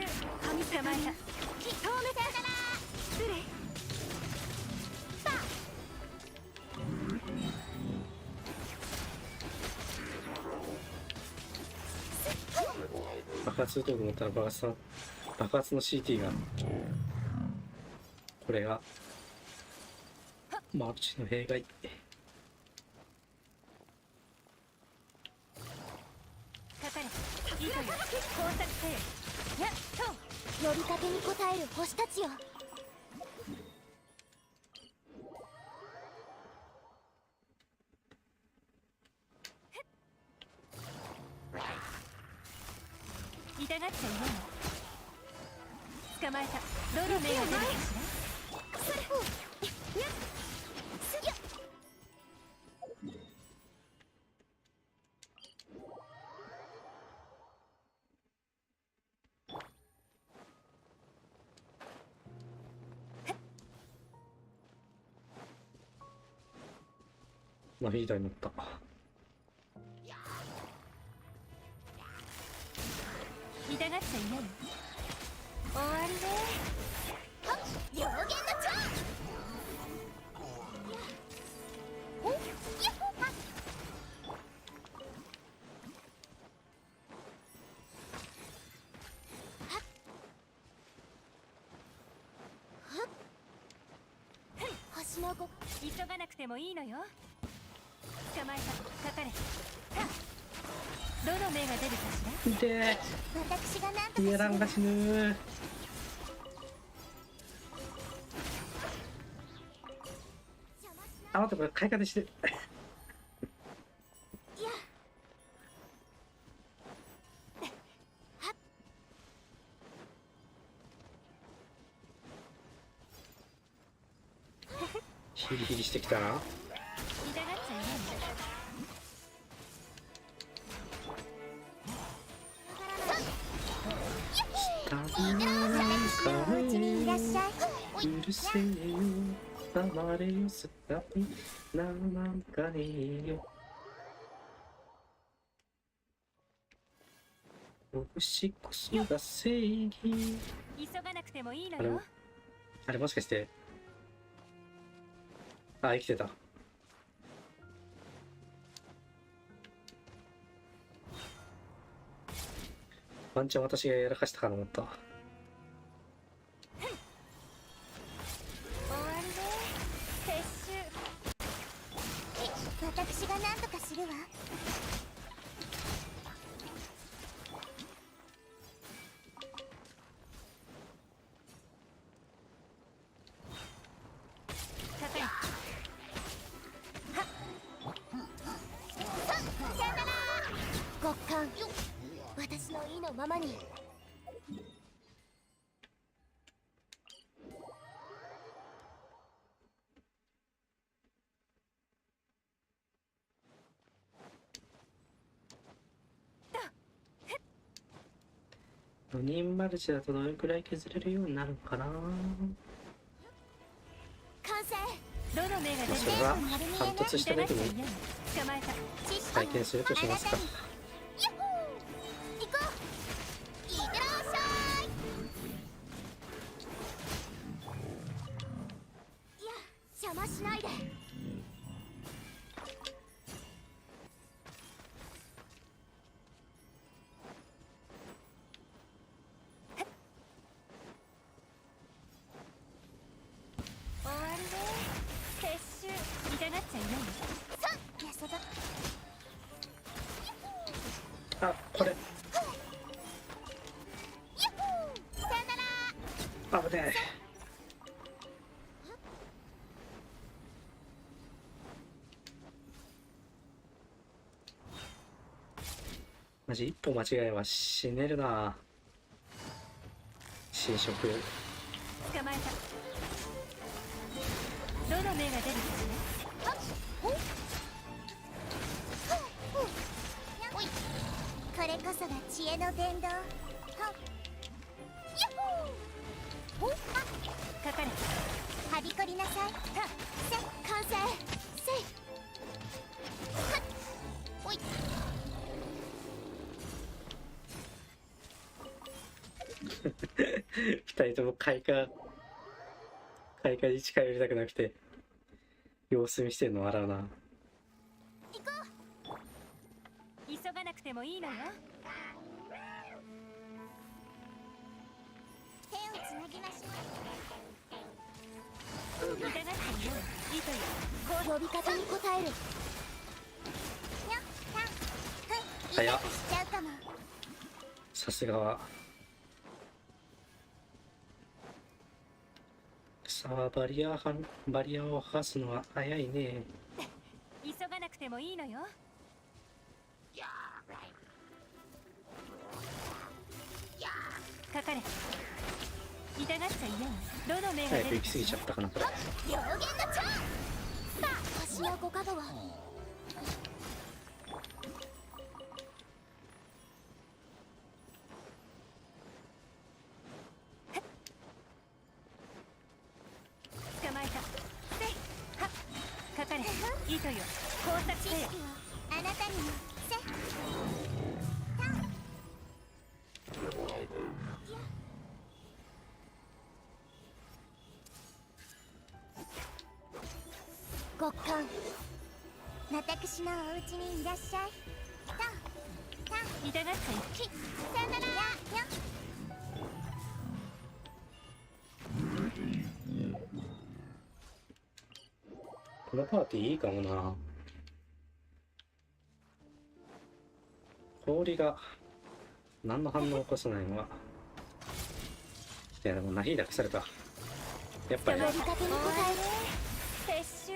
神様や。遠目さよなら。失礼。爆発すると思ったら爆発の CT がこれがマルチの弊害。かかれ。いいとよ。工作せよ。やっと呼びかけに応える星たちよ。痛がっちゃいないの。捕まえた。どの目が出るかしら。それ。やっ。ナフィーダーになった。痛がっちゃいないの。終わりで。はっ。妖言の蝶。おっ。やっほ。はっ。星の子。急がなくてもいいのよ。捕まえた。かかれ。どの目が出るかしら。痛え。私がなんとかイエランが死ぬ。あ、待って、これ買い方してる。いや。ヒリヒリしてきたな。痛がっちゃいないの。許せよ、黙れよ、すたびなんかねえよ。星こそが正義。急がなくてもいいのよ。あれもしかして、あ、生きてた。ワンチャン私がやらかしたかなと思った。終わりで。撤収。私が何とかするわ。かかれ。はっ。さよなら。極寒。私の意のままに。4人マルチだとどれくらい削れるようになるかな。完成。どの目が出る。それは貫突した時に体験するとしますか。あ、これ危ねえ。マジ一歩間違えば死ねるな。侵食。捕まえた。どの目が出るかしら。おい、これこそが知恵の伝道。はっ、ほっ、かかれ。はびこりなさい。はっ、せ、完成。せい。はっ、おい。二人とも開花に近寄りたくなくて様子見してるの笑うな。急がなくてもいいのよ。手をつなぎましょう。痛がっていよう。いいとよ。呼び方に応える。にゃ、た、ふん、早っ。しちゃうかも。さすがは。さあバリアを剥がすのは早いね。急がなくてもいいのよ。かかれ。痛がっちゃいよう。どの目が出るかしら。早く行き過ぎちゃったかなこれ。両弦のチャンス。さあ、星の五角は。捕まえた。せい。はっ。かかれ。いいとよ。工作せよ。あなたにも。せ。極寒。私のお家にいらっしゃい。た、た、痛がっちゃい。き、さよなら。や、や。このパーティーいいかもな。氷が何の反応を起こさないのは。いやでもナヒーダ腐るか。やっぱり。呼びかけに応える。撤収。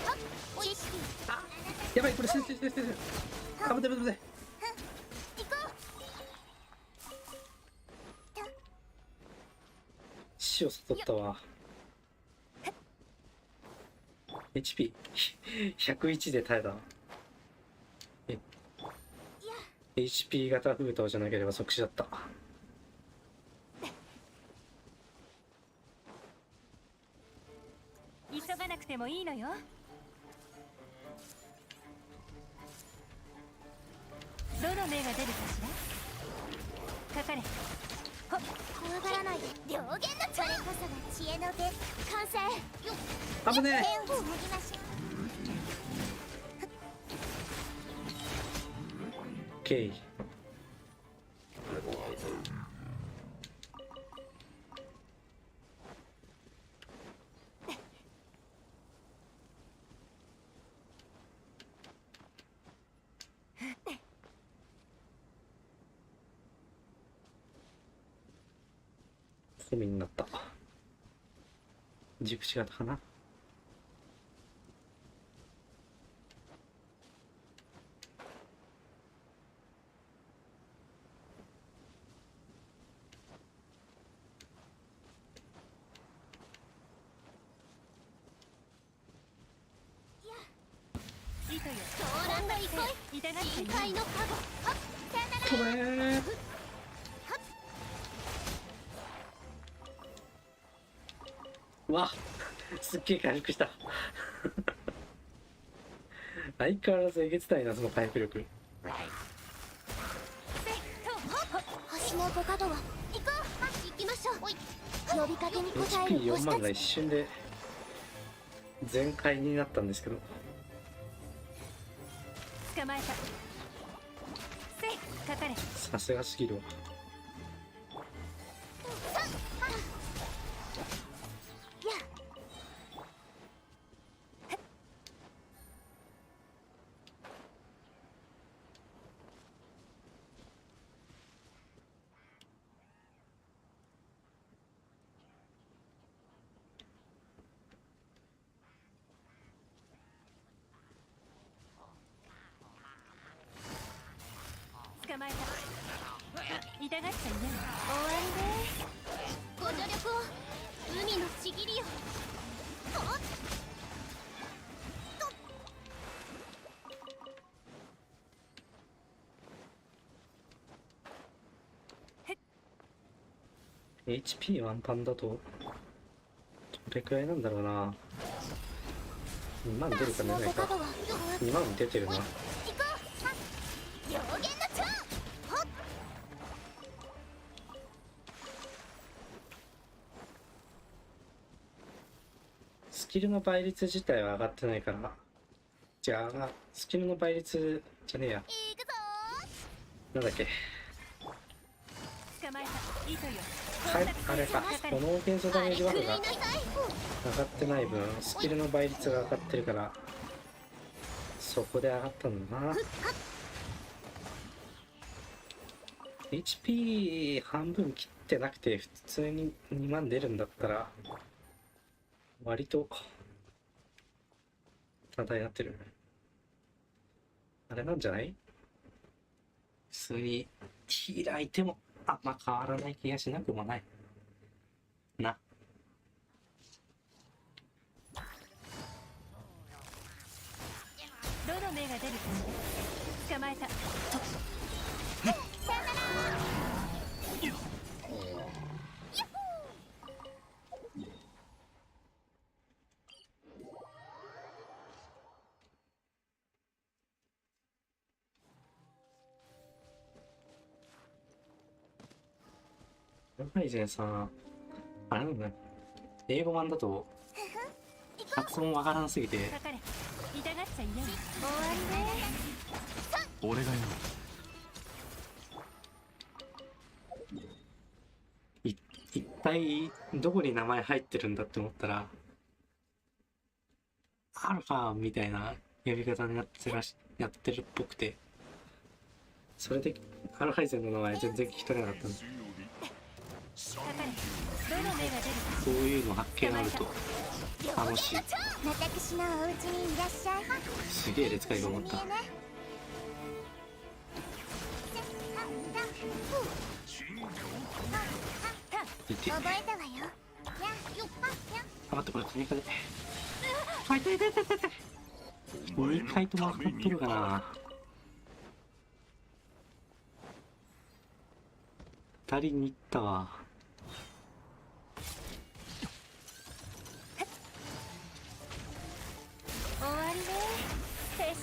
あ、おいしい。やばいこれ先生。あぶてぶてぶて。行こう。死を悟ったわ。HP101 で耐えた。HP 型封筒じゃなければ即死だった。急がなくてもいいのよ。どの目が出るかしら。かかれ。ほっ、怖がらないで。両弦のチャンス。これこそが知恵の手。完成。よっ。危ねえ。手をつなぎましょう。OK。コミになった。熟知型かな。いいとよ。ソーランド行こい。痛がっちゃいよ深海のカゴ。はっ、さよなら。これわすっげえ回復した相変わらずえげつないなその回復力。星の五角は。行こう。行きましょう。おい。呼びかけに応える HP4 万が一瞬で全開になったんですけど。捕まえた。せい。かかれ。さすがすぎるわ。まえた。痛がっちゃいない。終わりね。ご助力を海のちぎりよ。HP ワンパンだとどれくらいなんだろうな。2万出るか出ないか。2万出てるな。スキルの倍率自体は上がってないから。じゃあスキルの倍率じゃねえや。なんだっけ。はい、あれか。この現像ダメージバフが上がってない分、スキルの倍率が上がってるから、そこで上がったんだな。HP 半分切ってなくて、普通に2万出るんだったら、割と、単体になってる。あれなんじゃない？普通に開いても、あんま変わらない気がしなくもない。な。どの目が出るか捕まえた。ハイゼンさん、あれなんだね。英語版だと発音わからなすぎて。痛がっちゃいない。終わりね。俺がよ。一体どこに名前入ってるんだって思ったら、アルファみたいな呼び方になってやってるっぽくて、それでアルハイゼンの名前全然聞き取れなかったんで。そういうの発見あると楽しい。私のお家にいらっしゃい。すげえ列会が思った。覚えたわよ。あ、待って、これ追加で。あ、痛い痛い痛い痛い痛い。2回とも当たってるかな。当たりに行ったわ。終わりね。撤収。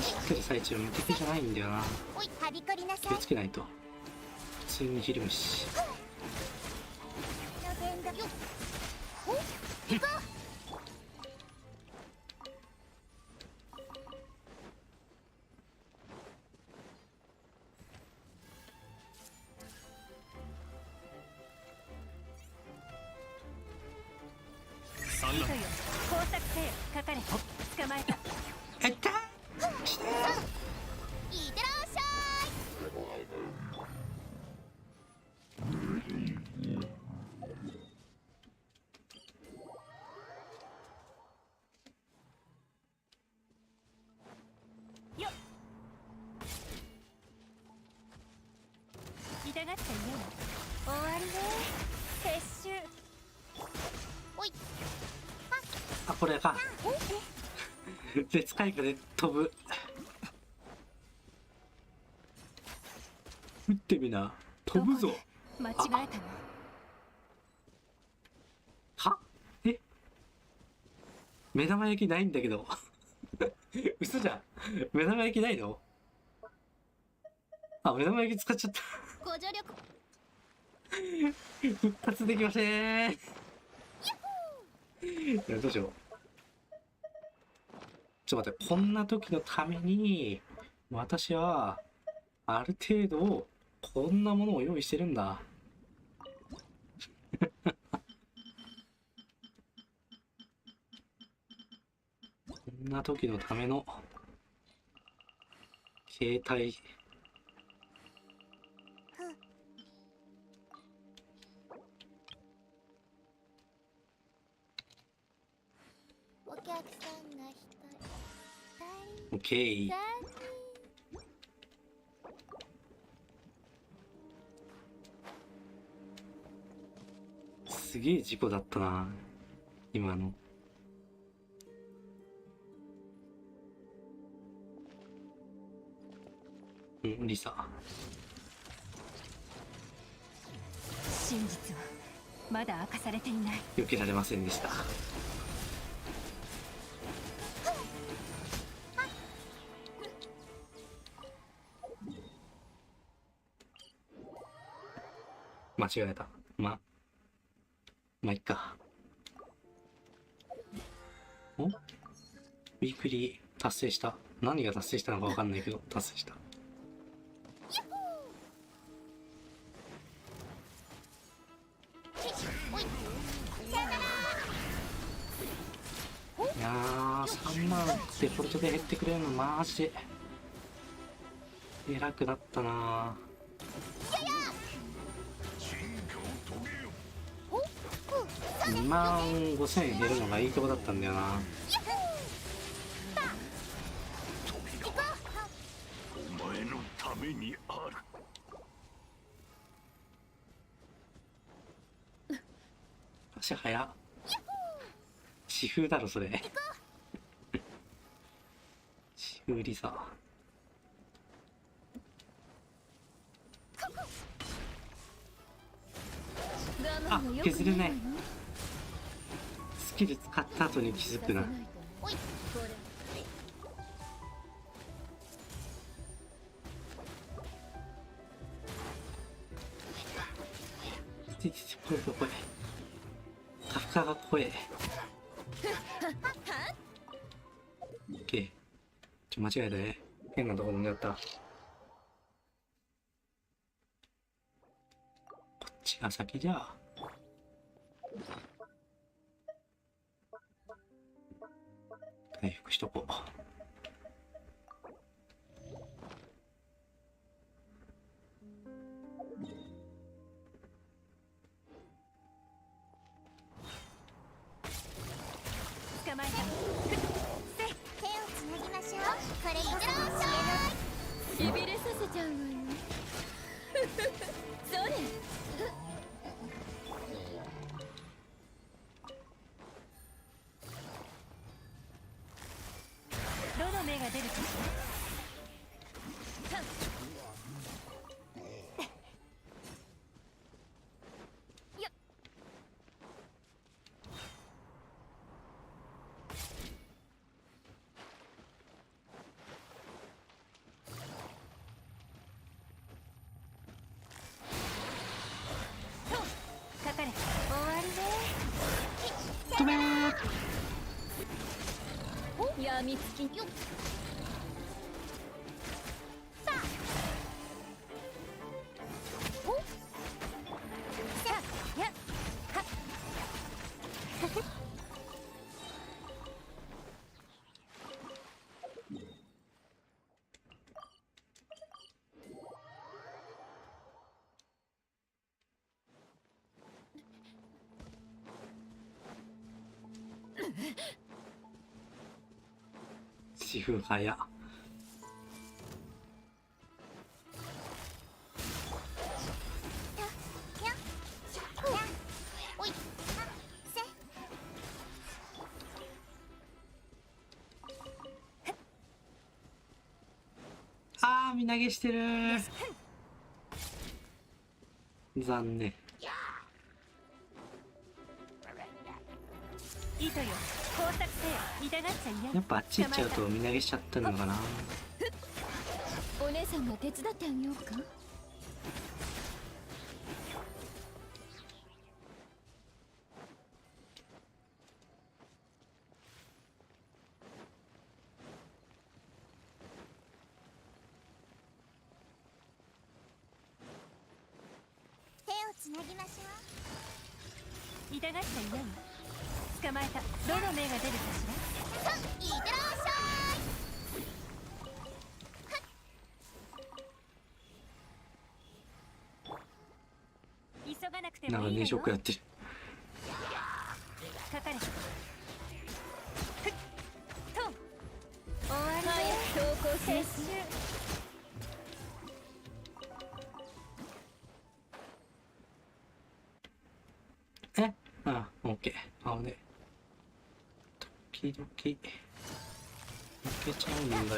しっかり最中無敵じゃないんだよな。気をつけないと。普通にひるむし。糸よ、工作せよ。かかれ。捕まえた。えったー。してー。いってらっしゃい。よっ。痛がっちゃいない。終わりね。撤収。おい。あ、これか。別回下で飛ぶ。撃ってみな。飛ぶぞ。間違えたの。は？え？目玉焼きないんだけど。嘘じゃん。目玉焼きないの？あ、目玉焼き使っちゃった。ご助力。復活できません。いや、どうしよう。ちょっと待って、こんな時のために、私は、ある程度、こんなものを用意してるんだ。こんな時のための、携帯。お客さんがオッケー。すげえ事故だったな今の。リサ。真実はまだ明かされていない。避けられませんでした。間違えた。まあいっか。お？ウィークリー達成した。何が達成したのかわかんないけど達成した。いやー3万デフォルトで減ってくれるのマジで偉くなったな。2万5000円減るのがいいとこだったんだよな。お前のためにある。足早っ。私風だろそれ。私風リサ。あ、削れない。スキル使った後に気づくな。怖い怖い。カフカが怖え。オッケー。間違えたね。変なところになった。こっちが先じゃあ。回復しとこう。捕まえた。手をつなぎましょう。これ以上教えない。しびれさせちゃうわよ。それ。どの目が出るかしら。よっ。かかれ。終わりね。止めー。やみつきよ。さあ。お。さあ。や。は。私風早っ。あー、身投げしてるー。残念。糸よ、工作せよ。痛がっちゃいや。やっぱあっち行っちゃうと身投げしちゃってるのかな。お姉さんが手伝ってあげようか。手をつなぎましょう。痛がっちゃいやよ。捕まえた。どの目が出るかしら。いってらっしゃい。急がなくてなんかもいいわよ。ねショックやってる。かかれ。ふっと。終わりね。投稿撤収。え、ッケー。あ、ね。時々、負けちゃうんだよな。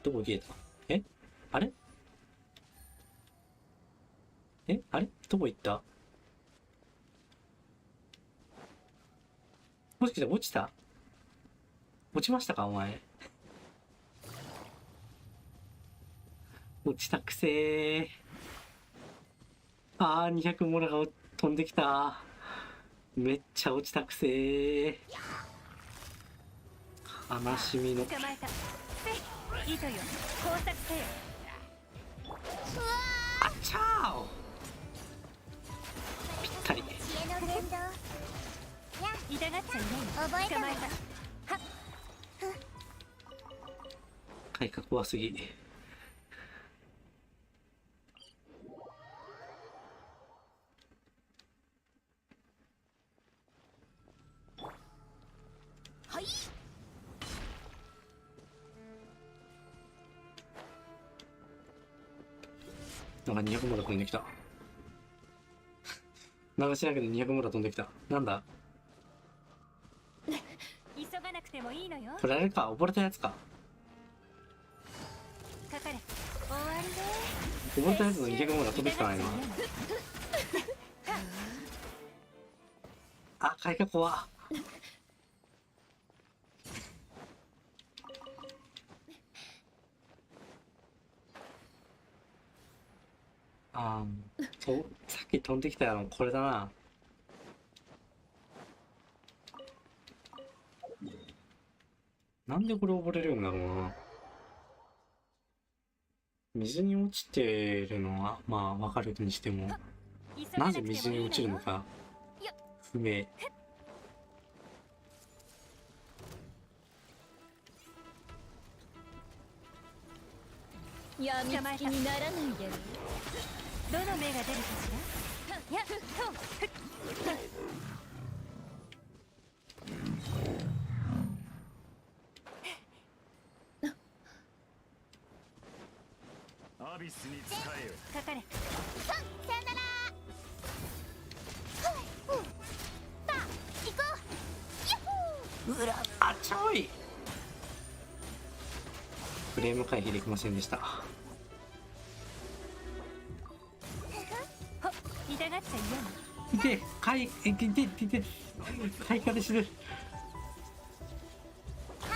どこ消えた？え？あれ？あれ？どこ行った？もしかして落ちた？落ちましたかお前。落ちたくせー。200モラが飛んできた。めっちゃ落ちたくせー。悲しみの。捕まえた。糸よ、工作せよ。あっちゃー。ぴったり。知恵の伝道。痛がっちゃいない。覚えたわ。捕まえた。はっ。改革怖すぎ。はい。なんか200モラ飛んできた。流し上げで200モラ飛んできた。なんだ？急がなくてもいいのよ。これあれか、溺れたやつか。かかれ。終わりで。溺れたやつの200モラ飛んできたな今。あ、開花怖っ。そう、さっき飛んできたやろ、これだな。なんでこれ溺れるんだろうな。水に落ちてるのはまあわかるにしても、なぜ水に落ちるのか不明。やみつきにならないで。どの目が出るかしら。やっと。アビスに使えよ。かかれ。さよなら。さあ、行こう。うら、あちょい。フレーム回避できませんでした。痛がっちゃいて、開花で死ぬ。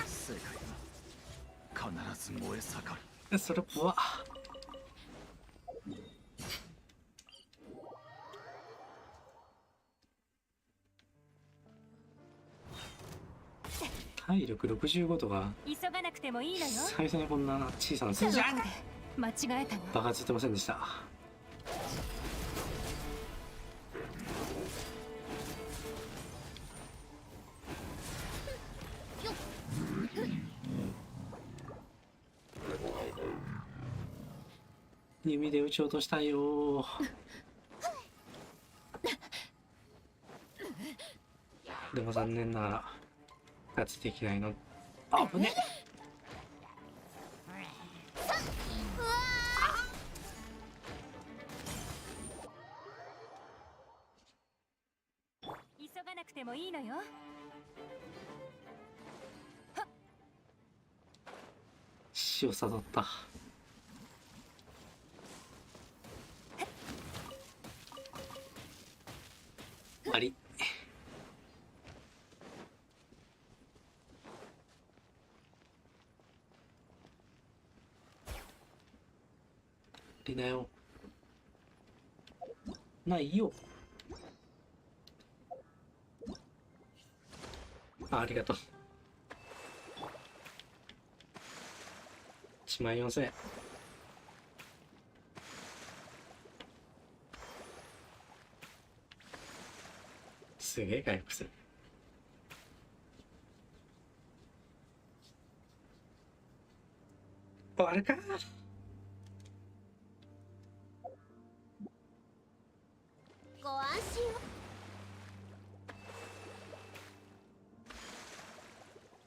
世界は必ず燃え盛る。それ怖っ。体力65とか急がなくてもいいのよ。最初にこんな小さな数字間違えたの。爆発してませんでした。弓で撃ち落としたいよー。でも残念ながら勝ちできないの。あぶね。急がなくてもいいのよ。死を悟った。終わり。りなよ。ないよ。ありがとう。14000円。すげえ回復する。あれか。ご安心を。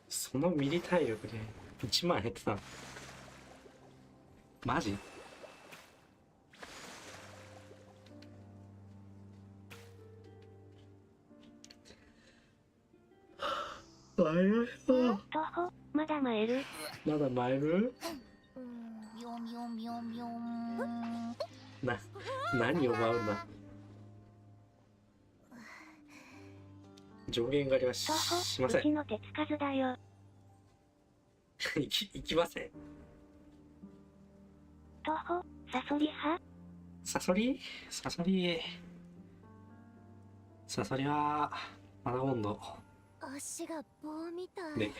そのミリ体力で1万減ってたのマジ？あれ徒歩、まだ参る。まだ参る。ビョンビョンビョンビョン。何を舞うんだ。上限があります。徒歩、しません。うちの手つかずだよ。行きません。徒歩、サソリ派。サソリはまだ温度足が棒みたい。ね。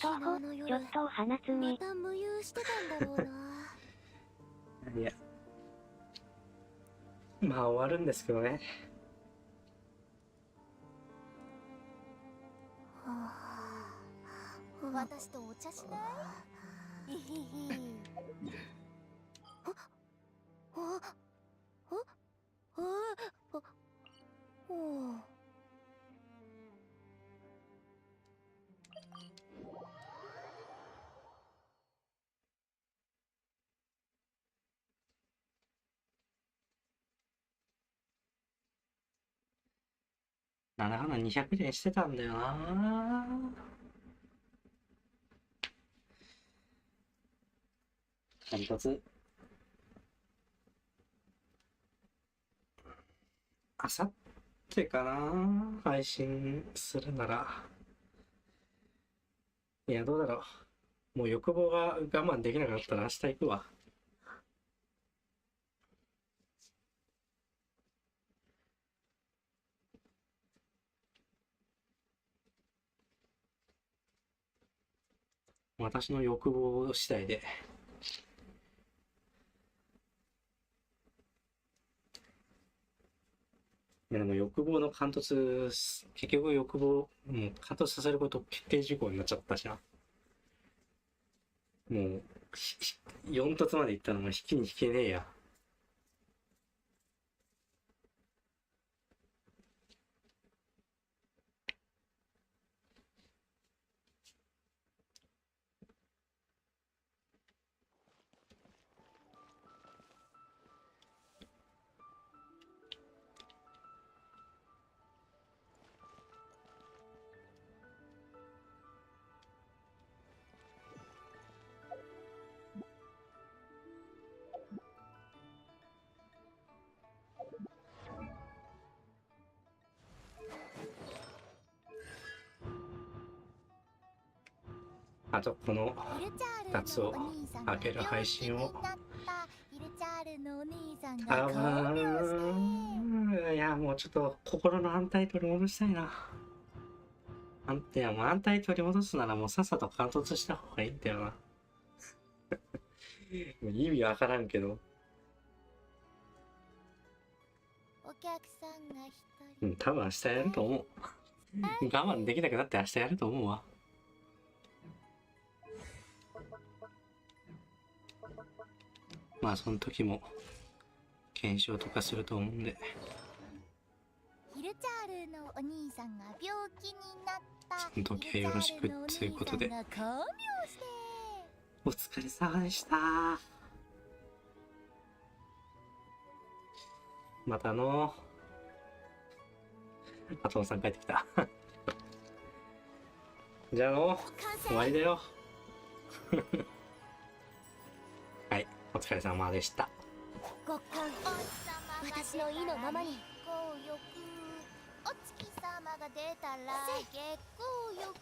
徒歩、ちょっとお花摘み。また無遊してたんだろうな。いや、まあ終わるんですけどね。私とお茶しない？いひひ。7花200連してたんだよな。一発あさってかな、配信するなら。いや、どうだろう。もう欲望が我慢できなかったら明日行くわ。私の欲望次第で。いやでも欲望の貫突、結局欲望、もう貫突させること決定事項になっちゃったじゃん。もう、4突まで行ったのも引きに引けねえや。あとこの2つを開ける配信をいやもうちょっと心の安泰取り戻したいな。いやもう安泰取り戻すならもうさっさと貫突した方がいいんだよな。もう意味わからんけど。お客さんが一人。多分明日やると思う。我慢できなくなって明日やると思うわ。まあその時も検証とかすると思うんで。ヒルチャールのお兄さんが病気になった。その時はよろしくということで。お疲れ様でした。またあとさん帰ってきた。じゃあ終わりだよ。はい、お疲れ様でした。ご勘私の意のままに。お月様が出たら月光浴。